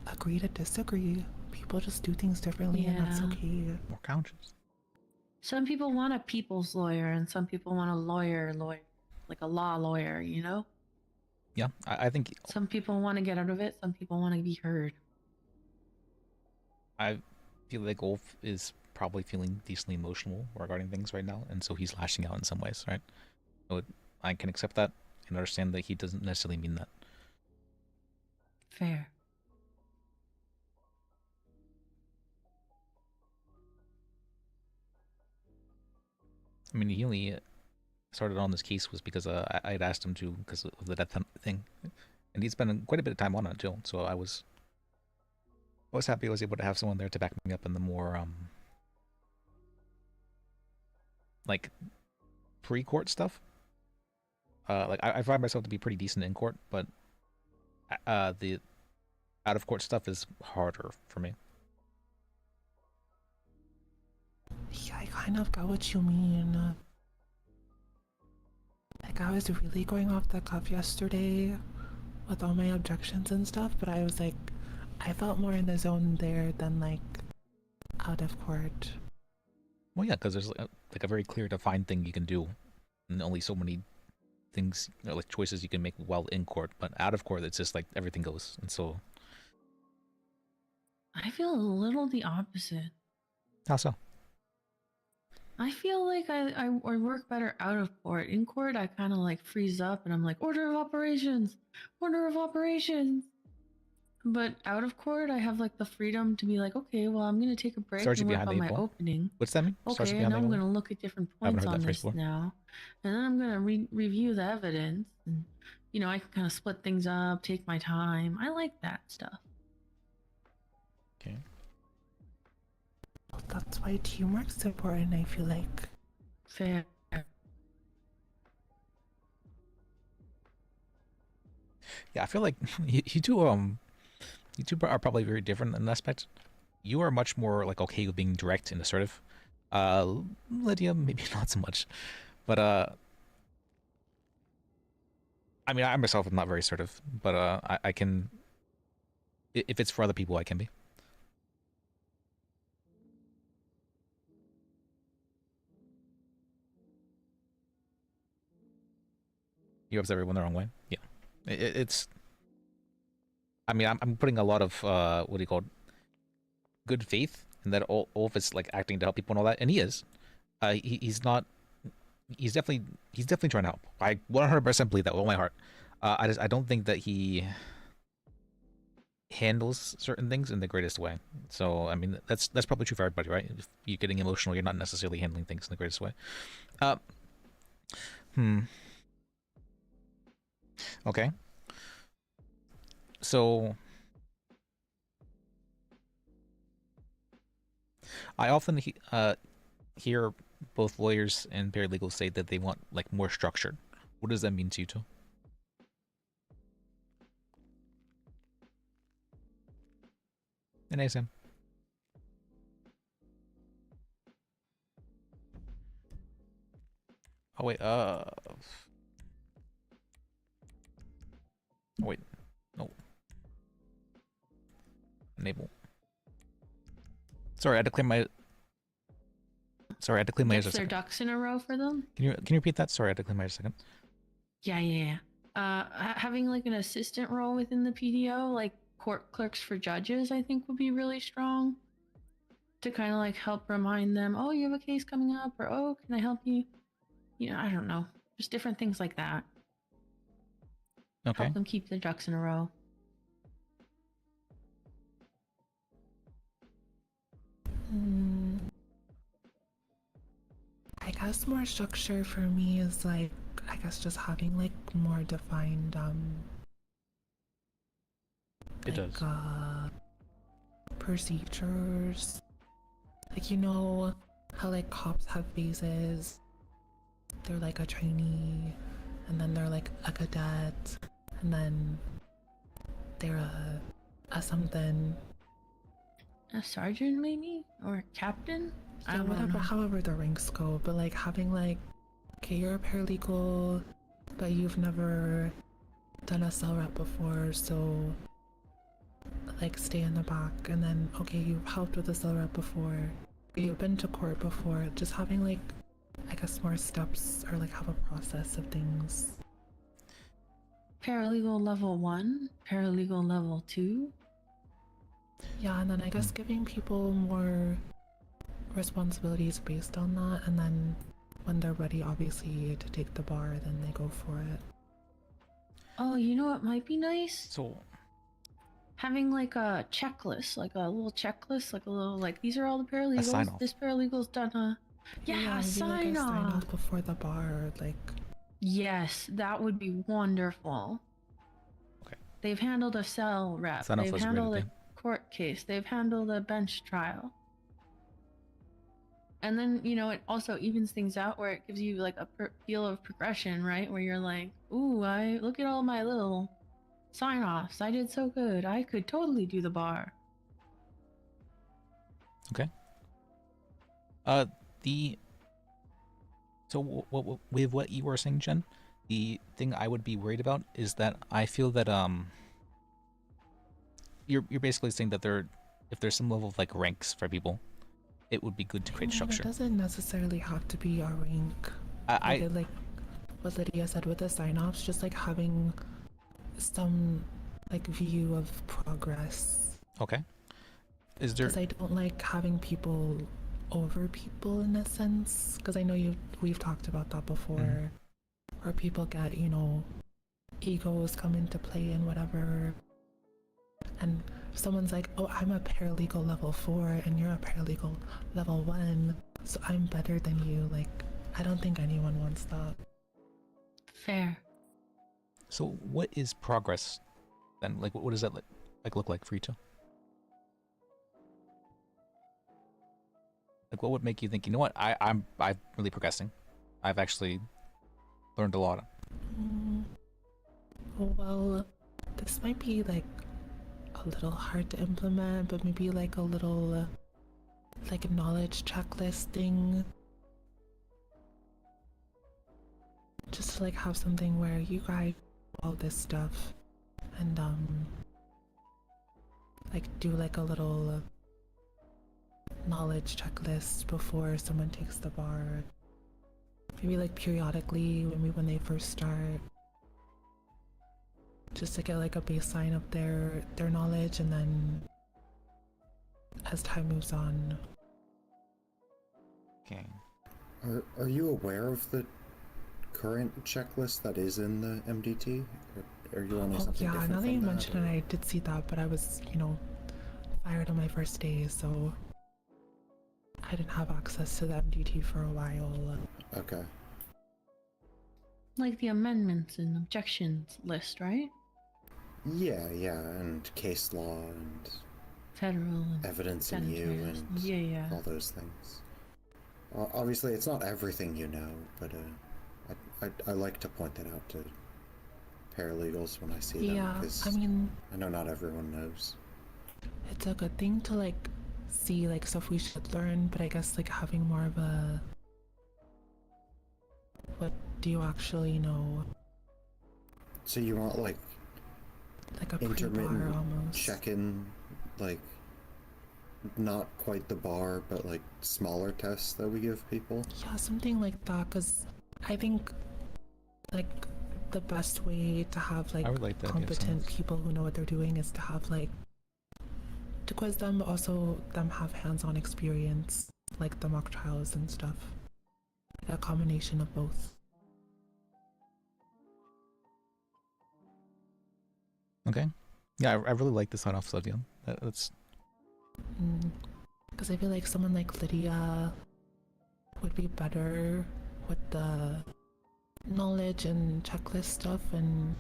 agree to disagree. People just do things differently, and that's Yeah. okay. More couches. Some people want a people's lawyer, and some people want a lawyer, like a law lawyer. You know. Yeah, I think Some people want to get out of it. Some people want to be heard. I feel like Wolf is probably feeling decently emotional regarding things right now, and so he's lashing out in some ways, right? So I can accept that and understand that he doesn't necessarily mean that. Fair. I mean, he only started on this case was because I had asked him to because of the death thing, and he'd spent quite a bit of time on it too. So I was happy I was able to have someone there to back me up in the more like pre-court stuff. Like I find myself to be pretty decent in court, but the out-of-court stuff is harder for me. Yeah, I kind of got what you mean. Like, I was really going off the cuff yesterday with all my objections and stuff, but I was like, I felt more in the zone there than like out of court. Well, yeah, because there's like a very clear defined thing you can do, and only so many things, like choices you can make while in court. But out of court, it's just like everything goes, and so. I feel a little the opposite. How so? I feel like I work better out of court. In court, I kind of like freeze up and I'm like, order of operations, order of operations. But out of court, I have like the freedom to be like, okay, well, I'm gonna take a break Sergeant and work behind on the my eight ball? opening. What's that mean? Okay, Sergeant and behind the I'm eight ball? gonna look at different I haven't points heard on that phrase this before. now, and then I'm gonna review the evidence, and I can kind of split things up, take my time. I like that stuff. Okay. Well, that's why teamwork's important, I feel like. Fair. Yeah, I feel like you two are probably very different in that aspect. You are much more like okay with being direct and assertive. Lydia maybe not so much, but I mean I myself am not very assertive, but I can, if it's for other people, I can be. You rubs everyone the wrong way. Yeah, it's. I mean, I'm putting a lot of what do you call it? Good faith and that Ulf is like acting to help people and all that, and he is. He's not. He's definitely trying to help. I 100% believe that with all my heart. I don't think that he handles certain things in the greatest way. So I mean that's probably true for everybody, right? If you're getting emotional, you're not necessarily handling things in the greatest way. Okay. So I often hear both lawyers and paralegals say that they want like more structure. What does that mean to you two? And Sam. Oh wait, wait, no. Enable. Sorry, I had to clear my. Sorry, I had to clear my ears a Gets their second. ducks in a row for them. Can you repeat that? Sorry, I had to clear my ears a second. Yeah. Having like an assistant role within the PDO, like court clerks for judges, I think would be really strong. To kind of like help remind them, oh, you have a case coming up, or oh, can I help you? You know, I don't know, just different things like that. Okay. Help them keep their ducks in a row. I guess more structure for me is like, I guess just having like more defined procedures. Like, you know how like cops have phases, they're like a trainee, and then they're like a cadet, and then they're a something. A sergeant maybe? Or a captain? Yeah, whatever, however the ranks go, but like having like, okay, you're a paralegal, but you've never done a cell rep before, so like stay in the back, and then okay, you've helped with a cell rep before, you've been to court before, just having like, I guess more steps or like have a process of things. Paralegal level 1, paralegal level 2. Yeah, and then I guess giving people more responsibilities based on that, and then when they're ready, obviously, to take the bar, then they go for it. Oh, you know what might be nice? So having like a checklist, like a little checklist, like a little like these are all the paralegals. sign-off. This paralegal's done a maybe like a sign off before the bar, like. Yes, that would be wonderful. Okay. They've handled a cell rep. Sign off They've was a great handled a idea. court case. They've handled a bench trial. And then, you know, it also evens things out where it gives you like a feel of progression, right? Where you're like, ooh, I look at all my little sign-offs. I did so good. I could totally do the bar. Okay. So with what you were saying, Jen, the thing I would be worried about is that I feel that you're basically saying that if there's some level of like ranks for people, it would be good to create structure. It doesn't necessarily have to be a rank. Like what Lydia said with the sign-offs, just like having some like view of progress. Okay. Is there? Because I don't like having people over people in a sense. Because I know we've talked about that before, where people get, you know, egos come into play and whatever. And someone's like, oh, I'm a paralegal level 4 and you're a paralegal level 1, so I'm better than you. Like, I don't think anyone wants that. Fair. So what is progress then? Like, what does that look like for you two? Like, what would make you think, you know what, I'm really progressing. I've actually learned a lot. Well, this might be like a little hard to implement, but maybe like a little like a knowledge checklist thing. Just to like have something where you guys do all this stuff and like do like a little knowledge checklist before someone takes the bar. Maybe like periodically, maybe when they first start, just to get like a baseline of their knowledge, and then as time moves on. Okay. Are you aware of the current checklist that is in the MDT? Or are you only something Yeah, different now that from you that, mention it, I did see that, but I was, fired on my first day, so I didn't have access to the MDT for a while. Okay. Like the amendments and objections list, right? Yeah, and case law and Federal and evidence in you senators. and Yeah. all those things. Obviously, it's not everything you know, but I like to point that out to paralegals when I see them, Yeah, because I mean, I know not everyone knows. it's a good thing to see stuff we should learn, but I guess having more of a what do you actually know? So you want like a intermittent pre-bar almost. check-in, not quite the bar, but smaller tests that we give people? Yeah, something like that, because I think the best way to have I would like that, yeah, competent sounds- people who know what they're doing is to have to quiz them, but also them have hands-on experience, like the mock trials and stuff. A combination of both. Okay. Yeah, I really like the sign off stuff, yeah. That's Because I feel like someone like Lydia would be better with the knowledge and checklist stuff, and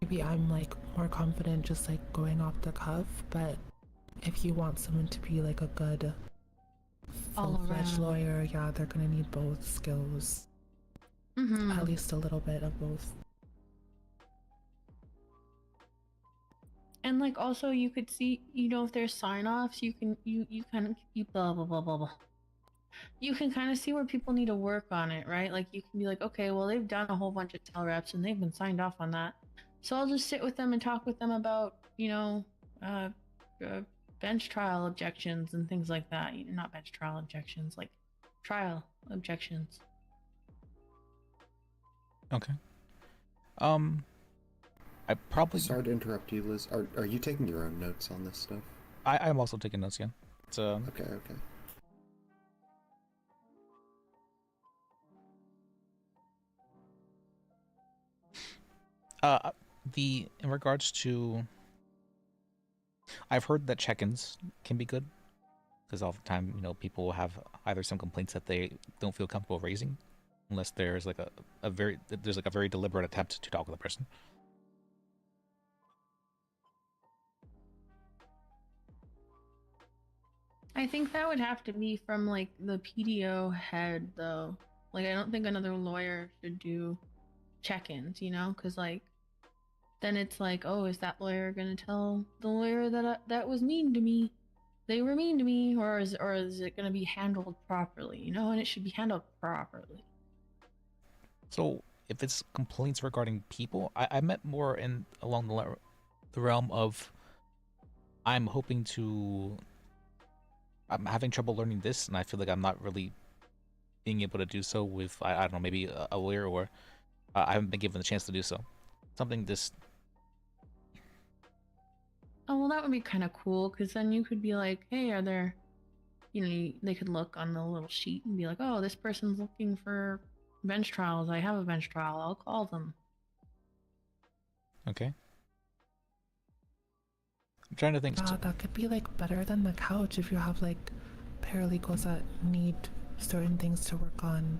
maybe I'm more confident just going off the cuff. But if you want someone to be a good full-fledged All-around. lawyer, yeah, they're gonna need both skills. Mm-hmm. At least a little bit of both. And also you could see, if there's sign-offs, you kind of keep blah blah blah blah blah. You can kind of see where people need to work on it, right? You can be okay, well, they've done a whole bunch of tel reps and they've been signed off on that, so I'll just sit with them and talk with them about bench trial objections and things like that. Not bench trial objections, trial objections. okay. I probably Sorry to interrupt you, Liz. Are you taking your own notes on this stuff? I'm also taking notes, yeah. It's Okay. in regards to, I've heard that check-ins can be good, because all the time, people will have either some complaints that they don't feel comfortable raising, unless there's a very deliberate attempt to talk with a person. I think that would have to be from the PDO head, though. I don't think another lawyer should do check-ins, because then it's oh, is that lawyer gonna tell the lawyer that that was mean to me? They were mean to me, or is it gonna be handled properly? And it should be handled properly. So if it's complaints regarding people, I meant more along the realm of, I'm having trouble learning this, and I feel like I'm not really being able to do so with, I don't know, maybe a lawyer, or I haven't been given the chance to do so. Something this. Oh, well, that would be kind of cool, because then you could be hey, are there, they could look on the little sheet and be oh, this person's looking for bench trials. I have a bench trial. I'll call them. Okay. I'm trying to think. That could be better than the couch if you have paralegals that need certain things to work on,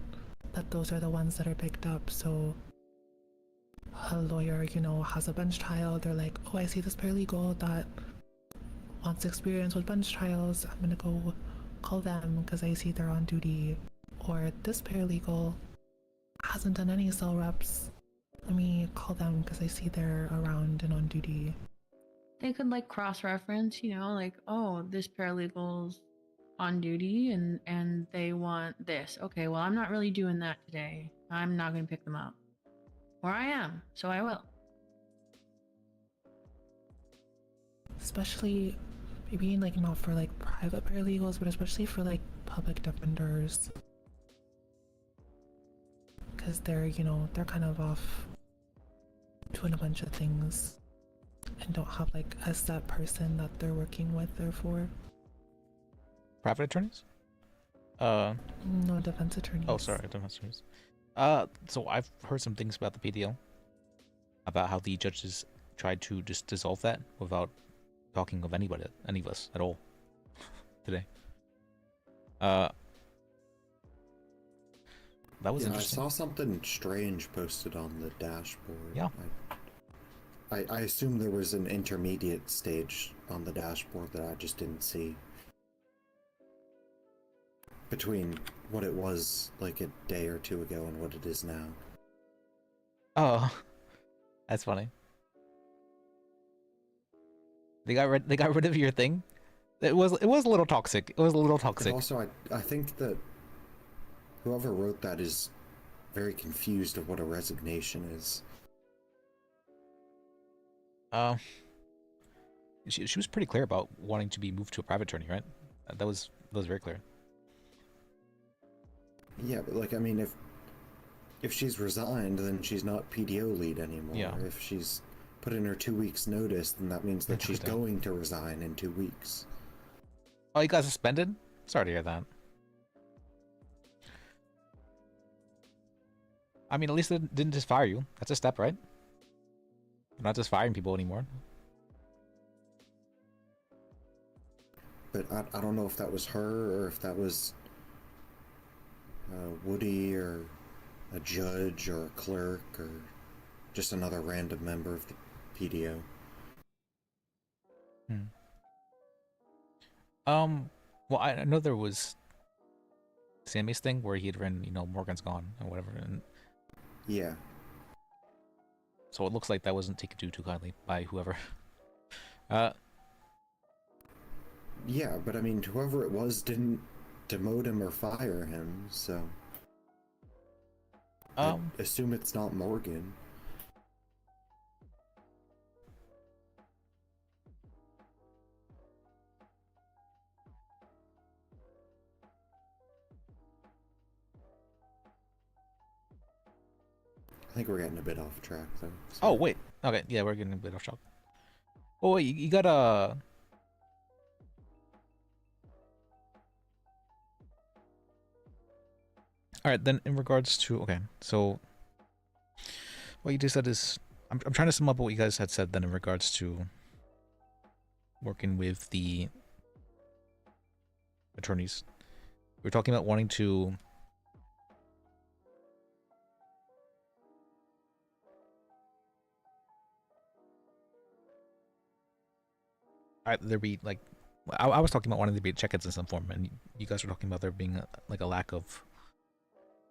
that those are the ones that are picked up. So a lawyer, has a bench trial, they're oh, I see this paralegal that wants experience with bench trials, I'm gonna go call them because I see they're on duty. Or this paralegal hasn't done any cell reps, let me call them because I see they're around and on duty. They could cross-reference, oh, this paralegal's on duty and they want this. Okay, well, I'm not really doing that today. I'm not going to pick them up. Or I am, so I will. Especially, maybe not for private paralegals, but especially for public defenders. Because they're, they're kind of off doing a bunch of things and don't have a set person that they're working with or for. Private attorneys? No, defense attorneys. Oh, sorry, defense attorneys. So I've heard some things about the PDO, about how the judges tried to just dissolve that without talking of any of us at all today. That was I interesting. saw something strange posted on the dashboard. Yeah. I assume there was an intermediate stage on the dashboard that I just didn't see. Between what it was like a day or two ago and what it is now. Oh, that's funny. They got rid of your thing. It was a little toxic. It was a little toxic. But also, I think that whoever wrote that is very confused of what a resignation is. She was pretty clear about wanting to be moved to a private attorney, right? That was very clear. Yeah, but like, I mean, if she's resigned, then she's not PDO lead anymore. Yeah. If she's put in her 2 weeks notice, then that means that she's going to resign in 2 weeks. Oh, you got suspended? Sorry to hear that. I mean, at least it didn't just fire you. That's a step, right? You're not just firing people anymore. But I don't know if that was her or if that was Woody or a judge or a clerk or just another random member of the PDO. Well, I know there was Sammy's thing where he had written, Morgan's gone or whatever, and yeah. So it looks like that wasn't taken too kindly by whoever. Yeah, but I mean, whoever it was didn't demote him or fire him, so I assume it's not Morgan. I think we're getting a bit off track, though. So. Oh, wait. Okay, yeah, we're getting a bit off track. Oh, wait, you got a... Alright, then in regards to... Okay, so... What you just said is... I'm trying to sum up what you guys had said then in regards to... working with the... attorneys. We were talking about wanting to... there be like, I was talking about wanting to be check-ins in some form, and you guys were talking about there being like a lack of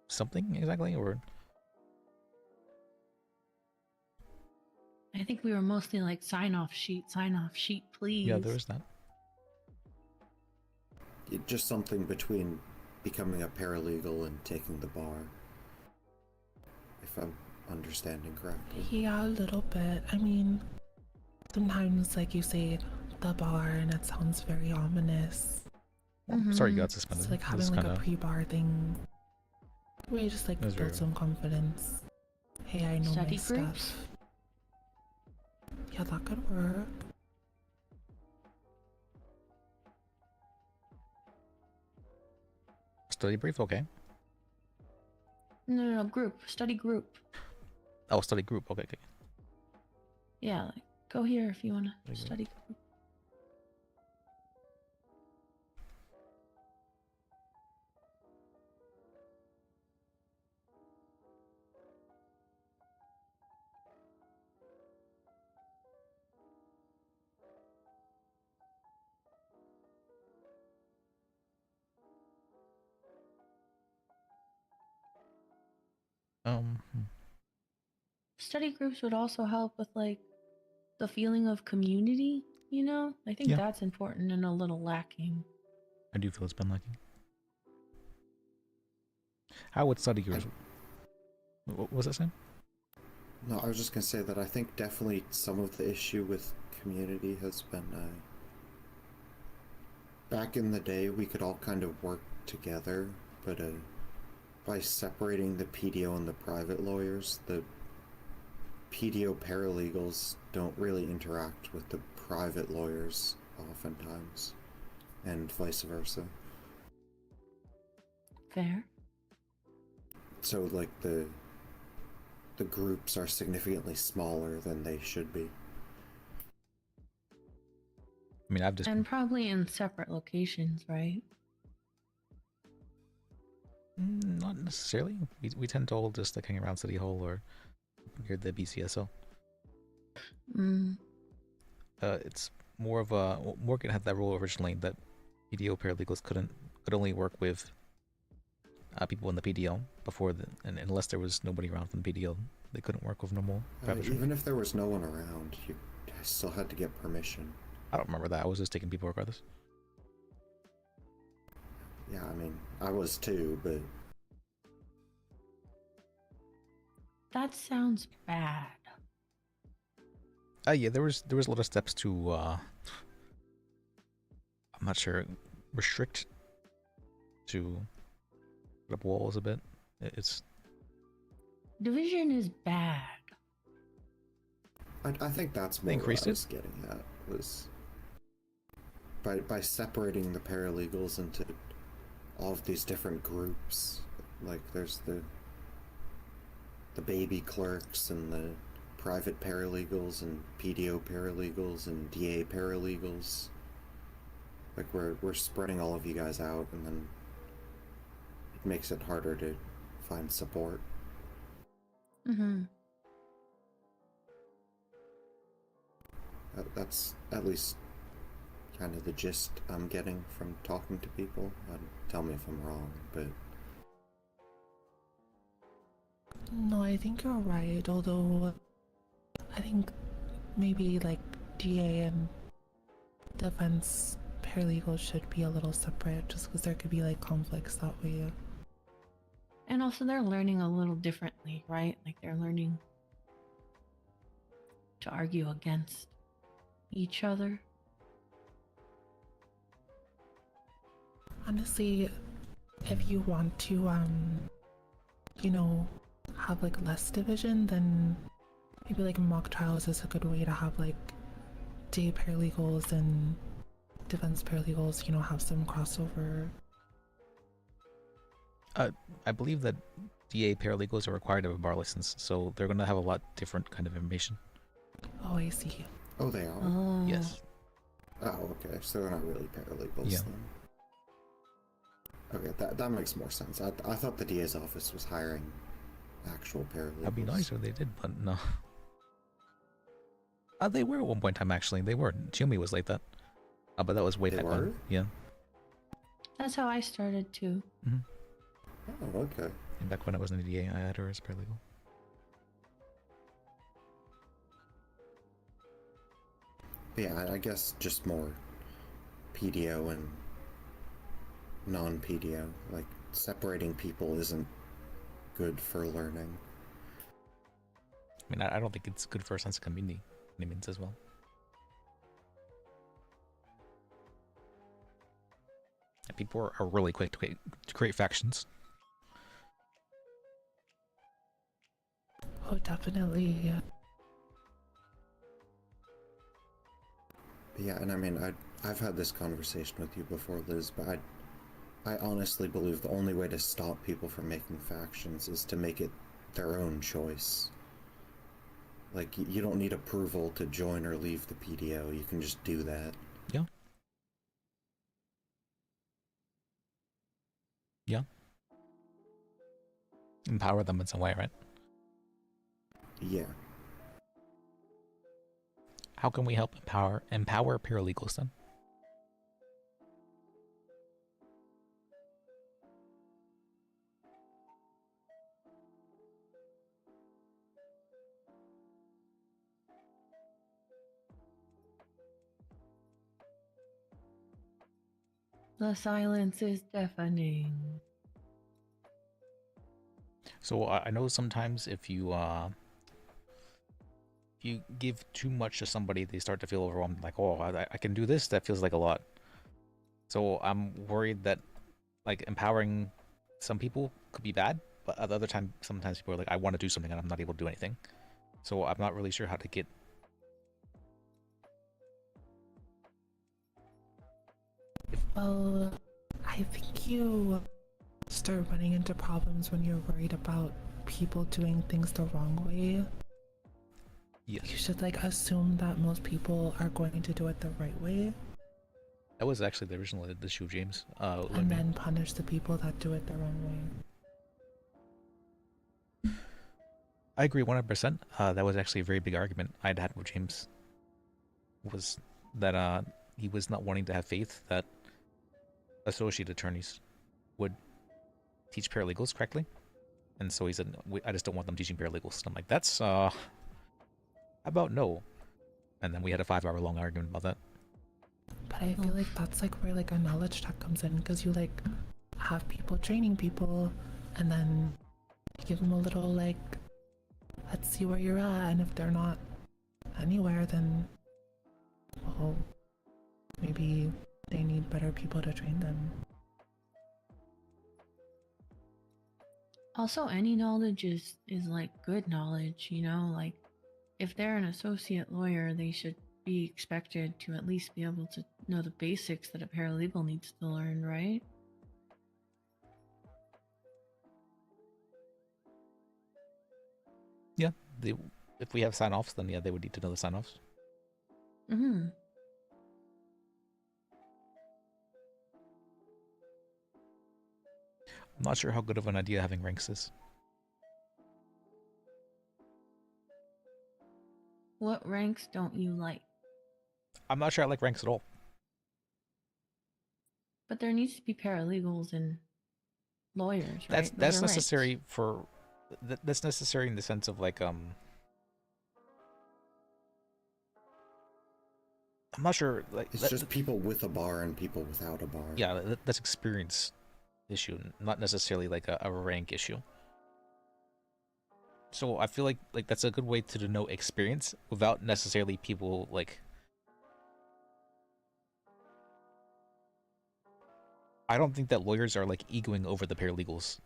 something exactly, or I think we were mostly like sign off sheet, please. Yeah, there is that. Just something between becoming a paralegal and taking the bar, if I'm understanding correctly. Yeah, a little bit. I mean, sometimes like you say the bar and it sounds very ominous. Sorry you got suspended. It's like having like a pre-bar thing where you just like build some confidence. Hey, I know Study my groups? stuff. Yeah, that could work. Study brief, okay. No, group. Study group. Oh, study group, okay. Yeah, like, go here if you want to study group. Study groups would also help with like the feeling of community, I think that's important and a little lacking. I do feel it's been lacking. How would study groups... What was that saying? No, I was just gonna say that I think definitely some of the issue with community has been back in the day we could all kind of work together, but by separating the PDO and the private lawyers, the PDO paralegals don't really interact with the private lawyers oftentimes, and vice versa. Fair. So, like, the groups are significantly smaller than they should be. I mean, I've just And probably in separate locations, right? not necessarily. We tend to all just like hang around City Hall or near the BCSO. Mm. It's more of a Morgan had that rule originally that PDO paralegals could only work with people in the PDO before and unless there was nobody around from the PDO, they couldn't work with normal private. Even if there was no one around, you still had to get permission. I don't remember that. I was just taking people regardless. Yeah, I mean, I was too, but That sounds bad. Yeah, there was a lot of steps to I'm not sure, restrict to put up walls a bit. It's Division is bad. I think that's They more what increased I it? was getting at, was by separating the paralegals into all of these different groups. Like, there's the baby clerks and the private paralegals and PDO paralegals and DA paralegals. Like, we're spreading all of you guys out, and then it makes it harder to find support. Mm-hmm. That's at least kind of the gist I'm getting from talking to people. Tell me if I'm wrong, but No, I think you're right, although I think maybe like DA and defense paralegals should be a little separate just because there could be like conflicts that way. And also they're learning a little differently, right? Like they're learning to argue against each other. Honestly, if you want to, you know, have like less division, then maybe like mock trials is a good way to have like DA paralegals and defense paralegals, you know, have some crossover. I believe that DA paralegals are required to have a bar license, so they're going to have a lot different kind of information. Oh, I see. Oh, they are? Oh. Yes. Oh, okay, so they're not really paralegals Yeah. then. Okay, that makes more sense. I thought the DA's office was hiring actual paralegals. That'd be nice if they did, but no. They were at one point in time, actually. They were. Chiumi was like that. But that was way They back were? when. Yeah. That's how I started too. Oh, okay. And back when I was in the DA, I had her as paralegal. Yeah, I guess just more PDO and non-PDO. Like, separating people isn't good for learning. I mean, I don't think it's good for a sense of community any means as well. And people are really quick to create factions. Oh, definitely. Yeah. Yeah, and I mean, I've had this conversation with you before, Liz, but I honestly believe the only way to stop people from making factions is to make it their own choice. Like, you don't need approval to join or leave the PDO, you can just do that. Yeah. Yeah. Empower them in some way, right? Yeah. How can we help empower paralegals then? The silence is deafening. So I know sometimes if you give too much to somebody, they start to feel overwhelmed. Like, oh, I can do this. That feels like a lot. So I'm worried that like empowering some people could be bad, but at the other time, sometimes people are like, I want to do something and I'm not able to do anything. So I'm not really sure how to get. Well, I think you start running into problems when you're worried about people doing things the wrong way. Yes. You should like assume that most people are going to do it the right way. That was actually the original issue of James. And then punish the people that do it the wrong way. I agree 100%. That was actually a very big argument I'd had with James. Was that he was not wanting to have faith that associate attorneys would teach paralegals correctly. And so he said, I just don't want them teaching paralegals. And I'm like, that's, about no. And then we had a 5-hour long argument about that. But I feel like that's like where like a knowledge check comes in, because you like have people training people and then you give them a little like, let's see where you're at, and if they're not anywhere, then well, maybe they need better people to train them. Also, any knowledge is like good knowledge, you know, like if they're an associate lawyer, they should be expected to at least be able to know the basics that a paralegal needs to learn, right? Yeah, if we have sign-offs, then yeah, they would need to know the sign-offs. Mm-hmm. I'm not sure how good of an idea having ranks is. What ranks don't you like? I'm not sure I like ranks at all. But there needs to be paralegals and lawyers, right? That's necessary for that's necessary in the sense of like I'm not sure, like it's just people with a bar and people without a bar. Yeah, that's experience issue, not necessarily like a rank issue. So I feel like that's a good way to denote experience without necessarily people like. I don't think that lawyers are like egoing over the paralegals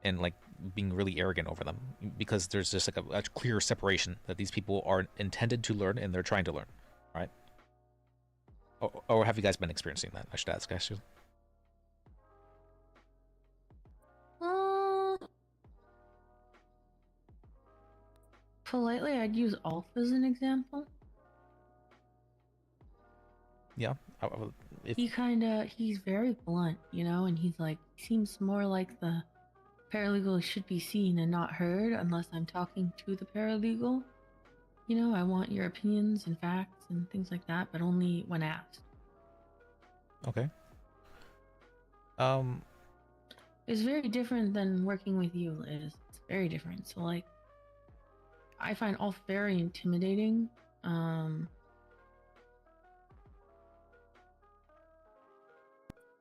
and like being really arrogant over them, because there's just like a clear separation that these people are intended to learn and they're trying to learn, right? Or have you guys been experiencing that? I should ask, actually. Politely, I'd use Ulf as an example. Yeah. He's very blunt, you know, and he's like, seems more like the paralegal should be seen and not heard unless I'm talking to the paralegal. You know, I want your opinions and facts and things like that, but only when asked. Okay. It's very different than working with you, Liz. It's very different. So, like, I find Ulf very intimidating.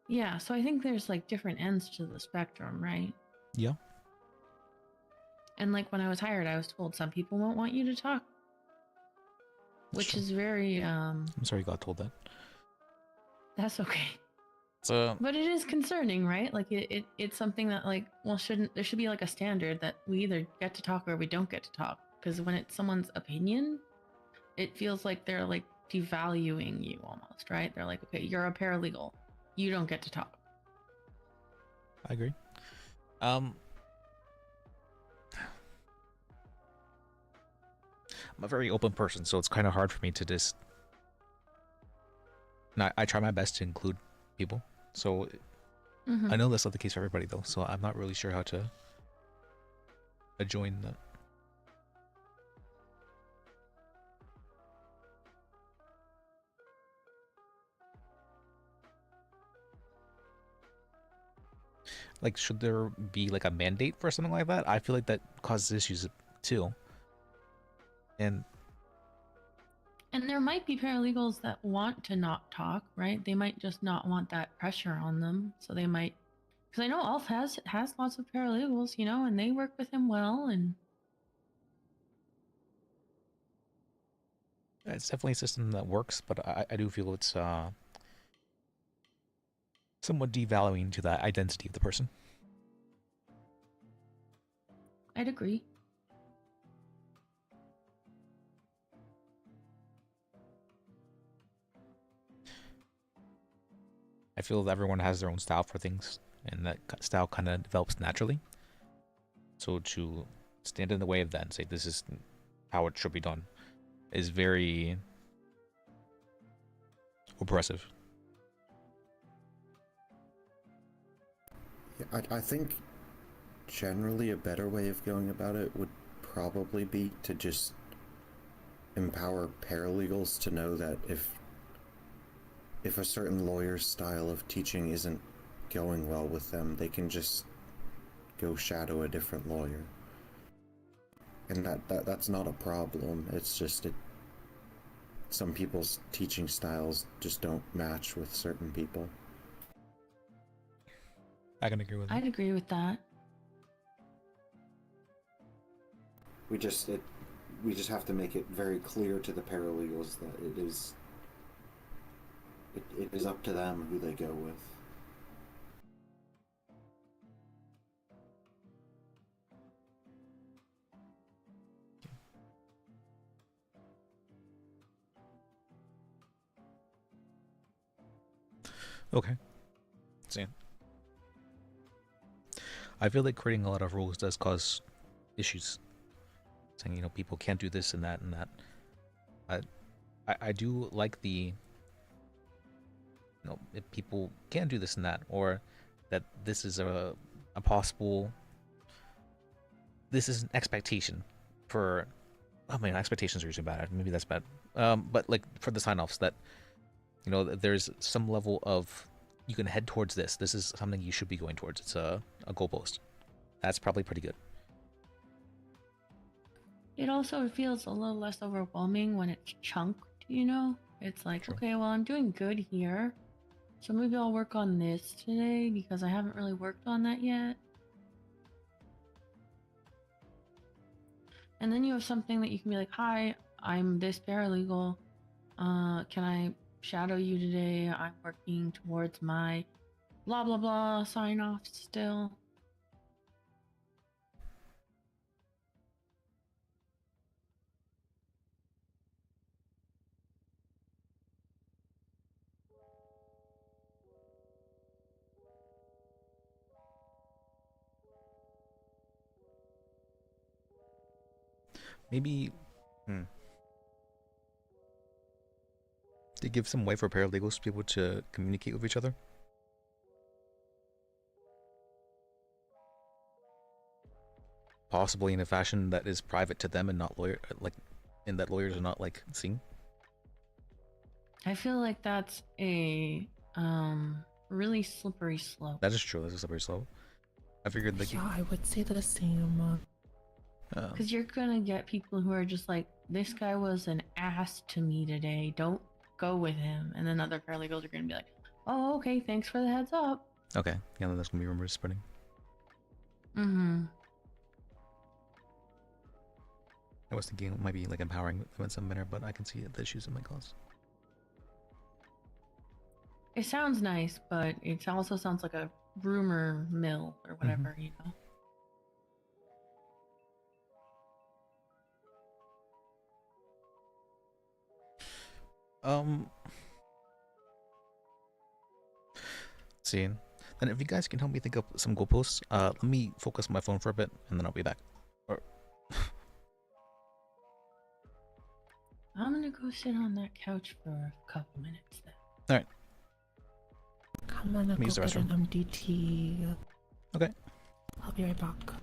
Yeah, so I think there's like different ends to the spectrum, right? Yeah. And like when I was hired, I was told some people won't want you to talk, which is very I'm sorry you got told that. That's okay. So, but it is concerning, right? Like it's something that like, well, there should be like a standard that we either get to talk or we don't get to talk. Because when it's someone's opinion, it feels like they're like devaluing you almost, right? They're like, okay, you're a paralegal. You don't get to talk. I agree. I'm a very open person, so it's kind of hard for me to just. And I try my best to include people, so I know that's not the case for everybody, though. So I'm not really sure how to join that. Like, should there be like a mandate for something like that? I feel like that causes issues too. And there might be paralegals that want to not talk, right? They might just not want that pressure on them. So they might, because I know Ulf has lots of paralegals, you know, and they work with him well. And it's definitely a system that works, but I do feel it's somewhat devaluing to the identity of the person. I'd agree. I feel that everyone has their own style for things. and that style kind of develops naturally. So to stand in the way of that and say this is how it should be done is very oppressive. Yeah, I think generally a better way of going about it would probably be to just empower paralegals to know that if a certain lawyer's style of teaching isn't going well with them, they can just go shadow a different lawyer. And that's not a problem. It's just some people's teaching styles just don't match with certain people. I can agree with that. I'd agree with that. We just have to make it very clear to the paralegals that it is up to them who they go with. Okay. See. I feel like creating a lot of rules does cause issues. Saying, you know, people can't do this and that and that. I do like the, you know, if people can do this and that, or that this is a possible, this is an expectation for, I mean, expectations are usually bad. Maybe that's bad. But like for the sign-offs that, you know, there's some level of, you can head towards this. This is something you should be going towards. It's a goalpost. That's probably pretty good. It also feels a little less overwhelming when it's chunked, you know? It's like, okay, well, I'm doing good here, so maybe I'll work on this today because I haven't really worked on that yet. And then you have something that you can be like, hi, I'm this paralegal. Can I shadow you today? I'm working towards my blah, blah, blah sign off still. Maybe, to give some way for paralegals to be able to communicate with each other. Possibly in a fashion that is private to them and not and that lawyers are not like seeing. I feel like that's a really slippery slope. That is true. That's a slippery slope. I figured like, Yeah, I would say the same. Because you're gonna get people who are just like, this guy was an ass to me today, don't go with him. And then other paralegals are gonna be like, oh, okay, thanks for the heads up. okay, yeah, then that's gonna be rumors spreading. Mm-hmm. I was thinking it might be like empowering them in some manner, but I can see the issues it might cause. It sounds nice, but it also sounds like a rumor mill or whatever, you know? See, then if you guys can help me think up some goalposts, let me focus my phone for a bit, and then I'll be back. Or I'm gonna go sit on that couch for a couple minutes then. all right. I'm gonna go Use the get an restroom. MDT. Okay. I'll be right back.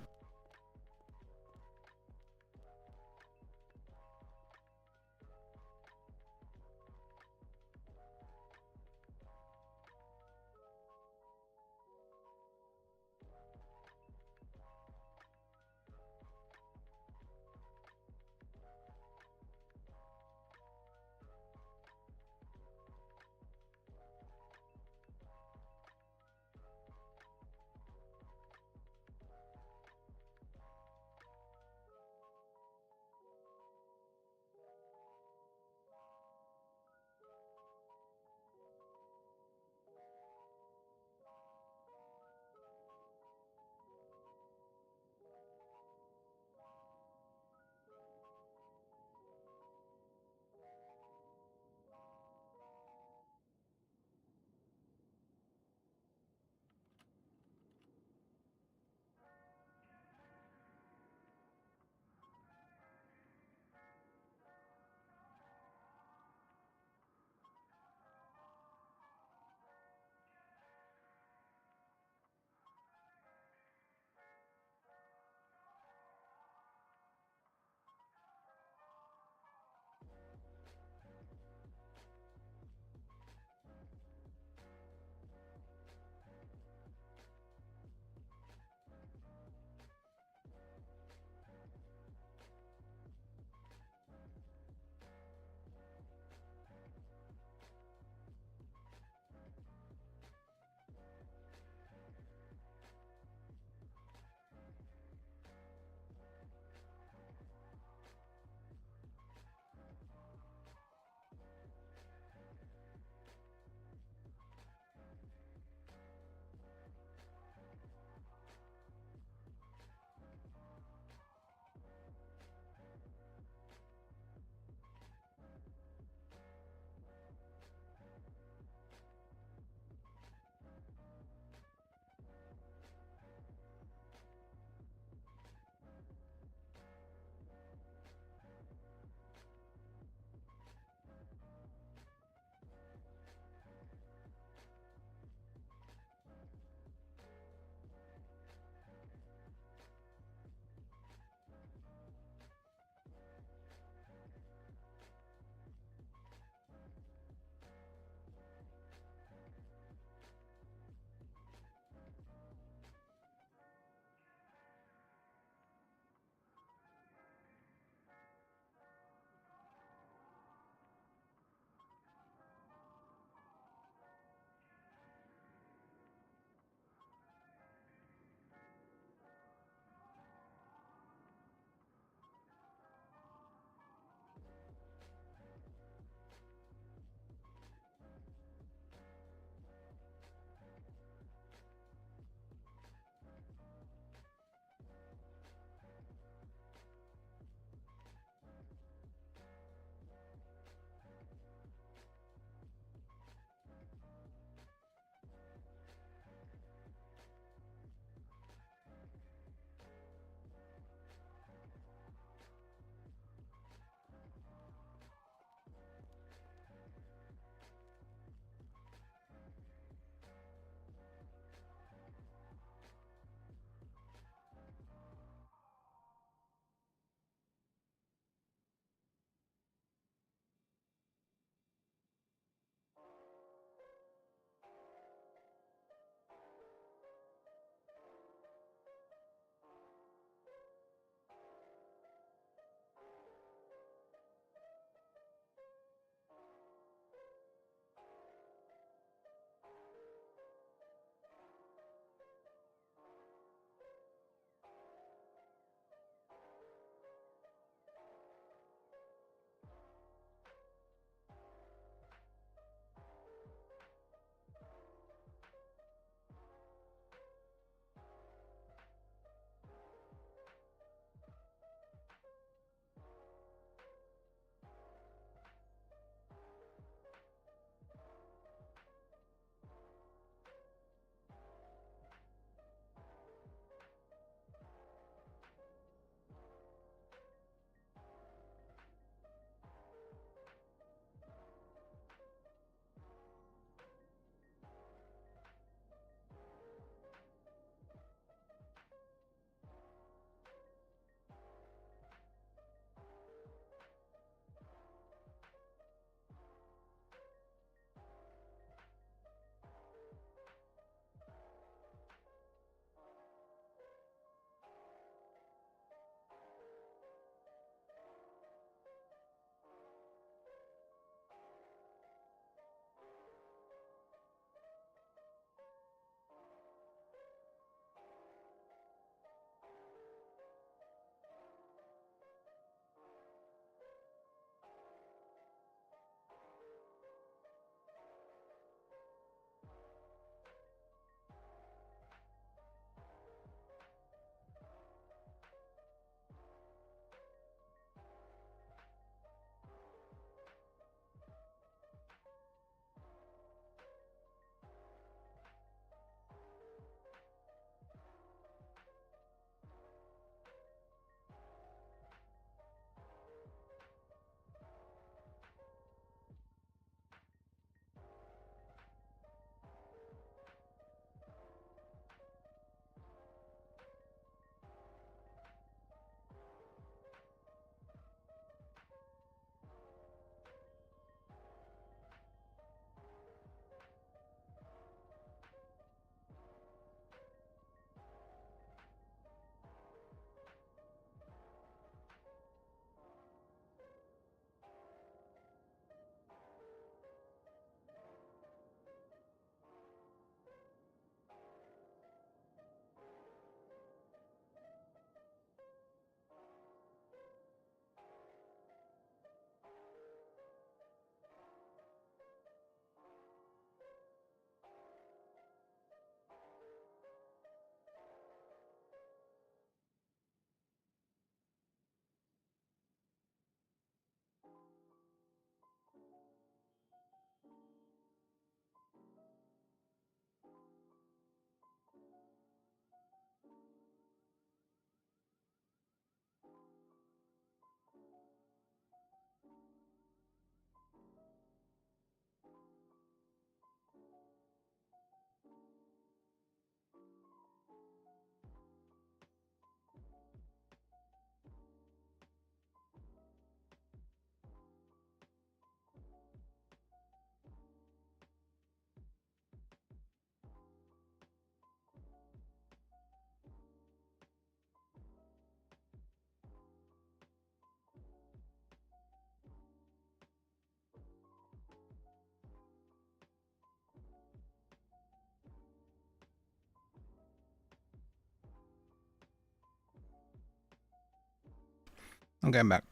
Okay, I'm back.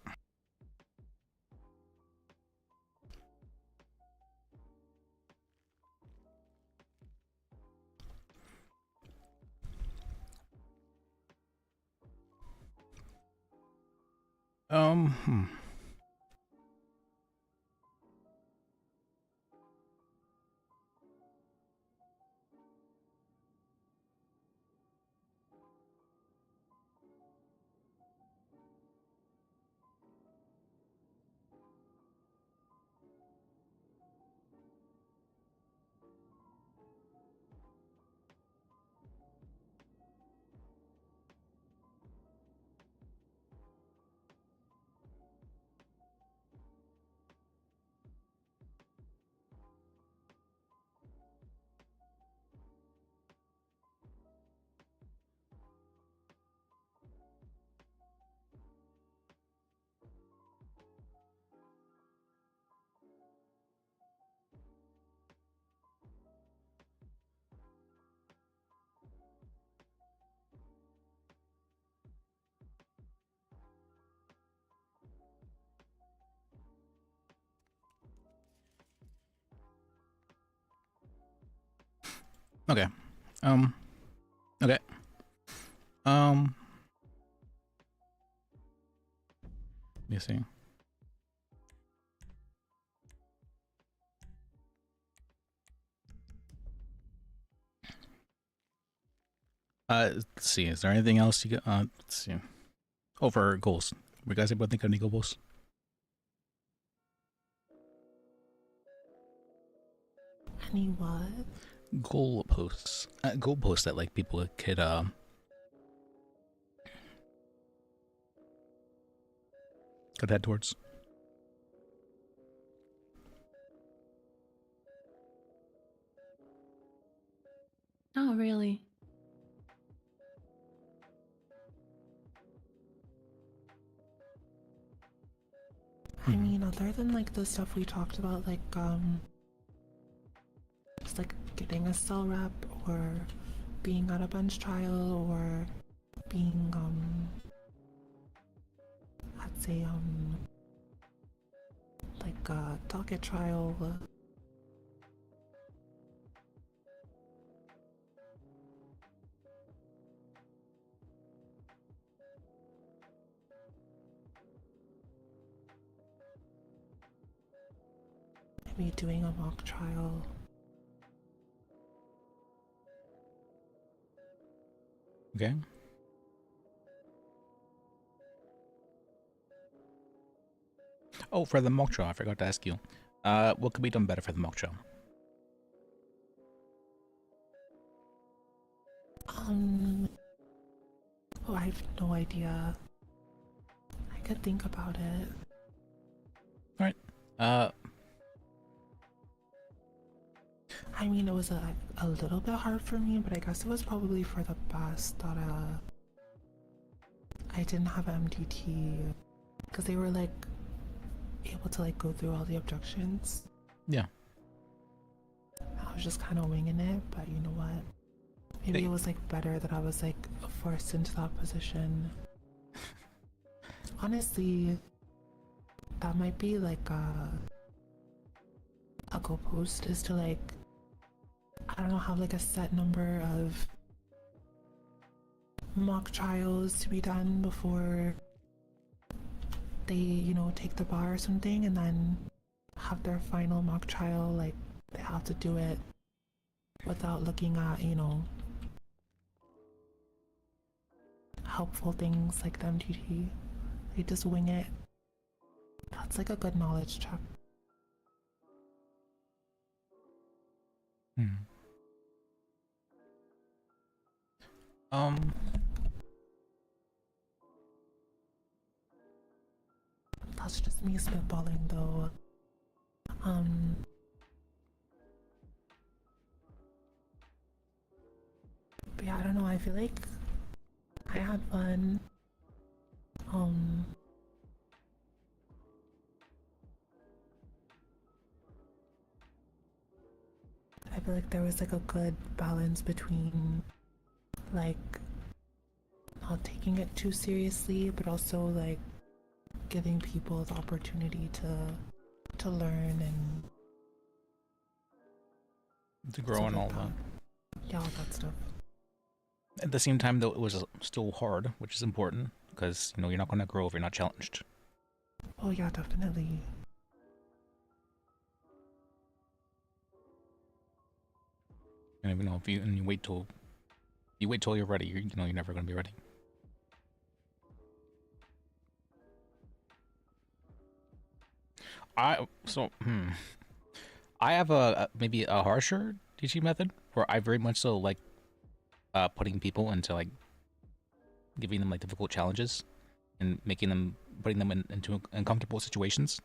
Hmm. Okay. Okay. Let me see. Let's see. Is there anything else you got? Let's see. Oh, for goals. You guys able to think of any goals? Any what? Goal posts. Goal posts that like people could could head towards. Not really. I mean, other than like the stuff we talked about, like just like getting a cell rep or being on a bench trial or being I'd say like a docket trial. Maybe doing a mock trial. Okay. Oh, for the mock trial, I forgot to ask you. What could be done better for the mock trial? Oh, I have no idea. I could think about it. All right. I mean, it was a little bit hard for me, but I guess it was probably for the best that I didn't have MDT because they were like able to like go through all the objections. Yeah. I was just kind of winging it, but you know what? Maybe it was like better that I was like forced into that position. Honestly, that might be like a goal post is to like, I don't know, have like a set number of mock trials to be done before they, you know, take the bar or something, and then have their final mock trial, like they have to do it without looking at, you know, helpful things like the MTT. They just wing it. That's like a good knowledge check. That's just me spitballing though. But yeah, I don't know, I feel like I had fun. I feel like there was like a good balance between like not taking it too seriously, but also like giving people the opportunity to learn and to grow stuff and like all that. Yeah, all that stuff. At the same time, though, it was still hard, which is important because you know you're not going to grow if you're not challenged. Oh yeah, definitely. And you know, if you wait till you're ready, you know you're never going to be ready. I have maybe a harsher teaching method where I very much so like putting people into like giving them like difficult challenges and putting them into uncomfortable situations.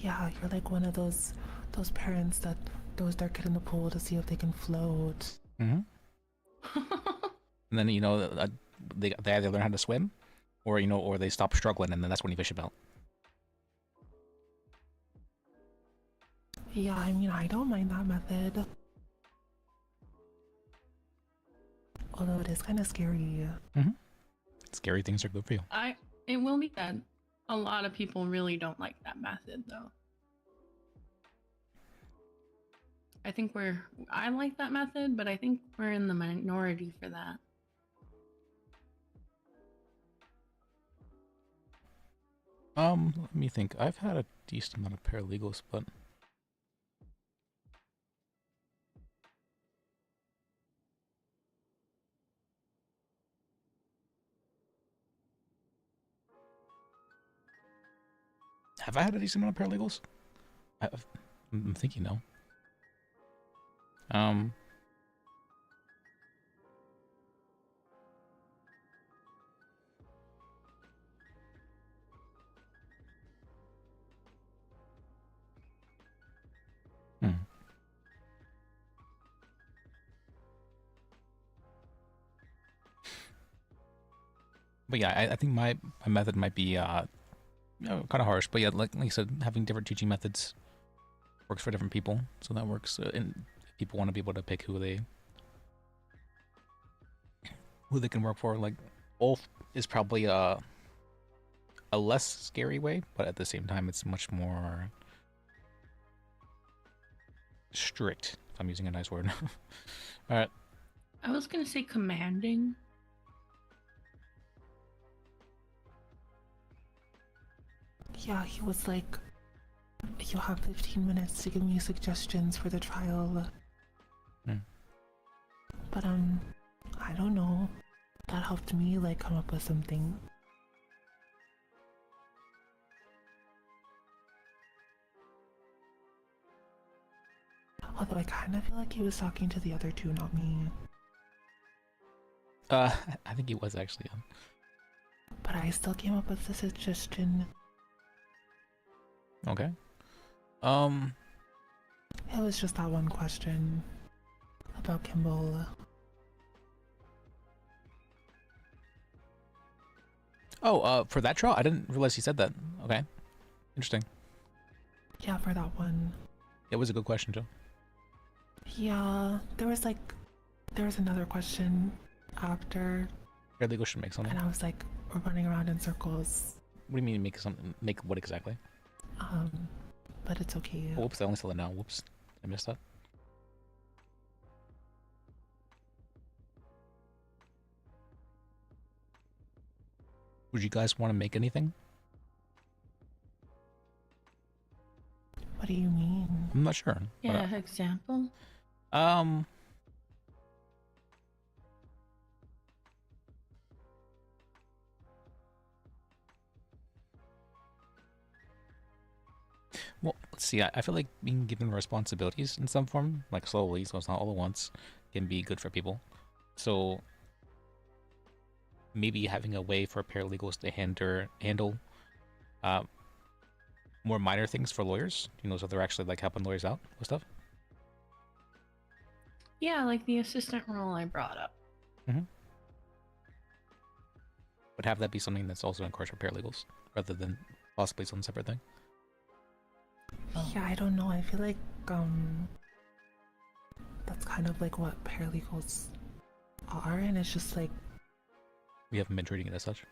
Yeah, you're like one of those parents that throws their kid in the pool to see if they can float. And then you know they either learn how to swim, or you know, or they stop struggling, and then that's when you fish them out. Yeah, I mean, I don't mind that method. Although it is kind of scary. Scary things are good for you. It will be said, a lot of people really don't like that method, though. I like that method, but I think we're in the minority for that. Let me think. I've had a decent amount of paralegals, but have I had a decent amount of paralegals? I'm thinking no. But yeah, I think my method might be kind of harsh. But yeah, like you said, having different teaching methods works for different people, so that works. And people want to be able to pick who they can work for. Like Wolf is probably a less scary way, but at the same time, it's much more strict. If I'm using a nice word. All right. I was gonna say commanding. Yeah, he was like, you have 15 minutes to give me suggestions for the trial. But I don't know. That helped me like come up with something. Although I kind of feel like he was talking to the other two, not me. I think he was actually. But I still came up with the suggestion. Okay. It was just that one question about Kimball. Oh, for that trial? I didn't realize he said that. Okay. Interesting. Yeah, for that one. It was a good question, too. Yeah, there was another question after. Paralegal should make something. And I was like, we're running around in circles. What do you mean make something? Make what exactly? But it's okay. Oh, whoops, I only saw it now. Whoops. I missed that. Would you guys want to make anything? What do you mean? I'm not sure. Yeah, example. Well, let's see. I feel like being given responsibilities in some form, like slowly, so it's not all at once, can be good for people. So maybe having a way for paralegals to handle more minor things for lawyers, you know, so they're actually like helping lawyers out with stuff. Yeah, like the assistant role I brought up. But have that be something that's also encouraged for paralegals, rather than possibly some separate thing. Yeah, I don't know. I feel like that's kind of like what paralegals are, and it's just like We haven't been treating it as such.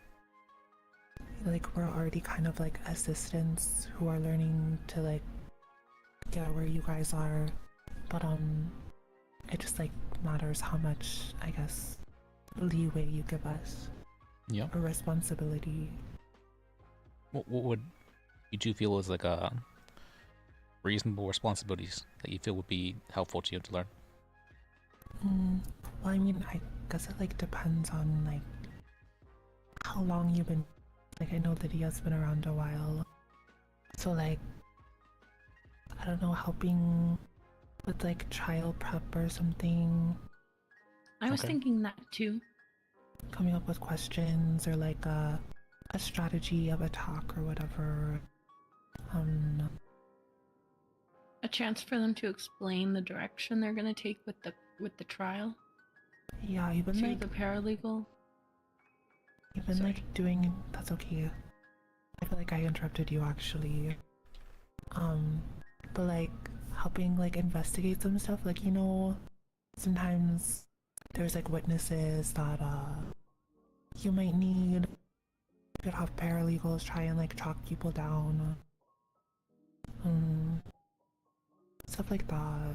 like we're already kind of like assistants who are learning to like get where you guys are, but it just like matters how much, I guess, leeway you give us. Yeah. Or responsibility. What would you two feel is like a reasonable responsibilities that you feel would be helpful to you to learn? Well, I mean, I guess it like depends on like how long you've been. Like, I know Lydia's been around a while, so like, I don't know, helping with like trial prep or something. I was thinking that too. Coming up with questions or like a strategy of attack or whatever. A chance for them to explain the direction they're gonna take with the trial. Yeah, even to like the paralegal. even like doing. That's okay. I feel like I interrupted you actually. But like helping like investigate some stuff. Like, you know, sometimes there's like witnesses that you might need. You could have paralegals try and like track people down. Stuff like that.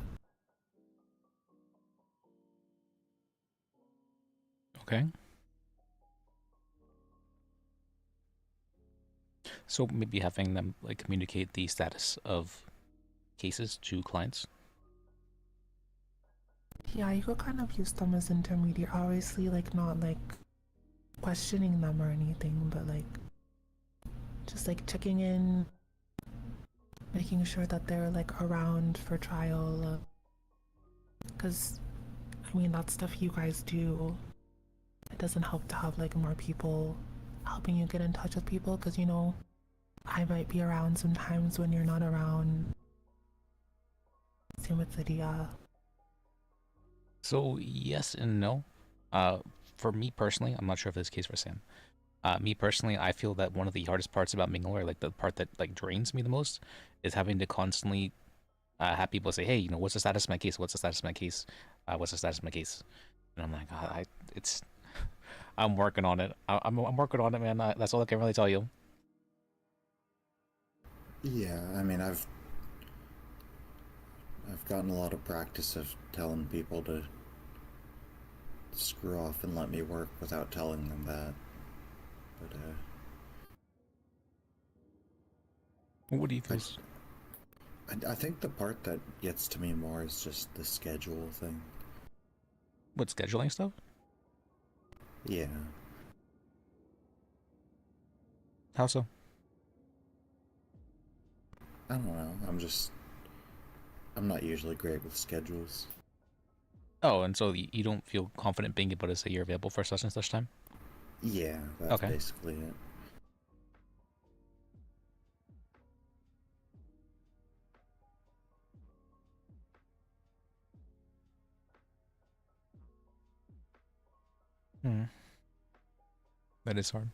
Okay. So maybe having them like communicate the status of cases to clients. Yeah, you could kind of use them as intermediate. Obviously, like not like questioning them or anything, but like just like checking in, making sure that they're like around for trial. Because, I mean, that stuff you guys do. It doesn't help to have like more people helping you get in touch with people, because, you know, I might be around sometimes when you're not around. Same with Lydia. So yes and no. For me personally, I'm not sure if this is the case for Sam. Me personally, I feel that one of the hardest parts about Mingle, or like the part that like drains me the most, is having to constantly have people say, "Hey, you know, what's the status of my case? What's the status of my case? What's the status of my case?" And I'm like, I'm working on it. I'm working on it, man. That's all I can really tell you. Yeah, I mean, I've gotten a lot of practice of telling people to screw off and let me work without telling them that. But what do you feel? I think the part that gets to me more is just the schedule thing. What, scheduling stuff? Yeah. How so? I don't know. I'm not usually great with schedules. Oh, and so you don't feel confident being able to say you're available for such and such time? Yeah, that's basically it. That is hard.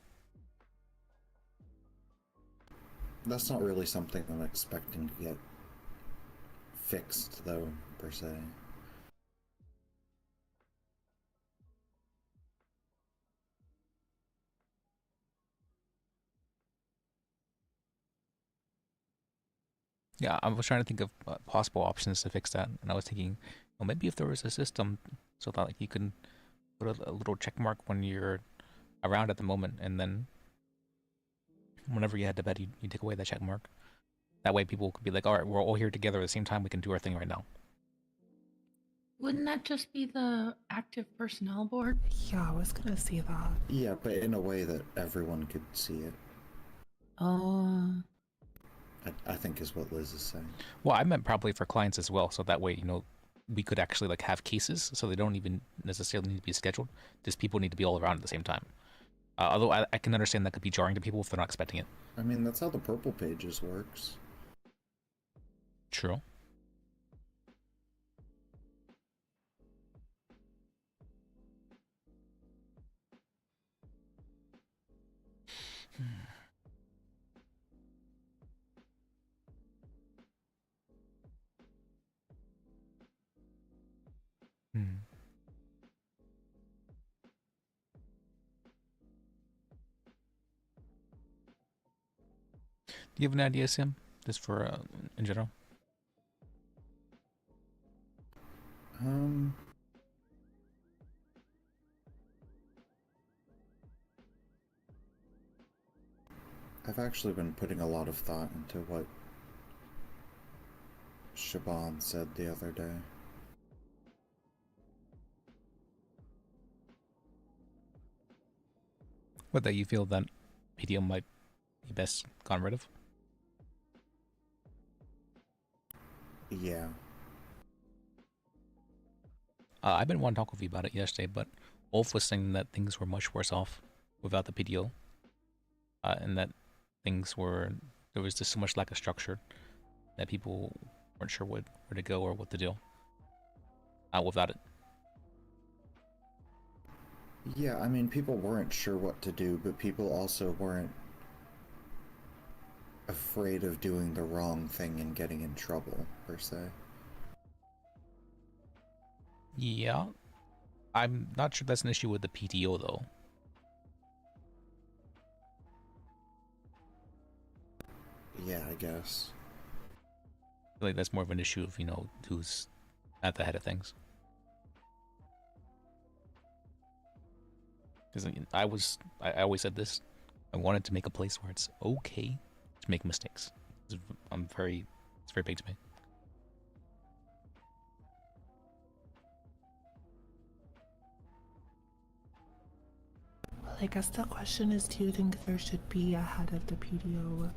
That's not really something I'm expecting to get fixed, though, per se. Yeah, I was trying to think of possible options to fix that, and I was thinking, well, maybe if there was a system so that like you can put a little check mark when you're around at the moment, and then whenever you head to bed, you take away that check mark. That way, people could be like, all right, we're all here together at the same time. We can do our thing right now. Wouldn't that just be the active personnel board? Yeah, I was gonna say that. Yeah, but in a way that everyone could see it. Oh. I think is what Liz is saying. Well, I meant probably for clients as well, so that way, you know, we could actually like have cases, so they don't even necessarily need to be scheduled. Just people need to be all around at the same time. Although I can understand that could be jarring to people if they're not expecting it. I mean, that's how the Purple Pages works. True. you have an idea, Sam? Just for in general. I've actually been putting a lot of thought into what Shaban said the other day. What, that you feel that PDO might be best gotten rid of? Yeah. I've been wanting to talk with you about it yesterday, but Wolf was saying that things were much worse off without the PDO. And that there was just so much lack of structure that people weren't sure where to go or what to do without it. Yeah, I mean, people weren't sure what to do, but people also weren't afraid of doing the wrong thing and getting in trouble, per se. Yeah. I'm not sure that's an issue with the PTO, though. Yeah, I guess. I feel like that's more of an issue of, who's at the head of things. Because I always said this. I wanted to make a place where it's okay to make mistakes. It's very big to me. Well, I guess the question is, do you think there should be a head of the PDO?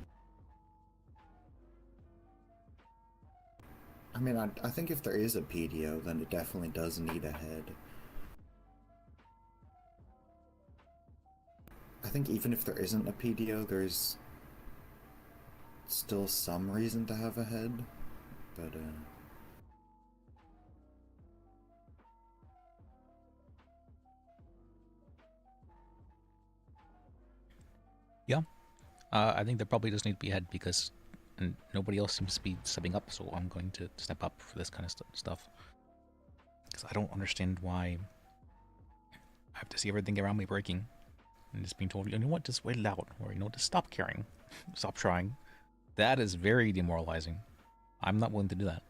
I mean, I think if there is a PDO, then it definitely does need a head. I think even if there isn't a PDO, there's still some reason to have a head, but Yeah. I think there probably does need to be a head because nobody else seems to be stepping up, so I'm going to step up for this kind of stuff. Because I don't understand why I have to see everything around me breaking and just being told, you know what, just wait it out, or, just stop caring, stop trying. That is very demoralizing. I'm not willing to do that.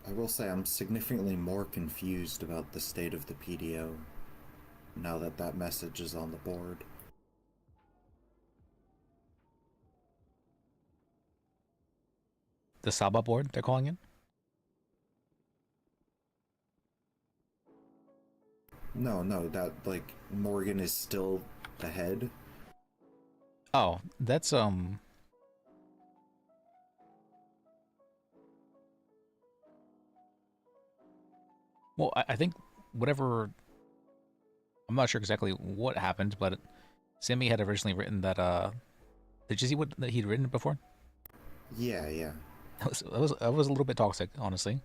I will say I'm significantly more confused about the state of the PDO now that that message is on the board. The Saba board, they're calling it? No, that, like, Morgan is still the head. Oh, that's, well, I think whatever... I'm not sure exactly what happened, but Sammy had originally written that, did you see what he'd written before? Yeah. That was a little bit toxic, honestly.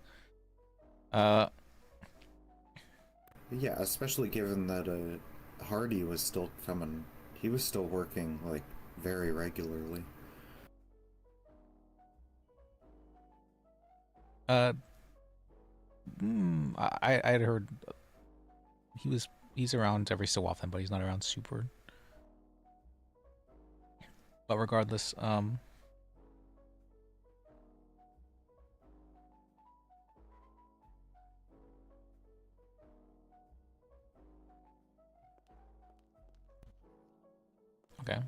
Yeah, especially given that Hardy was still coming. He was still working, like, very regularly. I had heard he's around every so often, but he's not around super. But regardless, okay.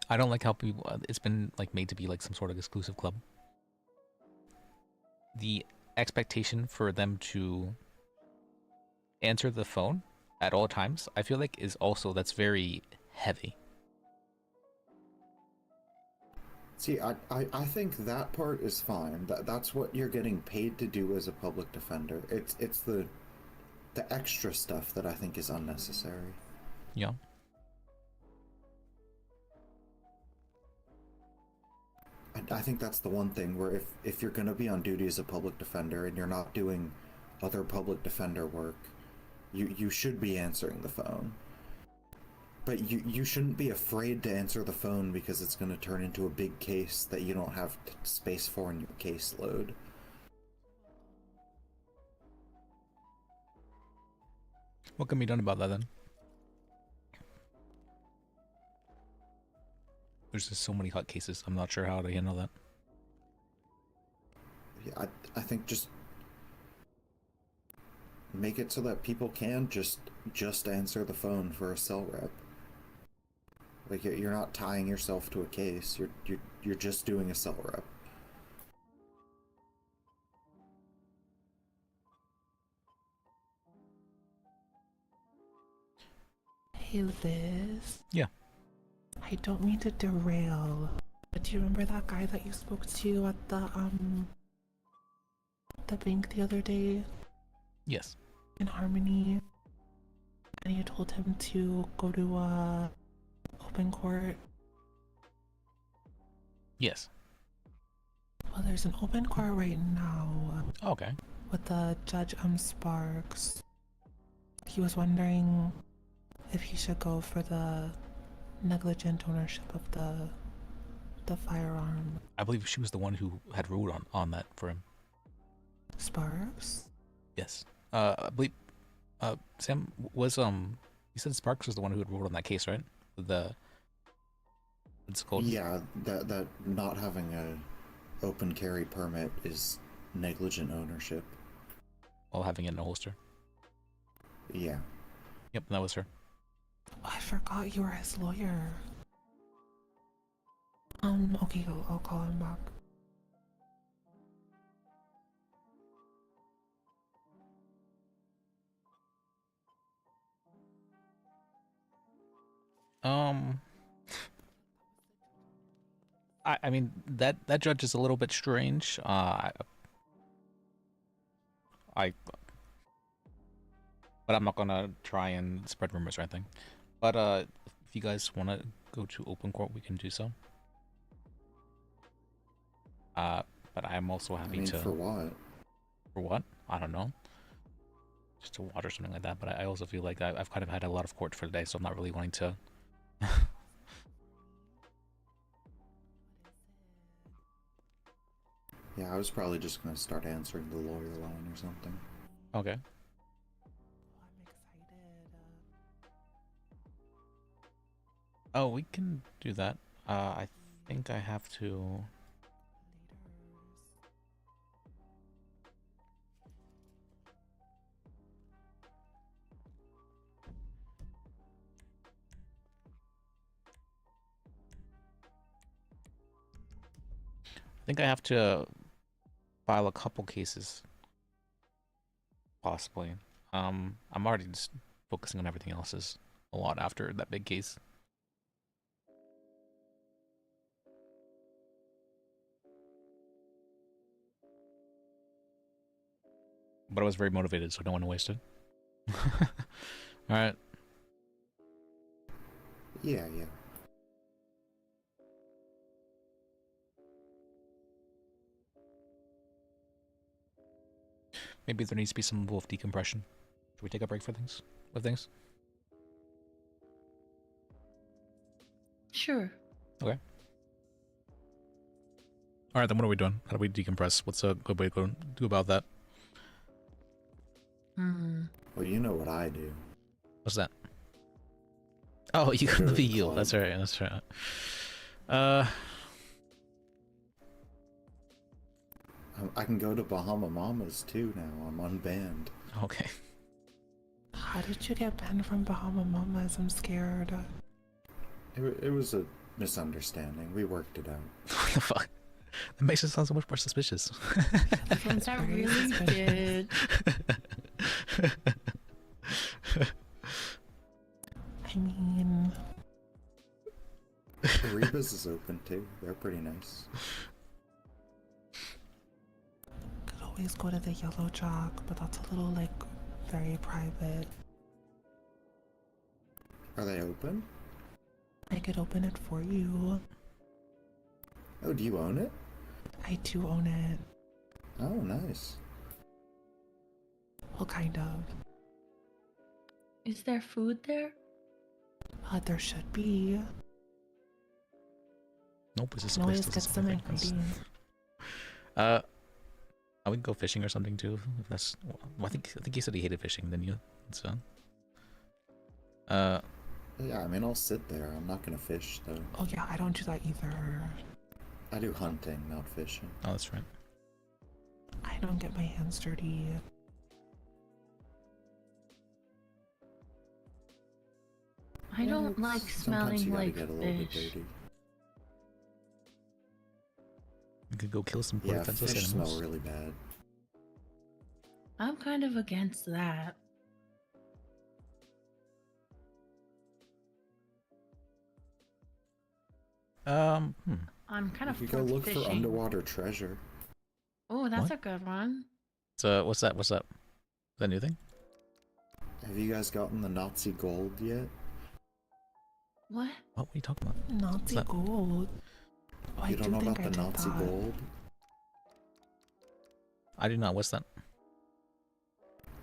I don't like how people, it's been like made to be like some sort of exclusive club. The expectation for them to answer the phone at all times, I feel like is also, that's very heavy. See, I think that part is fine. That's what you're getting paid to do as a public defender. It's the extra stuff that I think is unnecessary. Yeah. I think that's the one thing where if you're going to be on duty as a public defender and you're not doing other public defender work, you should be answering the phone. But you shouldn't be afraid to answer the phone because it's going to turn into a big case that you don't have space for in your caseload. What can be done about that then? There's just so many hot cases. I'm not sure how to handle that. Yeah, I think just make it so that people can just answer the phone for a cell rep. Like you're not tying yourself to a case. You're just doing a cell rep. Hey Liz. Yeah. I don't mean to derail, but do you remember that guy that you spoke to at the bank the other day? Yes. In Harmony, and you told him to go to open court. Yes. Well, there's an open court right now. Okay. With the Judge Sparks. He was wondering if he should go for the negligent ownership of the firearm. I believe she was the one who had ruled on that for him. Sparks? Yes. I believe Sam was you said Sparks was the one who had ruled on that case, right? It's called. Yeah, that not having a open carry permit is negligent ownership. While having it in a holster. Yeah. Yep, that was her. Oh, I forgot you were his lawyer. Okay, I'll call him back. I mean that judge is a little bit strange. But I'm not gonna try and spread rumors or anything. But if you guys want to go to open court, we can do so. But I'm also happy to. For what? For what? I don't know. Just to watch or something like that. But I also feel like I've kind of had a lot of court for today, so I'm not really wanting to. Yeah, I was probably just gonna start answering the lawyer line or something. Okay. Oh, we can do that. I think I have to. I think I have to file a couple cases. Possibly. I'm already just focusing on everything else a lot after that big case. But I was very motivated, so I don't want to waste it. Alright. Yeah. Maybe there needs to be some level of decompression. Should we take a break for things? Sure. Okay. Alright, then what are we doing? How do we decompress? What's a good way to do about that? Well, you know what I do. What's that? Oh, you go to the yield. That's right. I can go to Bahama Mamas too now. I'm unbanned. Okay. How did you get banned from Bahama Mamas? I'm scared. It was a misunderstanding. We worked it out. What the fuck? That makes it sound so much more suspicious. That really did. I mean... Reba's is open too. They're pretty nice. Could always go to the Yellow Jock, but that's a little, like, very private. Are they open? I could open it for you. Oh, do you own it? I do own it. Oh, nice. Well, kind of. Is there food there? There should be. Nope, it's just Can always get some ingredients. I would go fishing or something too. If that's, well, I think he said he hated fishing. Then you, so. Yeah, I mean, I'll sit there. I'm not gonna fish, though. Oh yeah, I don't do that either. I do hunting, not fishing. Oh, that's right. I don't get my hands dirty. I don't like Sometimes you smelling gotta like get a little bit fish. dirty. You could go kill some Yeah, defenseless fish animals. smell really bad. I'm kind of against that. I'm kind of You could go for look fishing. for underwater treasure. Oh, that's What? a good one. So what's that? What's that? Is that a new thing? Have you guys gotten the Nazi gold yet? What? What are you talking about? Nazi that? gold. Oh, I You do don't know think about I the did Nazi that. gold? I do not. What's that?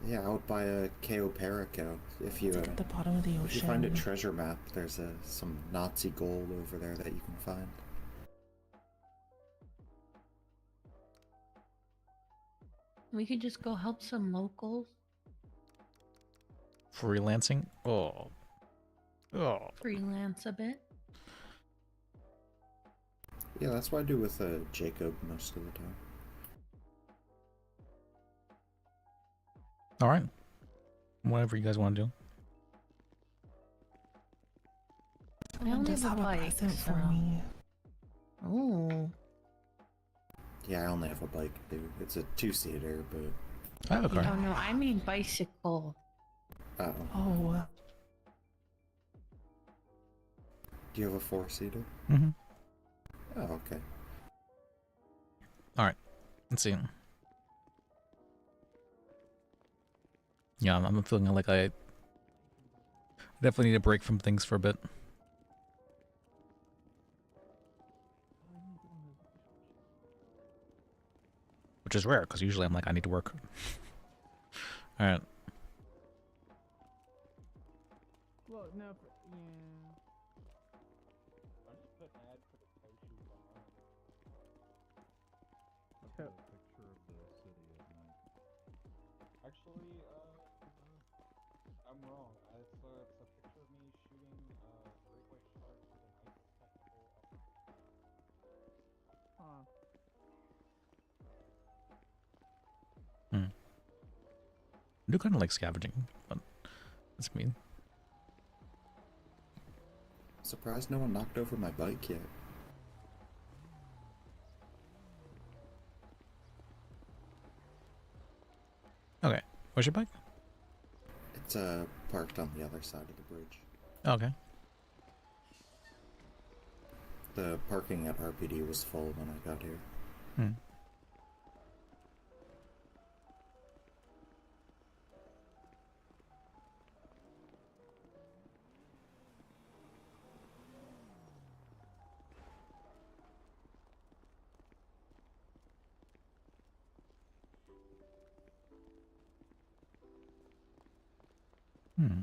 Yeah, out by Cayo Perico. If you It's like at the bottom of the if you find a ocean. treasure map, there's some Nazi gold over there that you can find. We could just go help some locals. Freelancing? Oh. Oh. Freelance a bit. Yeah, that's what I do with Jacob most of the time. All right. Whatever you guys want to do. I only Just have a have a bike, present for so- me. Oh. Yeah, I only have a bike, dude. It's a two-seater, but... I have a car. Oh no, I mean bicycle. Uh-oh. Oh. Do you have a four-seater? Mm-hmm. Oh, okay. All right. Let's see. Yeah, I'm feeling like I definitely need a break from things for a bit. Which is rare, because usually I'm like, I need to work. Alright. Well, no, yeah. Okay. Picture of the city at night. Actually, I'm wrong. It's a picture of me shooting great white sharks with an ice technical. Huh. I do kind of like scavenging, but that's mean. Surprised no one knocked over my bike yet. Okay. Where's your bike? It's parked on the other side of the bridge. Okay. The parking at RPD was full when I got here. Hmm. Hmm.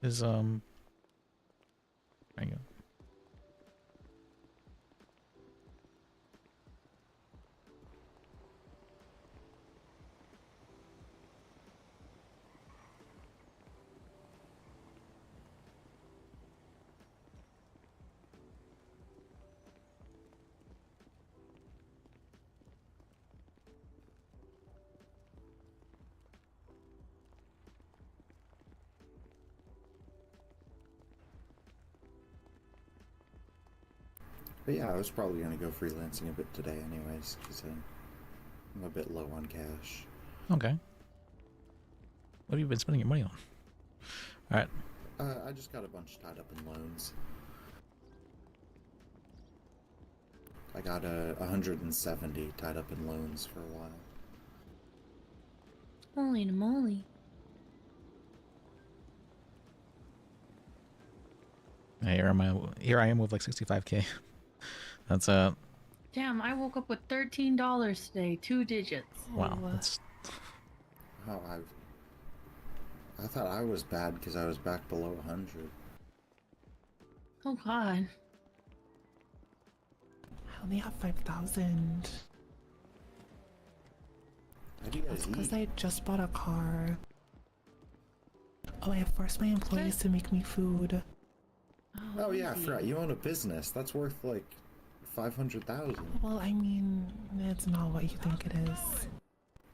Is there you go. But yeah, I was probably gonna go freelancing a bit today anyways, because I'm a bit low on cash. Okay. What have you been spending your money on? Alright. I just got a bunch tied up in loans. I got 170 tied up in loans for a while. Holy moly. Here I am with like 65k. That's Damn, I woke up with $13 today, 2 digits. wow. That's Oh, I thought I was bad because I was back below 100. Oh God. I only have 5,000. How do you guys That's because eat? I just bought a car. Oh, I forced my employees to make me food. Oh yeah, I forgot. You own a business. That's worth like 500,000. Well, I mean, it's not what you think it is.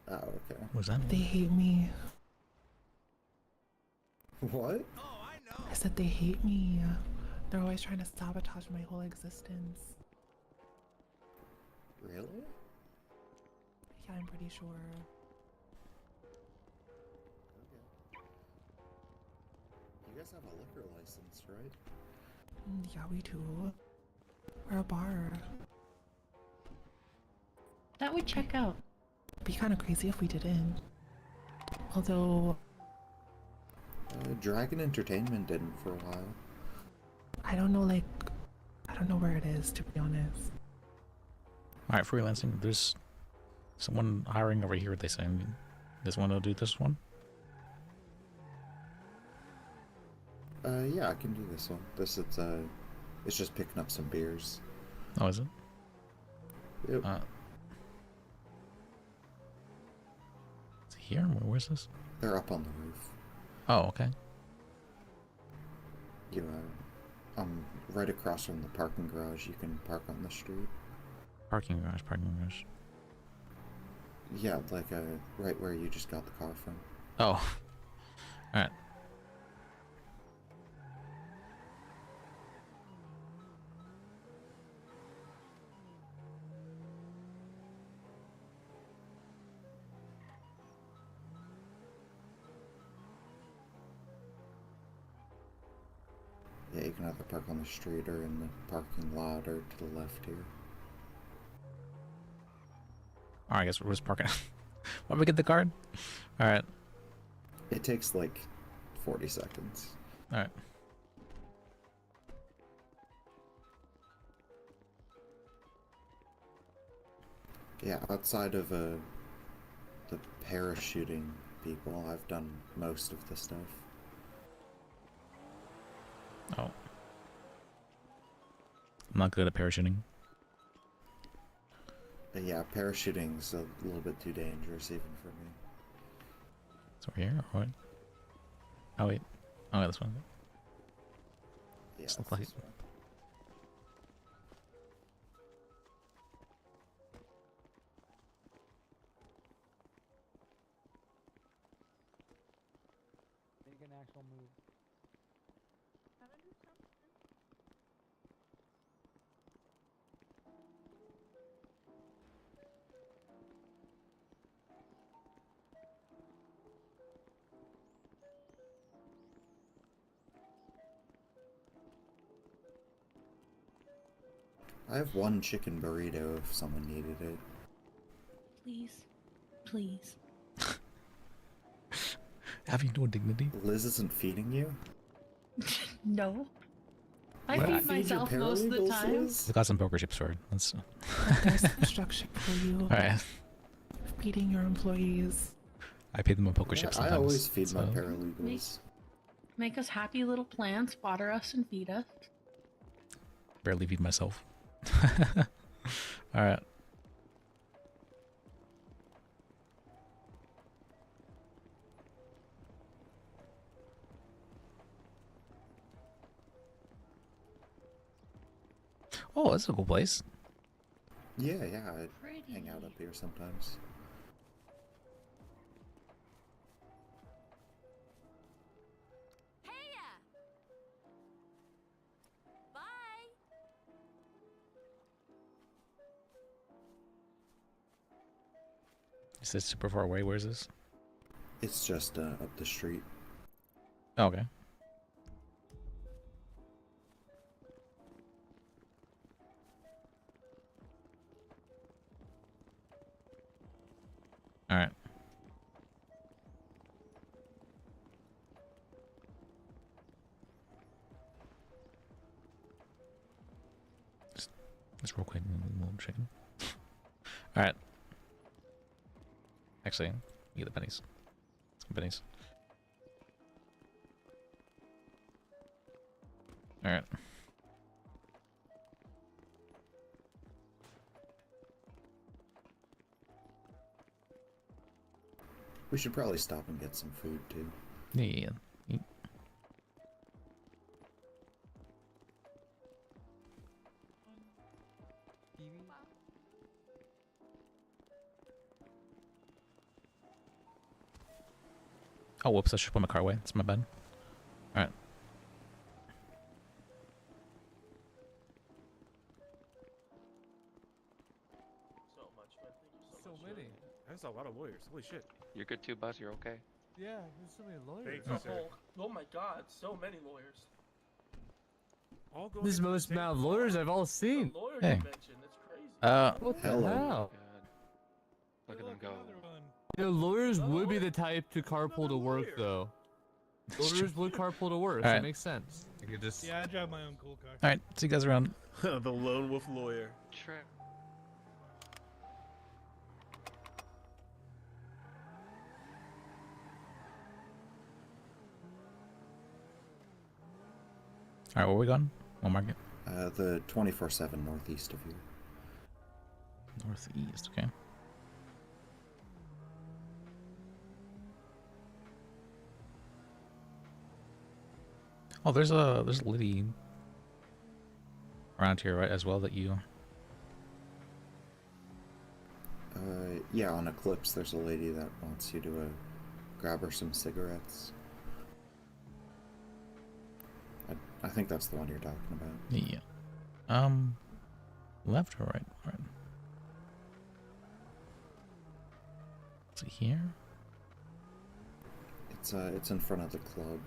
Oh, okay. What's that They hate me. What? I said they hate me. They're always trying to sabotage my whole existence. Really? Yeah, I'm pretty sure. You guys have a liquor license, right? Yeah, we do. We're a bar. That would check out. Be kind of crazy if we didn't. Although, Dragon Entertainment didn't for a while. I don't know, I don't know where it is, to be honest. Alright, freelancing. There's someone hiring over here, they say. Does want to do this one? Yeah, I can do this one. It's just picking up some beers. Oh, is it? Yep. Is it here? Where's this? They're up on the roof. Oh, okay. I'm right across from the parking garage. You can park on the street. Parking garage. Yeah, right where you just got the car from. Oh. Alright. Yeah, you can either park on the street or in the parking lot or to the left here. Alright, I guess we're just parking. Want me to get the card? Alright. It takes like 40 seconds. Alright. Yeah, outside of the parachuting people, I've done most of the stuff. Oh. I'm not good at parachuting. Yeah, parachuting's a little bit too dangerous even for me. It's over here, or what? Oh wait. Oh, this one. Yeah, Just look like this one. Make an actual move. I have one chicken burrito if someone needed it. Please. Please. Having no dignity? Liz isn't feeding you? No. I What? feed Feed your myself most of the paralegals, time. Liz? I got some poker chips for it. Let's. There's some structure for you. Alright. Feeding your employees. I paid them on poker Yeah, chips I sometimes. always feed my so- paralegals. Make us happy little plants, water us and feed us. Barely feed myself. Alright. Oh, that's a cool place. Yeah, I hang out up here sometimes. Is this super far away? Where is this? It's just up the street. Oh, okay. Alright. Just real quick, we'll chicken. Alright. Actually, get the pennies. Some pennies. Alright. We should probably stop and get some food too. Yeah. Oh, whoops! I should put my car away. That's my bad. All right. So many. That's a lot of lawyers. Holy shit. You're good too, Buzz. You're okay. Yeah, there's so many lawyers. Thank you, sir. Oh my god, so many lawyers. All going This is the into most same amount of lawyers I've all seen. Lawyer Hey. convention, that's crazy. What the Hello. hell? Look at them go. You know, lawyers would be the type to carpool to work, though. Lawyers would carpool to work. So Alright. it makes sense. You could just. Yeah, I drive my own cool car. All right. See you guys around. The lone wolf lawyer. Trip. All right. Where are we going? One market. The 24/7 northeast of here. Northeast. Okay. Oh, there's a lady around here, right, as well that you. Yeah, on Eclipse, there's a lady that wants you to grab her some cigarettes. I think that's the one you're talking about. Yeah. Left or right? Right. Is it here? It's in front of the club.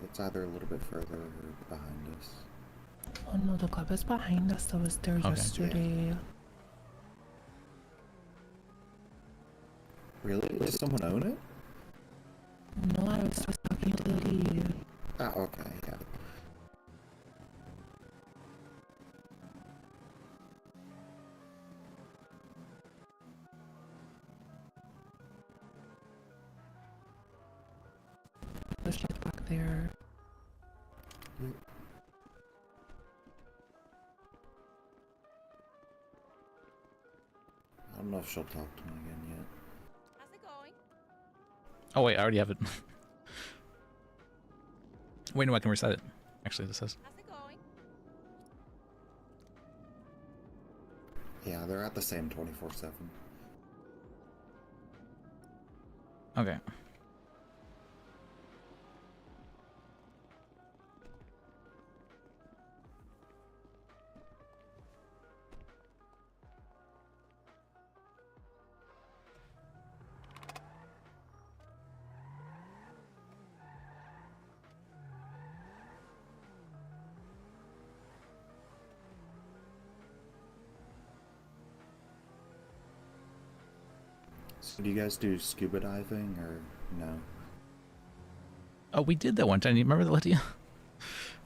It's either a little bit further or behind us. Oh no, the club is behind us. I was there yesterday. Really? Does someone own it? No, I was just talking to the lady. Ah, okay, yeah. Let's check back there. I don't know if she'll talk to me again yet. How's it going? Oh wait, I already have it. Wait, no, I can reset it. Actually, this says. How's it going? Yeah, they're at the same 24/7. Okay. So do you guys do scuba diving or no? Oh, we did that one time. You remember that, Lydia?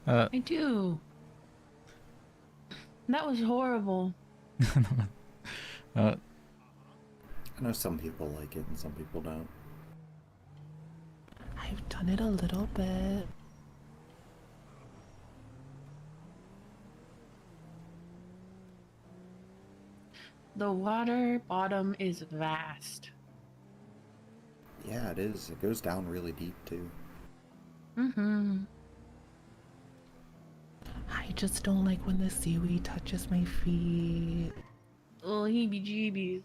I do. That was horrible. I know some people like it and some people don't. I've done it a little bit. The water bottom is vast. Yeah, it is. It goes down really deep too. Mm-hmm. I just don't like when the seaweed touches my feet. Oh, heebie-jeebies.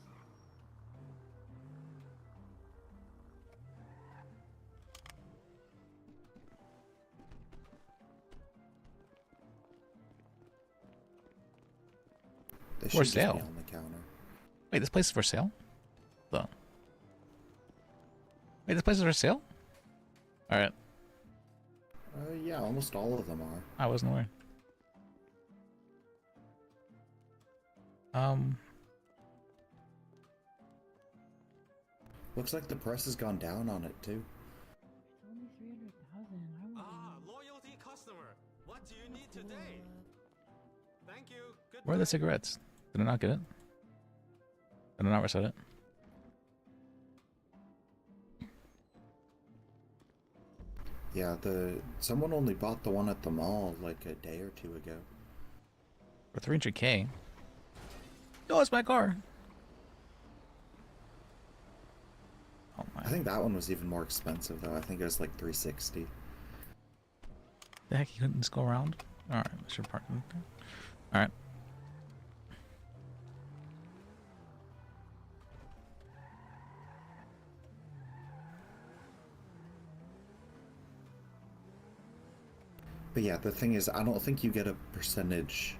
They For should just be sale. on the counter. Wait, this place is for sale? Though. Wait, this place is for sale? Alright. Yeah, almost all of them are. I wasn't aware. Looks like the price has gone down on it too. Only 300,000. Loyalty customer. What do you need today? Thank you. Where are the cigarettes? Did I not get it? Did I not reset it? Yeah, someone only bought the one at the mall like a day or two ago. For 300k? Oh, it's my car! I think that one was even more expensive though. I think it was like 360. The heck, you couldn't just go around? Alright, I should park in there. Alright. But yeah, the thing is, I don't think you get a percentage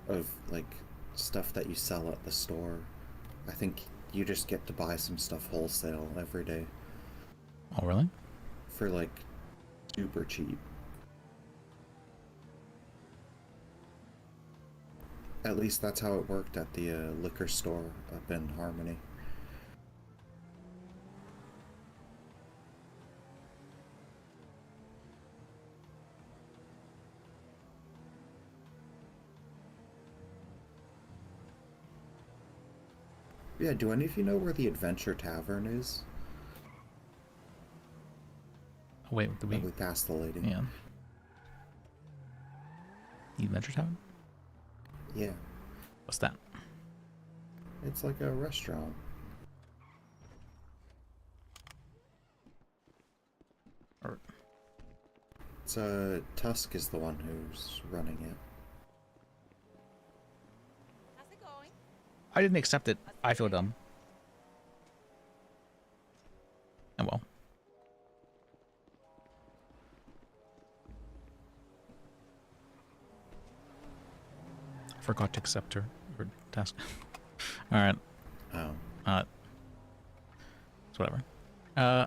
of like stuff that you sell at the store. I think you just get to buy some stuff wholesale every day. Oh, really? For like super cheap. At least that's how it worked at the liquor store up in Harmony. Yeah, do any of you know where the Adventure Tavern is? Oh, wait, did we passed the lady. Yeah. The Adventure Tavern? Yeah. What's that? It's like a restaurant. Or... It's Tusk is the one who's running it. I didn't accept it. I feel dumb. Oh well. Forgot to accept her task. Alright. Oh. It's whatever. Oh.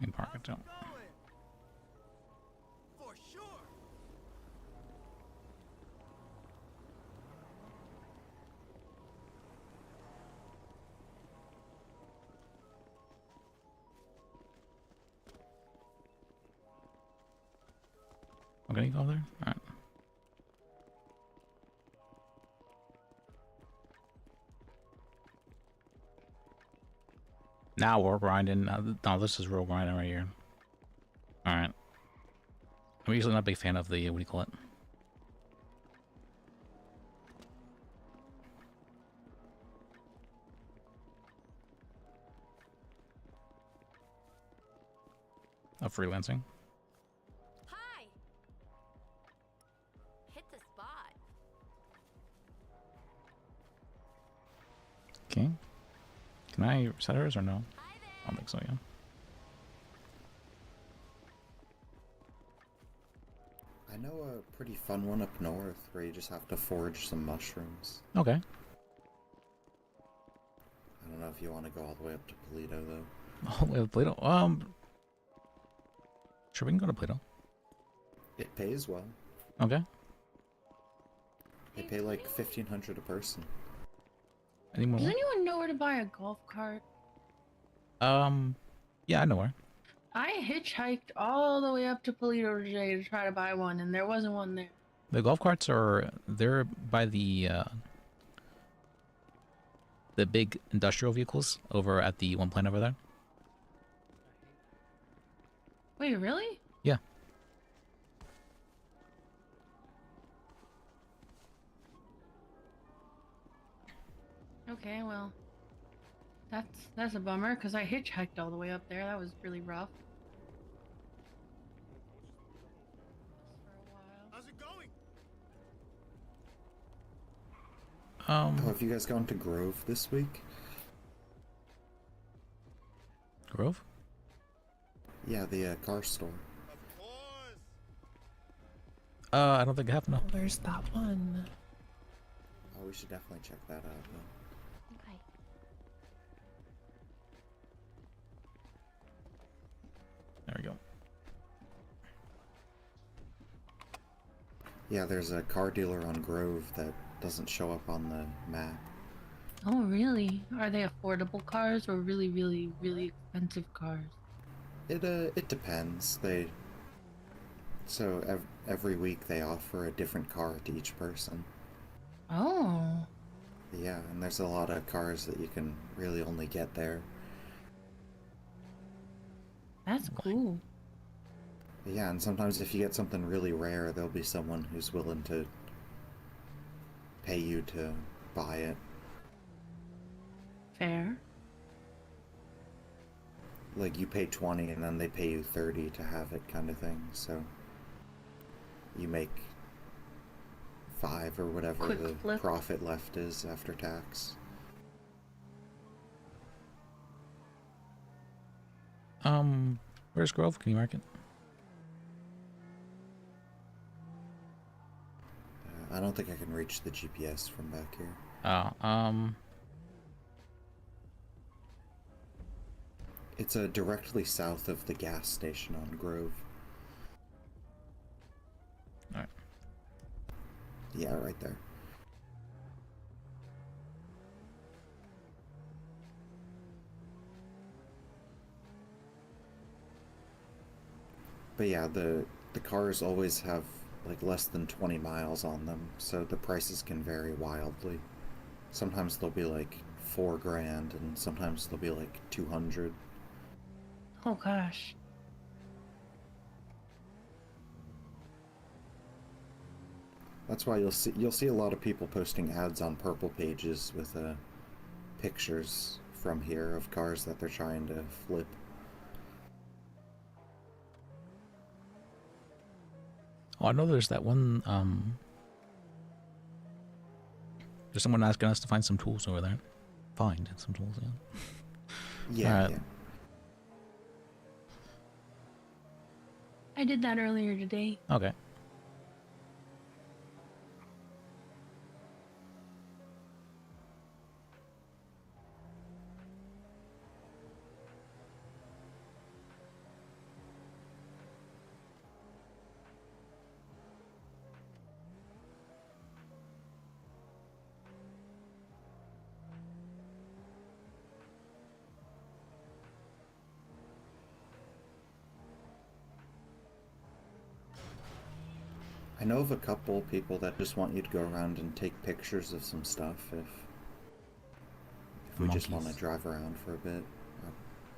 In park it down. For sure. Okay, you go there? Alright. Now we're grinding. No, this is real grinding right here. Alright. I'm usually not a big fan of the, what do you call it? Of freelancing. Hi. Hit the spot. Okay. Can I set hers or no? I don't think so, yeah. I know a pretty fun one up north where you just have to forage some mushrooms. Okay. I don't know if you want to go all the way up to Polito though. All the way to Plato? Sure, we can go to Plato. It pays well. Okay. They pay like 1,500 a person. Any more? Does anyone know where to buy a golf cart? Yeah, I know where. I hitchhiked all the way up to Polito today to try to buy one, and there wasn't one there. The golf carts are, they're by the big industrial vehicles over at the one plant over there. Wait, really? Yeah. Okay, well, that's a bummer because I hitchhiked all the way up there. That was really rough. How's it going? Oh, have you guys gone to Grove this week? Grove? Yeah, the car store. I don't think I have, no. There's that one. Oh, we should definitely check that out then. Okay. There we go. Yeah, there's a car dealer on Grove that doesn't show up on the map. Oh, really? Are they affordable cars or really, really, really expensive cars? It depends. Every week they offer a different car to each person. Oh. Yeah, and there's a lot of cars that you can really only get there. That's cool. Yeah, and sometimes if you get something really rare, there'll be someone who's willing to pay you to buy it. Fair. Like you pay 20 and then they pay you 30 to have it kind of thing, so you make 5 or whatever Quick the flip. profit left is after tax. Where's Grove? Can you mark it? I don't think I can reach the GPS from back here. Oh, It's directly south of the gas station on Grove. Alright. Yeah, right there. But yeah, the cars always have like less than 20 miles on them, so the prices can vary wildly. Sometimes they'll be like $4 grand, and sometimes they'll be like 200. Oh gosh. That's why you'll see a lot of people posting ads on Purple pages with pictures from here of cars that they're trying to flip. Oh, I know there's that one, there's someone asking us to find some tools over there. Find some tools, yeah. Yeah, Alright. yeah. I did that earlier today. Okay. I know of a couple people that just want you to go around and take pictures of some stuff if we just want to drive around for a bit.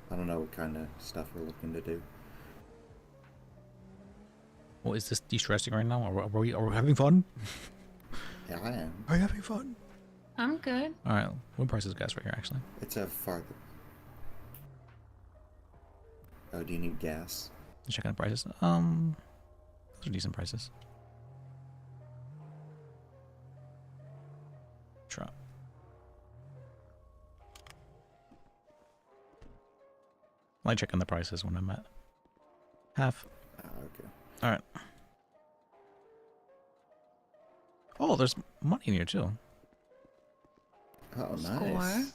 I don't know what kind of stuff we're looking to do. Well, is this de-stressing right now? Are we having fun? Yeah, I am. Are you having fun? I'm good. Alright, what price is gas right here, actually? It's a farther. Oh, do you need gas? Checking the prices. Those are decent prices. Sure. I like checking the prices when I'm at half. Okay. Alright. Oh, there's money in here too. Oh, nice. Score.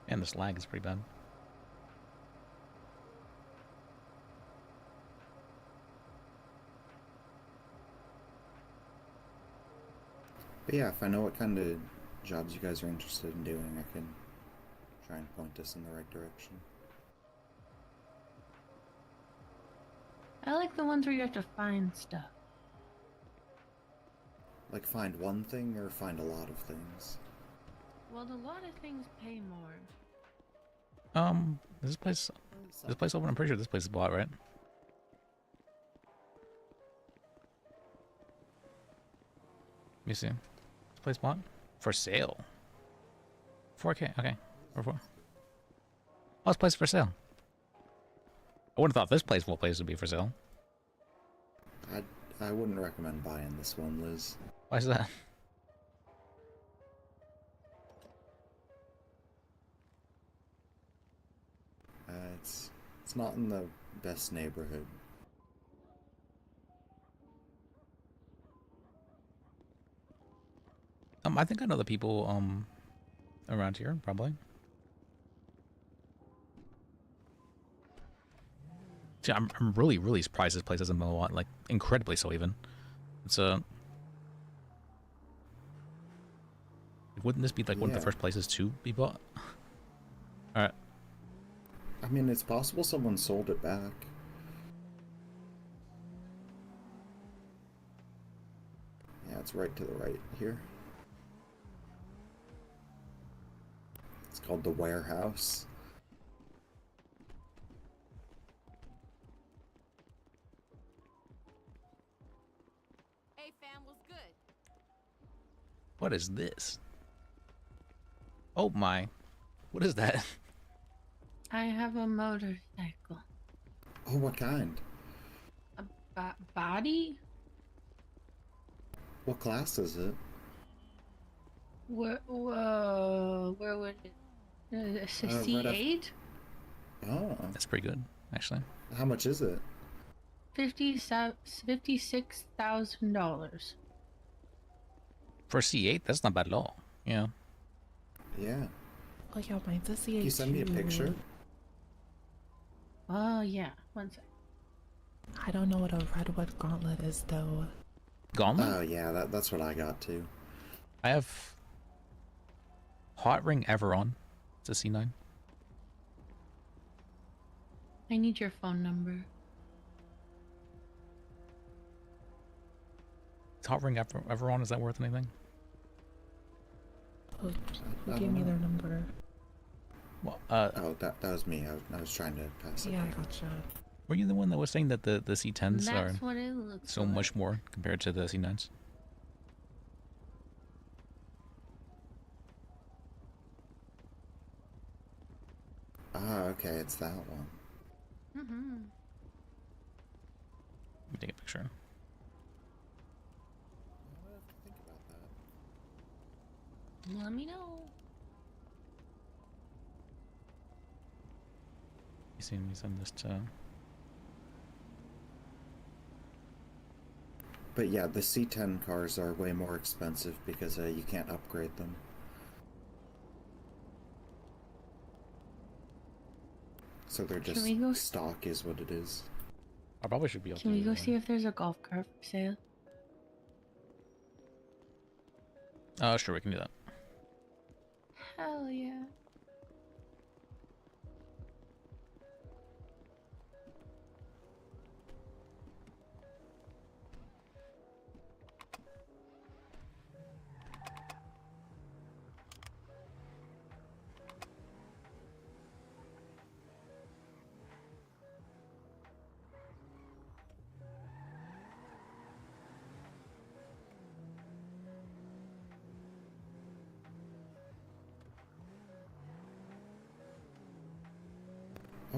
And this lag is pretty bad. But yeah, if I know what kind of jobs you guys are interested in doing, I can try and point us in the right direction. I like the ones where you have to find stuff. Like find one thing or find a lot of things? Well, a lot of things pay more. This place open? I'm pretty sure this place is bought, right? Let me see. This place bought? For sale. 4K, okay. Or 4. Oh, this place for sale. I wouldn't have thought this place would be for sale. I wouldn't recommend buying this one, Liz. Why is that? It's not in the best neighborhood. I think I know the people around here probably. See, I'm really surprised this place hasn't been a lot, like incredibly so even. It's wouldn't this be like one of the Yeah. first places to be bought? All right. I mean, it's possible someone sold it back. Yeah, it's right to the right here. It's called the warehouse. Hey fam, what's good? What is this? Oh my. What is that? I have a motorcycle. Oh, what kind? A body? What class is it? Where would it? It's a Right C8? Oh. That's pretty good, actually. How much is it? $56,000. For C8, that's not bad at all. Yeah. Yeah. Oh yeah, mine's a C8 Can you send me a picture? Oh yeah, one sec. I don't know what a redwood gauntlet is though. Gauntlet? Oh yeah, that's what I got too. I have Hot Ring Everon. It's a C9. I need your phone number. Is Hot Ring Everon, is that worth anything? Who gave me their number? Well, oh, that was me. I was trying to pass it. Yeah, I down. gotcha. Were you the one that was saying that the C10s That's are what it looks so like. much more compared to the C9s? Ah, okay, it's that one. Mm-hmm. Let me take a picture. Let me know. You see me send this to... But yeah, the C10 cars are way more expensive because you can't upgrade them. So they're Can just we go stock is what it is. I probably should be able Can to we do go that. see if there's a golf cart for sale? Sure, we can do that. Hell yeah.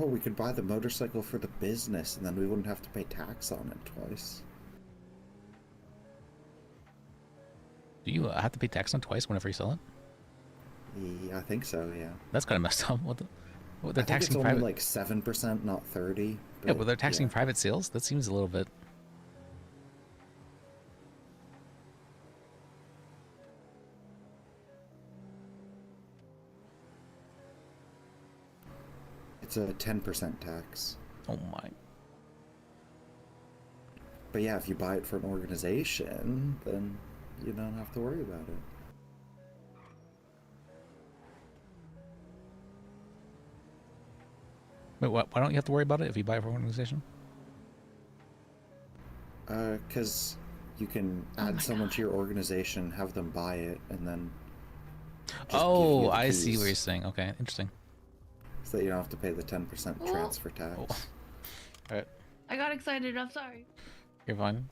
Oh, we could buy the motorcycle for the business and then we wouldn't have to pay tax on it twice. Do you have to pay tax on twice whenever you sell it? Yeah, I think so, yeah. That's kind of messed up. What they're I think taxing it's private... only like 7%, not 30. Yeah, but they're taxing private sales? That seems a little bit... It's a 10% tax. Oh my. But yeah, if you buy it for an organization, then you don't have to worry about it. Wait, what? Why don't you have to worry about it if you buy it for an organization? Because you can add someone to your organization, have them buy it, and then... just give you Oh, the I see keys. what you're saying. Okay, interesting. So that you don't have to pay the 10% transfer tax. Alright, I got excited, I'm sorry. you're fine.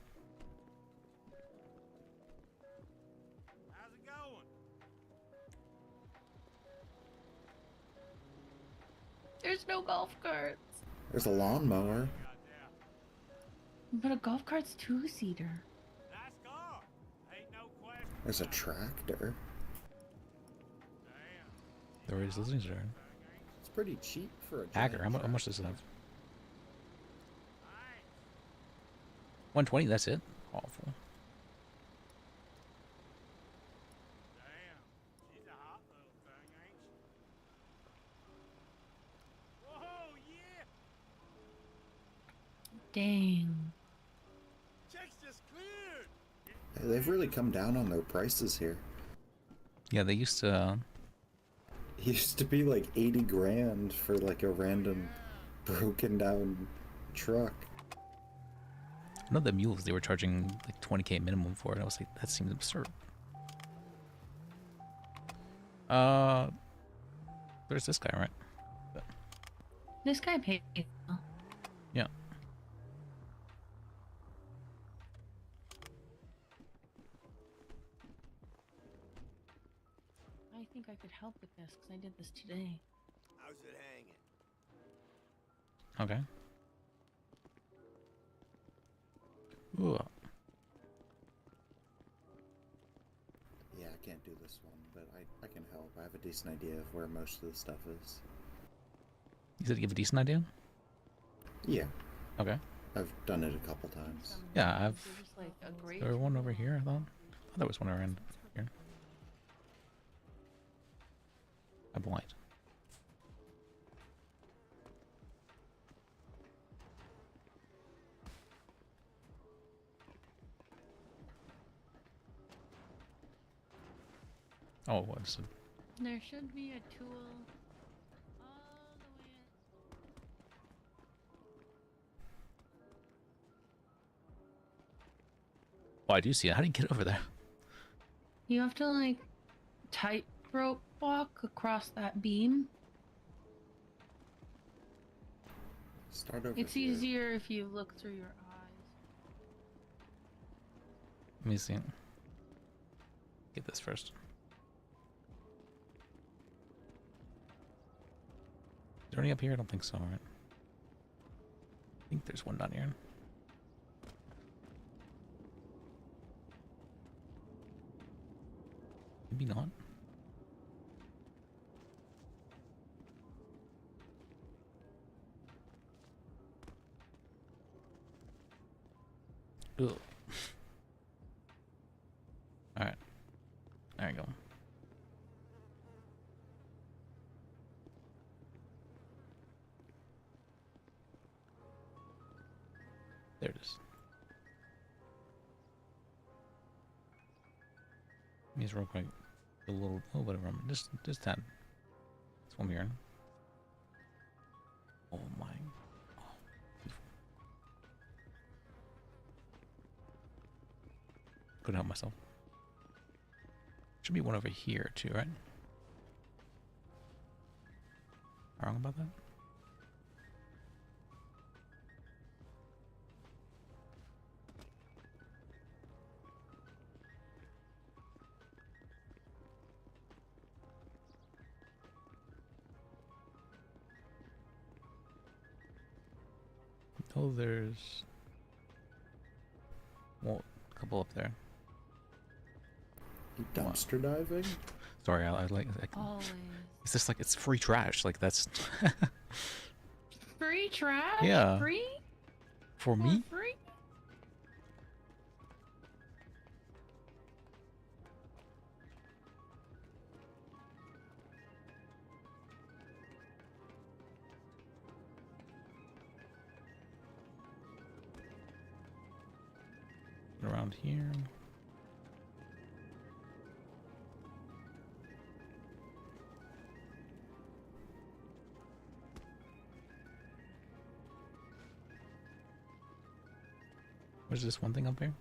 There's no golf carts. There's a lawnmower. But a golf cart's two-seater. There's a tractor. There is listening to her. It's pretty cheap for a Hacker, how much does it have? 120, that's it? Awful. Dang. Hey, they've really come down on their prices here. Yeah, they used to. It used to be like 80 grand for like a random broken down truck. I know the mules they were charging like 20K minimum for, and I was like, that seems absurd. There's this guy, right? This guy paid. Yeah. I think I could help with this because I did this today. How's it hanging? Okay. Ooh. Yeah, I can't do this one, but I can help. I have a decent idea of where most of the stuff is. You said you have a decent idea? Yeah. Okay. I've done it a couple times. Yeah, I've. Like a great. There was one over here, I thought. I thought there was one around here. I'm blind. Oh, what is it? There should be a tool all the way. Oh, I do see it. How do you get over there? You have to like tightrope walk across that beam. Start over It's here. easier if you look through your eyes. Let me see. Get this first. Is there any up here? I don't think so, right? I think there's one down here. Maybe not. Ugh. Alright. There you go. There it is. Just real quick. A little bit of room. Just 10. Swim here. Oh my. Oh, beautiful. Couldn't help myself. Should be one over here too, right? Am I wrong about that? Oh, there's well, a couple up there. You dumpster diving? Sorry, I like. Always. It's just like it's free trash. Like that's Free trash? Yeah. Free? for me. Free? Around here. Where's this one thing up here?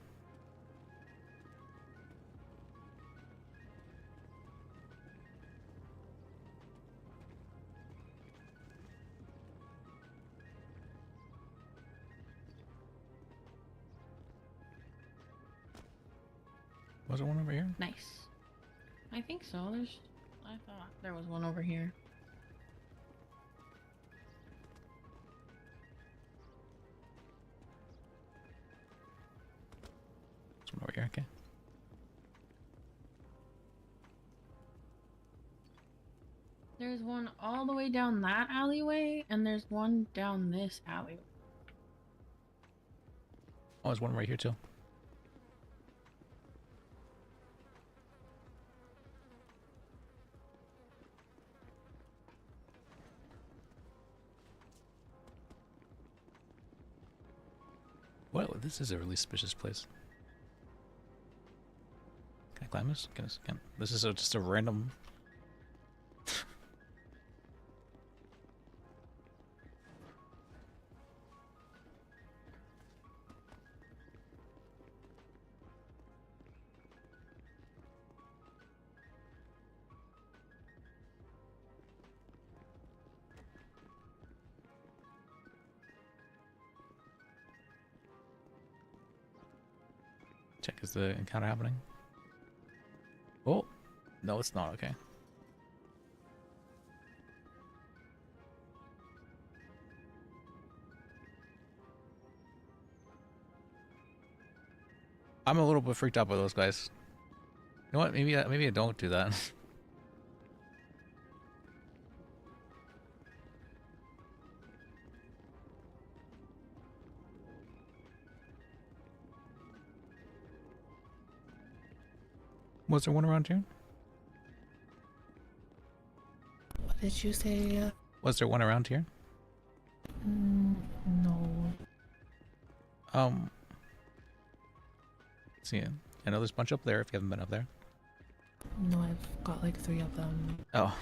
Was there one over here? Nice. I think so. I thought there was one over here. There's one over here, okay. There's one all the way down that alleyway, and there's one down this alleyway. Oh, there's one right here too. What? This is a really suspicious place. Can I climb this? Can this is just a random. Check, is the encounter happening? Oh, no, it's not. Okay. I'm a little bit freaked out by those guys. You know what? Maybe I don't do that. Was there one around here? What did you say? Was there one around here? No. Let's see. I know there's a bunch up there if you haven't been up there. No, I've got like 3 of them. Oh.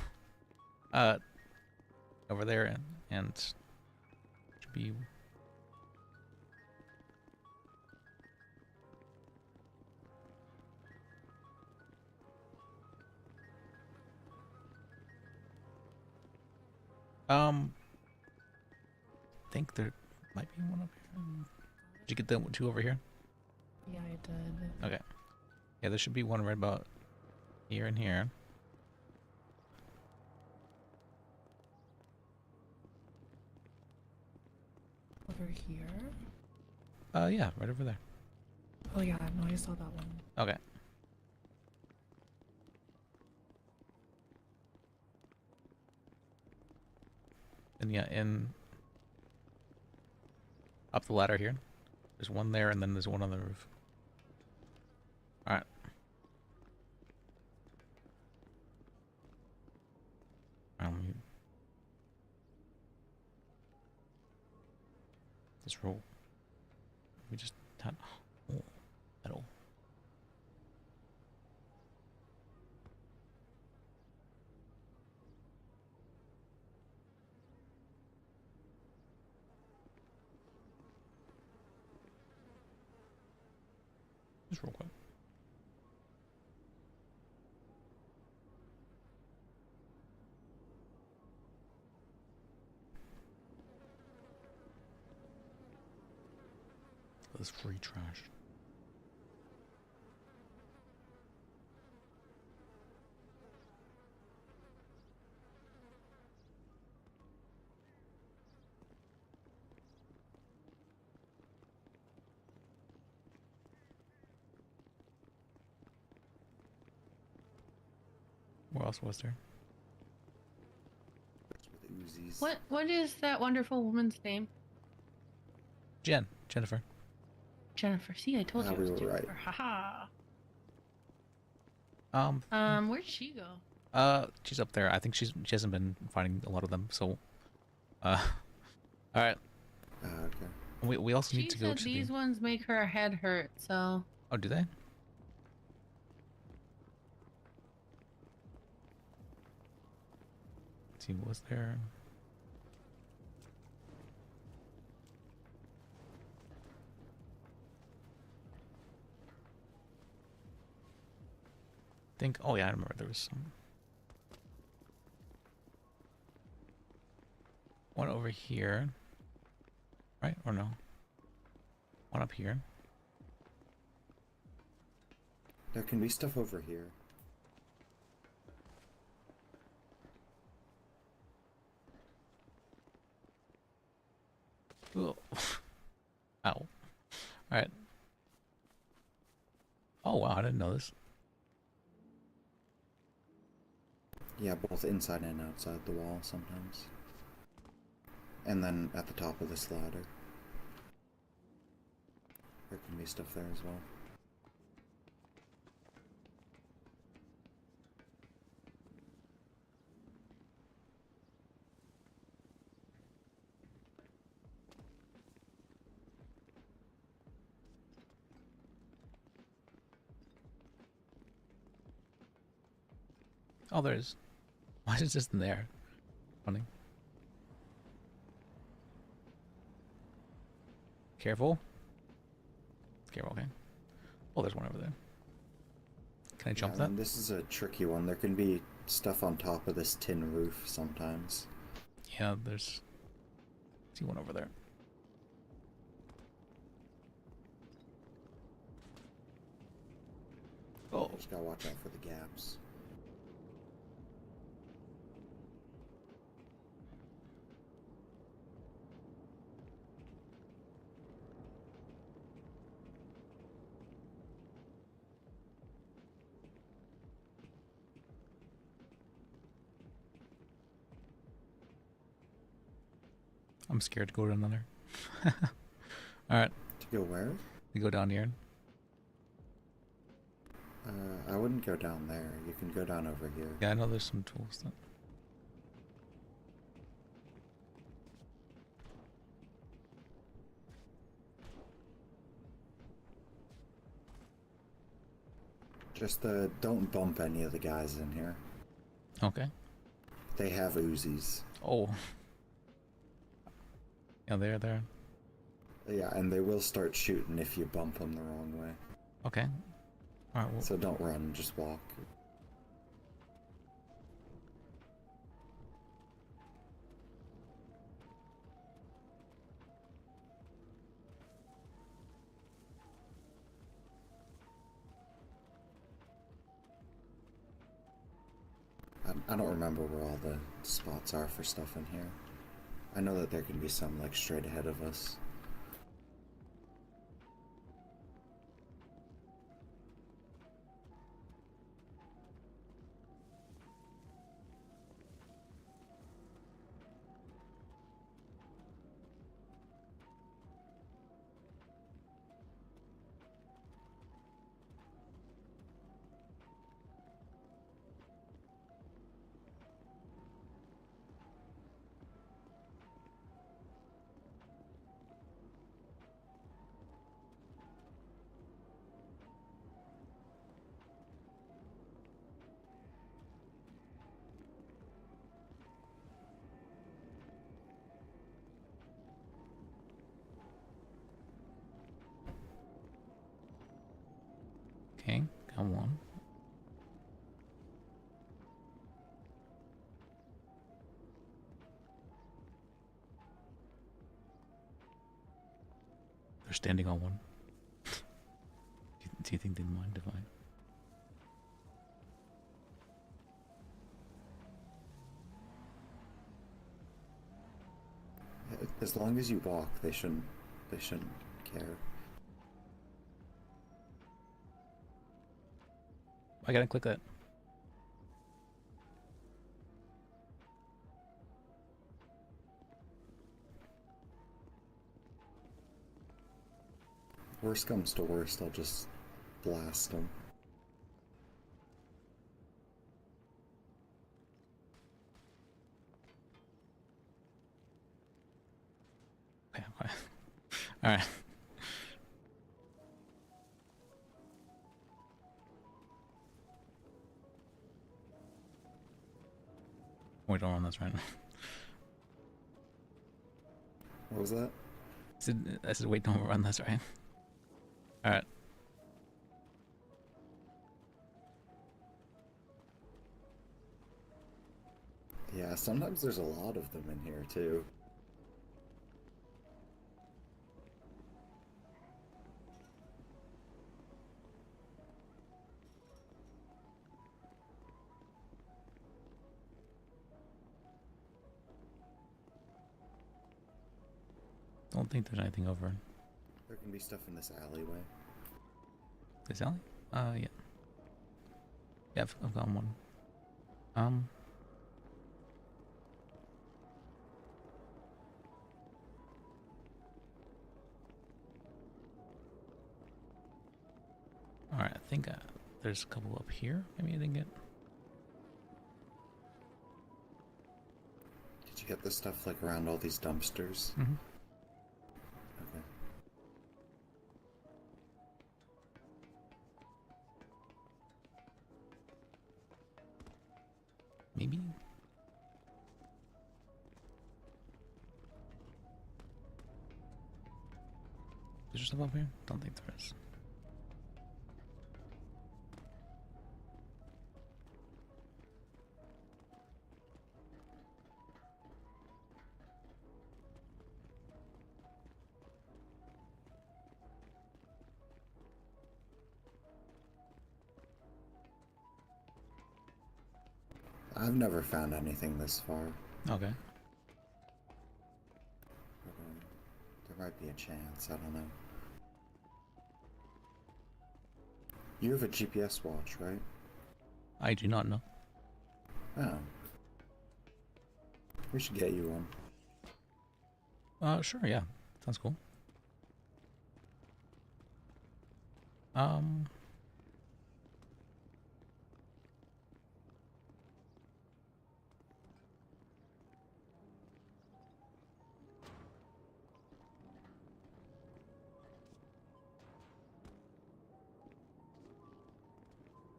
Over there and should be. I think there might be one up here. Did you get the 2 over here? Yeah, I did. Okay. Yeah, there should be one right about here and here. Over here? Yeah, right over there. Oh yeah, no, I saw that one. Okay. And yeah, up the ladder here. There's one there, and then there's one on the roof. All right. Let's roll. We just had metal. Just real quick. This free trash. What else was there? What is that wonderful woman's name? Jennifer. Jennifer. See, I told you it was we were Jennifer. right. Haha. Where'd she go? She's up there. I think she hasn't been finding a lot of them. So, all right. Okay. We also need She to go said to these ones make her head hurt. So. Oh, do they? Let's see, was there? Oh yeah, I remember there was some. One over here. Right, or no? One up here. There can be stuff over here. Ooh. Ow. Alright. Oh wow, I didn't know this. Yeah, both inside and outside the wall sometimes. And then at the top of this ladder. There can be stuff there as well. Oh, there is. Why is it just in there? Funny. Careful. Careful, okay. Oh, there's one over there. Can I jump that? And this is a tricky one. There can be stuff on top of this tin roof sometimes. Yeah, there's... see one over there. Oh. Just gotta watch out for the gaps. I'm scared to go down there. Alright. To go where? You go down here. I wouldn't go down there. You can go down over here. Yeah, I know there's some tools that... Just don't bump any of the guys in here. Okay. They have Uzis. Oh. Yeah, they're there. Yeah, and they will start shooting if you bump them the wrong way. Okay. Alright, well... So don't run, just walk. I don't remember where all the spots are for stuff in here. I know that there can be some like straight ahead of us. Okay, come on. They're standing on one. Do you think they'd mind if I... As long as you walk, they shouldn't care. I gotta click that. Worst comes to worst, I'll just blast them. Okay, okay. Alright. Wait, don't run, that's right. What was that? I said, wait, don't run, that's right. Alright. Yeah, sometimes there's a lot of them in here, too. Don't think there's anything over. There can be stuff in this alleyway. This alley? Yeah. Yeah, I've got one. Alright, I think there's a couple up here. Maybe I didn't get... Did you get the stuff like around all these dumpsters? Mm-hmm. Okay. there stuff up here? Don't think there is. I've never found anything this far. Okay. There might be a chance, I don't know. You have a GPS watch, right? I do not know. Oh. We should get you one. Sure, yeah. Sounds cool. I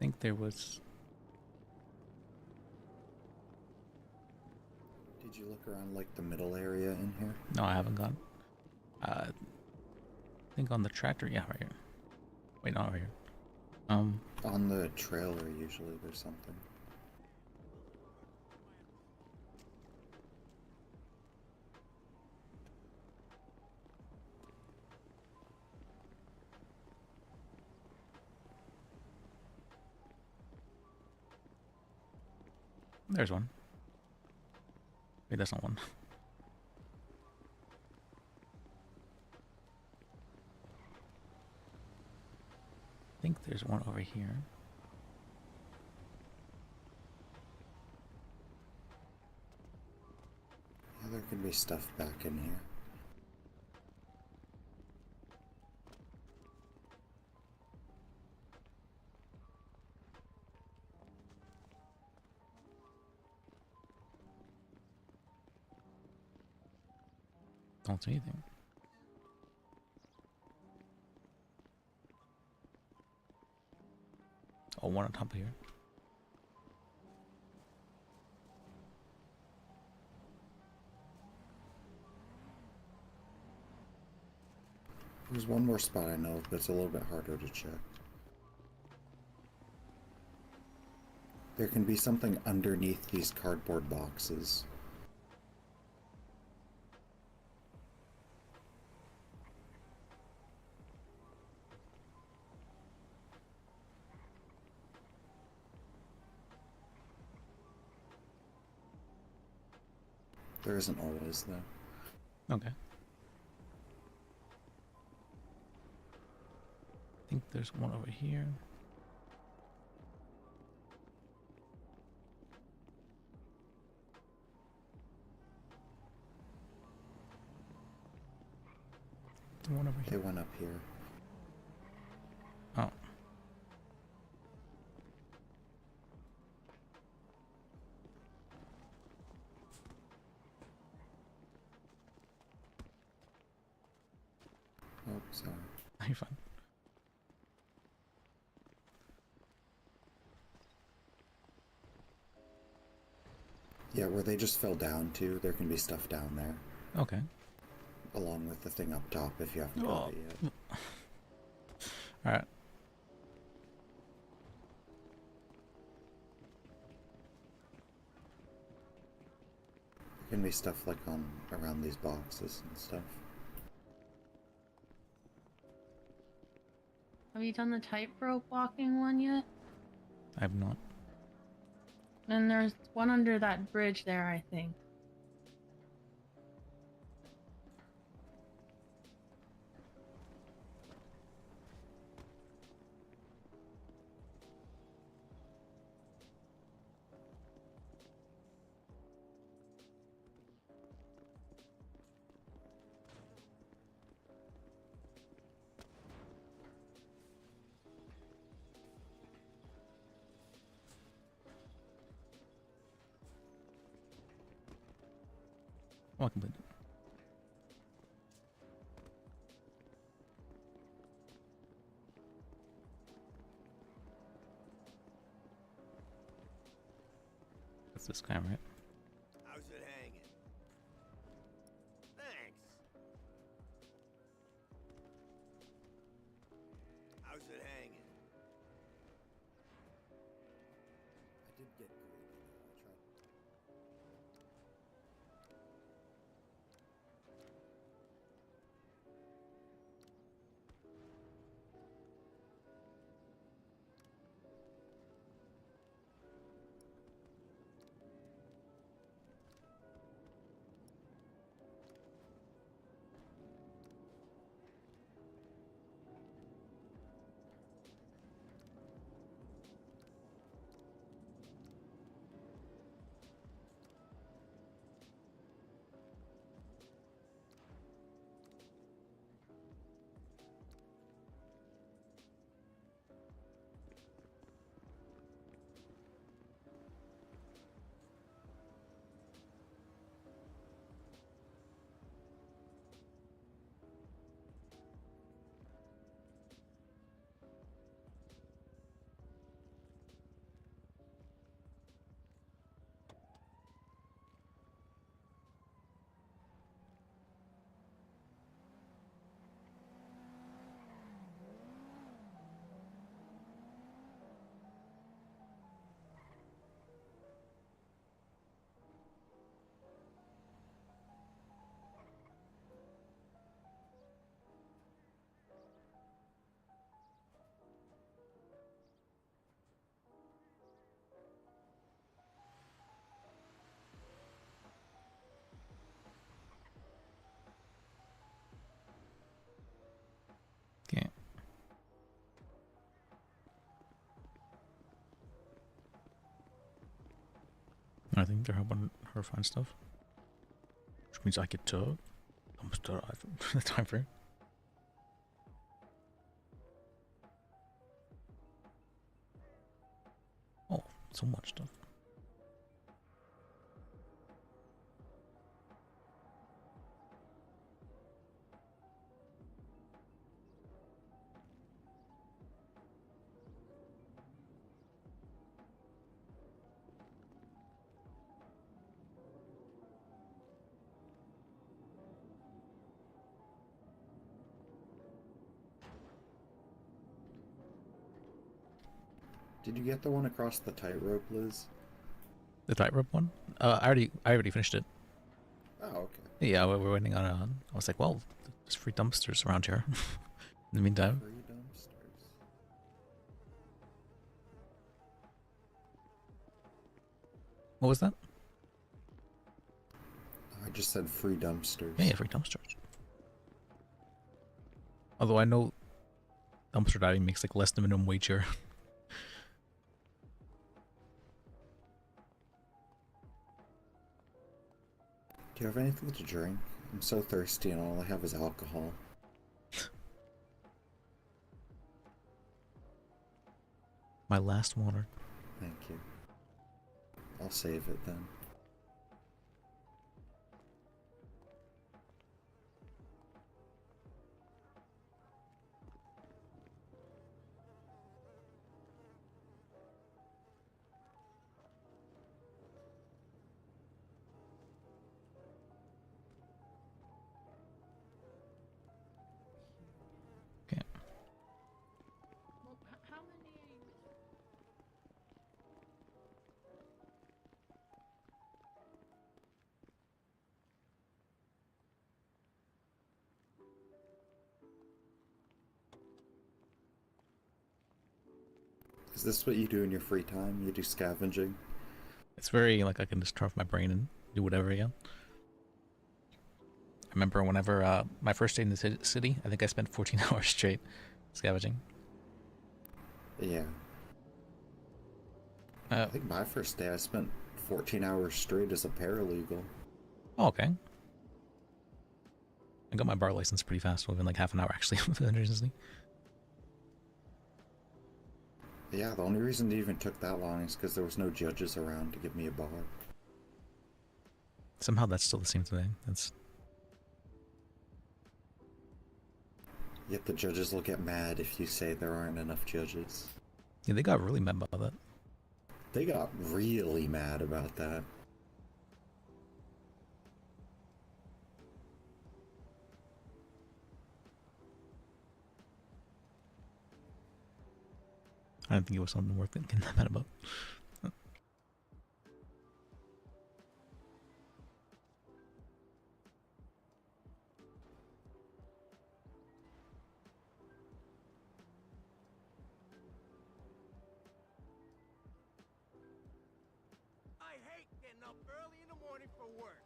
think there was. Did you look around like the middle area in here? No, I haven't gone. I think on the tractor, yeah, right here. Wait, not right here. On the trailer, usually there's something. There's one. Wait, that's not one. I think there's one over here. Yeah, there could be stuff back in here. Don't see anything. Oh, one on top of here. There's one more spot I know of, but it's a little bit harder to check. There can be something underneath these cardboard boxes. There isn't always, though. Okay. I think there's one over here. The one over here. They went up here. Oh. Oh, sorry. You're fine. Yeah, where they just fell down to, there can be stuff down there. Okay. Along with the thing up top if you haven't got it yet. Alright. There can be stuff like on around these boxes and stuff. Have you done the tightrope walking one yet? I have not. And there's one under that bridge there, I think. Oh, I completed it. That's this guy, right? How's it hanging? Thanks. think they're helping her find stuff. Which means I get to dumpster the time frame. Oh, so much stuff. Did you get the one across the tightrope, Liz? The tightrope one? I already finished it. Oh, okay. Yeah, we're waiting on. I was like, well, there's free dumpsters around here. In the meantime. Free dumpsters. What was that? I just said free dumpsters. Yeah, free dumpsters. Although I know dumpster diving makes like less than minimum wage here. Do you have anything to drink? I'm so thirsty and all I have is alcohol. My last water. Thank you. I'll save it then. Is this what you do in your free time? You do scavenging? It's very like I can just turn off my brain and do whatever again. I remember whenever my first day in the city, I think I spent 14 hours straight scavenging. Yeah. I think my first day I spent 14 hours straight as a paralegal. Oh, okay. I got my bar license pretty fast, within like half an hour actually. Interestingly. Yeah, the only reason it even took that long is because there was no judges around to give me a bar. Somehow that's still the same today. That's. Yet the judges will get mad if you say there aren't enough judges. Yeah, they got really mad about that. They got really mad about that. I don't think it was something worth getting mad about. I hate getting up early in the morning for work.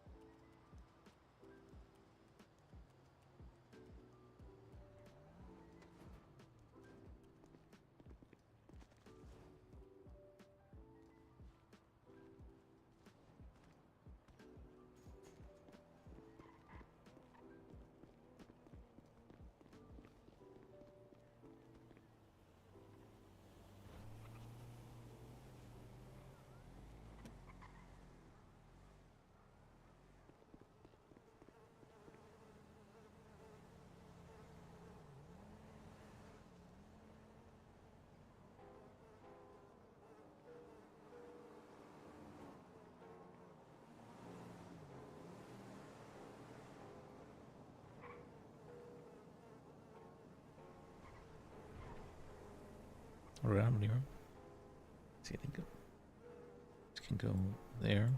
Around here. See, I think it can go there.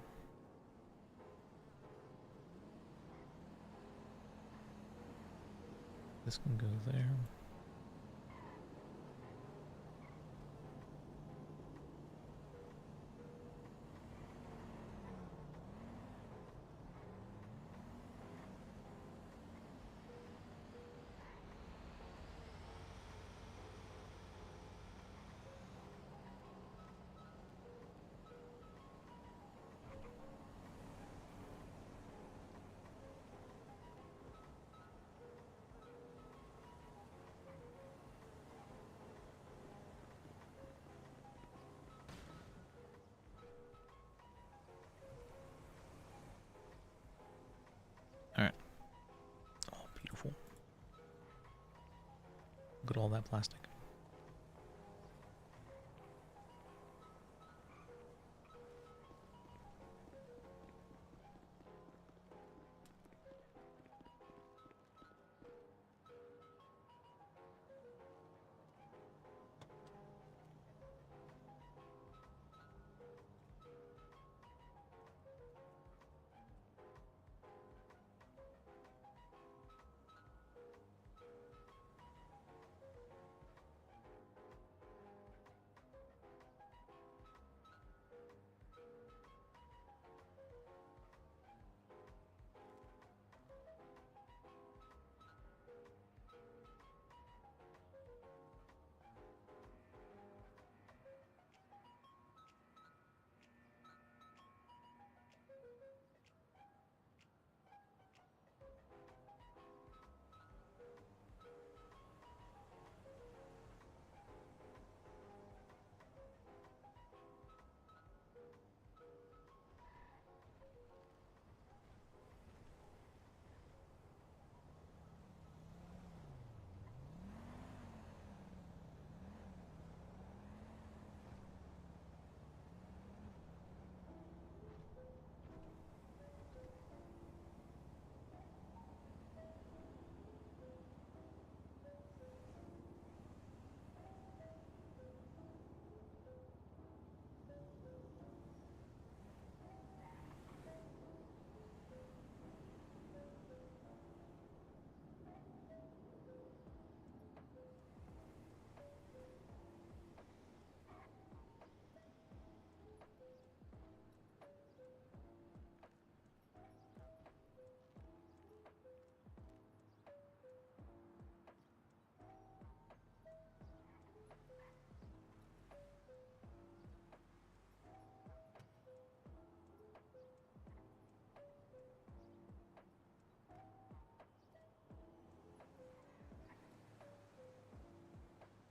This can go there. all that plastic.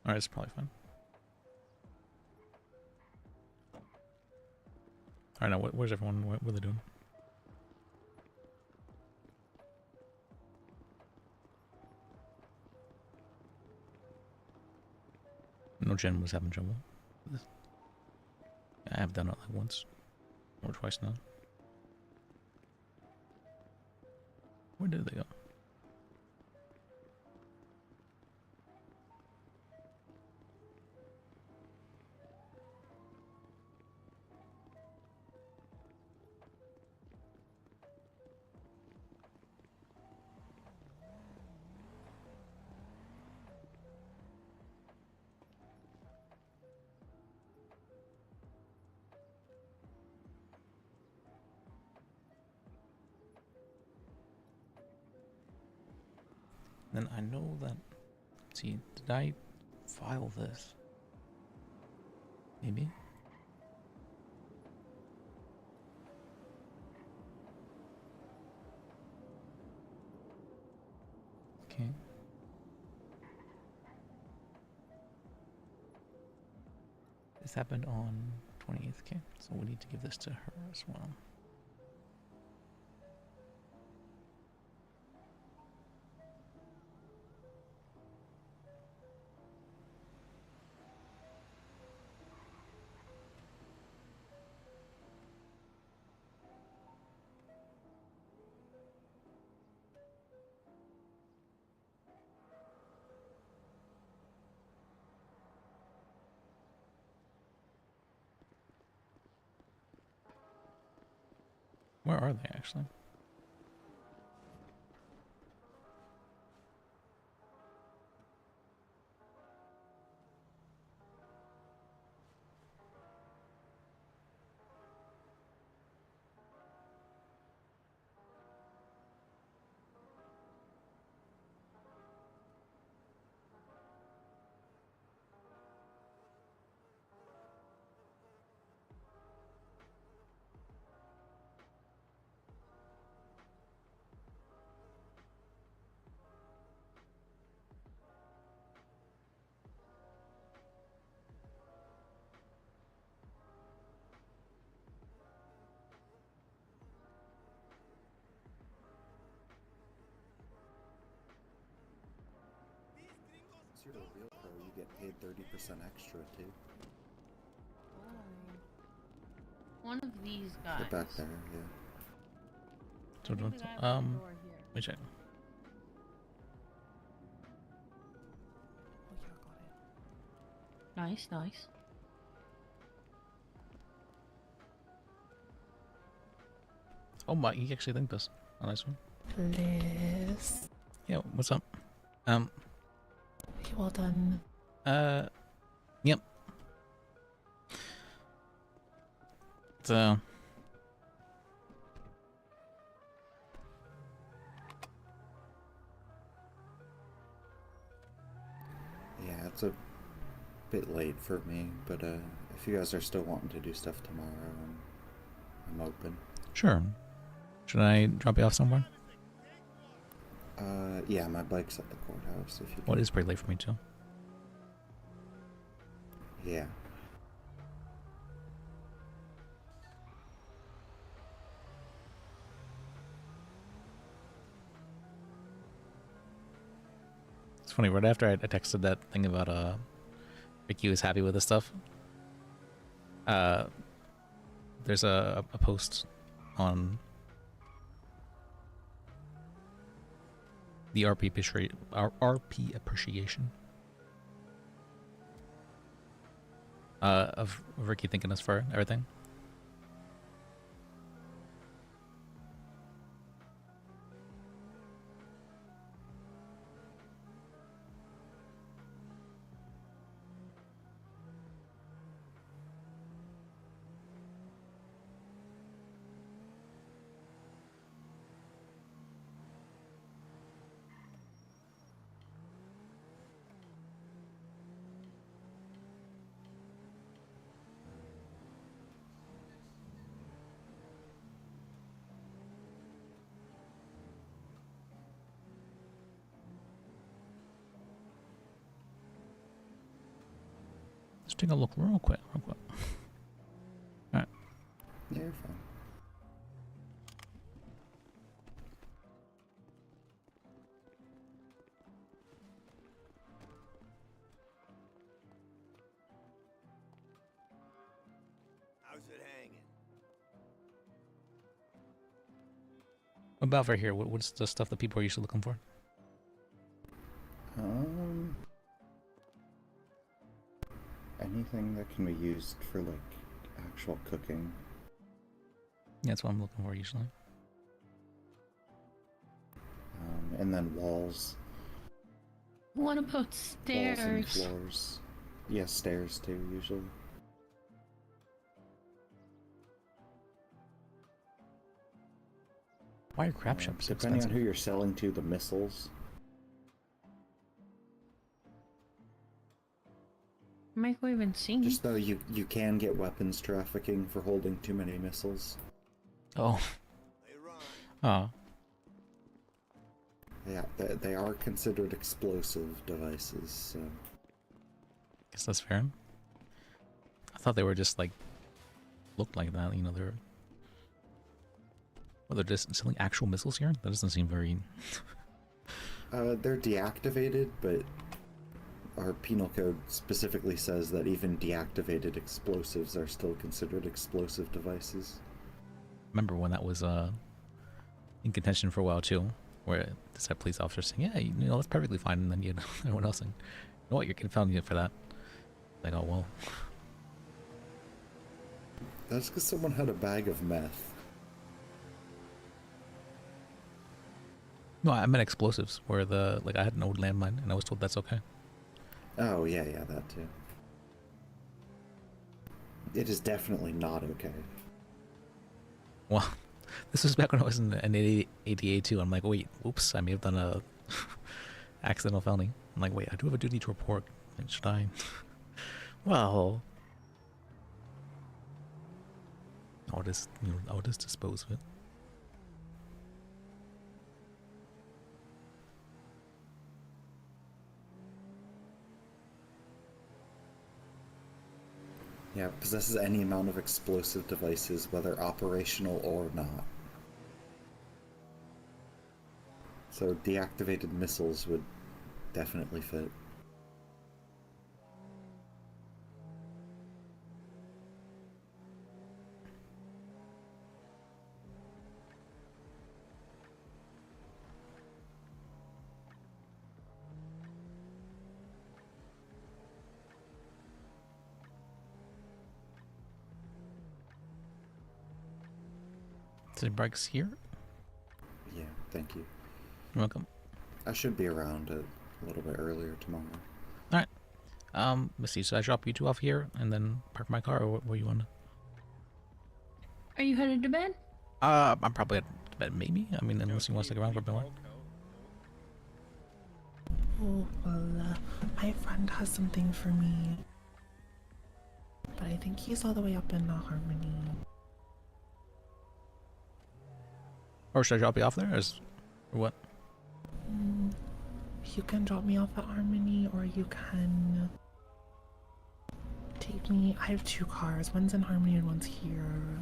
Alright, it's probably fine. Alright, now where's everyone? What are they doing? No, Jen was having trouble with this. I have done it like once or twice now. Where did they go? Then I know that. Let's see, did I file this? Maybe. Okay. This happened on 28th. Okay, so we need to give this to her as well. Where are they actually? you're a real pro, you get paid 30% extra too. One of these guys. They're back there, yeah. So, I think the guy by the door here. let me check. Nice, nice. Oh my, you actually think this? A nice one. Liz. Yeah, what's up? Well done. Yep. So. Yeah, it's a bit late for me, but if you guys are still wanting to do stuff tomorrow, I'm open. Sure. Should I drop you off somewhere? Yeah, my bike's at the courthouse. If you. Well, it is pretty late for me too. Yeah. It's funny. Right after I texted that thing about Ricky was happy with his stuff. There's a post on the RP appreciation of Ricky thanking us for everything. Let's take a look real quick. Alright. Yeah, you're fine. How's it hanging? What about over here? What's the stuff that people are usually looking for? Anything that can be used for like actual cooking. Yeah, that's what I'm looking for usually. And then walls. What about Walls and stairs? floors. Yeah, stairs too, usually. Why are crab shops so Depending expensive? on who you're selling to, the missiles. Microwave and sink. Just though you can get weapons trafficking for holding too many missiles. Oh. Oh. Yeah, they are considered explosive devices, so... Guess that's fair. I thought they were just like looked like that, you know, they're well, they're just selling actual missiles here? That doesn't seem very they're deactivated, but our penal code specifically says that even deactivated explosives are still considered explosive devices. Remember when that was in contention for a while too, where this had police officers saying, yeah, you know, that's perfectly fine, and then you know, everyone else saying, you know what, you're getting found for that. Like, oh well. That's because someone had a bag of meth. No, I meant explosives, where like I had an old landmine and I was told that's okay. Oh, yeah, that too. It is definitely not okay. Well, this was back when I was in an ADA too. I'm like, wait, oops, I may have done a accidental felony. I'm like, wait, I do have a duty to report. And should I? Well, I'll just dispose of it. Yeah, possesses any amount of explosive devices, whether operational or not. So deactivated missiles would definitely fit. So Bike's here? Yeah, thank you. You're welcome. I should be around a little bit earlier tomorrow. Alright. Let's see, so I drop you two off here and then park my car, or where you want to? Are you headed to bed? I'm probably at bed, maybe? I mean, unless he wants to stick around for a bit more. Oh, well, my friend has something for me. But I think he's all the way up in Harmony. Or should I drop you off there, or what? You can drop me off at Harmony, or you can take me. I have 2 cars. One's in Harmony and one's here.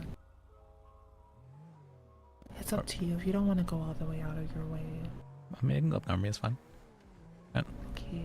It's up to you if you don't want to go all the way out of your way. I mean, I can go up to Army, it's fine. Yeah. Okay.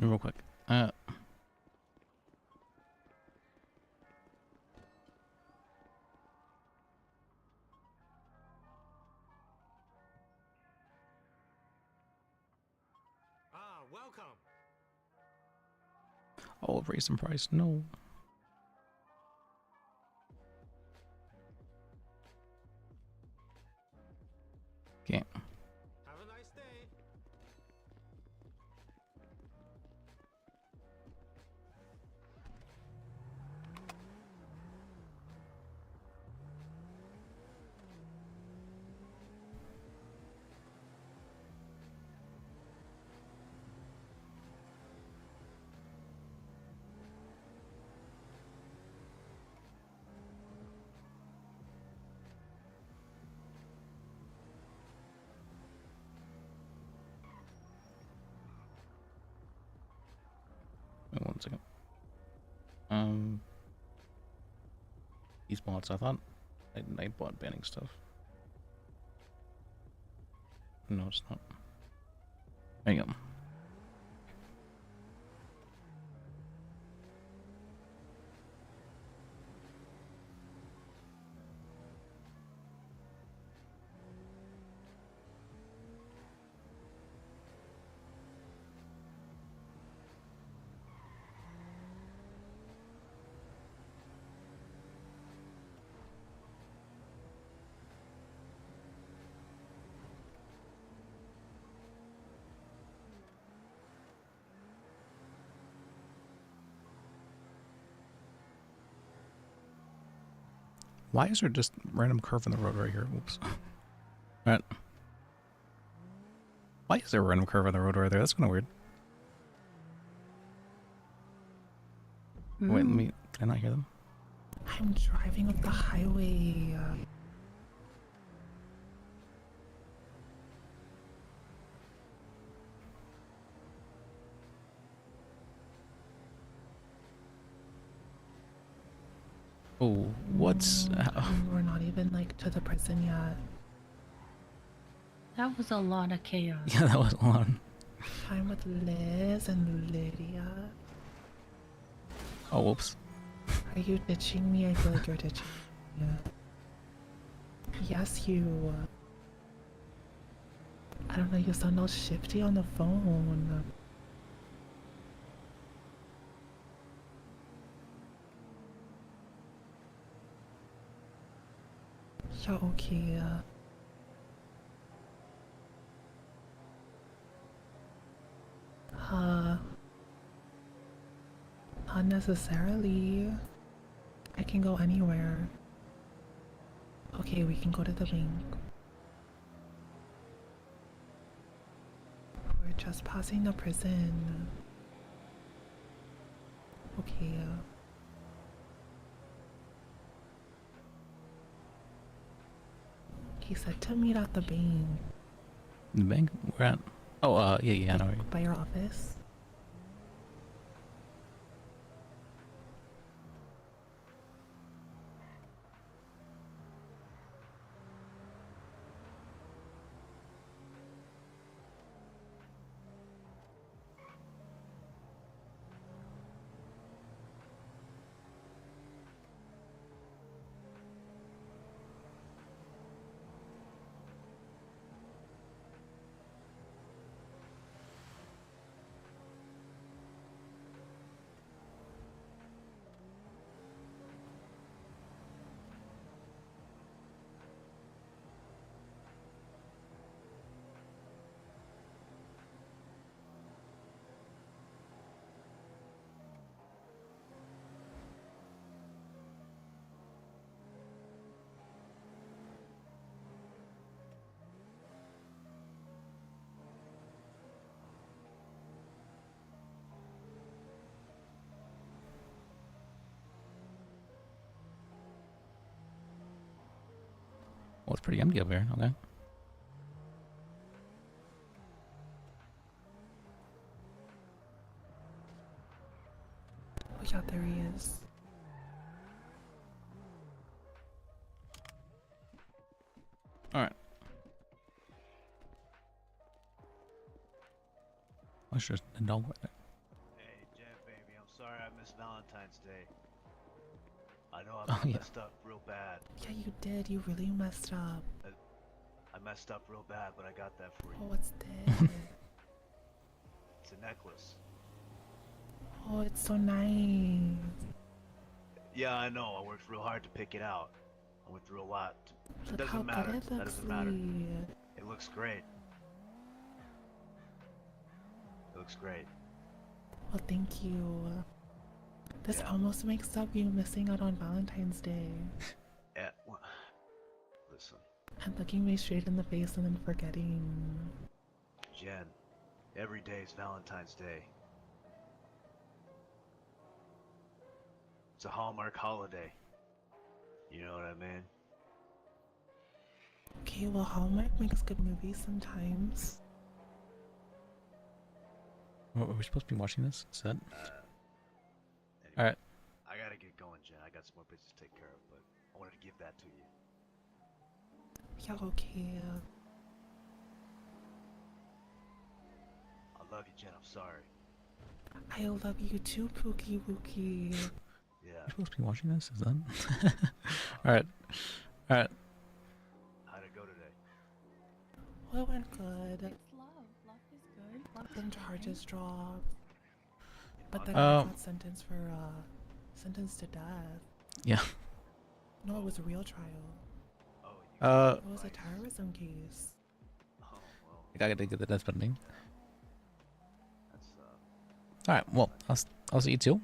Real quick. Welcome. Oh, raise some price. No. Okay. Have a nice day. Wait 1 second. These mods, I thought I bought banning stuff. No, it's not. There you go. Why is there just random curve in the road right here? Whoops. Right. Why is there a random curve in the road right there? That's kind of weird. Wait, let me... Can I not hear them? I'm driving up the highway. Oh, what's... We're not even like to the prison yet. That was a lot of chaos. Yeah, that was a lot. I'm with Liz and Lydia. Oh, whoops. Are you ditching me? I feel like you're ditching me. Yes, you. I don't know, you sound all shifty on the phone. Yeah, okay. Not necessarily. I can go anywhere. Okay, we can go to the bank. We're just passing the prison. Okay. He said to meet at the bank. The bank? Where at? Oh, yeah, I know. By your office. Well, it's pretty empty up here. Okay. Oh yeah, there he is. Alright. Let's just a dog right there. Hey, Jen, baby, I'm sorry I missed Valentine's Day. I know I Oh, yeah. messed up real bad. Yeah, you did. You really messed up. I messed up real bad, but I got that for you. Oh, what's this? It's a necklace. Oh, it's so nice. Yeah, I know. I worked real hard to pick it out. I went through a lot. It Look how doesn't matter. good it That looks, doesn't matter. Lee. It looks great. It looks great. Well, thank you. This Yeah. almost makes up you missing out on Valentine's Day. Yeah. Listen, And looking me straight in the face and then forgetting. Jen, every day is Valentine's Day. It's a Hallmark holiday. You know what I mean? Okay, well, Hallmark makes good movies sometimes. Are we supposed to be watching this? Is that? Anyway, Alright. I gotta get going, Jen. I got some more business to take care of, but I wanted to give that to you. Yeah, okay. I love you, Jen. I'm sorry. I love you too, Pookie Wookie. Yeah. You're supposed to be watching this? Is that? Alright. Alright. How'd it go today? Well, it went good. It's love. Love is good. Love Then is charges fine. dropped. But then I Um, got sentenced for, sentenced to death. Yeah. No, it was a real trial. Uh, It was a terrorism case. I gotta get the death pending. That's, Alright, well, I'll see you too.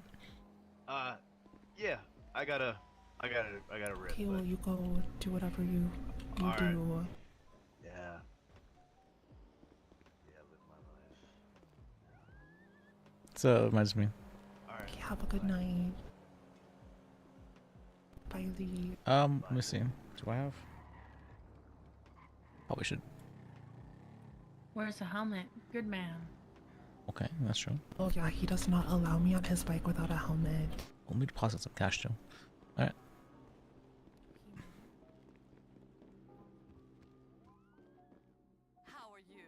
Yeah. I gotta rip. Okay, but well, you go do whatever you Alright. do. Yeah. Yeah, live my life. So, reminds me. Alright. Okay, have a good night. Bye, Lee. Let me see. Do I have? Probably should. Where's the helmet? Good man. Okay, that's true. Oh yeah, he does not allow me on his bike without a helmet. Let me deposit some cash too. Alright. How are you?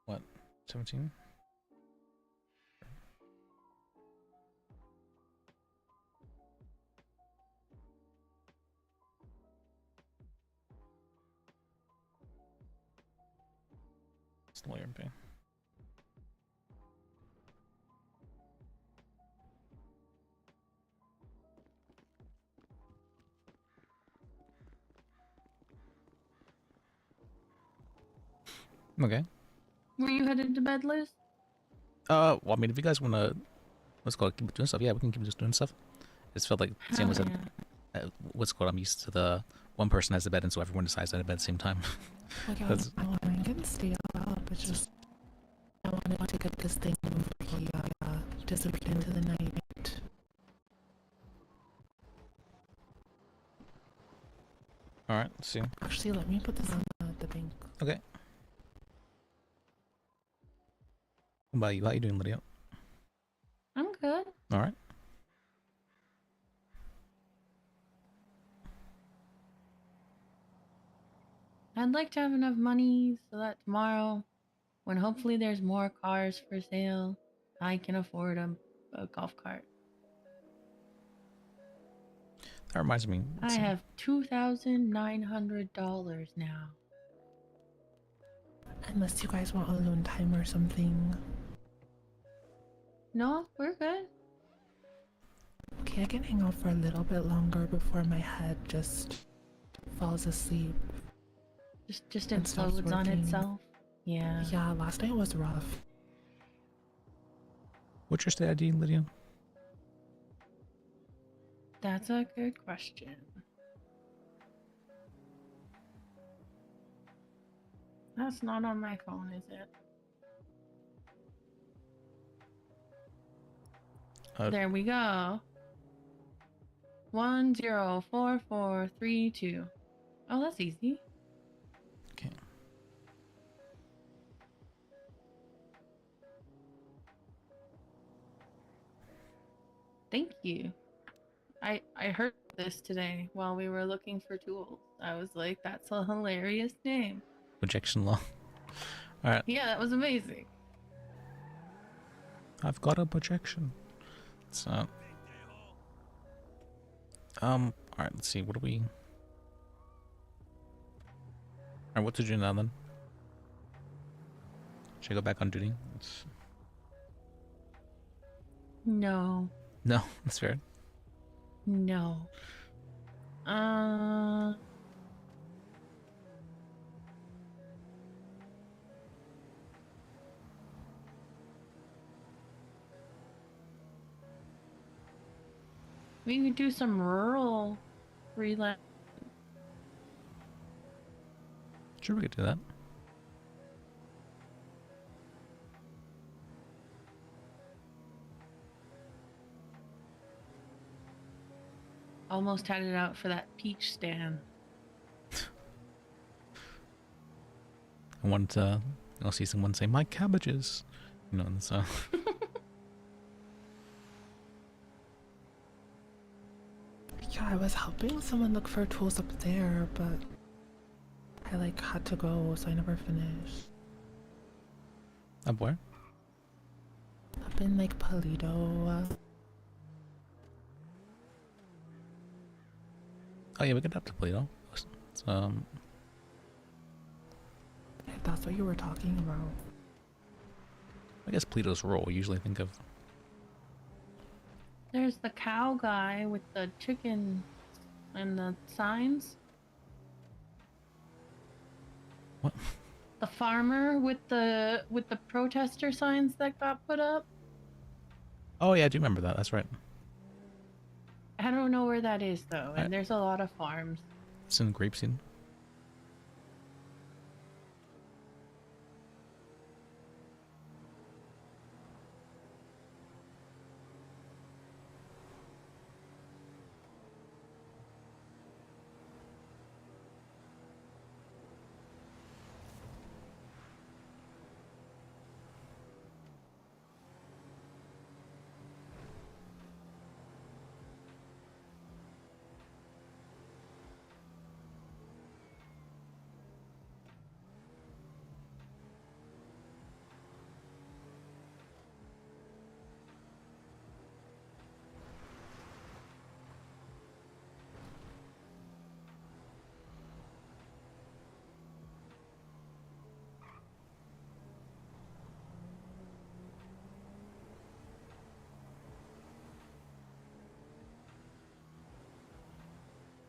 What? 17? It's lawyer and pay. Okay. Were you headed to bed, Liz? Well, I mean, if you guys wanna, what's it called, keep doing stuff, yeah, we can keep just doing stuff. It just felt like Sam was Hell what's it called, I'm used to the one person has the bed, and so everyone decides to bed at the same time. Like, I can stay up. It's just I wanted to get this thing before he disappeared into the night. All right, let's see. Actually, let me put this on the bank. Okay. What about you? How you doing, Lydia? I'm good. All right. I'd like to have enough money so that tomorrow, when hopefully there's more cars for sale, I can afford a golf cart. That reminds me. I have $2,900 now. Unless you guys want alone time or something. No, we're good. Okay, I can hang out for a little bit longer before my head just falls asleep. Just and stops implodes on working. itself. Yeah. Yeah, last night was rough. What's your state ID, Lydia? That's a good question. That's not on my phone, is it? There we go. 104432. Oh, that's easy. Okay. Thank you. I heard this today while we were looking for tools. I was like, that's a hilarious name. Projection law. All right. Yeah, that was amazing. I've got a projection. So. All right. Let's see. What do we? All right. What to do now then? Should I go back on duty? No. No, that's fair. No. We could do some rural freelance. Sure, we could do that. Almost had it out for that peach stand. I wanted to, I'll see someone say, "My cabbages," you know, and so. Yeah, I was helping someone look for tools up there, but I like had to go, so I never finished. Up where? Up in like Polito. Oh yeah, we could have to play though. If that's what you were talking about. I guess Pleto's rural. We usually think of. There's the cow guy with the chicken and the signs. What? The farmer with the protester signs that got put up. Oh yeah, I do remember that. That's right. I don't know where that is though, and there's a lot of farms. It's in Grapeseed.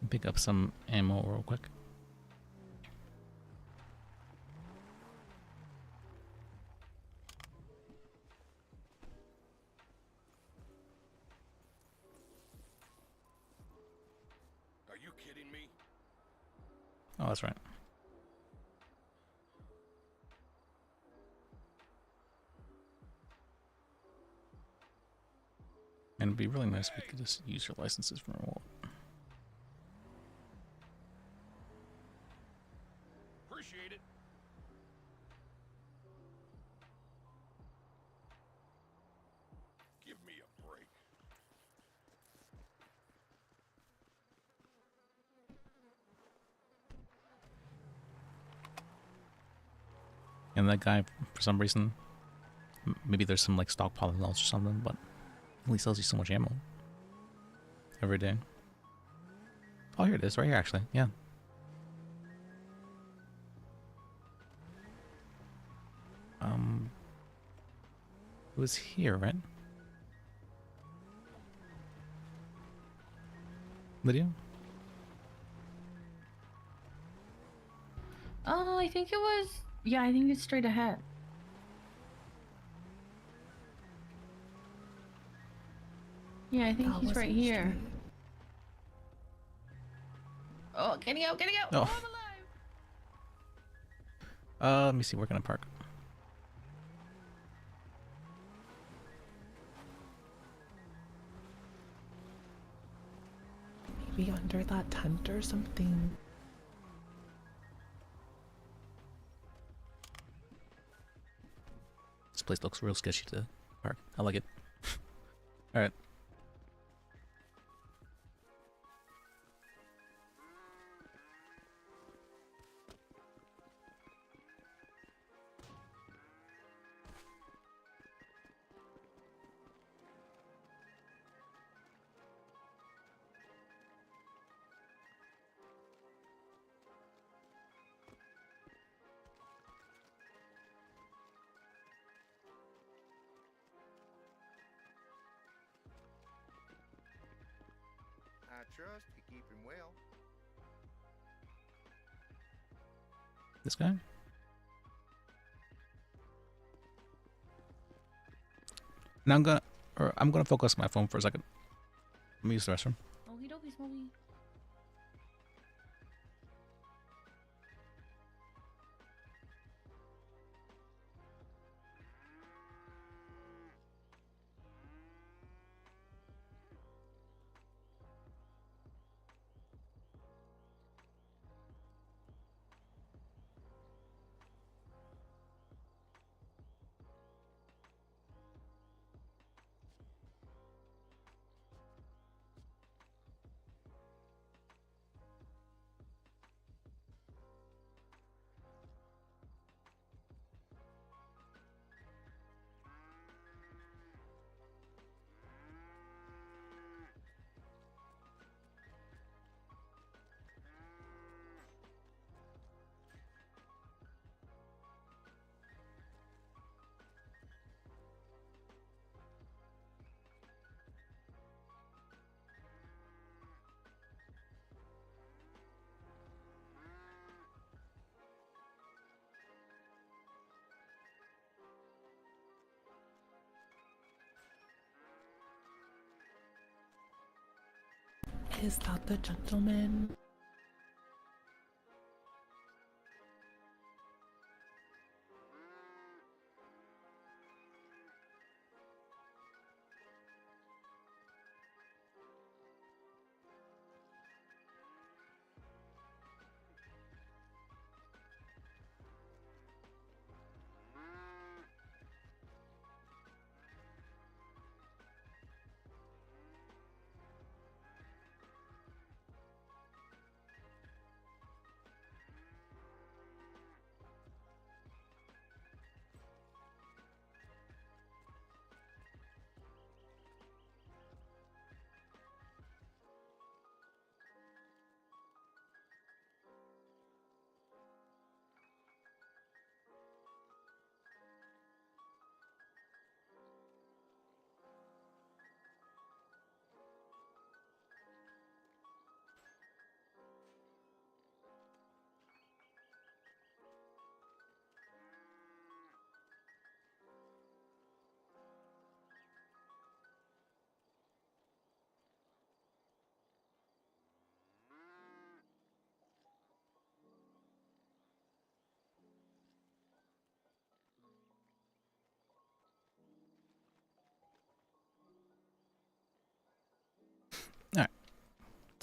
Pick up some ammo real quick. Oh, that's right. And it'd be really nice if we could just use your licenses for a while. Appreciate it. Give me a break. And that guy, for some reason, maybe there's some like stockpiling laws or something, but he only sells you so much ammo every day. Oh, here it is, right here actually. Yeah. It was here, right? Lydia? Oh, I think it was. Yeah, I think it's straight ahead. Yeah, I think That he's right wasn't here. straight. Oh, can he go? Can he go? Oh. Oh, I'm alive. Let me see. Where can I park? Maybe under that tent or something. This place looks real sketchy to park. I like it. Alright. I trust you keep him well. This guy? Now I'm gonna focus my phone for a second. Let me use the restroom. Okie dokie, Smokey. Is that the gentleman?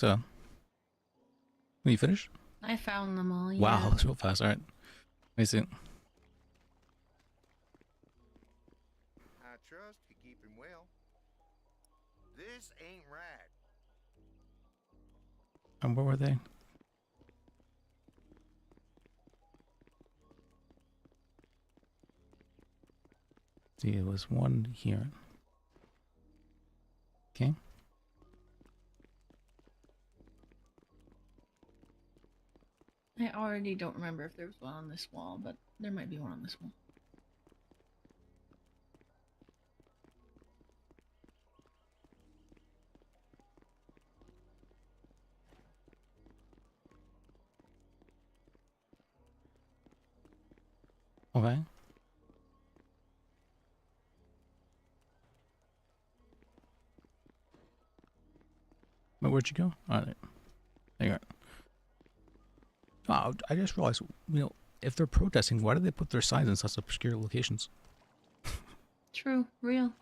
So, when you finish? I found them all. Yeah. Wow, that's real fast. All right. Let me see. I trust you keep him well. This ain't right. And where were they? See, it was one here. Okay. I already don't remember if there was one on this wall, but there might be one on this wall. Okay. But where'd you go? All right. There you are. Oh, I just realized, if they're protesting, why do they put their signs in such obscure locations? True. Real.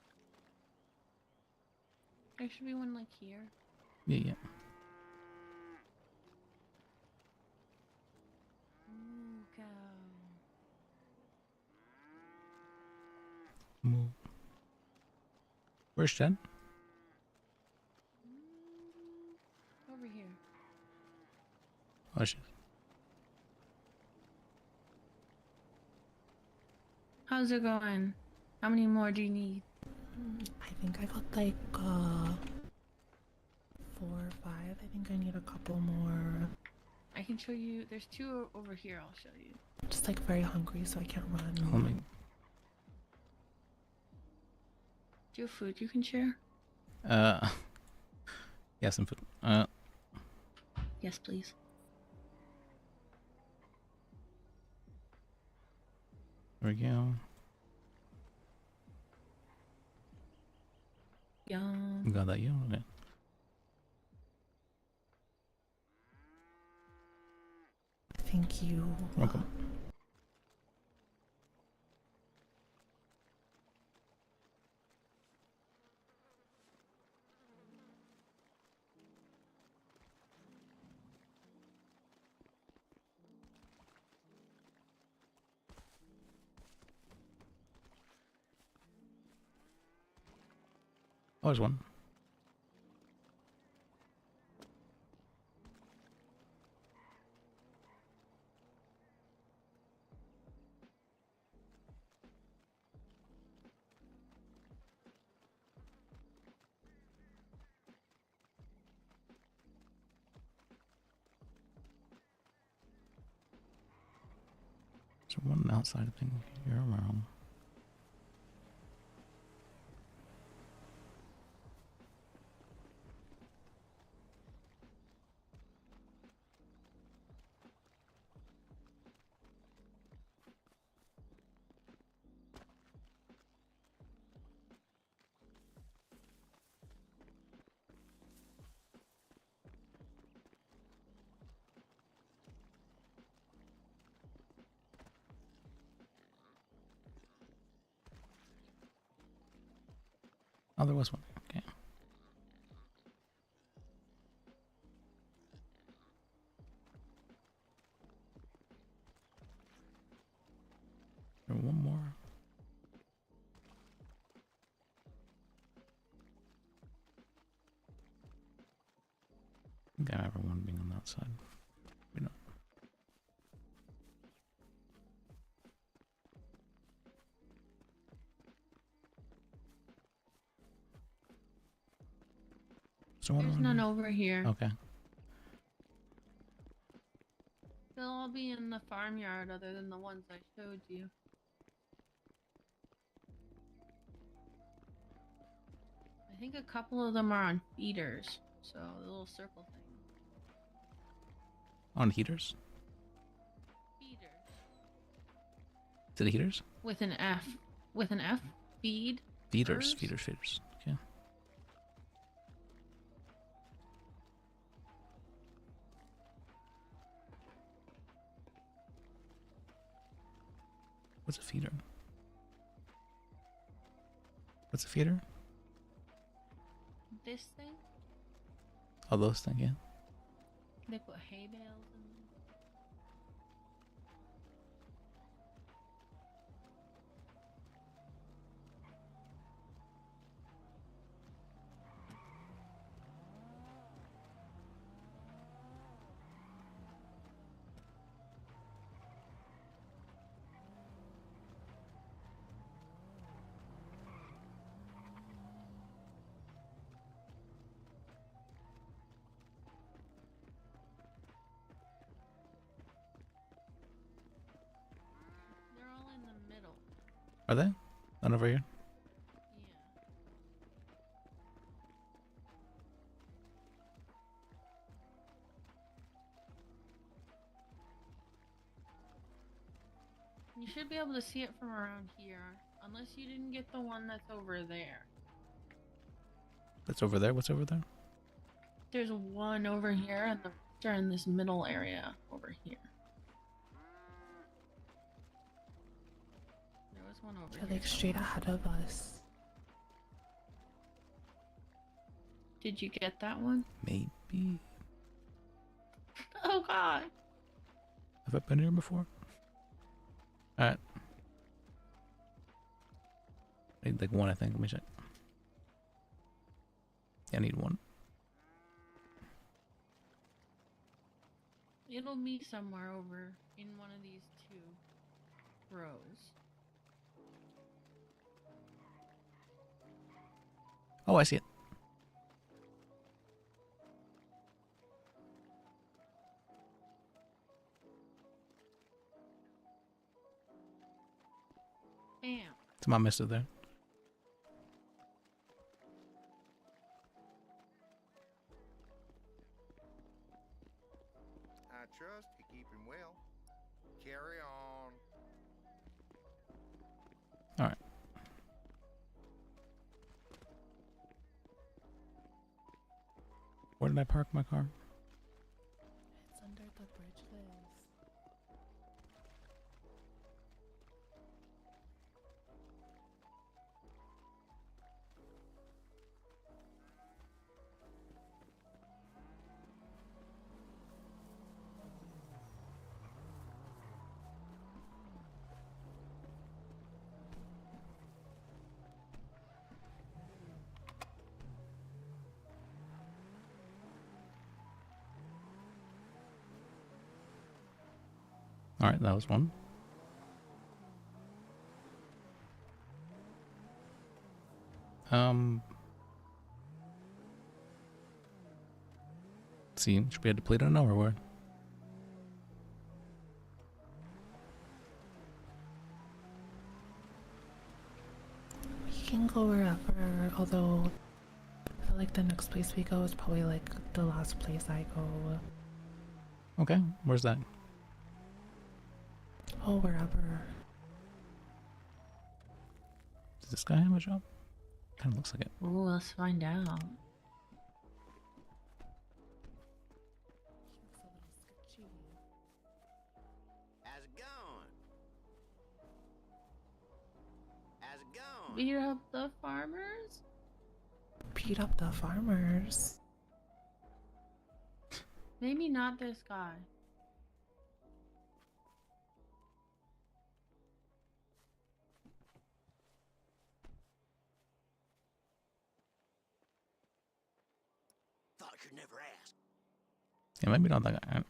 There should be one like here. Yeah, yeah. Ooh, cow. Move. Where's Jen? Over here. Oh, shit. How's it going? How many more do you need? I think I got like 4 or 5. I think I need a couple more. I can show you. There's 2 over here. I'll show you. I'm just like very hungry, so I can't run. Let me. Do you have food you can share? Yeah, some food. Yes, please. There we go. Yum. We got that, yeah. Okay. Thank you. Welcome. Oh, there's one. There's one outside of thing here around. Oh, there was one. Okay. There one more. I think I remember one being on that side. Maybe not. So There's none over here. Okay. They'll all be in the farmyard other than the ones I showed you. I think a couple of them are on feeders. So the little circle thing. On heaters? Feeders. Is it heaters? With an F. With an F? Feed? Feeders. Feeders. Okay. What's a feeder? This thing? Oh, those things, yeah. They put hay bales in them. They're all in the middle. Are they? None over here? You should be able to see it from around here, unless you didn't get the one that's over there. That's over there? What's over there? There's one over here, and the rest are in this middle area over here. There was one over They're here. like straight ahead of us. Did you get that one? Maybe. Oh god. Have I been here before? Alright. I need like one, I think. Let me check. Yeah, I need one. It'll be somewhere over in one of these two rows. Oh, I see it. Bam. Somehow missed it there. I trust you keep him well. Carry on. Alright. Where did I park my car? It's under the bridge, Liz. Alright, that was one. Let's see, should we head to Plato now or where? We can go wherever, although I feel like the next place we go is probably like the last place I go. Okay, where's that? Oh, wherever. Does this guy have a job? Kind of looks like it. Ooh, let's find out. How's it going? How's it going? Beat up the farmers? Beat up the farmers. Maybe not this guy. Thought you'd never ask. Yeah, maybe not that guy.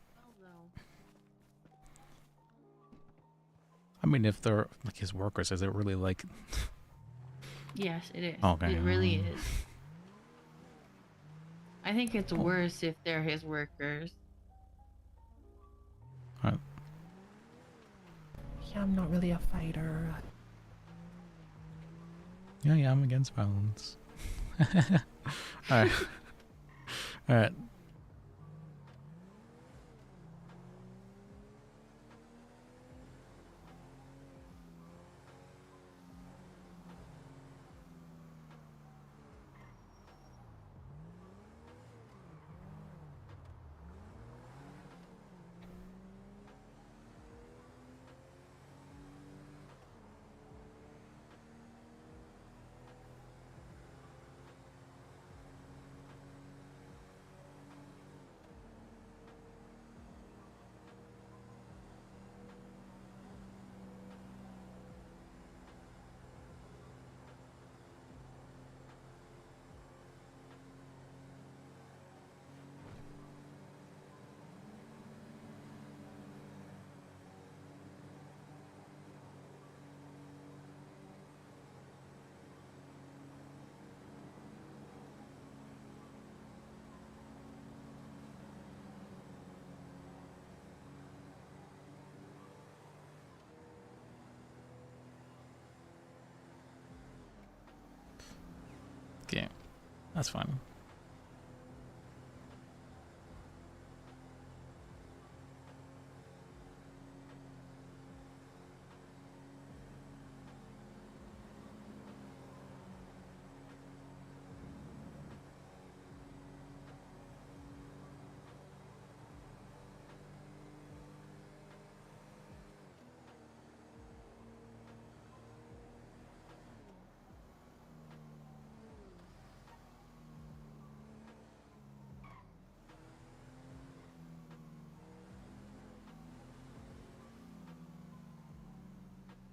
I mean, if they're like his workers, is it really like... Yes, it is. Okay. It really is. I think it's worse if they're his workers. Alright. Yeah, I'm not really a fighter. Yeah, I'm against violence. Alright. Alright. That's fine.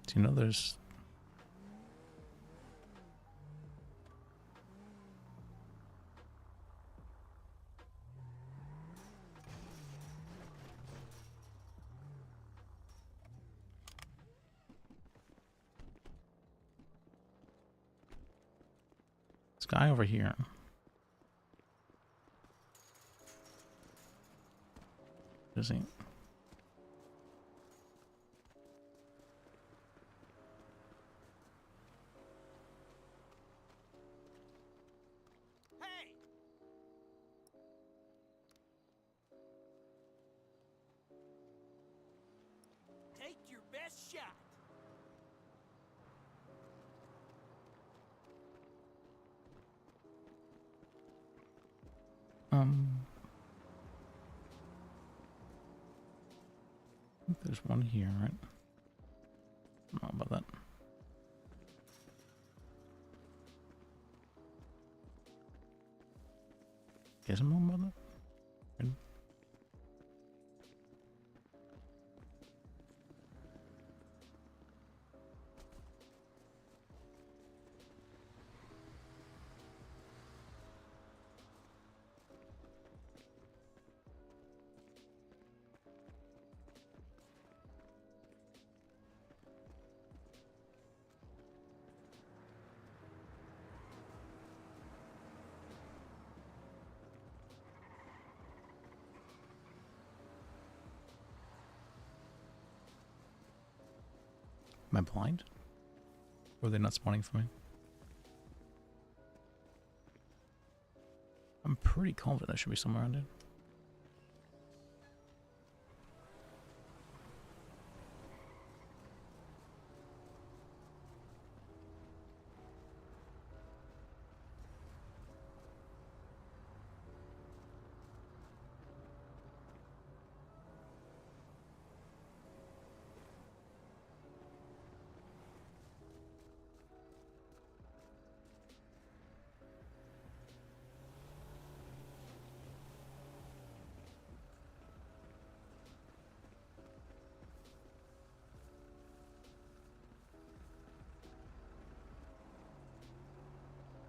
Do you know there's... this guy over here. Is he? Take your best shot. I think there's one here, right? I don't know about that. Guess I'm wrong about that. Right. Am I blind? Or are they not spawning for me? I'm pretty confident I should be somewhere around here.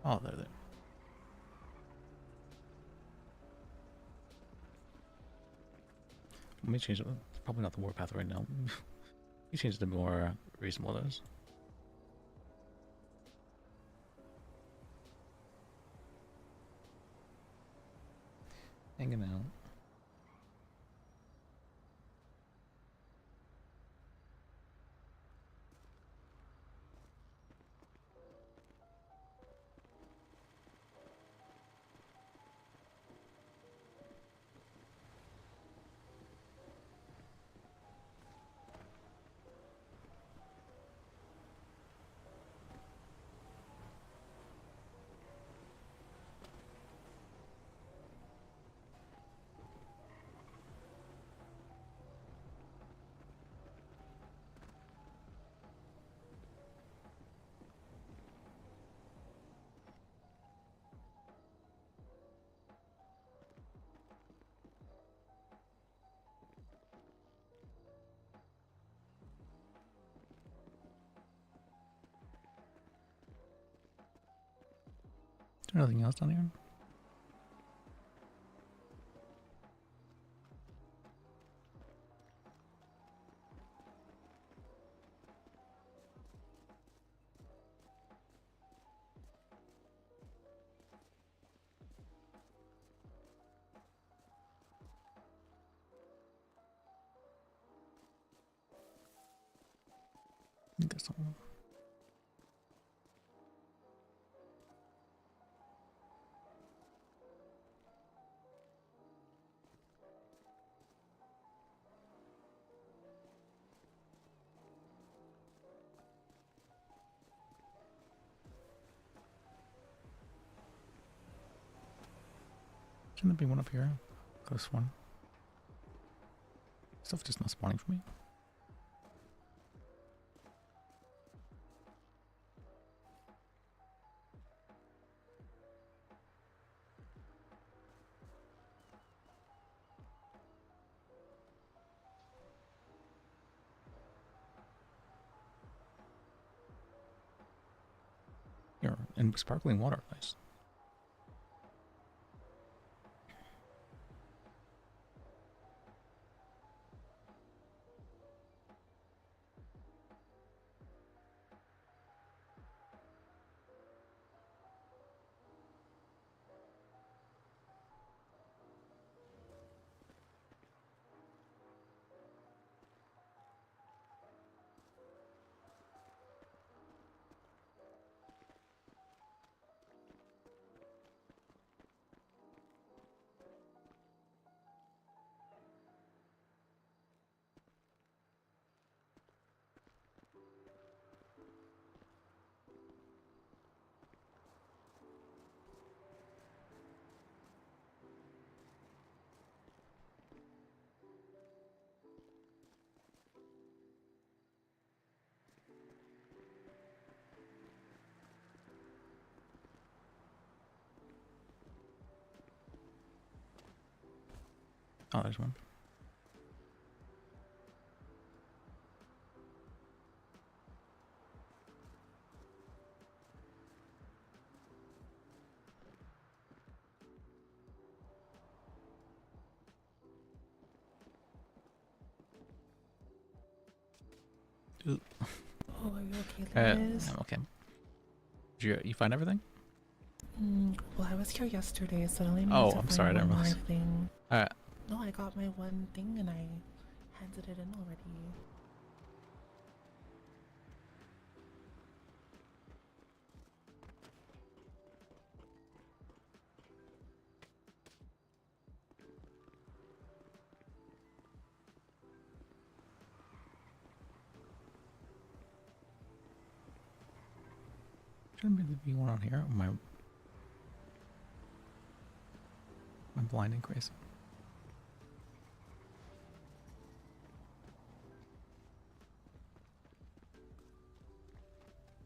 Oh, they're there. Let me change it. It's probably not the warpath right now. Let me change it to more reasonable those. Hanging out. Is there anything else down here? I think that's all. Shouldn't there be one up here? Close one. Stuff just not spawning for me. Here, and sparkling water, nice. Oh, there's one. Ooh. Oh, are you okay, Liz? I'm okay. Did you find everything? Well, I was here yesterday, so I only Oh, needed to I'm find sorry, I didn't one more realize. thing. Alright. No, I got my one thing and I handed it in already. Shouldn't there be one on here? Am I blind and crazy?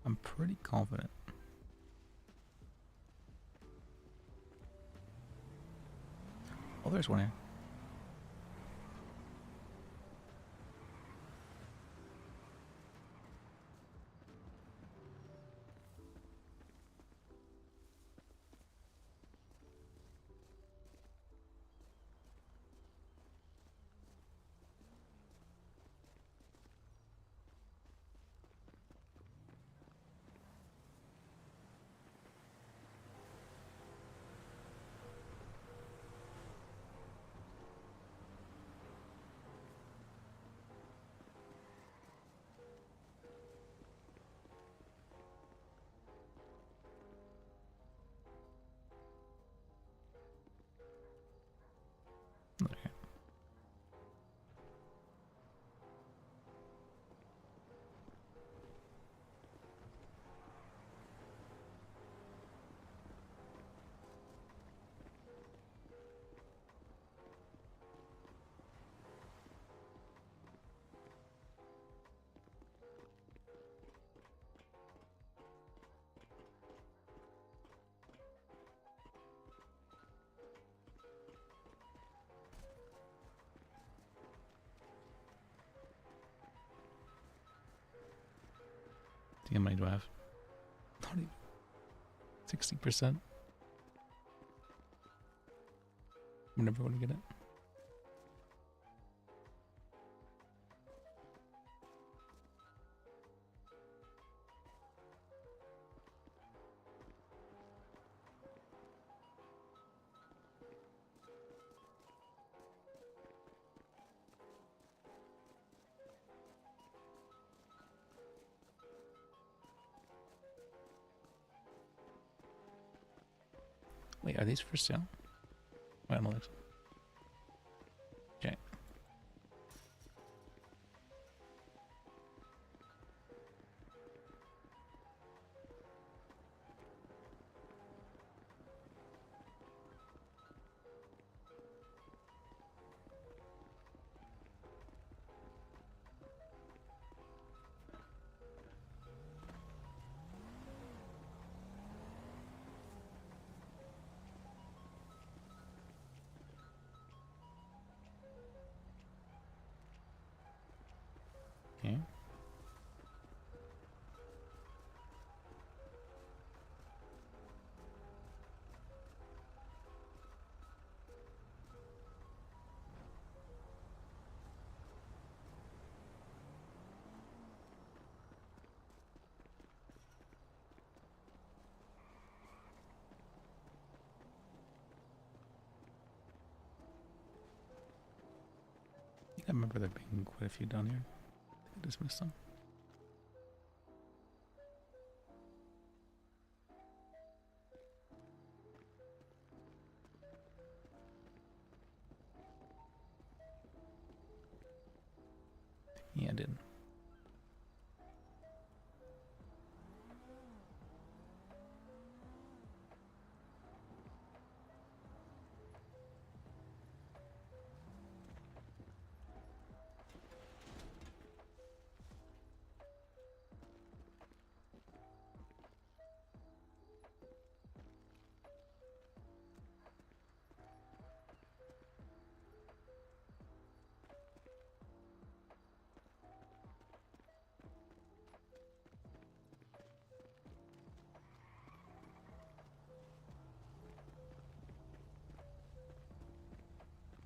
I'm pretty confident. Oh, there's one here. Okay. How many do I have? 60%. I'm never going to get it. Wait, are these for sale? Wait, I'm looking. Okay. Okay. I think I remember there being quite a few down here. I think I just missed some. Yeah, I did.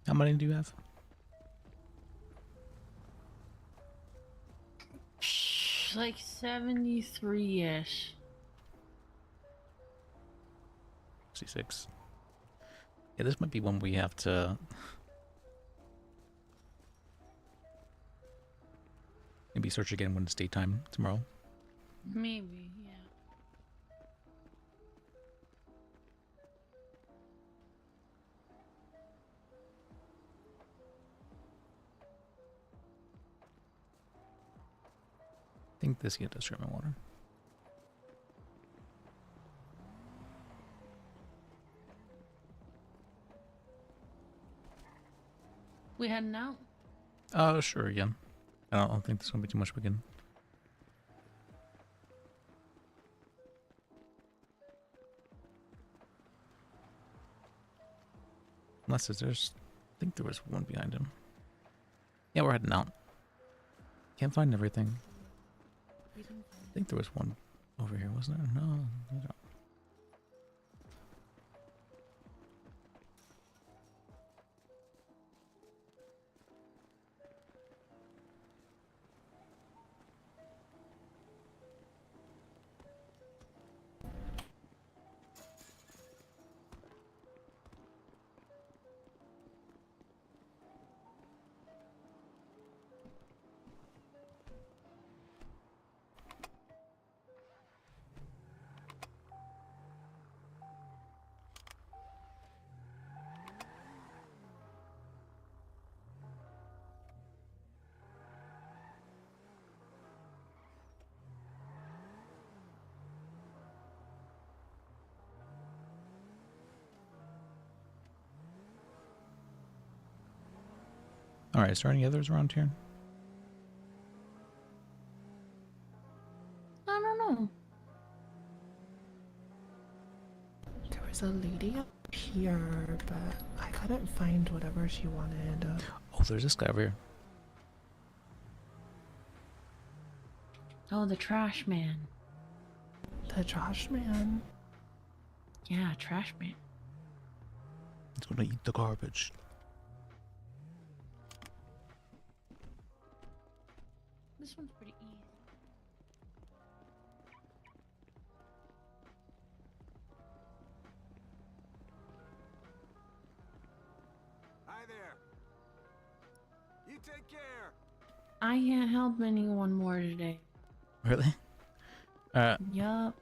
How many do you have? Like 73-ish. 66. Yeah, this might be one we have to maybe search again when it's daytime tomorrow. Maybe, yeah. I think this here does treatment water. We heading out? Oh, sure, yeah. I don't think there's gonna be too much we can. Unless there's, I think there was one behind him. Yeah, we're heading out. Can't find everything. I think there was one over here, wasn't there? No, I don't. Alright, is there any others around here? I don't know. There was a lady up here, but I couldn't find whatever she wanted. Oh, there's this guy over here. Oh, the trash man. The trash man? Yeah, trash man. He's gonna eat the garbage. This one's pretty easy. Hi there. You take care. I can't help anyone more today. Really? Yup.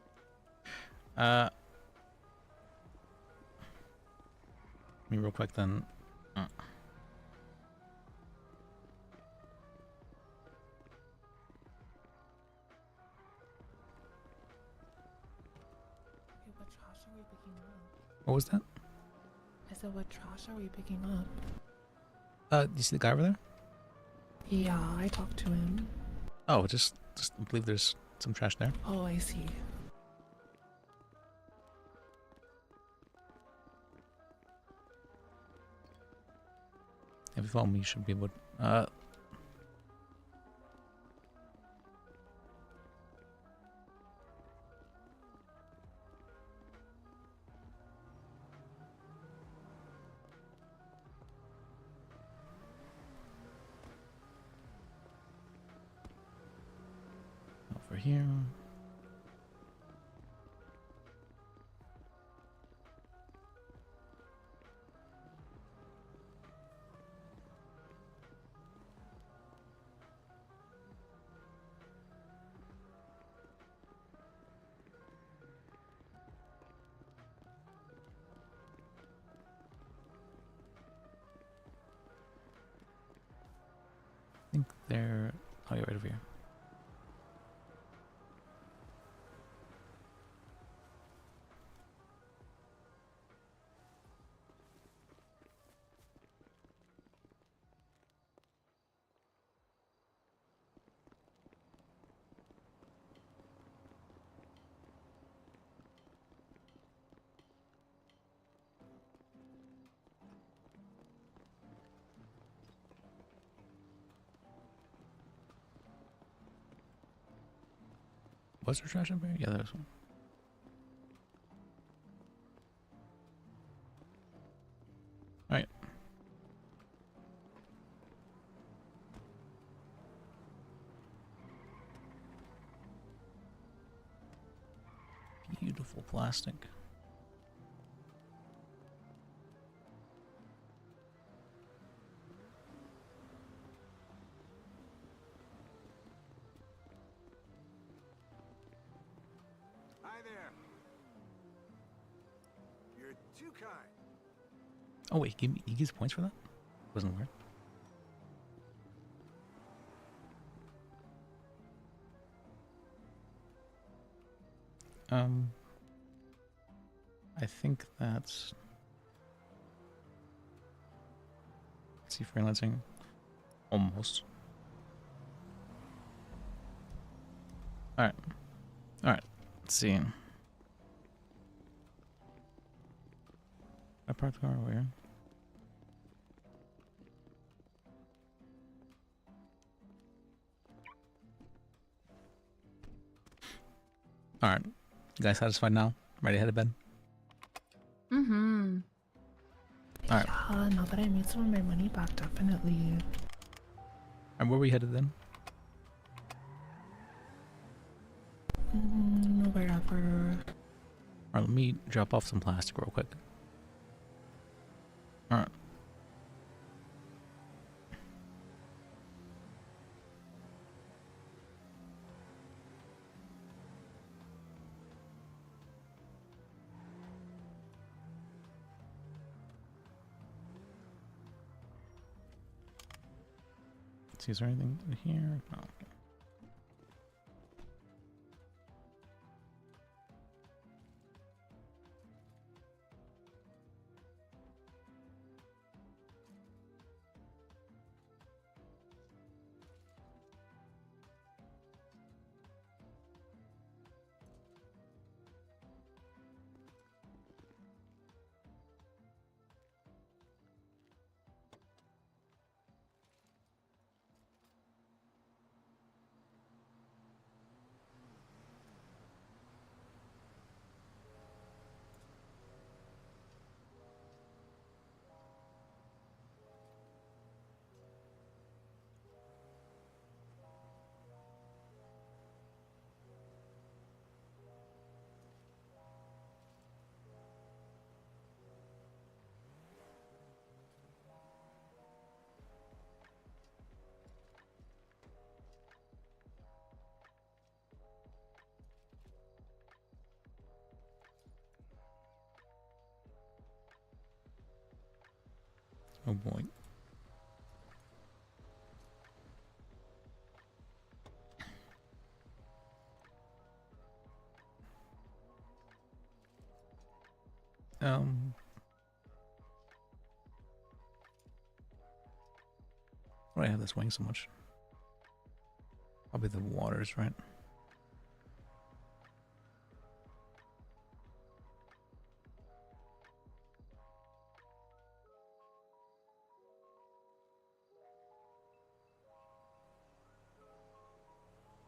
Me real quick then. What trash are we picking up? What was that? I said, what trash are we picking up? You see the guy over there? Yeah, I talked to him. Oh, just I believe there's some trash there. Oh, I see. If you follow me, you should be able. here. I think they're... Oh, yeah, right over here. Was there trash up here? Yeah, there's one. Alright. Beautiful plastic. Hi there. You're too kind. Oh wait, he gives points for that? Wasn't aware. I think that's... Let's see, freelancing. Almost. Alright. Alright. Let's see. I parked the car over here. Alright. You guys satisfied now? Ready to head to bed? Mm-hmm. Alright. Yeah, now that I made some of my money back, definitely. And where are we headed then? Wherever. Alright, let me drop off some plastic real quick. Alright. See, is there anything in here? No. Oh boy. Why do I have this weighing so much? Probably the waters, right?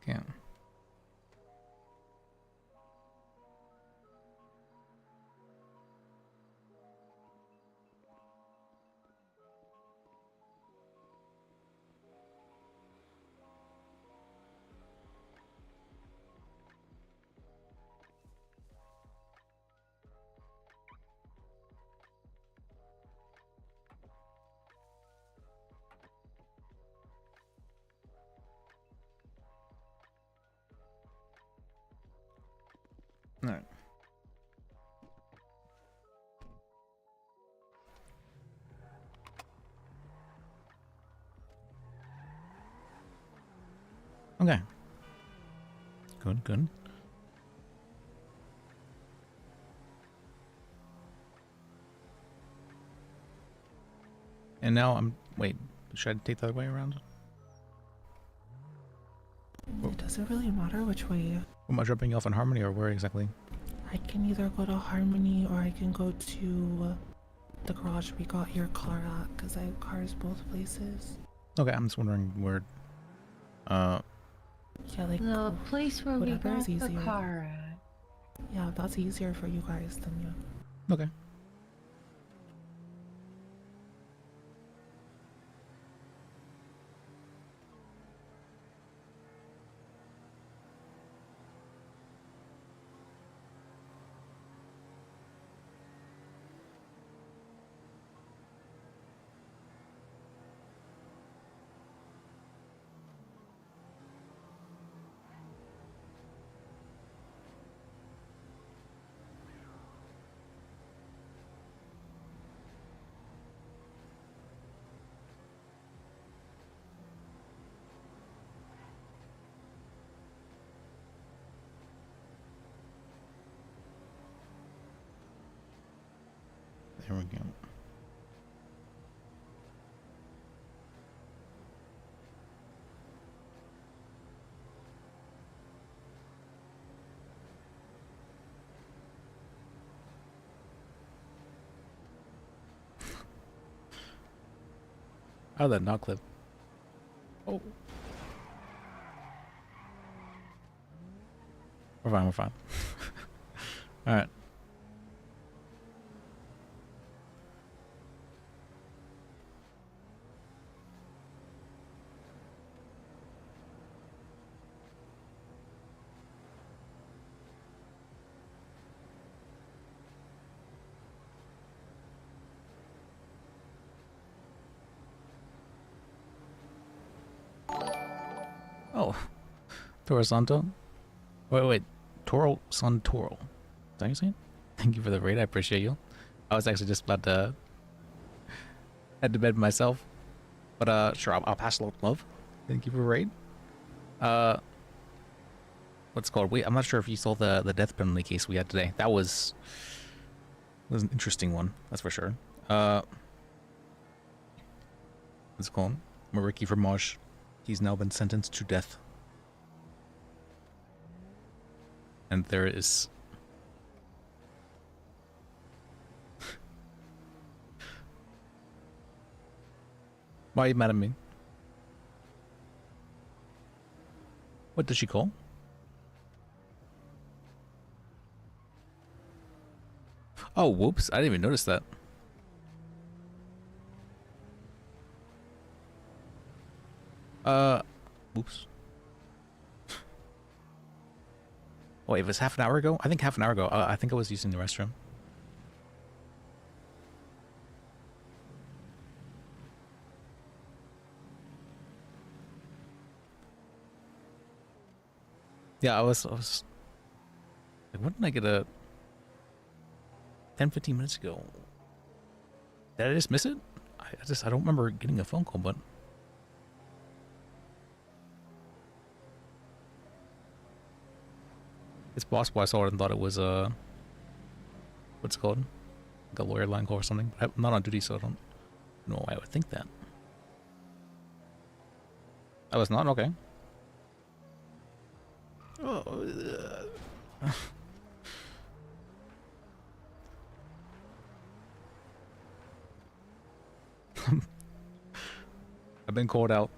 Okay. All right. Okay. Good, good. And now I'm... Wait, should I take the other way around? It doesn't really matter which way. Am I dropping you off in Harmony or where exactly? I can either go to Harmony or I can go to the garage we got your car at, because I have cars both places. Okay, I'm just wondering where... Yeah, like The place where we whatever got is the easier. car at. Yeah, if that's easier for you guys, then yeah. Okay. There we go. How did that not clip? Oh. We're fine, we're fine. Alright. Oh, Toro Santo. Wait. Toro Santoro. Is that you saying? Thank you for the raid. I appreciate you. I was actually just about to head to bed myself, but sure, I'll pass along love. Thank you for the raid. What's it called? Wait, I'm not sure if you saw the death penalty case we had today. That was an interesting one. That's for sure. What's it called? Mariki Vermosh. He's now been sentenced to death. And there is... Why are you mad at me? What did she call? Oh, whoops. I didn't even notice that. Oops. Wait, it was half an hour ago? I think half an hour ago. I think I was using the restroom. Yeah, I was like, when did I get a 10-15 minutes ago? Did I just miss it? I don't remember getting a phone call, but it's possible I saw it and thought it was what's it called? Like a lawyer line call or something. I'm not on duty, so I don't know why I would think that. I was not? Okay. Oh, I've been called out.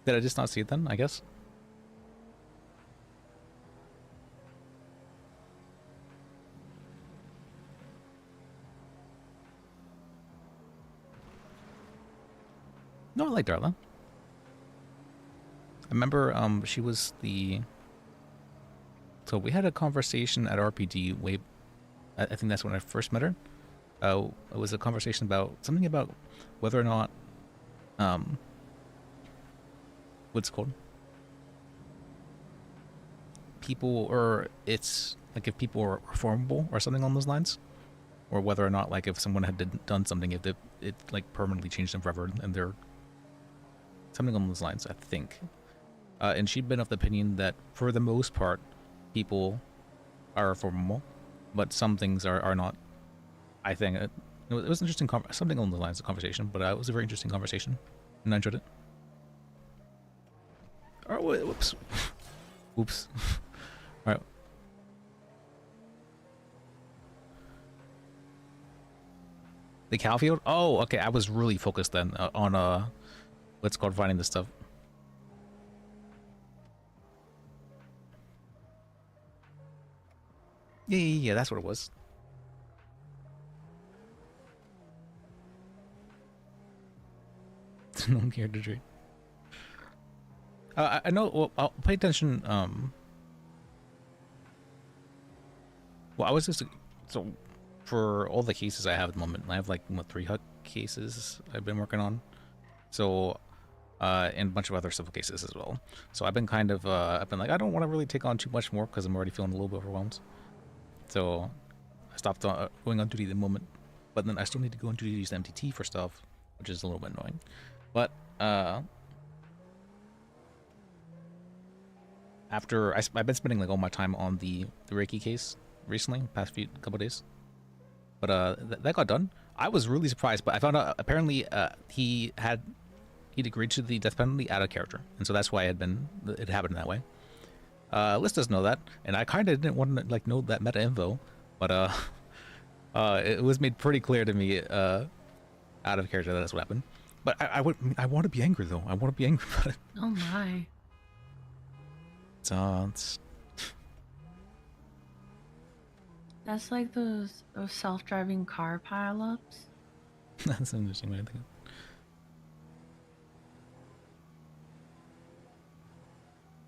Did I just not see it then, I guess? No, I like Darla. I remember she was the... So we had a conversation at RPD way... I think that's when I first met her. It was a conversation about... Something about whether or not... what's it called? People, or it's like if people were reformable or something along those lines, or whether or not like if someone had done something, if it like permanently changed them forever, and they're something along those lines, I think. And she'd been of the opinion that for the most part, people are reformable, but some things are not. I think it was an interesting something along the lines of conversation, but it was a very interesting conversation, and I enjoyed it. Oh, whoops. Oops. All right. The cow field? Oh, okay. I was really focused then on what's called finding this stuff. Yeah, that's what it was. No character trait. I know. Well, I'll pay attention. Well, I was just so for all the cases I have at the moment. I have like what 3 HUD cases I've been working on. So, and a bunch of other civil cases as well. So I've been kind of I've been like I don't want to really take on too much more because I'm already feeling a little bit overwhelmed. So I stopped going on duty at the moment. But then I still need to go on duty to use the MTT for stuff, which is a little bit annoying. But after I've been spending like all my time on the Reiki case recently, past couple days. But that got done. I was really surprised, but I found out apparently he'd agreed to the death penalty out of character, and so that's why it happened that way. Liz doesn't know that, and I kind of didn't want to like know that meta info, but it was made pretty clear to me out of character that that's what happened. But I want to be angry though. I want to be angry about it. Oh my. It's That's like those self-driving car pileups. that's an interesting way to think of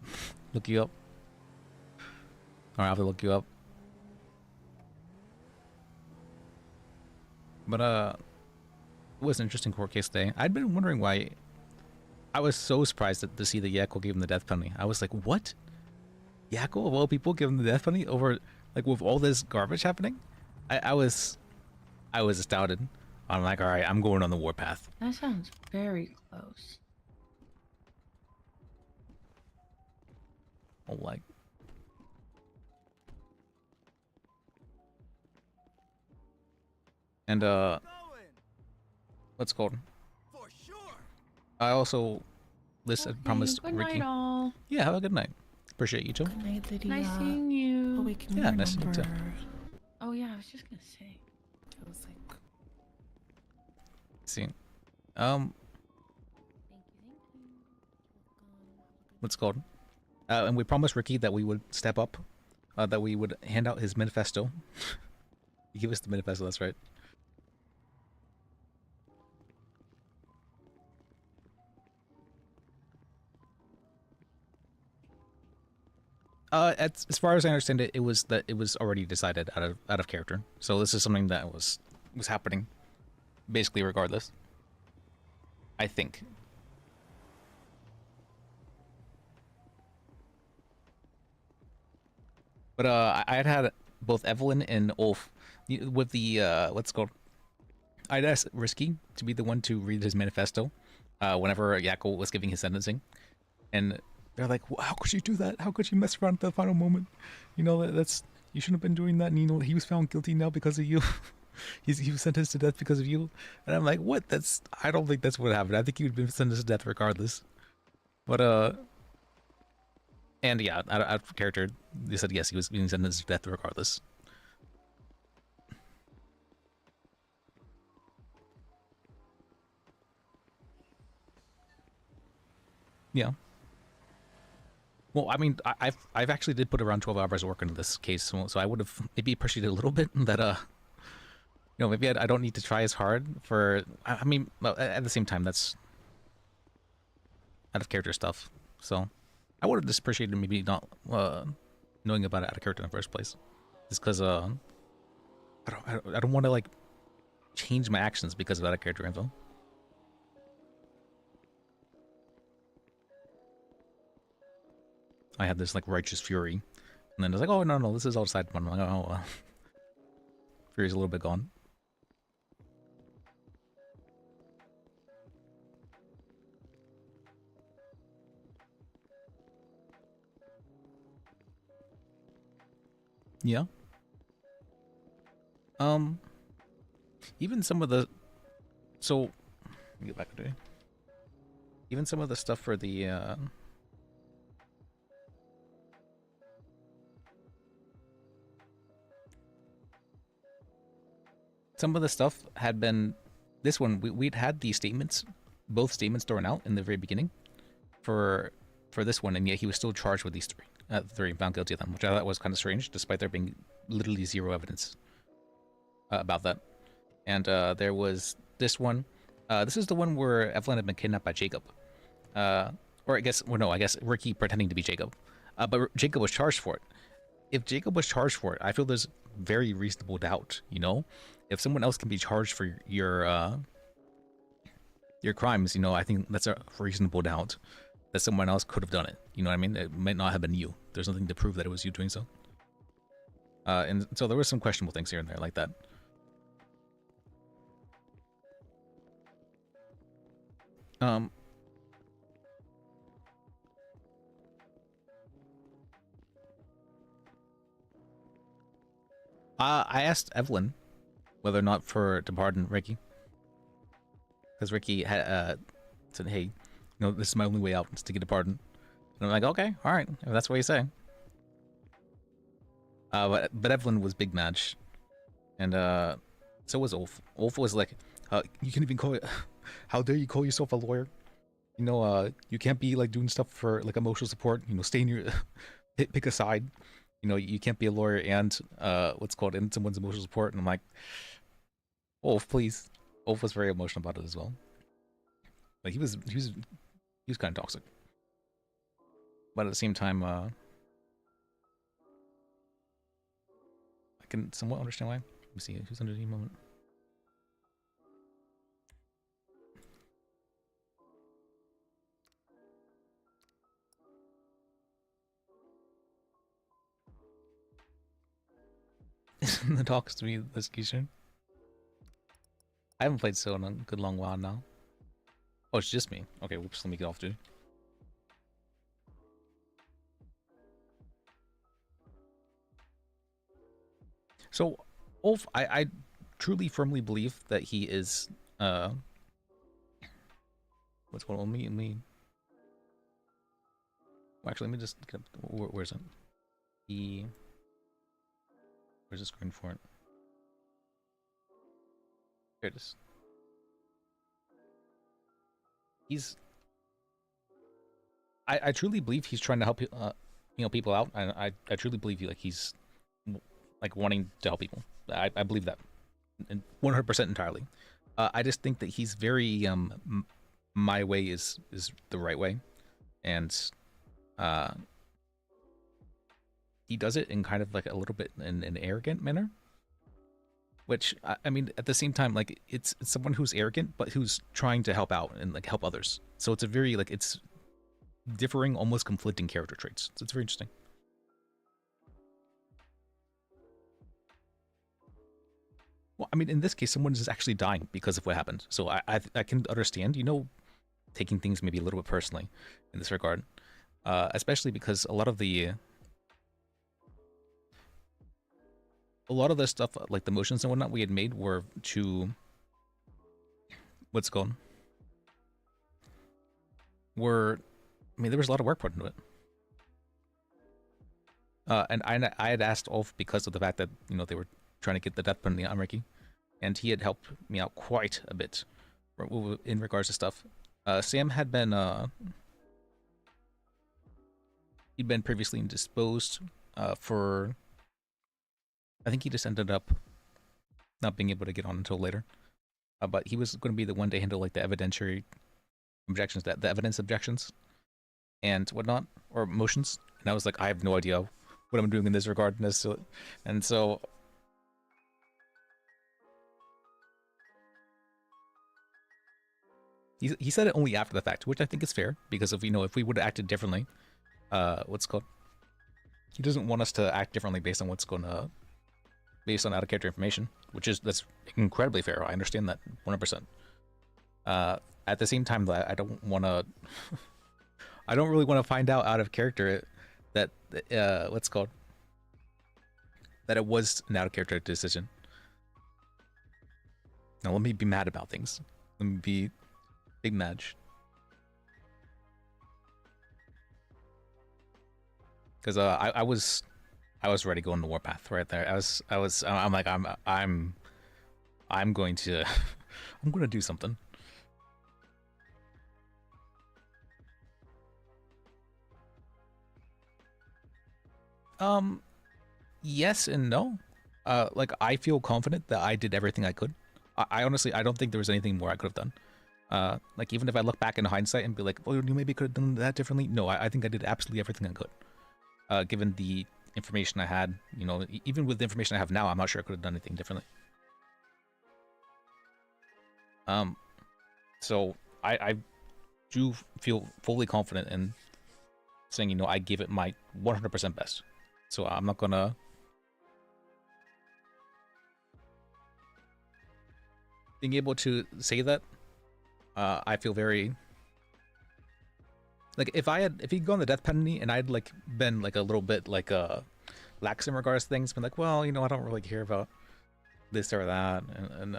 it. Look you up. Or I have to look you up. But it was an interesting court case today. I'd been wondering why. I was so surprised to see that Yakko gave him the death penalty. I was like, what? Yakko of all people give him the death penalty over like with all this garbage happening? I was astounded. I'm like, all right, I'm going on the warpath. That sounds very close. Oh, like. And what's it called? I also promised Good Ricky. night, all. Yeah, have a good night. Appreciate you too. Good night, Lydia. Nice seeing you. Oh, wait, can Yeah, you nice to meet you too. remember- Oh yeah, I was just gonna say. It was like See, what's it called? And we promised Ricky that we would step up, that we would hand out his manifesto. He gave us the manifesto. That's right. As far as I understand it, it was already decided out of character. So this is something that was happening, basically regardless. I think. But I had both Evelyn and Ulf with the what's it called. I'd asked Risky to be the one to read his manifesto whenever Yakko was giving his sentencing, and they're like, well, "How could you do that? How could you mess around at the final moment? You know that's you shouldn't have been doing that." And you know he was found guilty now because of you. He was sentenced to death because of you. And I'm like, what? I don't think that's what happened. I think he would have been sentenced to death regardless. But and yeah, out of character, they said yes, he was being sentenced to death regardless. Yeah. Well, I mean, I've actually did put around 12 hours of work into this case, so I would have maybe appreciated a little bit that you know, maybe I don't need to try as hard for. I mean, well, at the same time, that's out of character stuff. So I would have just appreciated maybe not knowing about it out of character in the first place, just because I don't want to like change my actions because of out of character info. I had this like righteous fury, And then it's like, oh, no, this is outside. I'm like, oh, well. Fury's a little bit gone. Yeah. Even some of the... So, let me get back to it. Even some of the stuff for the, some of the stuff had been... This one, we'd had these statements, both statements thrown out in the very beginning for this one, and yet he was still charged with these three, found guilty of them, which I thought was kind of strange, despite there being literally zero evidence about that. And there was this one. This is the one where Evelyn had been kidnapped by Jacob. Or I guess, well, no, I guess Ricky pretending to be Jacob. But Jacob was charged for it. If Jacob was charged for it, I feel there's very reasonable doubt, you know? If someone else can be charged for your crimes, you know, I think that's a reasonable doubt that someone else could have done it. You know what I mean? It might not have been you. There's nothing to prove that it was you doing so. And so there were some questionable things here and there like that. I asked Evelyn whether or not to pardon Ricky, because Ricky had said, "Hey, you know, this is my only way out, is to get a pardon." And I'm like, "Okay, all right, if that's what you say." But Evelyn was big match, and so was Ulf. Ulf was like, "You can even call it. How dare you call yourself a lawyer? You know, you can't be like doing stuff for like emotional support. You know, stay in your pick a side. You know, you can't be a lawyer and what's called in someone's emotional support." And I'm like, Ulf, please. Ulf was very emotional about it as well. Like he was kind of toxic, but at the same time, I can somewhat understand why. Let me see who's under the moment. The talks to me this Kishin. I haven't played so in a good long while now. Oh, it's just me. Okay, whoops, let me get off, dude. So, Ulf, I truly firmly believe that he is what's going on? Let me actually let me just get up, where's it? Where's the screen for it? Here it is. I truly believe he's trying to help you know, people out. I truly believe he's like wanting to help people. I believe that 100% entirely. I just think that he's very my way is the right way, and he does it in kind of like a little bit in an arrogant manner. Which, I mean, at the same time, like, it's someone who's arrogant, but who's trying to help out and, like, help others. So it's a very, like, it's differing, almost conflicting character traits. So it's very interesting. Well, I mean, in this case, someone is actually dying because of what happened. So I can understand, you know, taking things maybe a little bit personally in this regard. Especially because a lot of the stuff, like the motions and whatnot we had made, were to what's it called? I mean, there was a lot of work put into it. And I had asked Ulf because of the fact that, you know, they were trying to get the death penalty on Ricky, and he had helped me out quite a bit in regards to stuff. Sam had been he'd been previously indisposed for, I think he just ended up not being able to get on until later. But he was going to be the one to handle like the evidentiary objections, the evidence objections and whatnot, or motions. And I was like, I have no idea what I'm doing in this regard. And so he said it only after the fact, which I think is fair, because if we would have acted differently, what's it called? He doesn't want us to act differently based on based on out of character information, that's incredibly fair. I understand that 100%. At the same time, I don't want to. I don't really want to find out of character that what's called that it was an out of character decision. Now let me be mad about things. Let me be big mad. Because I was ready to go on the warpath right there. I'm like I'm going to I'm going to do something. Yes and no. Like I feel confident that I did everything I could. I honestly I don't think there was anything more I could have done. Like even if I look back in hindsight and be like, well, you maybe could have done that differently. No, I think I did absolutely everything I could. Given the information I had, you know, even with the information I have now, I'm not sure I could have done anything differently. So I do feel fully confident in saying, you know, I gave it my 100% best. So I'm not gonna being able to say that. I feel very like if he'd gone the death penalty and I'd like been like a little bit like lax in regards to things, been like, well, you know, I don't really care about this or that, and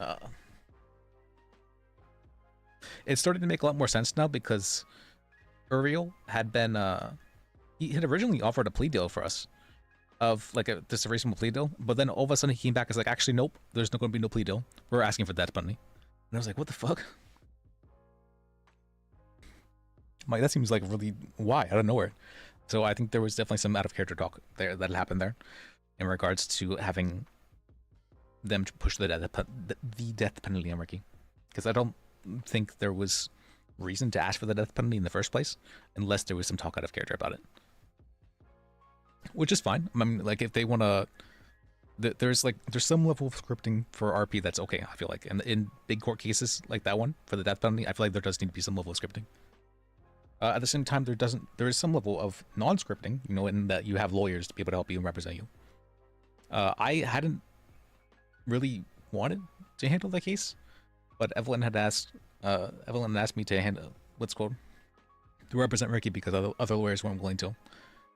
it's starting to make a lot more sense now because Uriel had been he had originally offered a plea deal for us of like just a reasonable plea deal, but then all of a sudden he came back and was like, actually nope, there's not going to be no plea deal, we're asking for death penalty. And I was like, what the fuck? I'm like, that seems like really why out of nowhere. So I think there was definitely some out of character talk there that happened there in regards to having them to push the death penalty on Ricky, because I don't think there was reason to ask for the death penalty in the first place unless there was some talk out of character about it, which is fine. I mean, like if they want to, there's some level of scripting for RP that's okay, I feel like, and in big court cases like that one for the death penalty, I feel like there does need to be some level of scripting. At the same time, there is some level of non-scripting, you know, in that you have lawyers to be able to help you and represent you. I hadn't really wanted to handle the case, but Evelyn asked me to handle to represent Ricky because other lawyers weren't willing to,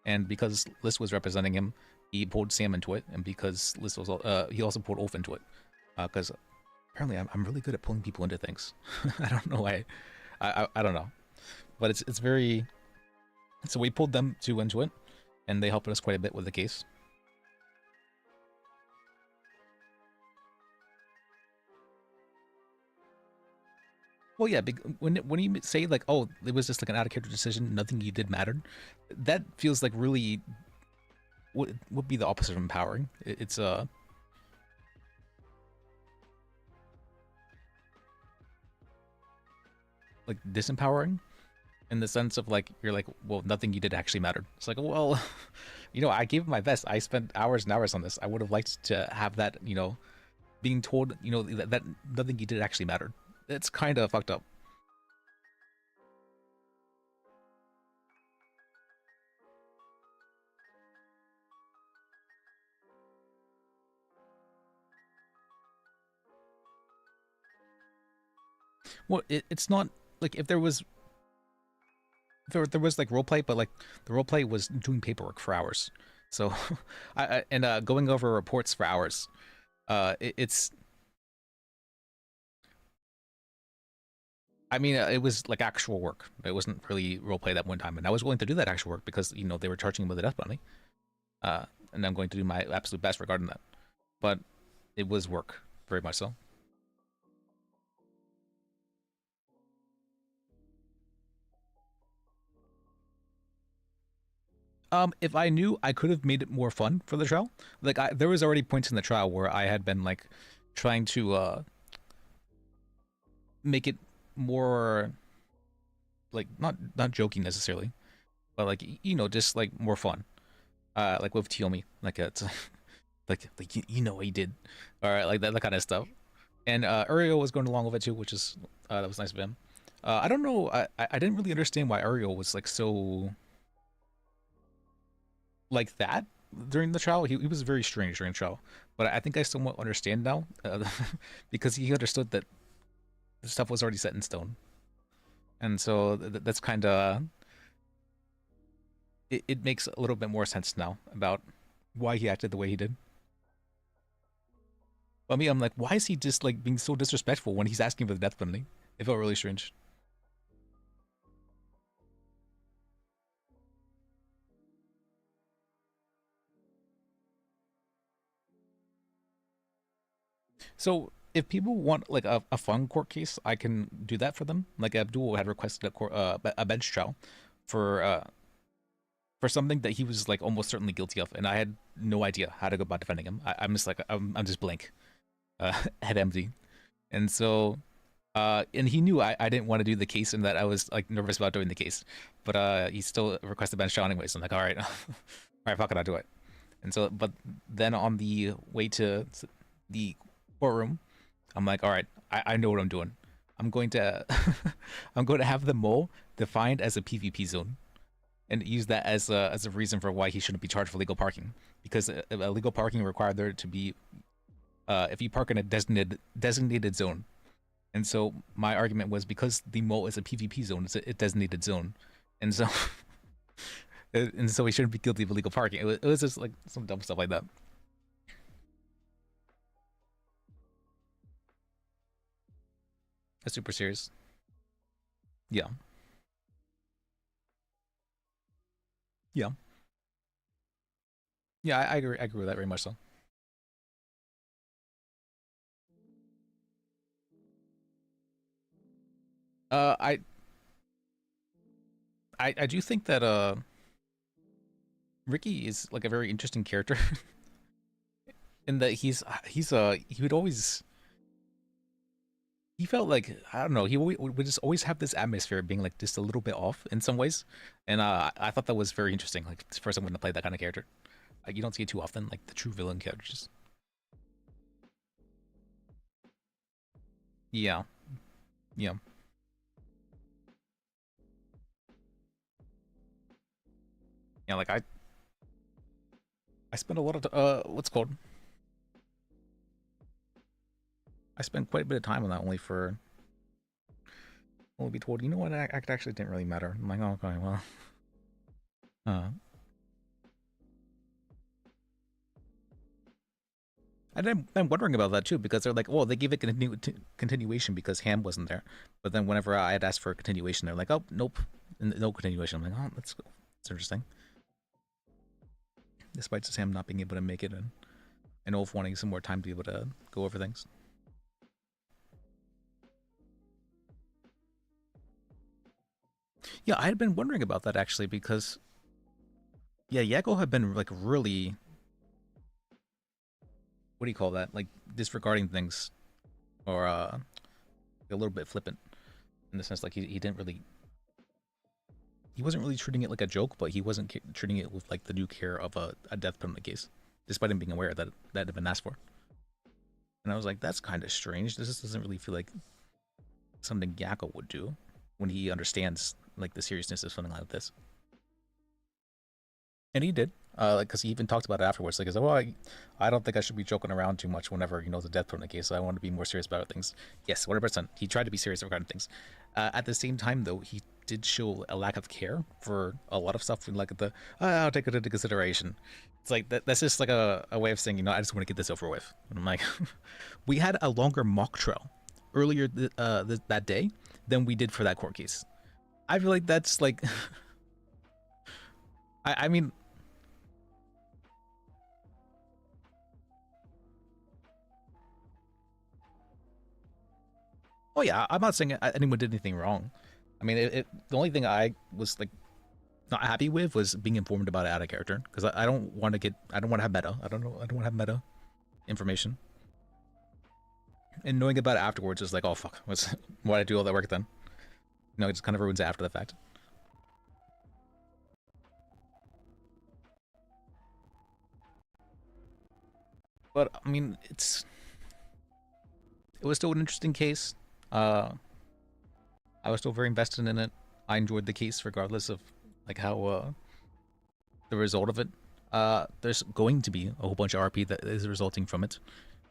and because Liz was representing him, he pulled Sam into it, and because Liz was he also pulled Ulf into it, because apparently I'm really good at pulling people into things. I don't know why. I don't know. But it's very, so we pulled them two into it, and they helped us quite a bit with the case. Well, yeah, when you say like, oh, it was just like an out of character decision, nothing you did mattered, that feels like really would be the opposite of empowering. It's like disempowering. In the sense of like, you're like, well, nothing you did actually mattered. It's like, well, you know, I gave my best. I spent hours and hours on this. I would have liked to have that, you know, being told, you know, that nothing you did actually mattered. It's kind of fucked up. Well, it's not like if there was like roleplay, but like the roleplay was doing paperwork for hours. So and going over reports for hours. It's I mean, it was like actual work. It wasn't really roleplay that one time, and I was willing to do that actual work because, you know, they were charging me with the death penalty. And I'm going to do my absolute best regarding that. But it was work, very much so. If I knew, I could have made it more fun for the trial. Like, there was already points in the trial where I had been like trying to make it more like not joking necessarily, but like, you know, just like more fun. Like with Tiomi, like it's like you know what he did, all right, like that kind of stuff. And Uriel was going along with it too, which is that was nice of him. I don't know, I didn't really understand why Uriel was like so like that during the trial. He was very strange during the trial, but I think I somewhat understand now because he understood that the stuff was already set in stone, and so that's kind of it makes a little bit more sense now about why he acted the way he did. But me, I'm like, why is he just like being so disrespectful when he's asking for the death penalty? It felt really strange. So if people want like a fun court case, I can do that for them. Like Abdul had requested a bench trial for something that he was like almost certainly guilty of, and I had no idea how to go about defending him. I'm just like I'm just blank, head empty, and so and he knew I didn't want to do the case and that I was like nervous about doing the case, but he still requested bench trial anyway. So I'm like, all right, all right, fuck it, I'll do it. And so, but then on the way to the courtroom, I'm like, all right, I know what I'm doing. I'm going to I'm going to have the mole defined as a PvP zone, and use that as a reason for why he shouldn't be charged for legal parking, because illegal parking required there to be if you park in a designated zone. And so my argument was because the mole is a PvP zone, it's a designated zone, and so and so he shouldn't be guilty of illegal parking. It was just like some dumb stuff like that. That's super serious. Yeah. Yeah. Yeah, I agree. I agree with that very much so. I do think that Ricky is like a very interesting character in that he would always, he felt like, I don't know, he would just always have this atmosphere being like just a little bit off in some ways, and I thought that was very interesting. Like it's the first time when I played that kind of character. You don't see it too often, like the true villain characters. Yeah, yeah, yeah. Like I spent a lot of what's it called. I spent quite a bit of time on that only for only be told, you know what, act actually didn't really matter. I'm like, oh, okay, well, and I'm wondering about that too, because they're like, well, they gave it continuation because Ham wasn't there. But then whenever I had asked for a continuation, they're like, oh, nope, no continuation. I'm like, oh, that's interesting. Despite just Ham not being able to make it and Ulf wanting some more time to be able to go over things. Yeah, I had been wondering about that actually, because yeah, Yago had been like really, what do you call that? Like disregarding things, or a little bit flippant in the sense like he didn't really, he wasn't really treating it like a joke, but he wasn't treating it with like the due care of a death penalty case, despite him being aware that that had been asked for. And I was like, that's kind of strange. This just doesn't really feel like something Yakko would do when he understands like the seriousness of something like this. And he did, like, because he even talked about it afterwards. Like, he said, well, I don't think I should be joking around too much whenever, you know, the death penalty case. So I want to be more serious about things. Yes, 100%. He tried to be serious regarding things. At the same time, though, he did show a lack of care for a lot of stuff. Like the, I'll take it into consideration. It's like that's just like a way of saying, you know, I just want to get this over with. And I'm like, we had a longer mock trial earlier that day than we did for that court case. I feel like that's like, I mean. Oh yeah, I'm not saying anyone did anything wrong. I mean, the only thing I was like not happy with was being informed about it out of character, because I don't want to have meta. I don't want to have meta information. And knowing about it afterwards is like, oh fuck, why'd I do all that work then? You know, it just kind of ruins it after the fact. But I mean, it was still an interesting case. I was still very invested in it. I enjoyed the case regardless of like how the result of it. there's going to be a whole bunch of RP that is resulting from it.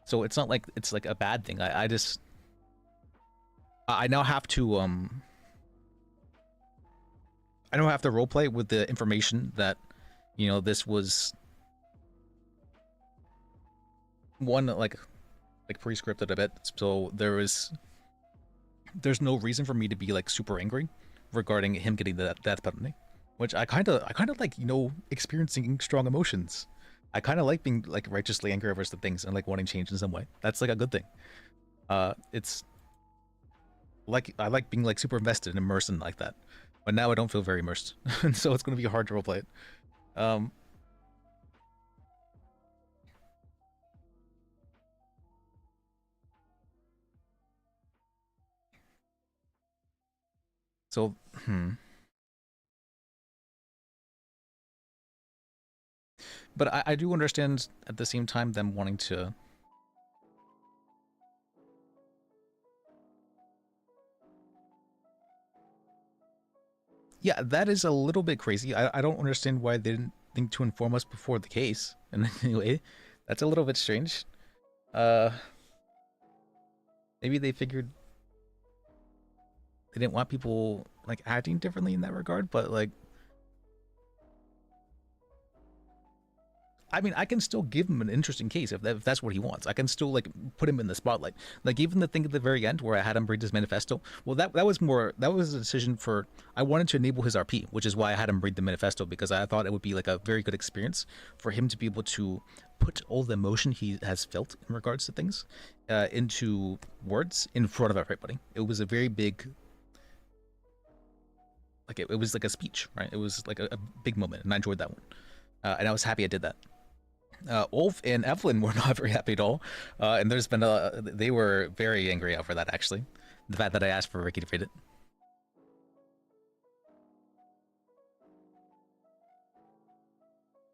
So it's not like it's like a bad thing. I now have to I don't have to roleplay with the information that, you know, this was one like pre-scripted a bit. So there's no reason for me to be like super angry regarding him getting the death penalty, which I kind of like, you know, experiencing strong emotions. I kind of like being like righteously angry over some things and like wanting change in some way. That's like a good thing. It's like I like being like super invested and immersed in like that, but now I don't feel very immersed, and so it's going to be hard to roleplay it. So, But I do understand at the same time them wanting to. Yeah, that is a little bit crazy. I don't understand why they didn't think to inform us before the case. And anyway, that's a little bit strange. Maybe they figured they didn't want people like acting differently in that regard, but like, I mean, I can still give him an interesting case if that's what he wants. I can still like put him in the spotlight. Like even the thing at the very end where I had him read his manifesto. Well, that was a decision for, I wanted to enable his RP, which is why I had him read the manifesto, because I thought it would be like a very good experience for him to be able to put all the emotion he has felt in regards to things into words in front of everybody. It was a very big, like it was like a speech, right? It was like a big moment, and I enjoyed that one, and I was happy I did that. Ulf and Evelyn were not very happy at all, and there's been they were very angry over that, actually. The fact that I asked for Ricky to read it.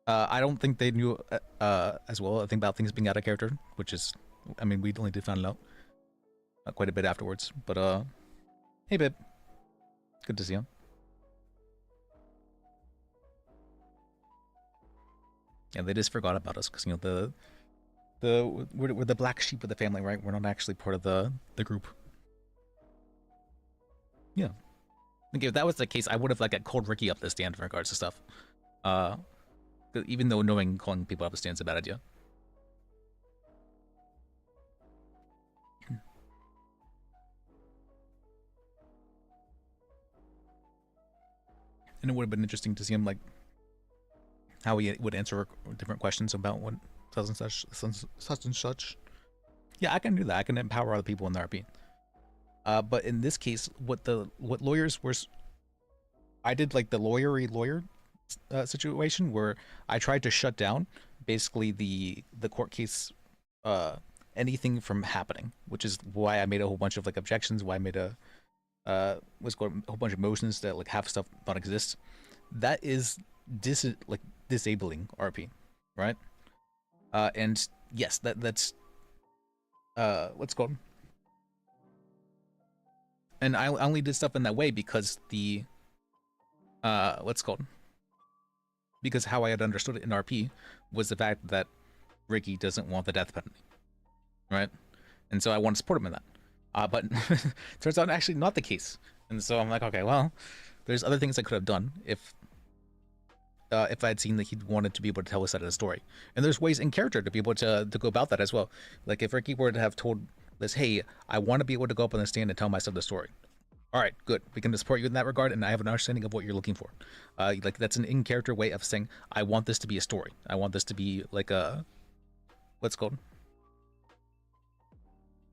I don't think they knew as well. I think about things being out of character, which is, I mean, we only did find out quite a bit afterwards. But hey, babe, good to see you. Yeah, they just forgot about us because, you know, we're the black sheep of the family, right? We're not actually part of the group. Yeah. Okay, if that was the case, I would have like called Ricky up the stand in regards to stuff. Even though calling people up the stand is a bad idea. And it would have been interesting to see him like how he would answer different questions about what such and such. Yeah, I can do that. I can empower other people in the RP. But in this case, what lawyers were, I did like the lawyer situation where I tried to shut down basically the court case, anything from happening, which is why I made a whole bunch of like objections. Why I made a a whole bunch of motions that like have stuff not exist. That is disabling RP, right? And yes, that's what's called. And I only did stuff in that way because the what's called, because how I had understood it in RP was the fact that Ricky doesn't want the death penalty, right? And so I want to support him in that. But turns out actually not the case. And so I'm like, okay, well, there's other things I could have done if I had seen that he wanted to be able to tell us that in a story. And there's ways in character to be able to go about that as well. Like if Ricky were to have told this, hey, I want to be able to go up on the stand and tell myself the story. All right, good. We can support you in that regard, and I have an understanding of what you're looking for. Like that's an in-character way of saying, I want this to be a story. I want this to be like a, what's it called?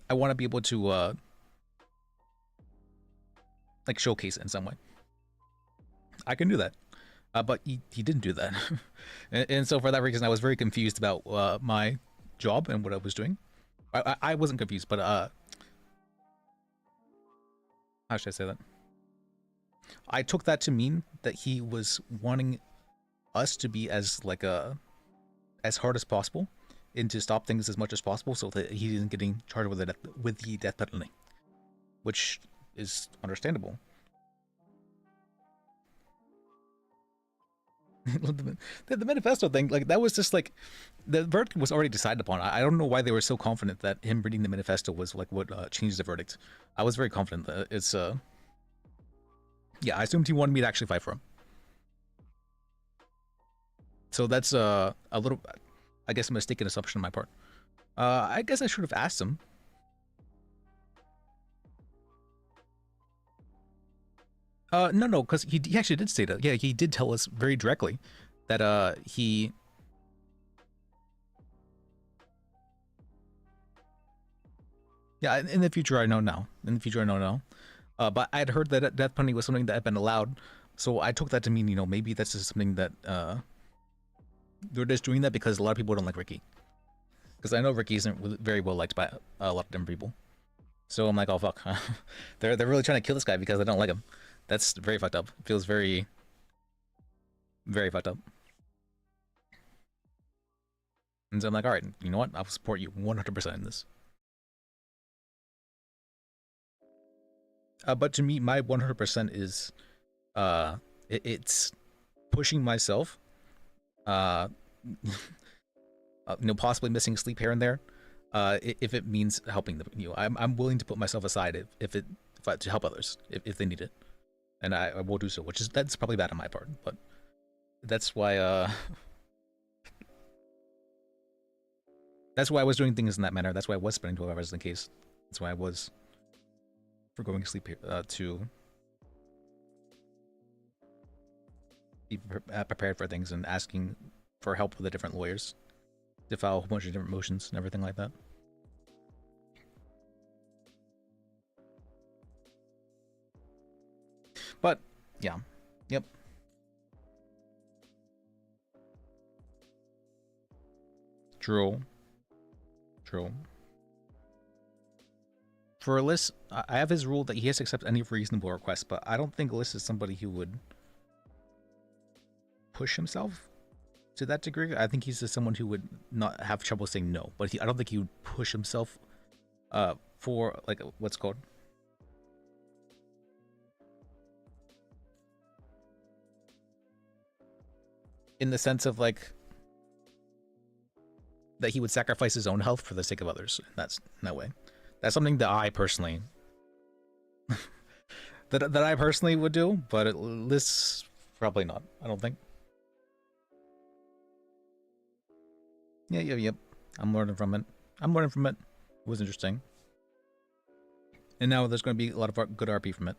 I want to be able to like showcase it in some way. I can do that. But he didn't do that. and so for that reason, I was very confused about my job and what I was doing. I wasn't confused, but how should I say that? I took that to mean that he was wanting us to be as like as hard as possible and to stop things as much as possible so that he isn't getting charged with the death penalty, which is understandable. The manifesto thing, like that was just like the verdict was already decided upon. I don't know why they were so confident that him reading the manifesto was like what changed the verdict. I was very confident that it's yeah, I assumed he wanted me to actually fight for him. So that's a little, I guess, a mistaken assumption on my part. I guess I should have asked him. No, because he actually did say that. Yeah, he did tell us very directly that he. Yeah, in the future I know now. In the future I know now. But I had heard that death penalty was something that had been allowed, so I took that to mean, you know, maybe that's just something that they're just doing that because a lot of people don't like Ricky. Because I know Ricky isn't very well liked by a lot of different people. So I'm like, oh fuck, they're really trying to kill this guy because they don't like him. That's very fucked up. It feels very, very fucked up. And so I'm like, all right, you know what? I'll support you 100% in this. But to me, my 100% is, it's pushing myself. You know, possibly missing sleep here and there. If it means helping them, you know, I'm willing to put myself aside if to help others if they need it. And I will do so, that's probably bad on my part, but that's why that's why I was doing things in that manner. That's why I was spending 12 hours in the case. That's why I was forgoing sleep here to be prepared for things and asking for help with the different lawyers to file a whole bunch of different motions and everything like that. But yeah, yep. True. For Alyss, I have his rule that he has to accept any reasonable request, but I don't think Alyss is somebody who would push himself to that degree. I think he's just someone who would not have trouble saying no, but I don't think he would push himself for, like, what's called? In the sense of, like, that he would sacrifice his own health for the sake of others. In that way. That's something that I personally that I personally would do, but this probably not. I don't think. Yep. I'm learning from it. It was interesting. And now there's going to be a lot of good RP from it.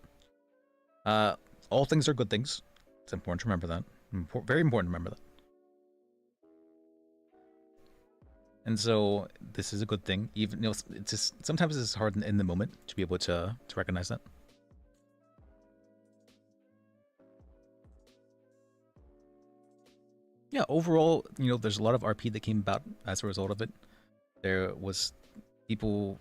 All things are good things. It's important to remember that. Very important to remember that. And so this is a good thing. Even, you know, it's just sometimes it's hard in the moment to be able to recognize that. Yeah, overall, you know, there's a lot of RP that came about as a result of it. There was people,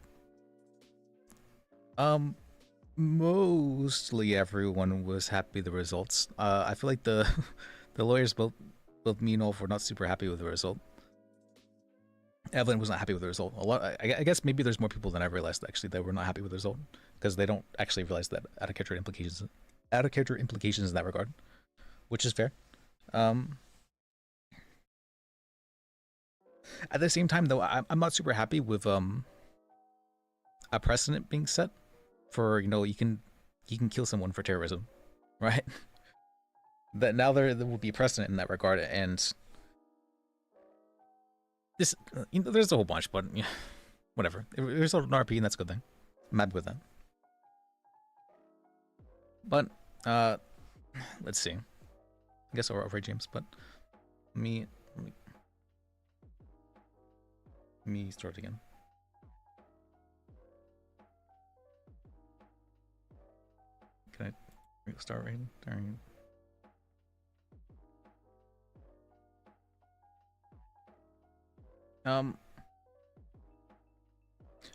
mostly everyone was happy with the results. I feel like the lawyers, both me and Ulf, were not super happy with the result. Evelyn was not happy with the result. I guess maybe there's more people than I realized actually that were not happy with the result because they don't actually realize that out of character implications in that regard, which is fair. At the same time, though, I'm not super happy with a precedent being set for, you know, you can kill someone for terrorism, right? That now there will be precedent in that regard, and this, you know, there's a whole bunch, but yeah, whatever. There's an RP, and that's a good thing. I'm happy with that. But let's see. I guess I'll overrate James, but let me start again. Can I start rating?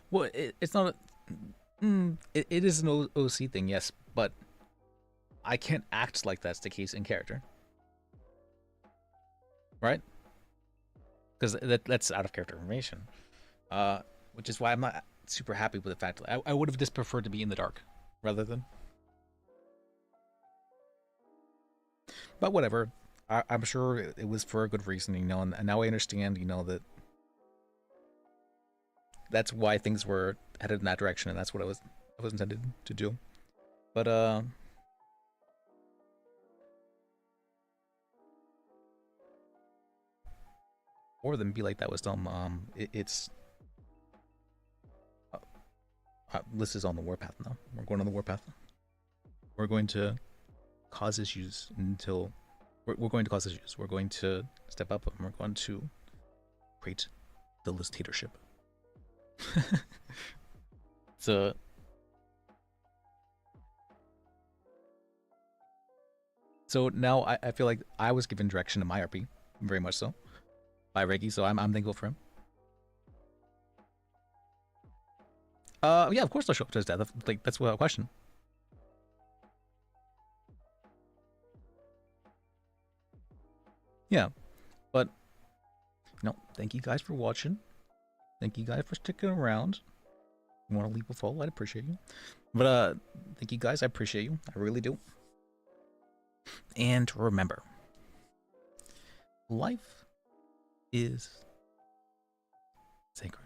Well, it's not it is an OC thing, yes, but I can't act like that's the case in character, right? Because that's out of character information, which is why I'm not super happy with the fact that I would have just preferred to be in the dark rather than. But whatever, I'm sure it was for a good reason, you know, and now I understand, you know, that that's why things were headed in that direction, and that's what I was intended to do. But more than be like that was dumb. It's Liz is on the warpath now. We're going on the warpath. We're going to cause issues until we're going to cause issues. We're going to step up and we're going to create the dictatorship. So now I feel like I was given direction to my RP, very much so, by Reggie. So I'm thankful for him. Yeah, of course I'll show up to his death. Like, that's without question. Yeah, but no, thank you guys for watching. Thank you guys for sticking around. You want to leave a follow? I'd appreciate you. But thank you guys. I appreciate you. I really do. And remember, life is sacred.